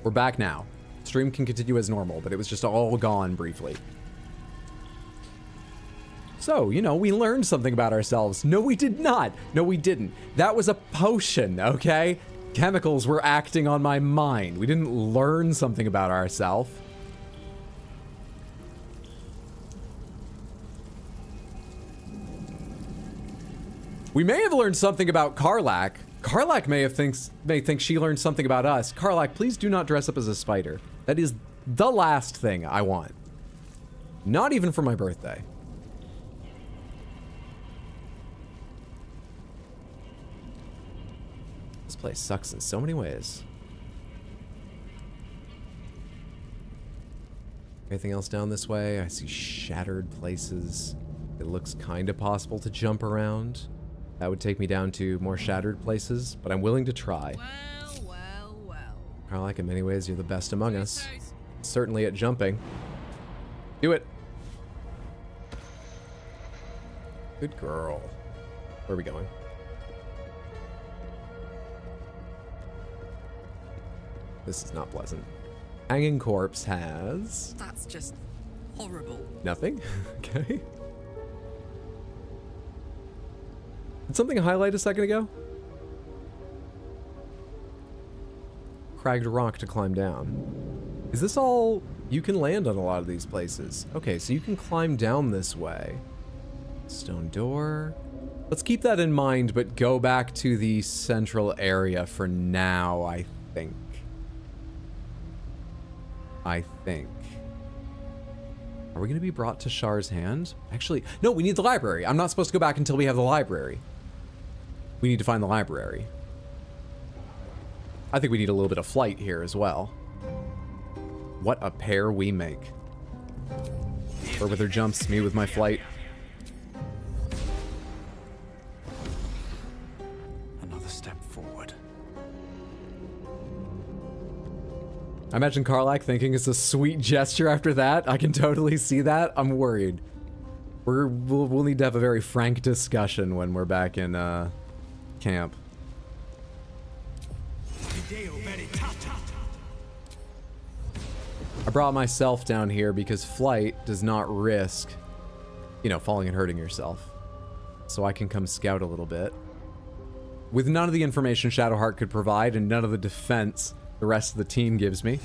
We're back now. Stream can continue as normal, but it was just all gone briefly. So, you know, we learned something about ourselves. No, we did not. No, we didn't. That was a potion, okay? Chemicals were acting on my mind. We didn't learn something about ourselves. We may have learned something about Karlach. Karlach may think she learned something about us. Karlach, please do not dress up as a spider. That is the last thing I want. Not even for my birthday. This place sucks in so many ways. Anything else down this way? I see shattered places. It looks kind of possible to jump around. That would take me down to more shattered places, but I'm willing to try. Karlach, in many ways, you're the best among us. Certainly at jumping. Do it. Good girl. Where are we going? This is not pleasant. Hanging corpse has... That's just horrible. Nothing? Okay. Did something highlight a second ago? Cragged rock to climb down. Is this all... You can land on a lot of these places. Okay, so you can climb down this way. Stone door. Let's keep that in mind, but go back to the central area for now, I think. Are we going to be brought to Shar's hand? Actually, no, we need the library. I'm not supposed to go back until we have the library. We need to find the library. I think we need a little bit of flight here as well. What a pair we make. Her with her jumps, me with my flight. Another step forward. I imagine Karlach thinking it's a sweet gesture after that. I can totally see that. I'm worried. We'll need to have a very frank discussion when we're back in camp. I brought myself down here because flight does not risk, you know, falling and hurting yourself. So I can come scout a little bit. With none of the information Shadowheart could provide and none of the defense the rest of the team gives me.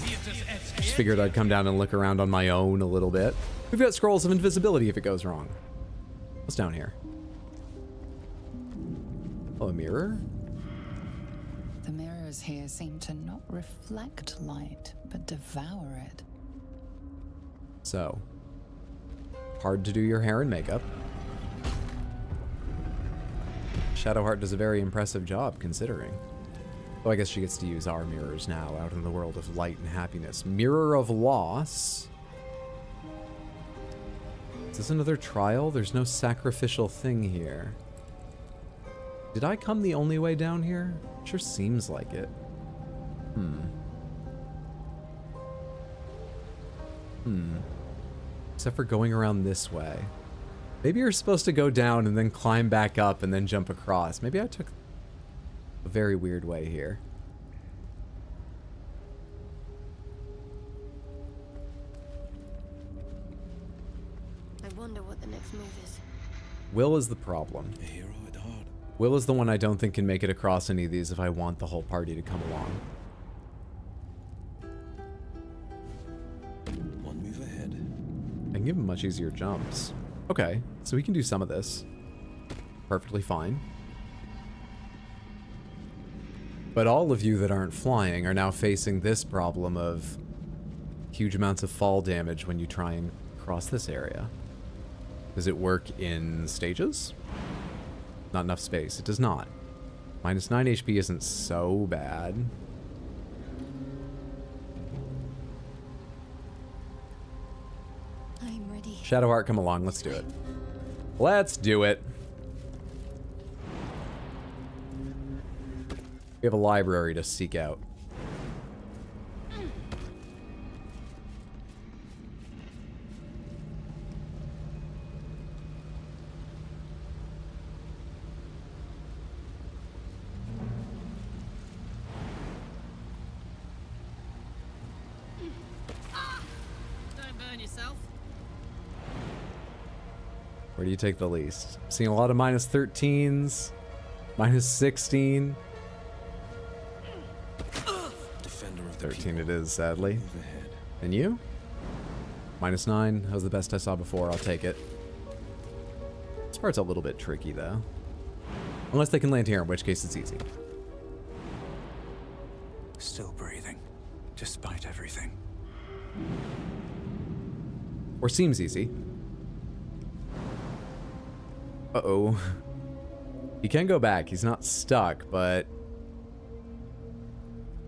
Just figured I'd come down and look around on my own a little bit. We've got scrolls of invisibility if it goes wrong. What's down here? Oh, a mirror? The mirrors here seem to not reflect light, but devour it. So, hard to do your hair and makeup. Shadowheart does a very impressive job, considering. Oh, I guess she gets to use our mirrors now, out in the world of light and happiness. Mirror of Loss. Is this another trial? There's no sacrificial thing here. Did I come the only way down here? Sure seems like it. Except for going around this way. Maybe you're supposed to go down and then climb back up and then jump across. Maybe I took a very weird way here. I wonder what the next move is. Will is the problem. Will is the one I don't think can make it across any of these if I want the whole party to come along. One move ahead. I can give him much easier jumps. Okay, so he can do some of this. Perfectly fine. But all of you that aren't flying are now facing this problem of huge amounts of fall damage when you try and cross this area. Does it work in stages? Not enough space. It does not. Minus 9 HP isn't so bad. I'm ready. Shadowheart, come along. Let's do it. Let's do it. We have a library to seek out. Don't burn yourself. Where do you take the least? I'm seeing a lot of minus 13s, minus 16. Defender of the 13 it is, sadly. Move ahead. And you? Minus 9. That was the best I saw before. I'll take it. This part's a little bit tricky, though. Unless they can land here, in which case it's easy. Still breathing, despite everything. Or seems easy. Uh-oh. He can go back. He's not stuck, but...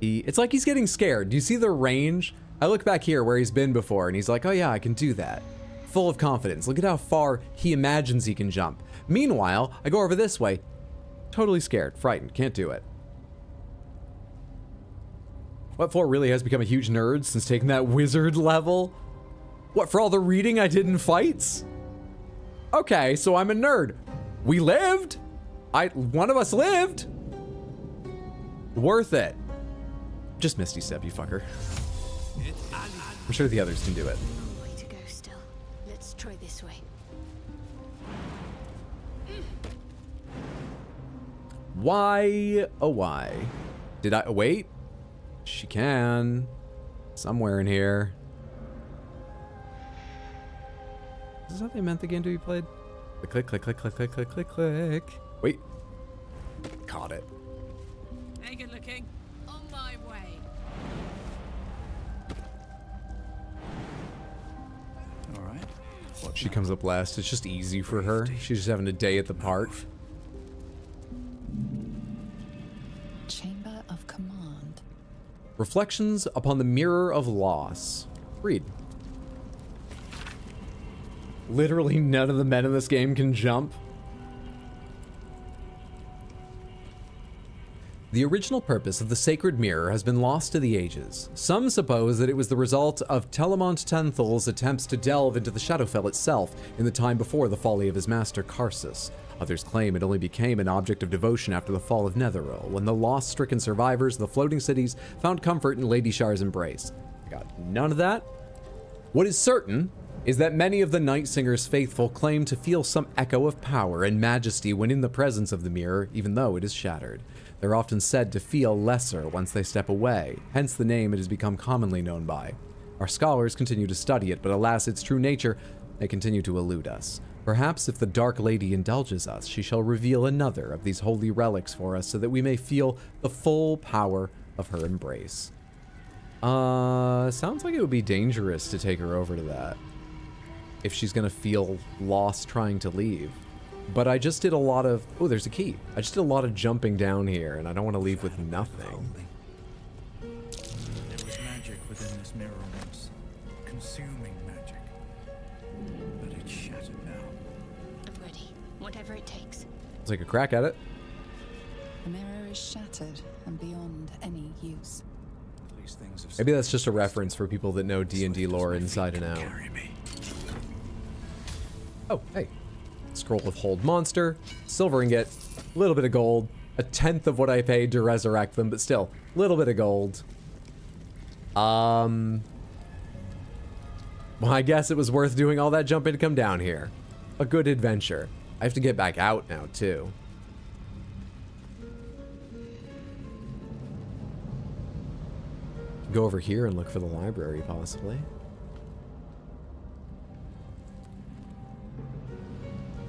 It's like he's getting scared. Do you see the range? I look back here where he's been before, and he's like, oh yeah, I can do that. Full of confidence. Look at how far he imagines he can jump. Meanwhile, I go over this way. Totally scared. Frightened. Can't do it. What for really has become a huge nerd since taking that wizard level? What, for all the reading I did in fights? Okay, so I'm a nerd. We lived. One of us lived. Worth it. Just Misty Step, you fucker. I'm sure the others can do it. Long way to go still. Let's try this way. Why, oh why? Did I, wait? She can. Somewhere in here. Is this how they meant the game to be played? Click, click, click, click, click, click, click, click. Wait. Caught it. Hey, good looking. On my way. All right. She comes up last. It's just easy for her. She's just having a day at the park. Chamber of Command. Reflections upon the Mirror of Loss. Read. Literally none of the men in this game can jump. The original purpose of the sacred mirror has been lost to the ages. Some suppose that it was the result of Telamont Tenthal's attempts to delve into the Shadowfell itself in the time before the folly of his master Karsus. Others claim it only became an object of devotion after the fall of Netheril, when the loss-stricken survivors of the floating cities found comfort in Lady Shar's embrace. I got none of that. What is certain is that many of the Night Singer's faithful claim to feel some echo of power and majesty when in the presence of the mirror, even though it is shattered. They're often said to feel lesser once they step away, hence the name it has become commonly known by. Our scholars continue to study it, but alas, its true nature may continue to elude us. Perhaps if the Dark Lady indulges us, she shall reveal another of these holy relics for us so that we may feel the full power of her embrace. Sounds like it would be dangerous to take her over to that. If she's gonna feel lost trying to leave. But I just did a lot of... Oh, there's a key. I just did a lot of jumping down here, and I don't want to leave with nothing. There was magic within this mirror once. Consuming magic. But it's shattered now. I'm ready. Whatever it takes. Let's take a crack at it. The mirror is shattered and beyond any use. These things have Maybe that's just a reference for people that know D&D lore inside and out. Oh, hey. Scroll of Hold Monster, silver ingot, a little bit of gold, a tenth of what I paid to resurrect them, but still, a little bit of gold. Well, I guess it was worth doing all that jumping to come down here. A good adventure. I have to get back out now, too. Go over here and look for the library, possibly.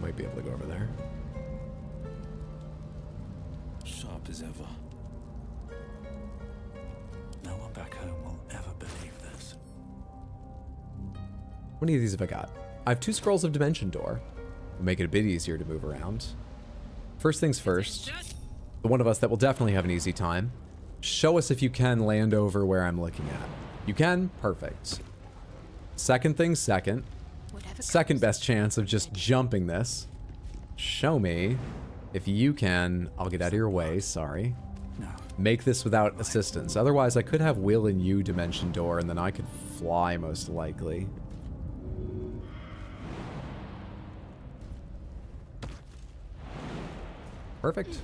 Might be able to go over there. Sharp as ever. No one back home will ever believe this. How many of these have I got? I have 2 scrolls of Dimension Door. Will make it a bit easier to move around. First things first, the one of us that will definitely have an easy time. Show us if you can land over where I'm looking at. You can? Perfect. Second thing second. Second best chance of just jumping this. Show me if you can. I'll get out of your way, sorry. Make this without assistance. Otherwise, I could have Will and you Dimension Door, and then I could fly most likely. Perfect.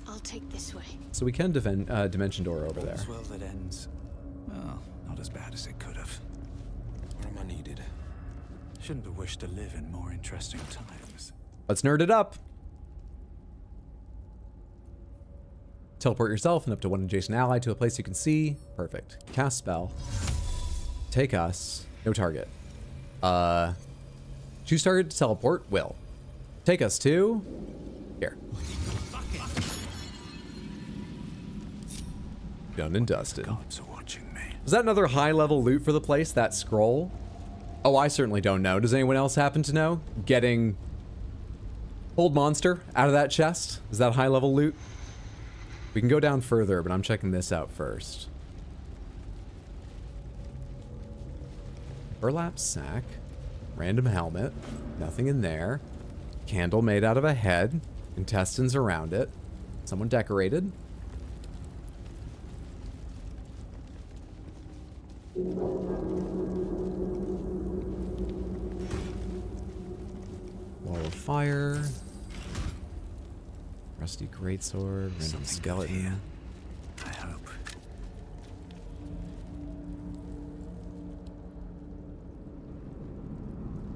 I'll take this way. So we can Dimension Door over there. All's well that ends. Well, not as bad as it could have. Where am I needed? Shouldn't have wished to live in more interesting times. Let's nerd it up. Teleport yourself and up to one adjacent ally to a place you can see. Perfect. Cast spell. Take us. No target. Choose target to teleport. Will. Take us to... here. Done and dusted. Gods are watching me. Was that another high-level loot for the place, that scroll? Oh, I certainly don't know. Does anyone else happen to know? Getting Hold Monster out of that chest? Is that high-level loot? We can go down further, but I'm checking this out first. Burlap sack. Random helmet. Nothing in there. Candle made out of a head. Intestines around it. Someone decorated. Wall of fire. Rusty greatsword. Random skeleton. I hope.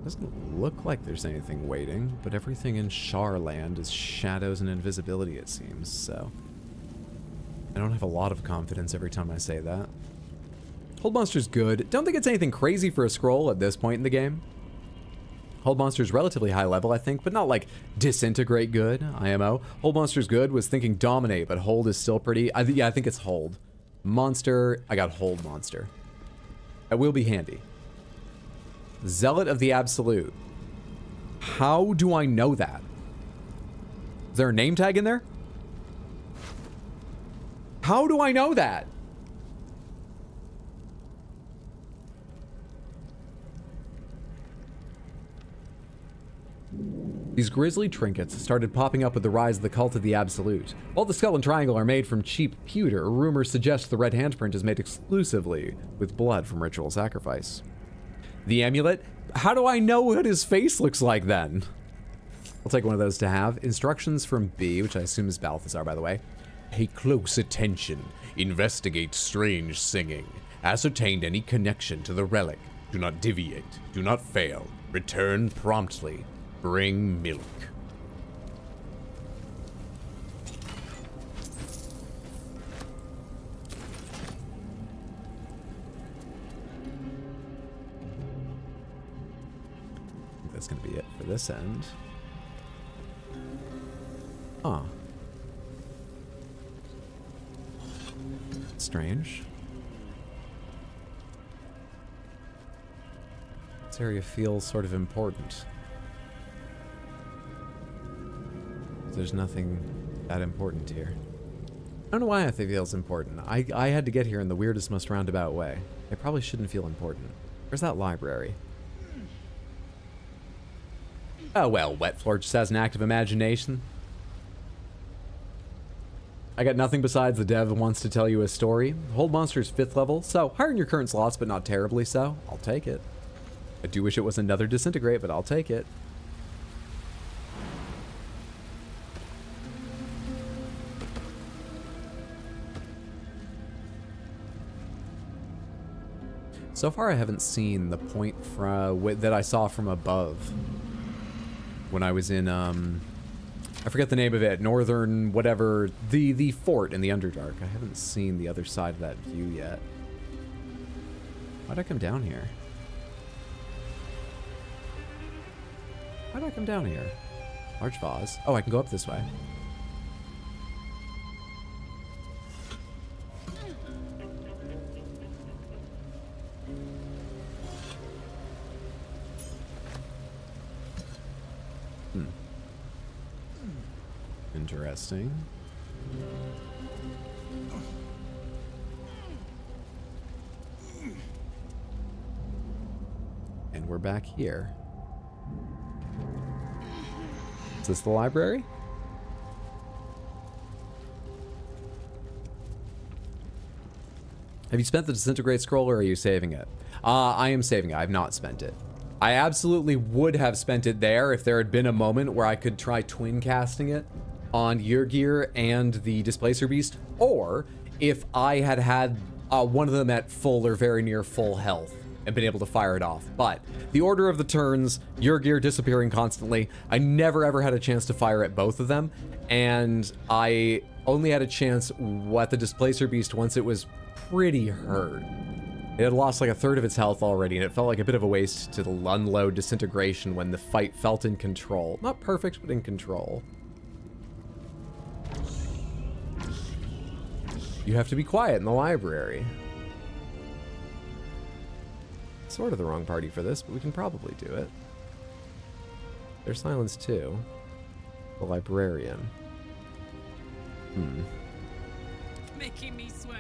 Doesn't look like there's anything waiting, but everything in Charland is shadows and invisibility, it seems, so... I don't have a lot of confidence every time I say that. Hold Monster's good. Don't think it's anything crazy for a scroll at this point in the game. Hold Monster's relatively high level, I think, but not like Disintegrate good, IMO. Hold Monster's good was thinking Dominate, but Hold is still pretty... yeah, I think it's Hold. Monster, I got Hold Monster. That will be handy. Zealot of the Absolute. How do I know that? Is there a name tag in there? How do I know that? These grisly trinkets started popping up with the rise of the cult of the Absolute. While the skull and triangle are made from cheap pewter, rumors suggest the red handprint is made exclusively with blood from ritual sacrifice. The amulet? How do I know what his face looks like then? I'll take one of those to have. Instructions from B, which I assume is Balthazar, by the way. Pay close attention. Investigate strange singing. Ascertain any connection to the relic. Do not deviate. Do not fail. Return promptly. Bring milk. That's going to be it for this end. Huh. Strange. This area feels sort of important. There's nothing that important here. I don't know why I think it feels important. I had to get here in the weirdest, most roundabout way. It probably shouldn't feel important. Where's that library? Oh well, Wet Floor just has an active imagination. I got nothing besides the dev wants to tell you a story. Hold Monster's 5th level, so higher in your current slots, but not terribly so. I'll take it. I do wish it was another Disintegrate, but I'll take it. So far, I haven't seen the point that I saw from above when I was in, I forget the name of it, Northern whatever, the fort in the Underdark. I haven't seen the other side of that view yet. Why'd I come down here? Why'd I come down here? Large vase. Oh, I can go up this way. Interesting. And we're back here. Is this the library? Have you spent the disintegrate scroll or are you saving it? I am saving it. I have not spent it. I absolutely would have spent it there if there had been a moment where I could try twin casting it on Yrgir and the Displacer Beast, or if I had had one of them at full or very near full health and been able to fire it off. But the order of the turns, Yrgir disappearing constantly, I never ever had a chance to fire at both of them, and I only had a chance at the Displacer Beast once it was pretty hurt. It had lost like a third of its health already, and it felt like a bit of a waste to unload disintegration when the fight felt in control. Not perfect, but in control. You have to be quiet in the library. Sort of the wrong party for this, but we can probably do it. There's silence too. The librarian. Making me sweat.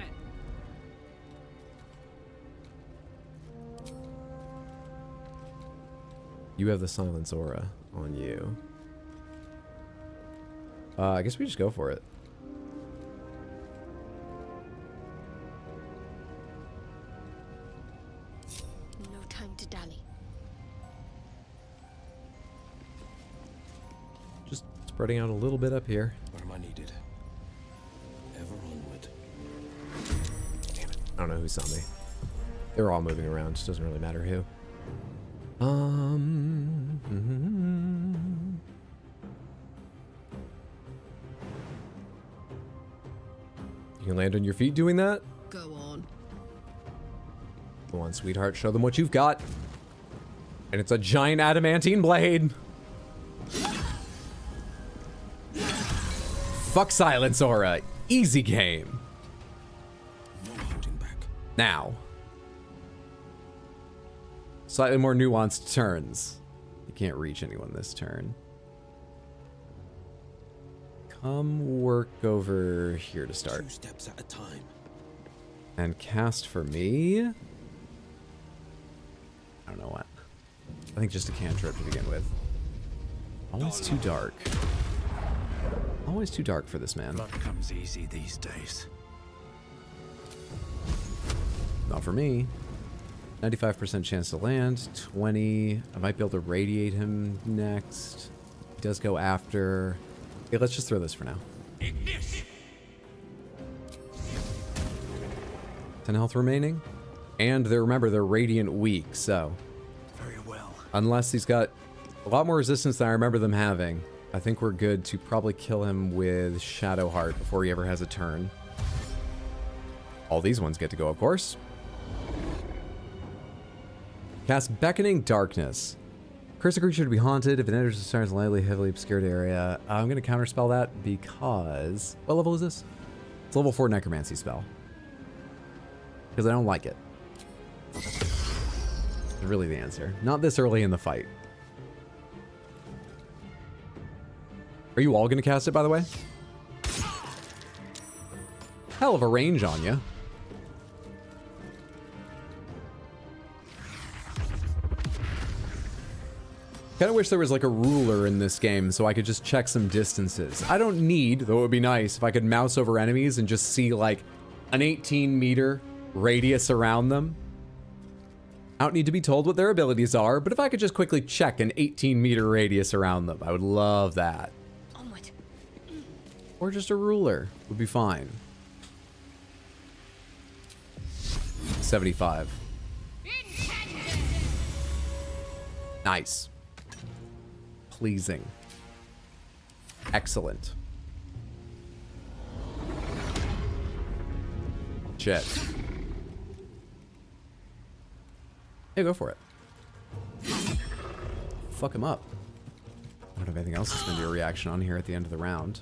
You have the silence aura on you. I guess we just go for it. No time to dally. Just spreading out a little bit up here. Where am I needed? Ever onward. Damn it. I don't know who saw me. They're all moving around. Just doesn't really matter who. You can land on your feet doing that? Go on. Go on, sweetheart. Show them what you've got. And it's a giant adamantine blade. Fuck silence aura. Easy game. No holding back. Now. Slightly more nuanced turns. You can't reach anyone this turn. Come work over here to start. 2 steps at a time. And cast for me. I don't know what. I think just a cantrip to begin with. Always too dark. Always too dark for this man. Luck comes easy these days. Not for me. 95% chance to land. 20. I might be able to radiate him next. He does go after. Okay, let's just throw this for now. 10 health remaining. And remember, they're radiant weak, so. Very well. Unless he's got a lot more resistance than I remember them having, I think we're good to probably kill him with Shadowheart before he ever has a turn. All these ones get to go, of course. Cast Beckoning Darkness. Curse a creature to be haunted if it enters the star's lightly, heavily obscured area. I'm going to counterspell that because... What level is this? It's level 4 Necromancy spell. Because I don't like it. That's really the answer. Not this early in the fight. Are you all going to cast it, by the way? Hell of a range on you. Kind of wish there was like a ruler in this game so I could just check some distances. I don't need, though it would be nice if I could mouse over enemies and just see like an 18-meter radius around them. I don't need to be told what their abilities are, but if I could just quickly check an 18-meter radius around them, I would love that. Onward. Or just a ruler would be fine. 75. Nice. pleasing. Excellent. Shit. Yeah, go for it. Fuck him up. I don't have anything else to spend your reaction on here at the end of the round.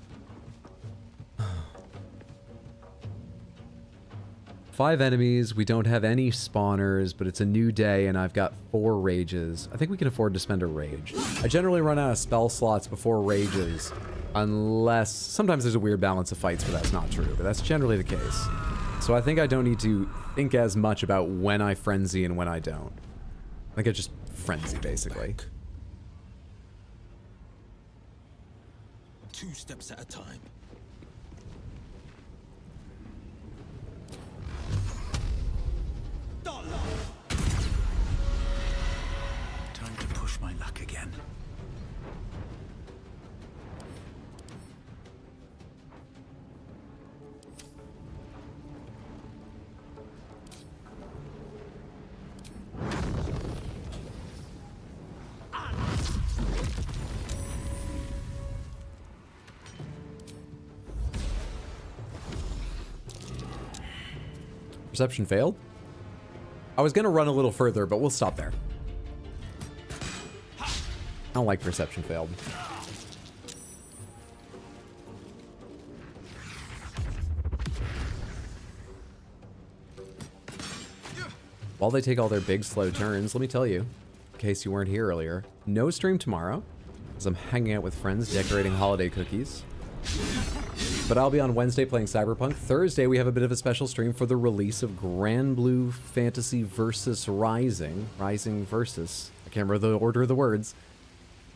5 enemies, we don't have any spawners, but it's a new day and I've got 4 rages. I think we can afford to spend a rage. I generally run out of spell slots before rages, unless sometimes there's a weird balance of fights where that's not true, but that's generally the case. So I think I don't need to think as much about when I frenzy and when I don't. I think I just frenzy, basically. 2 steps at a time. Time to push my luck again. Perception failed? I was gonna run a little further, but we'll stop there. I don't like perception failed. While they take all their big slow turns, let me tell you, in case you weren't here earlier, no stream tomorrow, as I'm hanging out with friends decorating holiday cookies. But I'll be on Wednesday playing Cyberpunk. Thursday, we have a bit of a special stream for the release of Grand Blue Fantasy Versus Rising. Rising Versus. I can't remember the order of the words.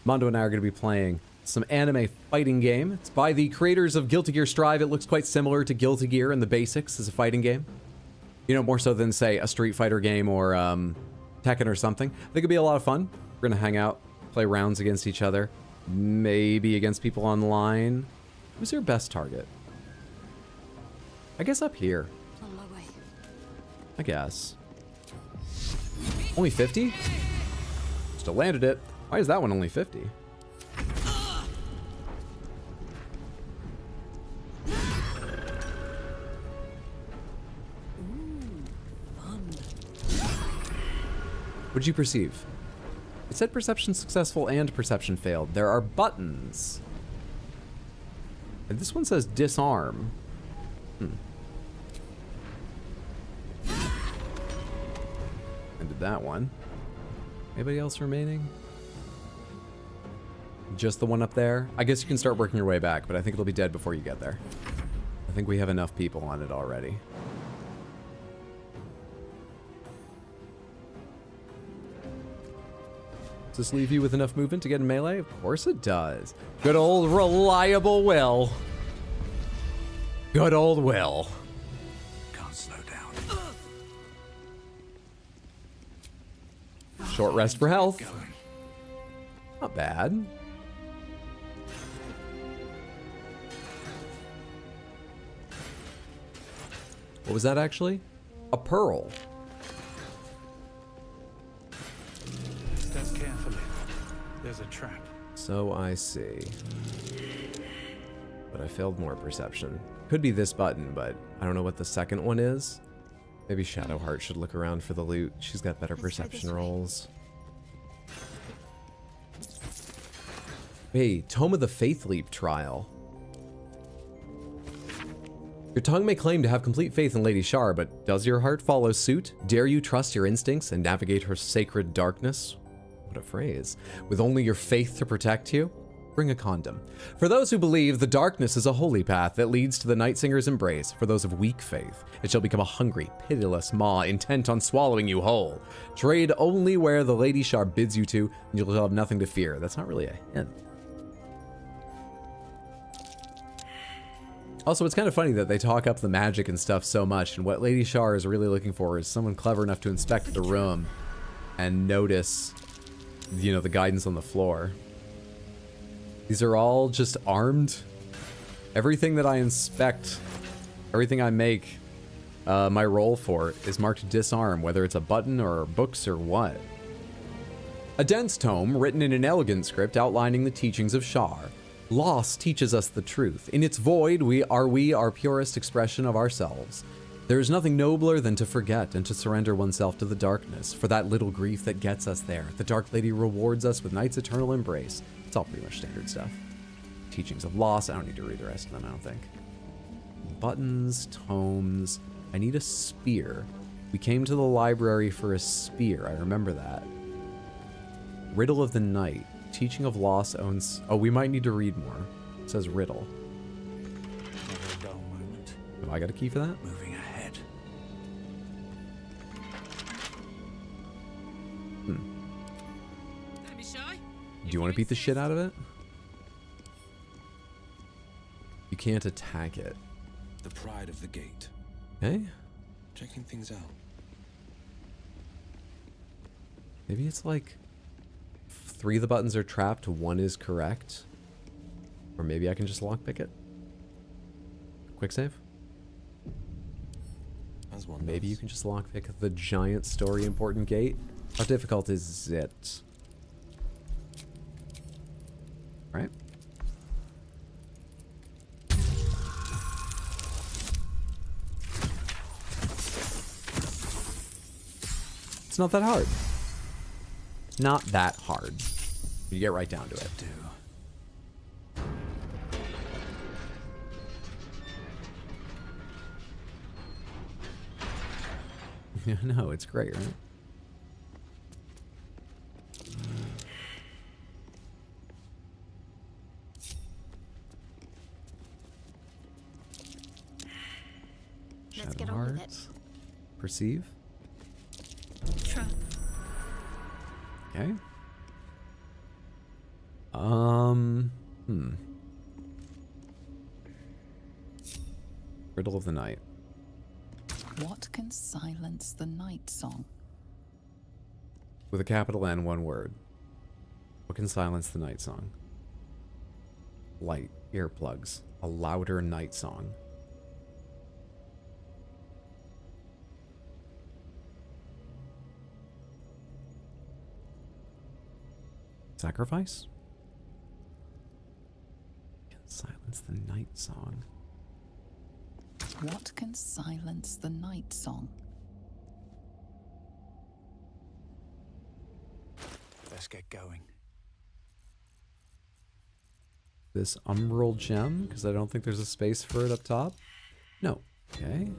Mondo and I are going to be playing some anime fighting game. It's by the creators of Guilty Gear Strive. It looks quite similar to Guilty Gear in the basics as a fighting game. You know, more so than, say, a Street Fighter game or Tekken or something. I think it'll be a lot of fun. We're going to hang out, play rounds against each other, maybe against people online. Who's your best target? I guess up here. On my way. I guess. Only 50? Still landed it. Why is that one only 50? What'd you perceive? It said perception successful and perception failed. There are buttons. And this one says disarm. Ended that one. Anybody else remaining? Just the one up there? I guess you can start working your way back, but I think it'll be dead before you get there. I think we have enough people on it already. Does this leave you with enough movement to get in melee? Of course it does. Good old reliable Will. Good old Will. Can't slow down. Short rest for health. Not bad. What was that actually? A pearl. Step carefully. There's a trap. So I see. But I failed more perception. Could be this button, but I don't know what the second one is. Maybe Shadowheart should look around for the loot. She's got better perception rolls. Hey, Tome of the Faith Leap trial. Your tongue may claim to have complete faith in Lady Shar, but does your heart follow suit? Dare you trust your instincts and navigate her sacred darkness? What a phrase. With only your faith to protect you? Bring a condom. For those who believe, the darkness is a holy path that leads to the Night Singer's embrace. For those of weak faith, it shall become a hungry, pitiless maw intent on swallowing you whole. Trade only where the Lady Shar bids you to, and you'll have nothing to fear. That's not really a hint. Also, it's kind of funny that they talk up the magic and stuff so much, and what Lady Shar is really looking for is someone clever enough to inspect the room and notice, you know, the guidance on the floor. These are all just armed. Everything that I inspect, everything I make my roll for is marked disarm, whether it's a button or books or what. A dense tome written in an elegant script outlining the teachings of Shar. Loss teaches us the truth. In its void, we are our purest expression of ourselves. There is nothing nobler than to forget and to surrender oneself to the darkness, for that little grief that gets us there. The Dark Lady rewards us with night's eternal embrace. It's all pretty much standard stuff. Teachings of Loss. I don't need to read the rest of them, I don't think. Buttons, tomes. I need a spear. We came to the library for a spear. I remember that. Riddle of the Night. Teaching of Loss owns... Oh, we might need to read more. It says riddle. Never a dull moment. Have I got a key for that? Moving ahead. Don't be shy. Do you want to beat the shit out of it? You can't attack it. The pride of the gate. Okay. Checking things out. Maybe it's like 3 of the buttons are trapped, 1 is correct. Or maybe I can just lockpick it. Quick save. As one Maybe does. you can just lockpick the giant story important gate. How difficult is it? Right? It's not that hard. Not that hard. You get right down to it. Yeah, no, it's great, right? Let's get on with it. Perceive. Trap. Okay. Riddle of the Night. What can silence the night song? With a capital N, one word. What can silence the night song? Light. Earplugs. A louder night song. Sacrifice? Can silence the night song. What can silence the night song? Let's get going. This umbral gem, because I don't think there's a space for it up top. No. Okay.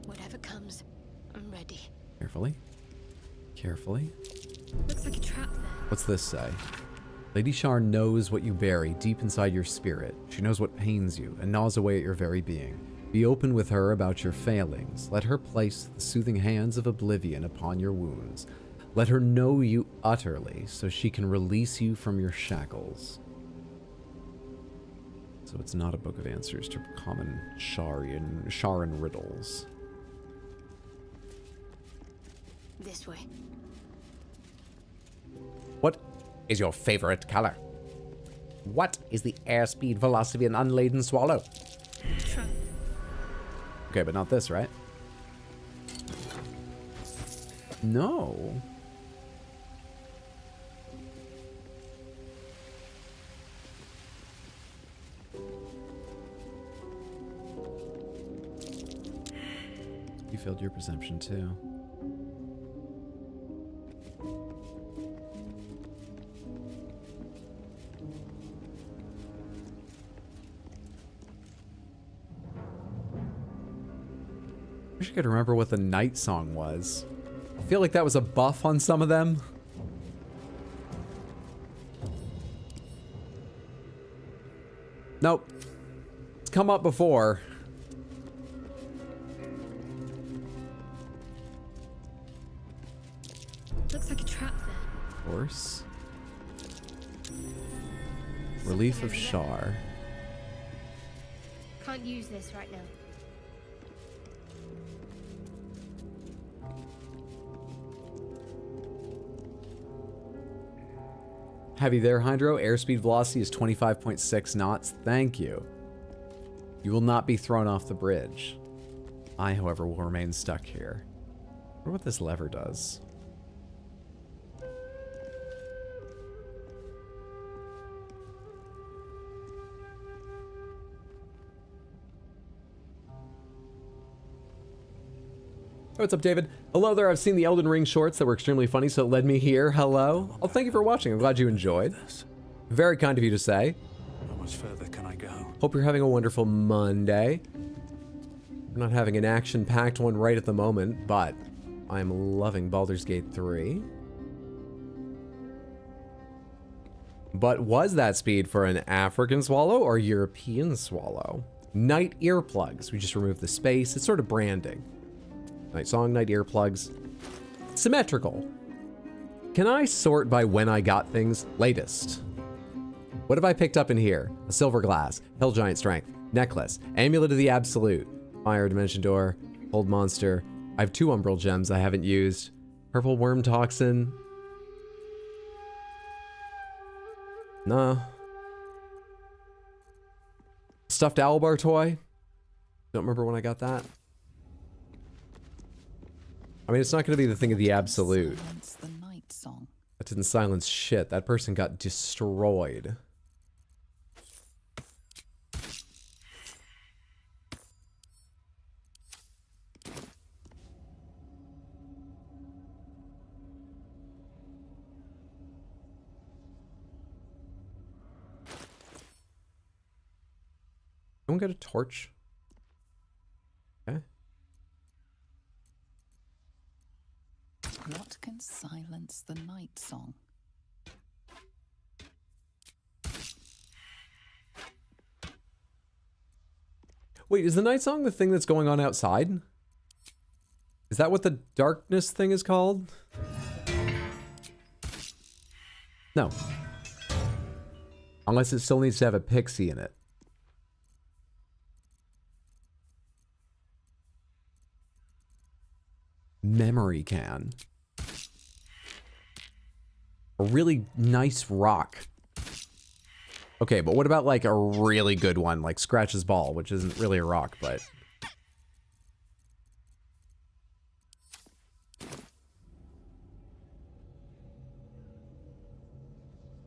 Whatever comes, I'm ready. Carefully. Carefully. Looks like a trap there. What's this say? Lady Shar knows what you bury deep inside your spirit. She knows what pains you and gnaws away at your very being. Be open with her about your failings. Let her place the soothing hands of oblivion upon your wounds. Let her know you utterly so she can release you from your shackles. So it's not a book of answers to common Sharan riddles. This way. What is your favorite color? What is the airspeed velocity of an unladen swallow? Trap. Okay, but not this, right? No. You failed your perception too. I wish I could remember what the night song was. I feel like that was a buff on some of them. Nope. It's come up before. Looks like a trap there. Of course. Relief of Shar. Can't use this right now. Heavy there, Hydro. Airspeed velocity is 25.6 knots. Thank you. You will not be thrown off the bridge. I, however, will remain stuck here. I wonder what this lever does. What's up, David? Hello there. I've seen the Elden Ring shorts that were extremely funny, so it led me here. Hello. Oh, thank you for watching. I'm glad you enjoyed. Very kind of you to say. How much further can I go? Hope you're having a wonderful Monday. We're not having an action-packed one right at the moment, but I'm loving Baldur's Gate 3. But was that speed for an African swallow or European swallow? Night earplugs. We just removed the space. It's sort of branding. Night song, night earplugs. Symmetrical. Can I sort by when I got things? Latest. What have I picked up in here? A silver glass, hill giant strength, necklace, amulet of the absolute, fire dimension door, old monster. I have 2 umbral gems I haven't used. Purple worm toxin. Nah. Stuffed Owlbar toy. Don't remember when I got that. I mean, it's not going to be the thing of the absolute. Silence the night song. That didn't silence shit. That person got destroyed. Someone got a torch? Okay. What can silence the night song? Wait, is the night song the thing that's going on outside? Is that what the darkness thing is called? No. Unless it still needs to have a pixie in it. Memory can. A really nice rock. Okay, but what about like a really good one, like Scratch's ball, which isn't really a rock, but...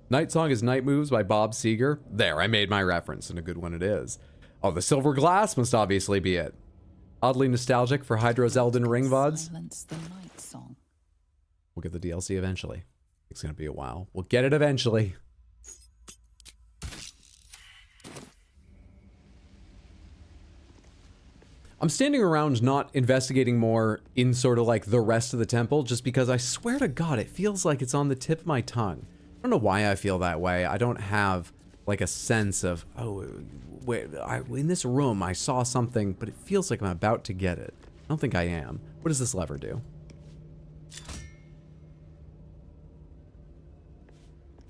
Night Song is Night Moves by Bob Seger. There, I made my reference, and a good one it is. Oh, the silver glass must obviously be it. Oddly nostalgic for Hydro's Elden Ring VODs. Silence the night song. We'll get the DLC eventually. It's gonna be a while. We'll get it eventually. I'm standing around not investigating more in sort of like the rest of the temple just because I swear to God, it feels like it's on the tip of my tongue. I don't know why I feel that way. I don't have like a sense of, oh, wait, in this room I saw something, but it feels like I'm about to get it. I don't think I am. What does this lever do?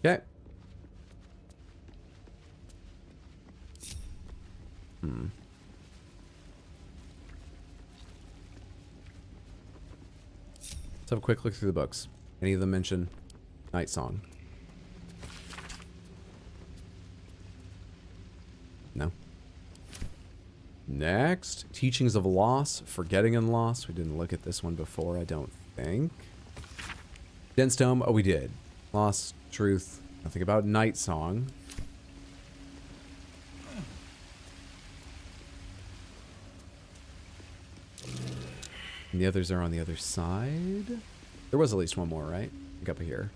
Okay. Let's have a quick look through the books. Any of them mention Night Song? No. Next, Teachings of Loss, Forgetting and Loss. We didn't look at this one before, I don't think. Dense Tome, oh we did. Lost, Truth, nothing about Night Song. And the others are on the other side. There was at least one more, right? I think up here.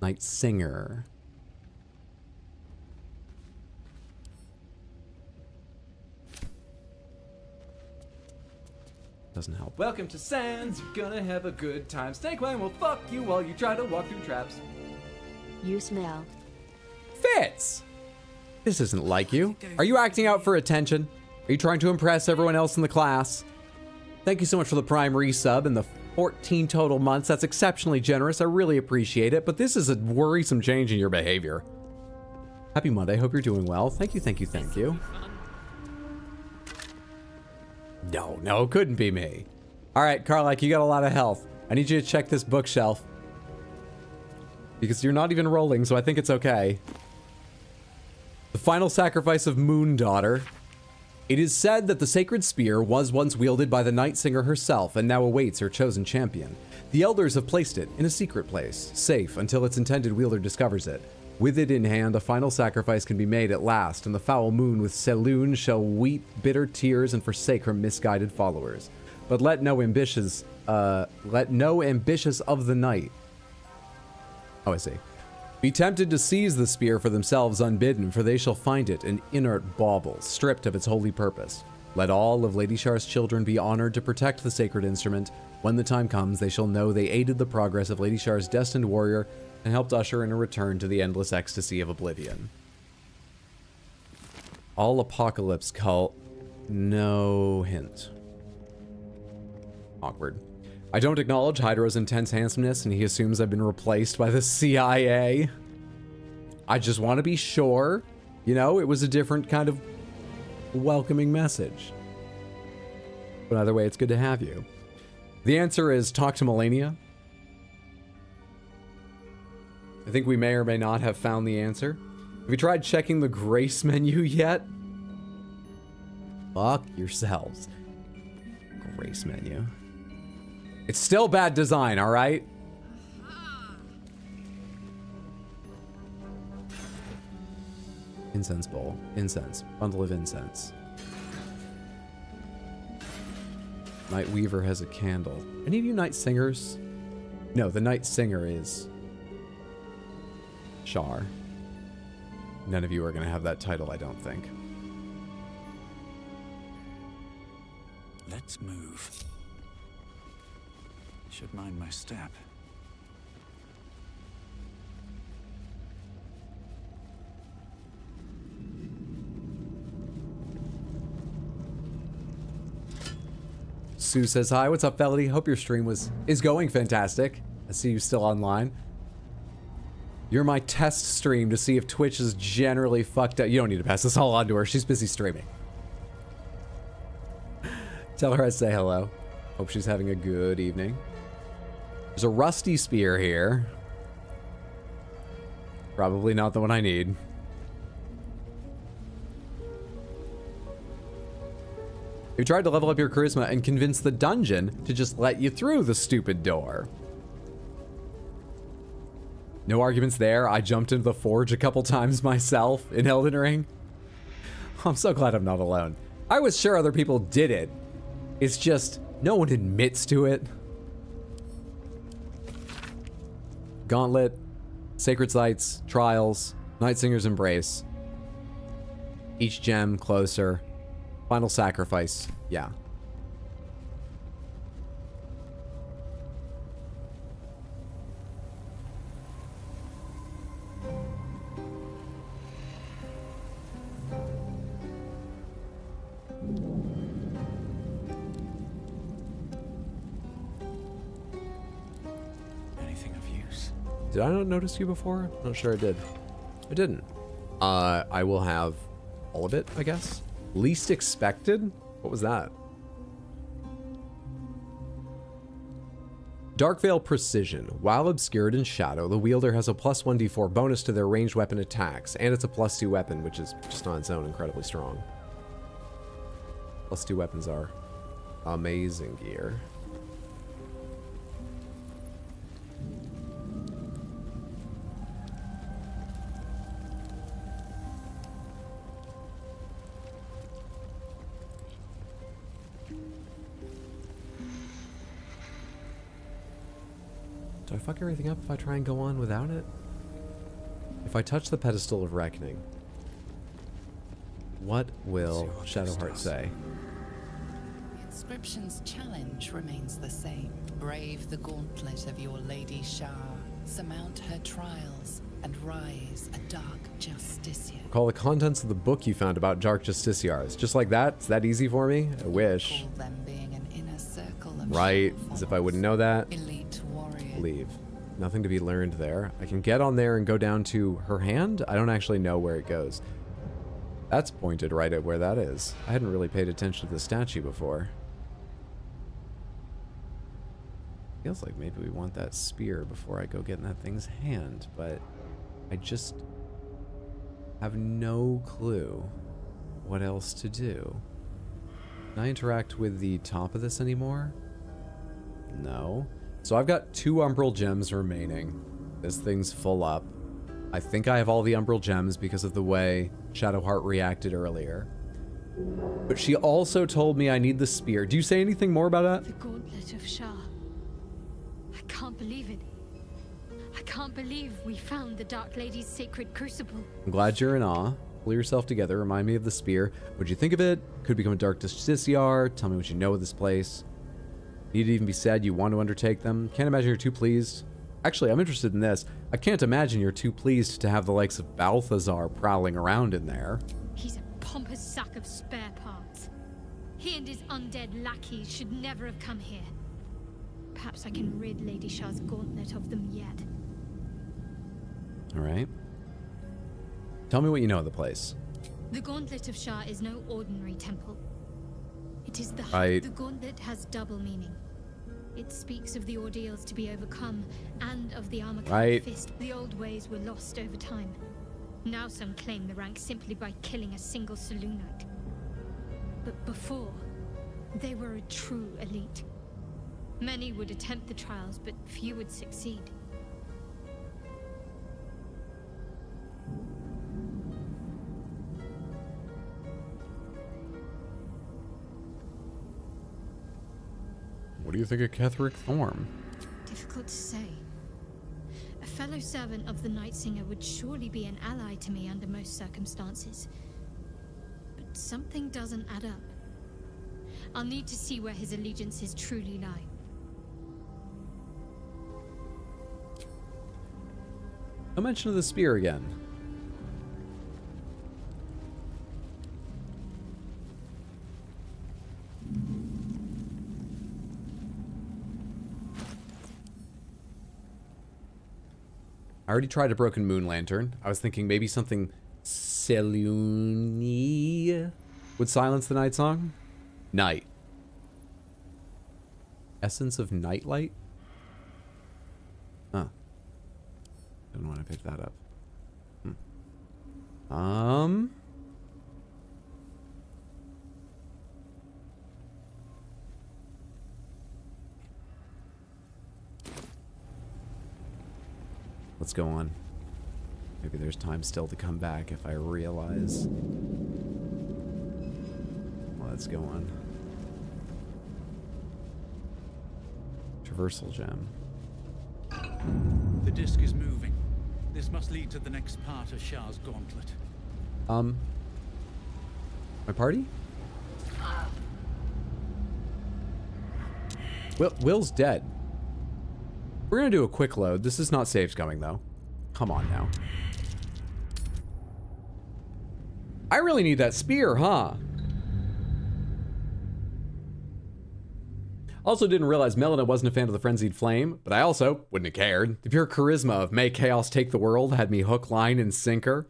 Night Singer. Doesn't help. Welcome to Sands, you're gonna have a good time. Snakewine will fuck you while you try to walk through traps. You smell. Fitz! This isn't like you. Are you acting out for attention? Are you trying to impress everyone else in the class? Thank you so much for the Prime resub and the 14 total months. That's exceptionally generous. I really appreciate it, but this is a worrisome change in your behavior. Happy Monday. Hope you're doing well. Thank you, thank you, thank you. No, couldn't be me. All right, Carlac, you got a lot of health. I need you to check this bookshelf. Because you're not even rolling, so I think it's okay. The final sacrifice of Moon Daughter. It is said that the sacred spear was once wielded by the Night Singer herself and now awaits her chosen champion. The elders have placed it in a secret place, safe until its intended wielder discovers it. With it in hand, a final sacrifice can be made at last, and the foul moon with Selûne shall weep bitter tears and forsake her misguided followers. But let no ambitious of the night. Oh, I see. Be tempted to seize the spear for themselves unbidden, for they shall find it an inert bauble, stripped of its holy purpose. Let all of Lady Shar's children be honored to protect the sacred instrument. When the time comes, they shall know they aided the progress of Lady Shar's destined warrior and helped usher in a return to the endless ecstasy of oblivion. All Apocalypse cult. No hint. Awkward. I don't acknowledge Hydro's intense handsomeness, and he assumes I've been replaced by the CIA. I just want to be sure, you know, it was a different kind of welcoming message. But either way, it's good to have you. The answer is talk to Melania. I think we may or may not have found the answer. Have you tried checking the grace menu yet? Fuck yourselves. Grace menu. It's still bad design, all right? Incense bowl. Incense. Bundle of incense. Night Weaver has a candle. Any of you Night Singers? No, the Night Singer is Shar. None of you are going to have that title, I don't think. Let's move. Should mind my step. Sue says hi. What's up, Felody? Hope your stream is going fantastic. I see you still online. You're my test stream to see if Twitch is generally fucked up. You don't need to pass this all on to her. She's busy streaming. Tell her I say hello. Hope she's having a good evening. There's a rusty spear here. Probably not the one I need. You tried to level up your charisma and convince the dungeon to just let you through the stupid door. No arguments there. I jumped into the forge a couple times myself in Elden Ring. I'm so glad I'm not alone. I was sure other people did it. It's just no one admits to it. Gauntlet, Sacred Sites, Trials, Night Singer's Embrace. Each gem closer. Final Sacrifice. Yeah. Anything of use? Did I not notice you before? Not sure I did. I didn't. I will have all of it, I guess. Least expected? What was that? Darkveil Precision. While obscured in shadow, the wielder has a plus 1d4 bonus to their ranged weapon attacks, and it's a plus 2 weapon, which is just on its own incredibly strong. Plus 2 weapons are amazing gear. Do I fuck everything up if I try and go on without it? If I touch the pedestal of reckoning, what will Shadowheart say? The inscription's challenge remains the same. Brave the gauntlet of your Lady Shar, surmount her trials, and rise a dark justiciar. Recall the contents of the book you found about dark justiciars. Just like that? It's that easy for me? I wish. Call them being an inner circle of Right, as if I wouldn't know that. elite warrior. Leave. Nothing to be learned there. I can get on there and go down to her hand. I don't actually know where it goes. That's pointed right at where that is. I hadn't really paid attention to the statue before. Feels like maybe we want that spear before I go get in that thing's hand, but I just have no clue what else to do. Can I interact with the top of this anymore? No. So I've got 2 Umbral Gems remaining. This thing's full up. I think I have all the Umbral Gems because of the way Shadowheart reacted earlier. But she also told me I need the spear. Do you say anything more about that? The Gauntlet of Shah. I can't believe it. I can't believe we found the Dark Lady's sacred crucible. I'm glad you're in awe. Pull yourself together. Remind me of the spear. What'd you think of it? Could become a dark justiciar. Tell me what you know of this place. Need it even be said you want to undertake them? Can't imagine you're too pleased. Actually, I'm interested in this. I can't imagine you're too pleased to have the likes of Balthazar prowling around in there. He's a pompous sack of spare parts. He and his undead lackeys should never have come here. Perhaps I can rid Lady Shah's gauntlet of them yet. Alright. Tell me what you know of the place. The Gauntlet of Shah is no ordinary temple. It is the Right. The gauntlet has double meaning. It speaks of the ordeals to be overcome and of the armor-clad Right. fist. The old ways were lost over time. Now some claim the rank simply by killing a single saloon knight. But before, they were a true elite. Many would attempt the trials, but few would succeed. What do you think of Ketheric Thorm? Difficult to say. A fellow servant of the Night Singer would surely be an ally to me under most circumstances. But something doesn't add up. I'll need to see where his allegiances truly lie. No mention of the spear again. I already tried a broken moon lantern. I was thinking maybe something Selûni would silence the night song. Night. Essence of nightlight? Huh. Didn't want to pick that up. Let's go on. Maybe there's time still to come back if I realize. Let's go on. Traversal gem. The disc is moving. This must lead to the next part of Shah's gauntlet. My party? Will's dead. We're gonna do a quick load. This is not saves coming though. Come on now. I really need that spear, huh? Also didn't realize Melina wasn't a fan of the Frenzied Flame, but I also wouldn't have cared. The pure charisma of May Chaos Take the World had me hook, line, and sinker.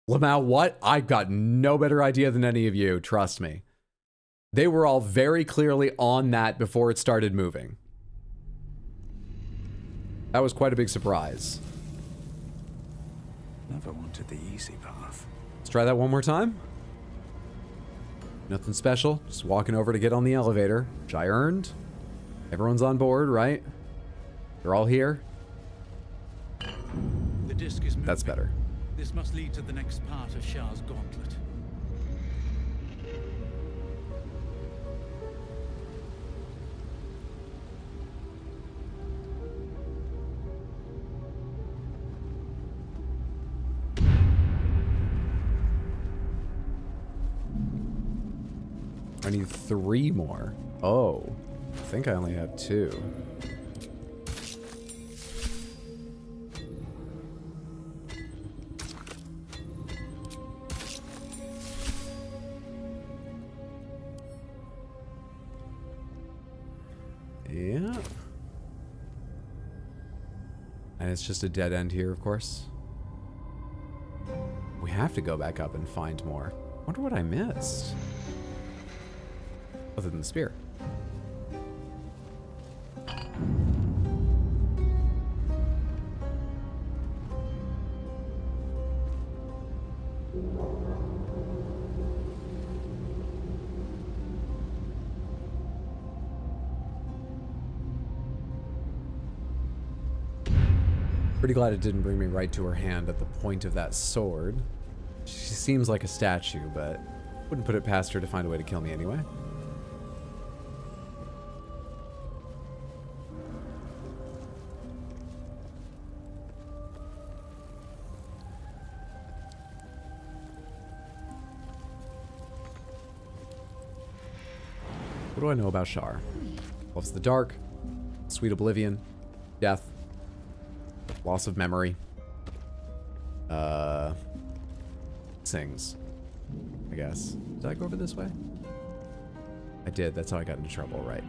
Lamau, what? I've got no better idea than any of you, trust me. They were all very clearly on that before it started moving. That was quite a big surprise. Never wanted the easy path. Let's try that one more time. Nothing special, just walking over to get on the elevator, which I earned. Everyone's on board, right? They're all here. The disc is moving. That's better. This must lead to the next part of Shah's gauntlet. I need 3 more. Oh, I think I only have 2. Yeah. And it's just a dead end here, of course. We have to go back up and find more. Wonder what I missed. Other than the spear. Pretty glad it didn't bring me right to her hand at the point of that sword. She seems like a statue, but wouldn't put it past her to find a way to kill me anyway. What do I know about Shar? Loves the dark, sweet oblivion, death, loss of memory. Sings, I guess. Did I go over this way? I did. That's how I got into trouble, right?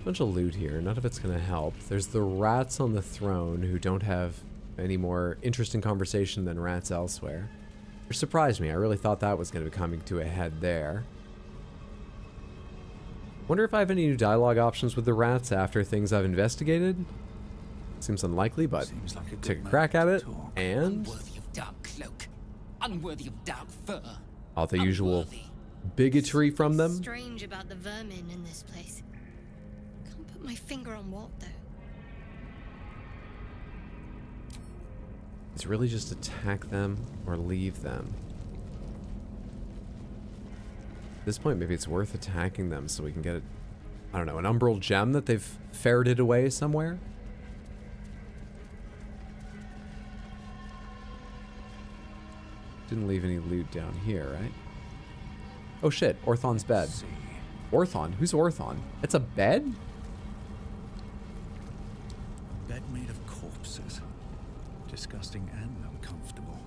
Bunch of loot here. None of it's gonna help. There's the rats on the throne who don't have any more interesting conversation than rats elsewhere. Which surprised me. I really thought that was gonna be coming to a head there. Wonder if I have any new dialogue options with the rats after things I've investigated? Seems unlikely, but take a crack at it. And Unworthy of dark cloak, unworthy of dark fur. all the usual bigotry from them. Strange about the vermin in this place. Can't put my finger on what though. It's really just attack them or leave them. At this point, maybe it's worth attacking them so we can get, I don't know, an umbral gem that they've ferreted away somewhere? Didn't leave any loot down here, right? Oh shit, Orthon's bed. Orthon? Who's Orthon? It's a bed? Bed made of corpses. Disgusting and uncomfortable.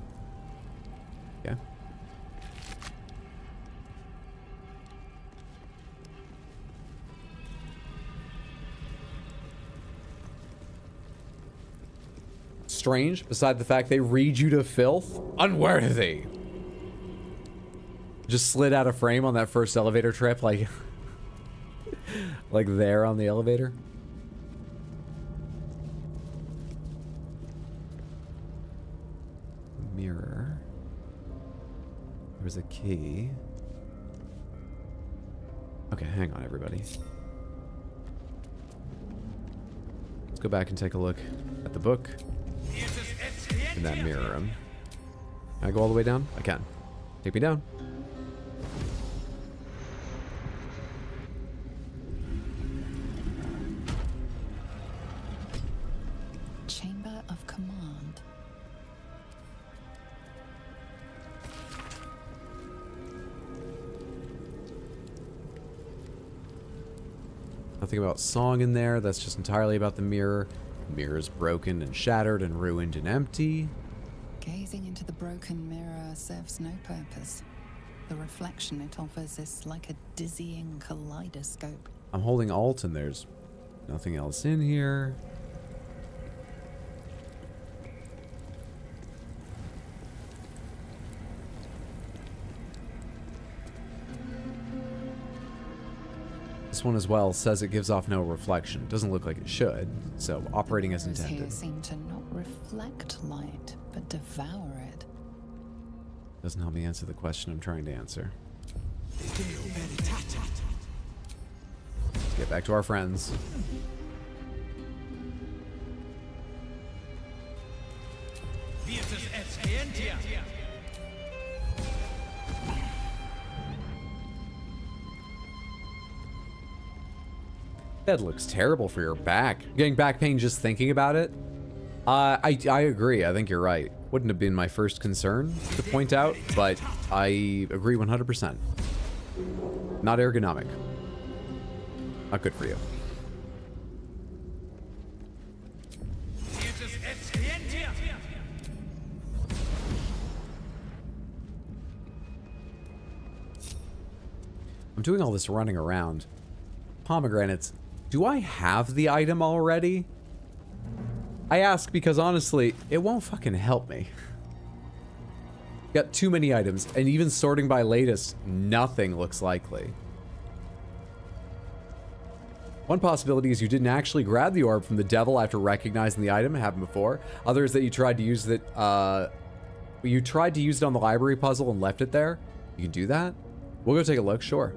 Yeah. Strange, beside the fact they read you to filth? Unworthy! Just slid out of frame on that first elevator trip, like... like there on the elevator. Mirror. There's a key. Okay, hang on, everybody. Let's go back and take a look at the book. In that mirror room. Can I go all the way down? I can. Take me down. Chamber of Command. Nothing about song in there. That's just entirely about the mirror. The mirror is broken and shattered and ruined and empty. Gazing into the broken mirror serves no purpose. The reflection it offers is like a dizzying kaleidoscope. I'm holding Alt and there's nothing else in here. This one as well says it gives off no reflection. Doesn't look like it should, so operating as Mirrors intended. here seem to not reflect light, but devour it. Doesn't help me answer the question I'm trying to answer. Let's get back to our friends. Bed looks terrible for your back. Getting back pain just thinking about it. I agree. I think you're right. Wouldn't have been my first concern to point out, but I agree 100%. Not ergonomic. Not good for you. I'm doing all this running around. Pomegranates. Do I have the item already? I ask because honestly, it won't fucking help me. Got too many items, and even sorting by latest, nothing looks likely. One possibility is you didn't actually grab the orb from the devil after recognizing the item. It happened before. Others that you tried to use it, you tried to use it on the library puzzle and left it there. You can do that? We'll go take a look, sure.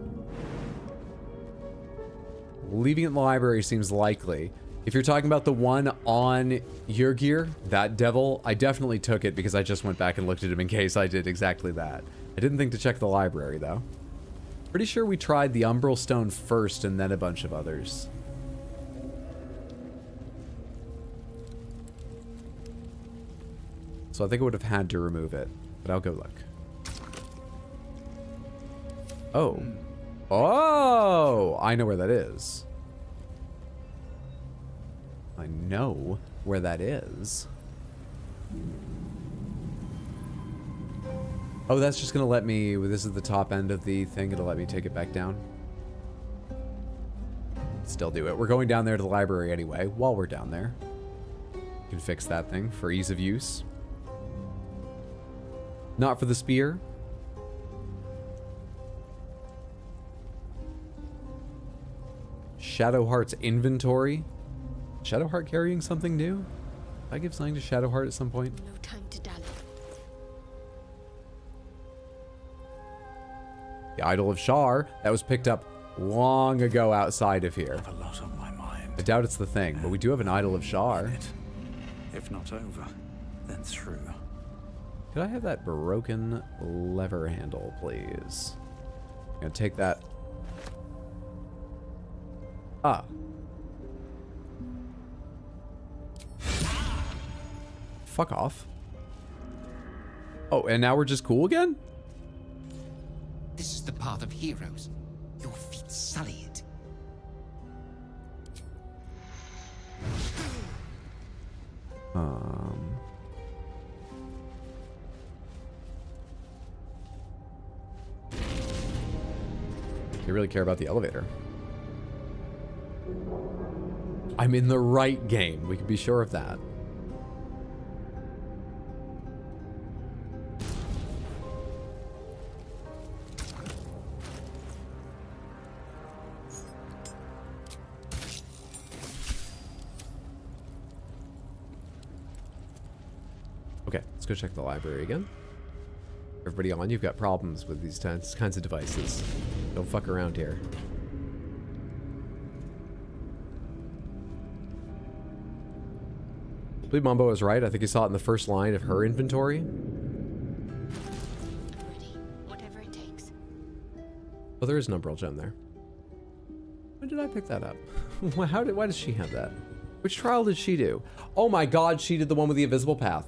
Leaving it in the library seems likely. If you're talking about the one on your gear, that devil, I definitely took it because I just went back and looked at him in case I did exactly that. I didn't think to check the library, though. Pretty sure we tried the Umbral Stone first and then a bunch of others. So I think I would have had to remove it, but I'll go look. Oh. Oh! I know where that is. I know where that is. Oh, that's just gonna let me, this is the top end of the thing, it'll let me take it back down. Still do it. We're going down there to the library anyway, while we're down there. You can fix that thing for ease of use. Not for the spear. Shadowheart's inventory. Shadowheart carrying something new? Did I give something to Shadowheart at some point? No time to dally. The Idol of Shar, that was picked up long ago outside of here. A lot on my mind. I doubt it's the thing, but we do have an Idol of Shar. If not over, then through. Could I have that broken lever handle, please? I'm gonna take that. Ah. Fuck off. Oh, and now we're just cool again? This is the path of heroes. Your feet sully it. You really care about the elevator. I'm in the right game. We can be sure of that. Okay, let's go check the library again. Everybody on, you've got problems with these kinds of devices. Don't fuck around here. I believe Mambo is right. I think you saw it in the first line of her inventory. Ready, whatever it takes. Oh, there is an Umbral gem there. When did I pick that up? Why does she have that? Which trial did she do? Oh my god, she did the one with the invisible path.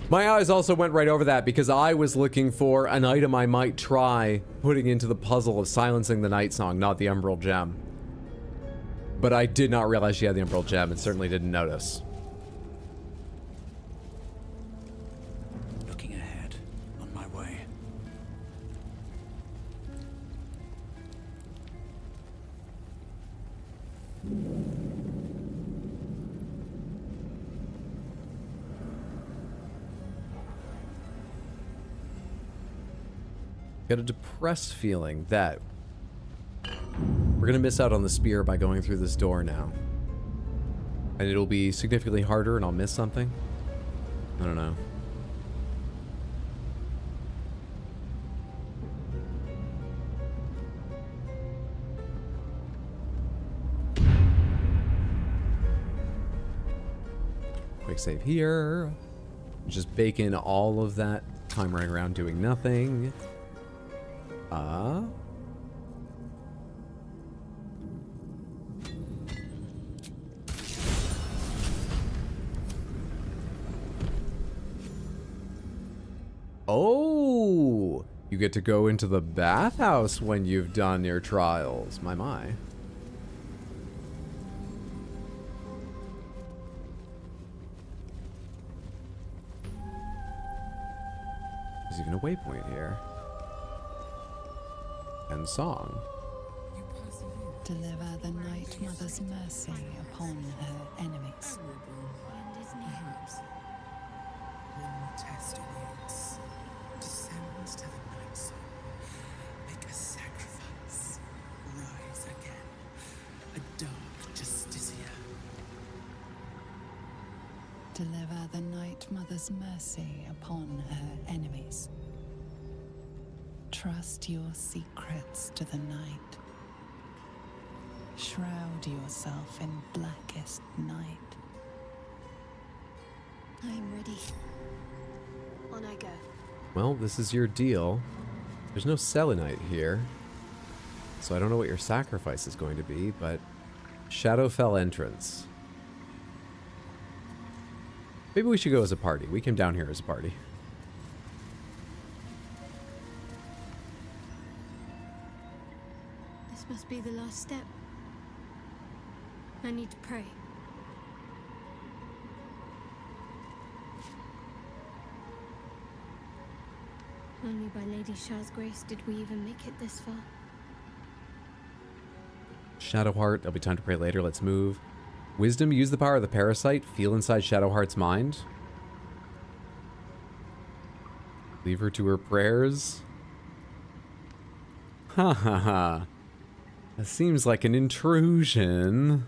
My eyes also went right over that because I was looking for an item I might try putting into the puzzle of silencing the night song, not the Umbral gem. But I did not realize she had the Umbral gem and certainly didn't notice. Looking ahead, on my way. Got a depressed feeling that we're gonna miss out on the spear by going through this door now. And it'll be significantly harder and I'll miss something. I don't know. Quick save here. Just bake in all of that time running around doing nothing. Oh, you get to go into the bathhouse when you've done your trials. My. There's even a waypoint here. And song. You persevere. Deliver the Night Mother's mercy upon her enemies. Perhaps. One test awaits. Descend to the night sun. Make a sacrifice. Rise again. A dark justiciar. Deliver the Night Mother's mercy upon her enemies. Trust your secrets to the night. Shroud yourself in blackest night. I'm ready. On I go. Well, this is your deal. There's no selenite here, so I don't know what your sacrifice is going to be, but Shadowfell entrance. Maybe we should go as a party. We came down here as a party. This must be the last step. I need to pray. Only by Lady Shah's grace did we even make it this far. Shadowheart, there'll be time to pray later. Let's move. Wisdom, use the power of the parasite. Feel inside Shadowheart's mind. Leave her to her prayers. Ha ha ha. That seems like an intrusion.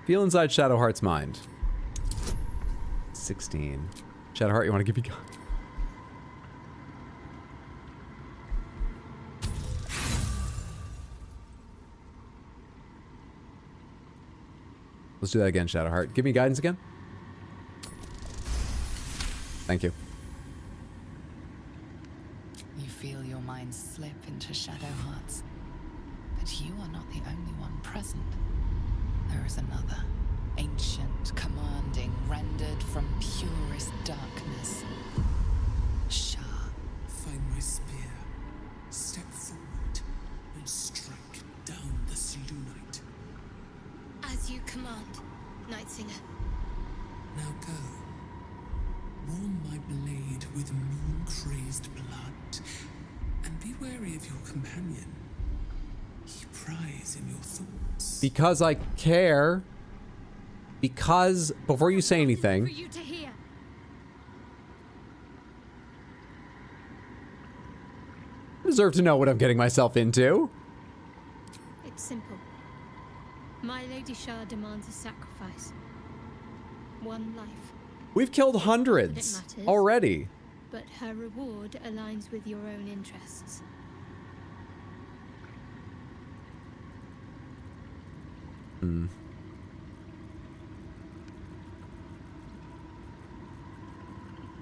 Feel inside Shadowheart's mind. 16. Shadowheart, you want to give me... Let's do that again, Shadowheart. Give me guidance again. Thank you. You feel your mind slip into Shadowheart's, but you are not the only one present. There is another, ancient, commanding, rendered from purest darkness. Shah. Find my spear. Step forward and strike down the Selûnite. As you command, Nightsinger. Now go. Warm my blade with moon-crazed blood, and be wary of your companion. He pries in your thoughts. Because I care. Because, before you say anything... For you to hear. I deserve to know what I'm getting myself into. It's simple. My Lady Shah demands a sacrifice. One life. We've killed hundreds already. But her reward aligns with your own interests.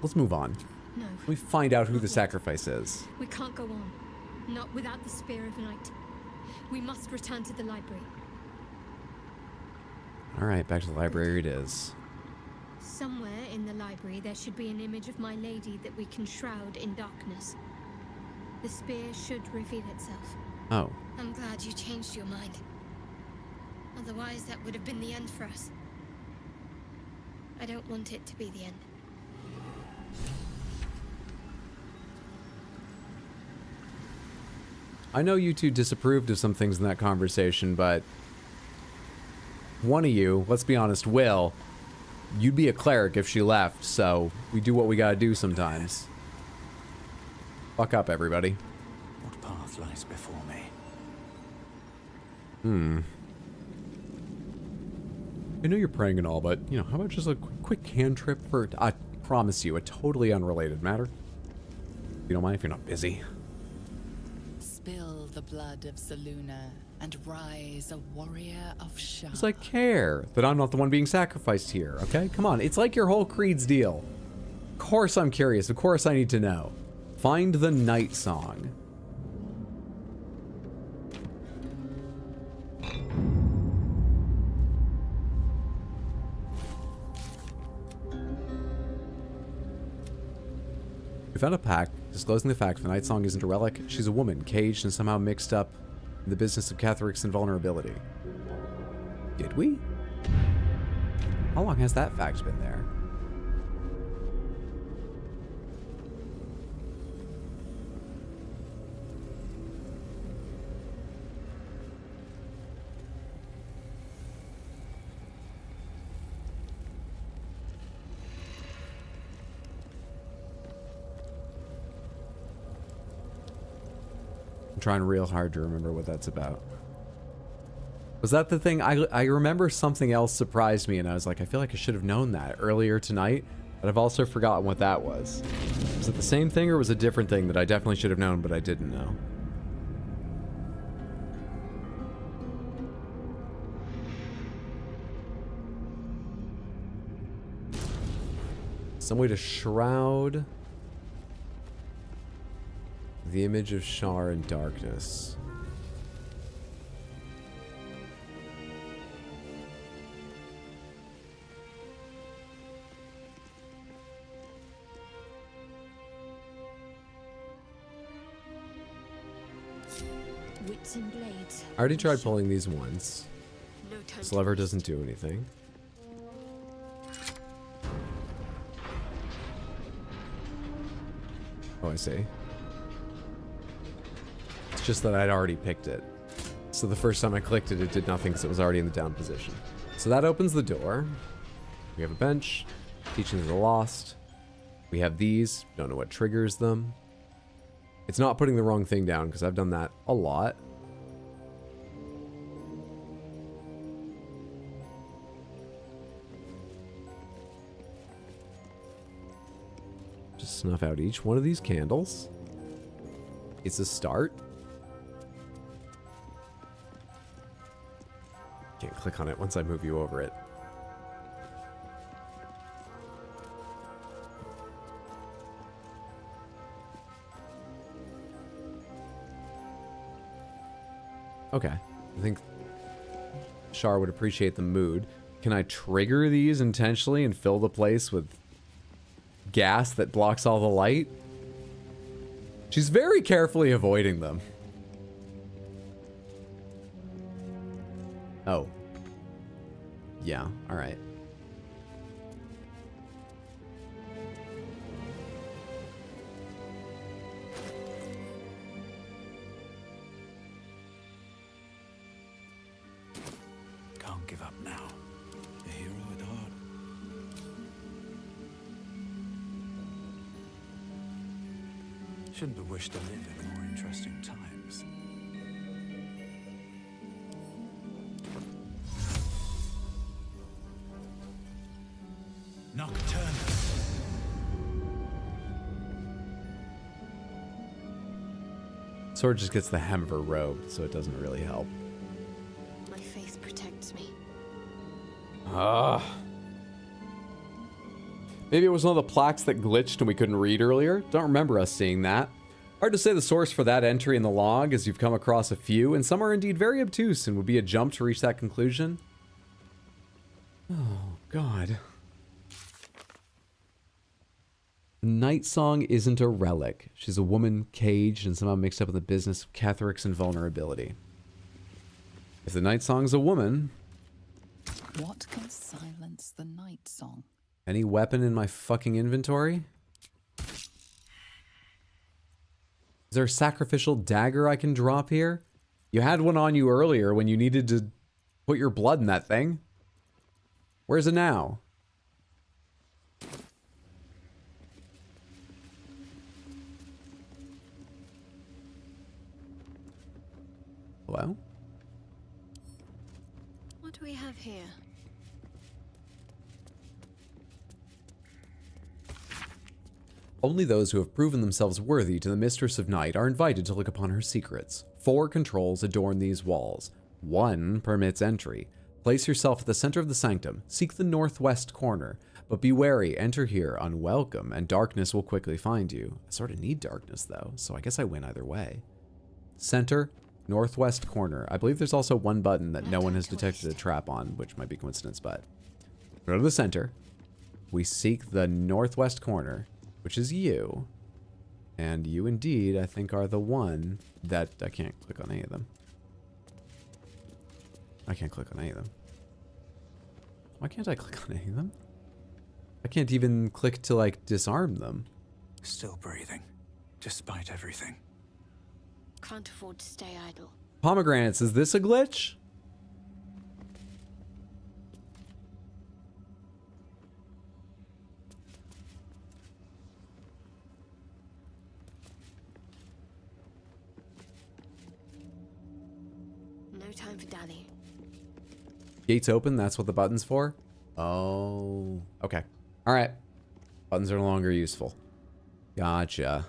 Let's move on. No. We find out who the sacrifice is. We can't go on. Not without the Spear of Night. We must return to the library. All right, back to the library it is. Somewhere in the library there should be an image of my lady that we can shroud in darkness. The spear should reveal itself. Oh. I'm glad you changed your mind. Otherwise, that would have been the end for us. I don't want it to be the end. I know you two disapproved of some things in that conversation, but one of you, let's be honest, Will, you'd be a cleric if she left, so we do what we gotta do sometimes. Fuck up, everybody. What path lies before me? I know you're praying and all, but, you know, how about just a quick cantrip for, I promise you, a totally unrelated matter? You don't mind if you're not busy? Spill the blood of Selûne and rise a warrior of Shah. Because I care that I'm not the one being sacrificed here, okay? Come on, it's like your whole creed's deal. Of course I'm curious, of course I need to know. Find the Night Song. We found a pact disclosing the fact the Night Song isn't a relic. She's a woman, caged and somehow mixed up in the business of Catheric's invulnerability. Did we? How long has that fact been there? trying real hard to remember what that's about. Was that the thing? I remember something else surprised me, and I was like, I feel like I should have known that earlier tonight, but I've also forgotten what that was. Was it the same thing, or was it a different thing that I definitely should have known, but I didn't know? Some way to shroud the image of Shar in darkness. Wits and blades. I already tried pulling these once. No time This to lever waste. doesn't do anything. Oh, I see. It's just that I'd already picked it. So the first time I clicked it, it did nothing because it was already in the down position. So that opens the door. We have a bench. Teachings of the Lost. We have these. Don't know what triggers them. It's not putting the wrong thing down because I've done that a lot. Just snuff out each one of these candles. It's a start. Can't click on it once I move you over it. Okay. I think Shar would appreciate the mood. Can I trigger these intentionally and fill the place with gas that blocks all the light? She's very carefully avoiding them. Oh. Yeah, alright. Can't give up now. A hero at heart. Shouldn't have wished to live in more interesting times. Nocturnal. Sword just gets the hem of her robe, so it doesn't really help. My faith protects me. Maybe it was one of the plaques that glitched and we couldn't read earlier. Don't remember us seeing that. Hard to say the source for that entry in the log, as you've come across a few, and some are indeed very obtuse and would be a jump to reach that conclusion. Oh, God. Night Song isn't a relic. She's a woman caged and somehow mixed up in the business of Ketheric's invulnerability. If the Night Song's a woman... What can silence the Night Song? Any weapon in my fucking inventory? Is there a sacrificial dagger I can drop here? You had one on you earlier when you needed to put your blood in that thing. Where's it now? Hello? What do we have here? Only those who have proven themselves worthy to the Mistress of Night are invited to look upon her secrets. 4 controls adorn these walls. 1 permits entry. Place yourself at the center of the sanctum. Seek the northwest corner. But be wary, enter here unwelcome, and darkness will quickly find you. I sort of need darkness, though, so I guess I win either way. Center, northwest corner. I believe there's also one button that no one has detected a trap on, which might be coincidence, but... Go to the center. We seek the northwest corner, which is you. And you indeed, I think, are the one that... I can't click on any of them. I can't click on any of them. Why can't I click on any of them? I can't even click to, like, disarm them. Still breathing, despite everything. Can't afford to stay idle. Pomegranates, is this a glitch? time for Daddy. Gates open, that's what the button's for? Oh, okay. All right. Buttons are no longer useful. Gotcha.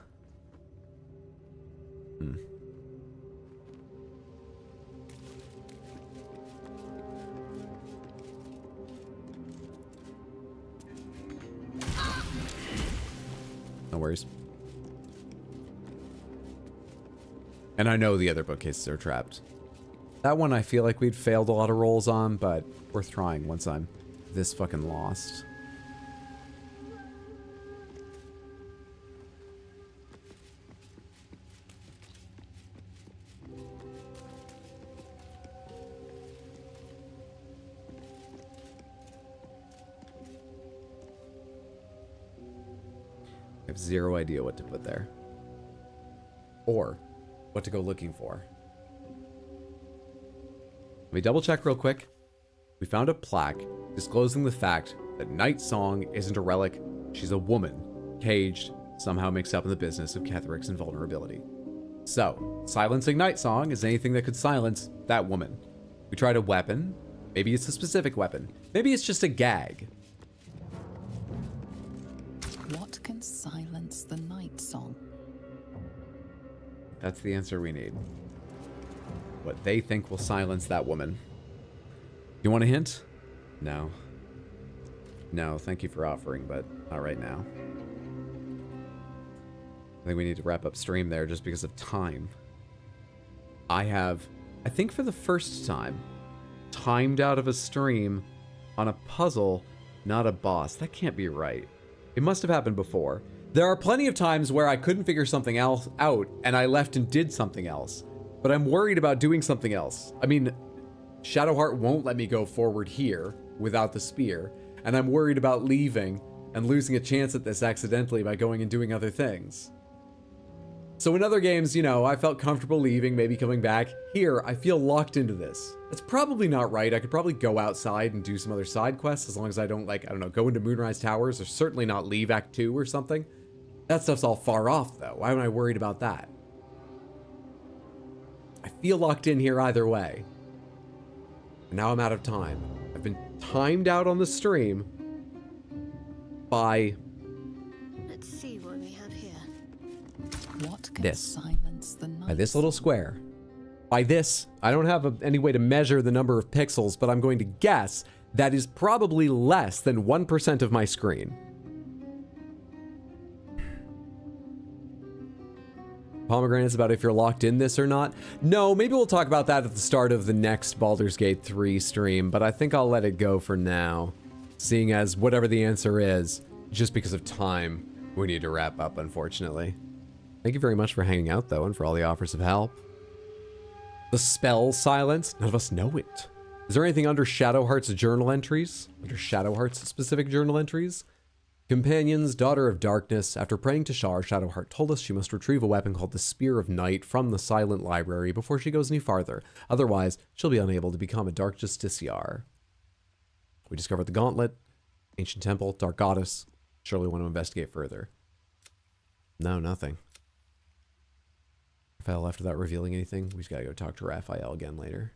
No worries. And I know the other bookcases are trapped. That one I feel like we'd failed a lot of rolls on, but worth trying once I'm this fucking lost. I have zero idea what to put there. Or what to go looking for. Let me double check real quick. We found a plaque disclosing the fact that Night Song isn't a relic, she's a woman, caged, somehow mixed up in the business of Ketheric's invulnerability. So, silencing Night Song is anything that could silence that woman. We tried a weapon. Maybe it's a specific weapon. Maybe it's just a gag. What can silence the Night Song? That's the answer we need. What they think will silence that woman. You want a hint? No. No, thank you for offering, but not right now. I think we need to wrap up stream there just because of time. I think for the first time, timed out of a stream on a puzzle, not a boss. That can't be right. It must have happened before. There are plenty of times where I couldn't figure something else out and I left and did something else. But I'm worried about doing something else. I mean, Shadowheart won't let me go forward here without the spear. And I'm worried about leaving and losing a chance at this accidentally by going and doing other things. So in other games, you know, I felt comfortable leaving, maybe coming back. Here, I feel locked into this. It's probably not right. I could probably go outside and do some other side quests as long as I don't, like, I don't know, go into Moonrise Towers or certainly not leave Act 2 or something. That stuff's all far off, though. Why am I worried about that? I feel locked in here either way. And now I'm out of time. I've been timed out on the stream by... Let's see what we have here. What can this. silence the Night By this little square. By this, I don't have any way to measure the number of pixels, but I'm going to guess that is probably less than 1% of my screen. Pomegranates about if you're locked in this or not. No, maybe we'll talk about that at the start of the next Baldur's Gate 3 stream, but I think I'll let it go for now. Seeing as whatever the answer is, just because of time, we need to wrap up, unfortunately. Thank you very much for hanging out, though, and for all the offers of help. The spell silence? None of us know it. Is there anything under Shadowheart's journal entries? Under Shadowheart's specific journal entries? Companions, Daughter of Darkness, after praying to Shar, Shadowheart told us she must retrieve a weapon called the Spear of Night from the Silent Library before she goes any farther. Otherwise, she'll be unable to become a Dark Justiciar. We discovered the Gauntlet, Ancient Temple, Dark Goddess. Surely want to investigate further. No, nothing. Raphael left without revealing anything. We just gotta go talk to Raphael again later.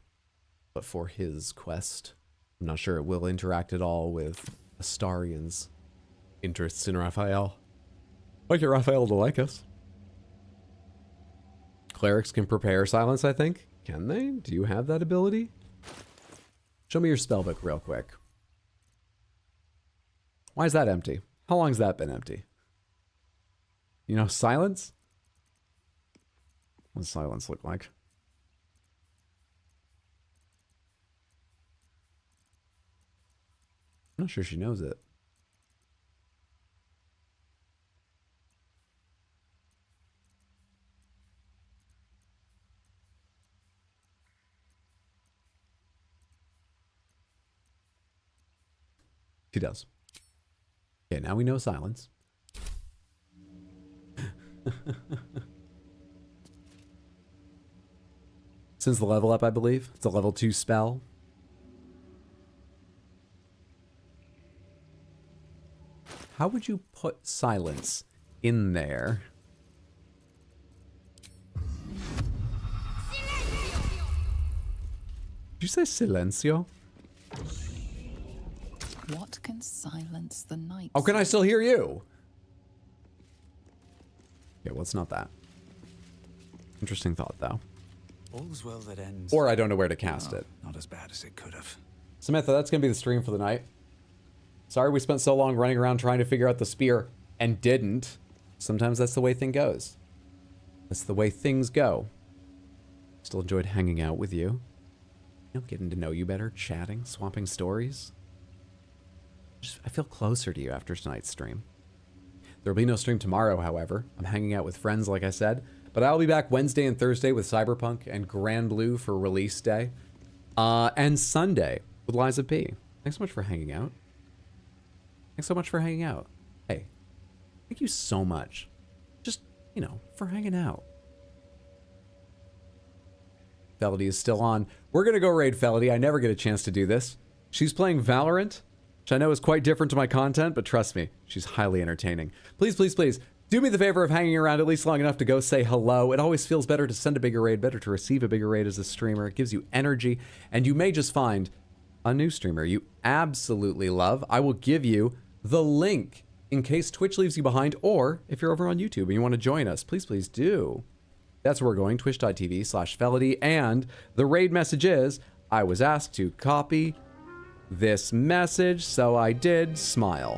But for his quest, I'm not sure it will interact at all with Astarian's interests in Raphael. Like get Raphael to like us. Clerics can prepare silence, I think. Can they? Do you have that ability? Show me your spellbook real quick. Why is that empty? How long has that been empty? You know, silence? What does silence look like? I'm not sure she knows it. She does. Okay, now we know silence. Since the level up, I believe. It's a level 2 spell. How would you put silence in there? Did you say silencio? What can silence the night? Oh, can I still hear you? Yeah, well, it's not that. Interesting thought, though. All's well that ends. Or I don't know where to cast it. Not as bad as it could have. Samantha, that's going to be the stream for the night. Sorry we spent so long running around trying to figure out the spear and didn't. Sometimes that's the way thing goes. That's the way things go. Still enjoyed hanging out with you. You know, getting to know you better, chatting, swapping stories. I feel closer to you after tonight's stream. There'll be no stream tomorrow, however. I'm hanging out with friends, like I said. But I'll be back Wednesday and Thursday with Cyberpunk and Grand Blue for release day. And Sunday with Liza P. Thanks so much for hanging out. Thanks so much for hanging out. Hey, thank you so much. Just, you know, for hanging out. Felody is still on. We're going to go raid Felody. I never get a chance to do this. She's playing Valorant, which I know is quite different to my content, but trust me, she's highly entertaining. Please, please, please, do me the favor of hanging around at least long enough to go say hello. It always feels better to send a bigger raid, better to receive a bigger raid as a streamer. It gives you energy, and you may just find a new streamer you absolutely love. I will give you the link in case Twitch leaves you behind, or if you're over on YouTube and you want to join us, please, please do. That's where we're going, twitch.tv/Felody, and the raid message is, I was asked to copy this message, so I did. Smile.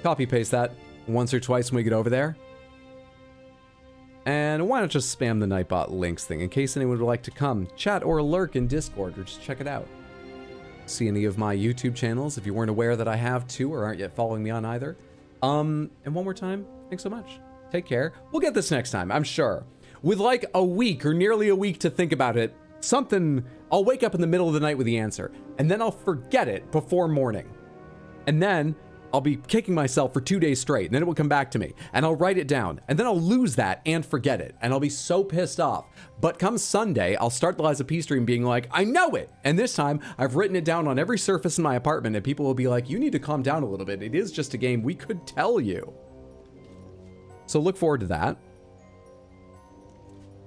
Copy paste that once or twice when we get over there. And why not just spam the Nightbot links thing in case anyone would like to come chat or lurk in Discord or just check it out. See any of my YouTube channels if you weren't aware that I have two or aren't yet following me on either. And one more time, thanks so much. Take care. We'll get this next time, I'm sure. With like a week or nearly a week to think about it, something, I'll wake up in the middle of the night with the answer, and then I'll forget it before morning. And then I'll be kicking myself for 2 days straight, and then it will come back to me, and I'll write it down, and then I'll lose that and forget it, and I'll be so pissed off. But come Sunday, I'll start the Liza P stream being like, I know it! And this time, I've written it down on every surface in my apartment, and people will be like, you need to calm down a little bit. It is just a game. We could tell you. So look forward to that.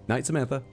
Night, Samantha.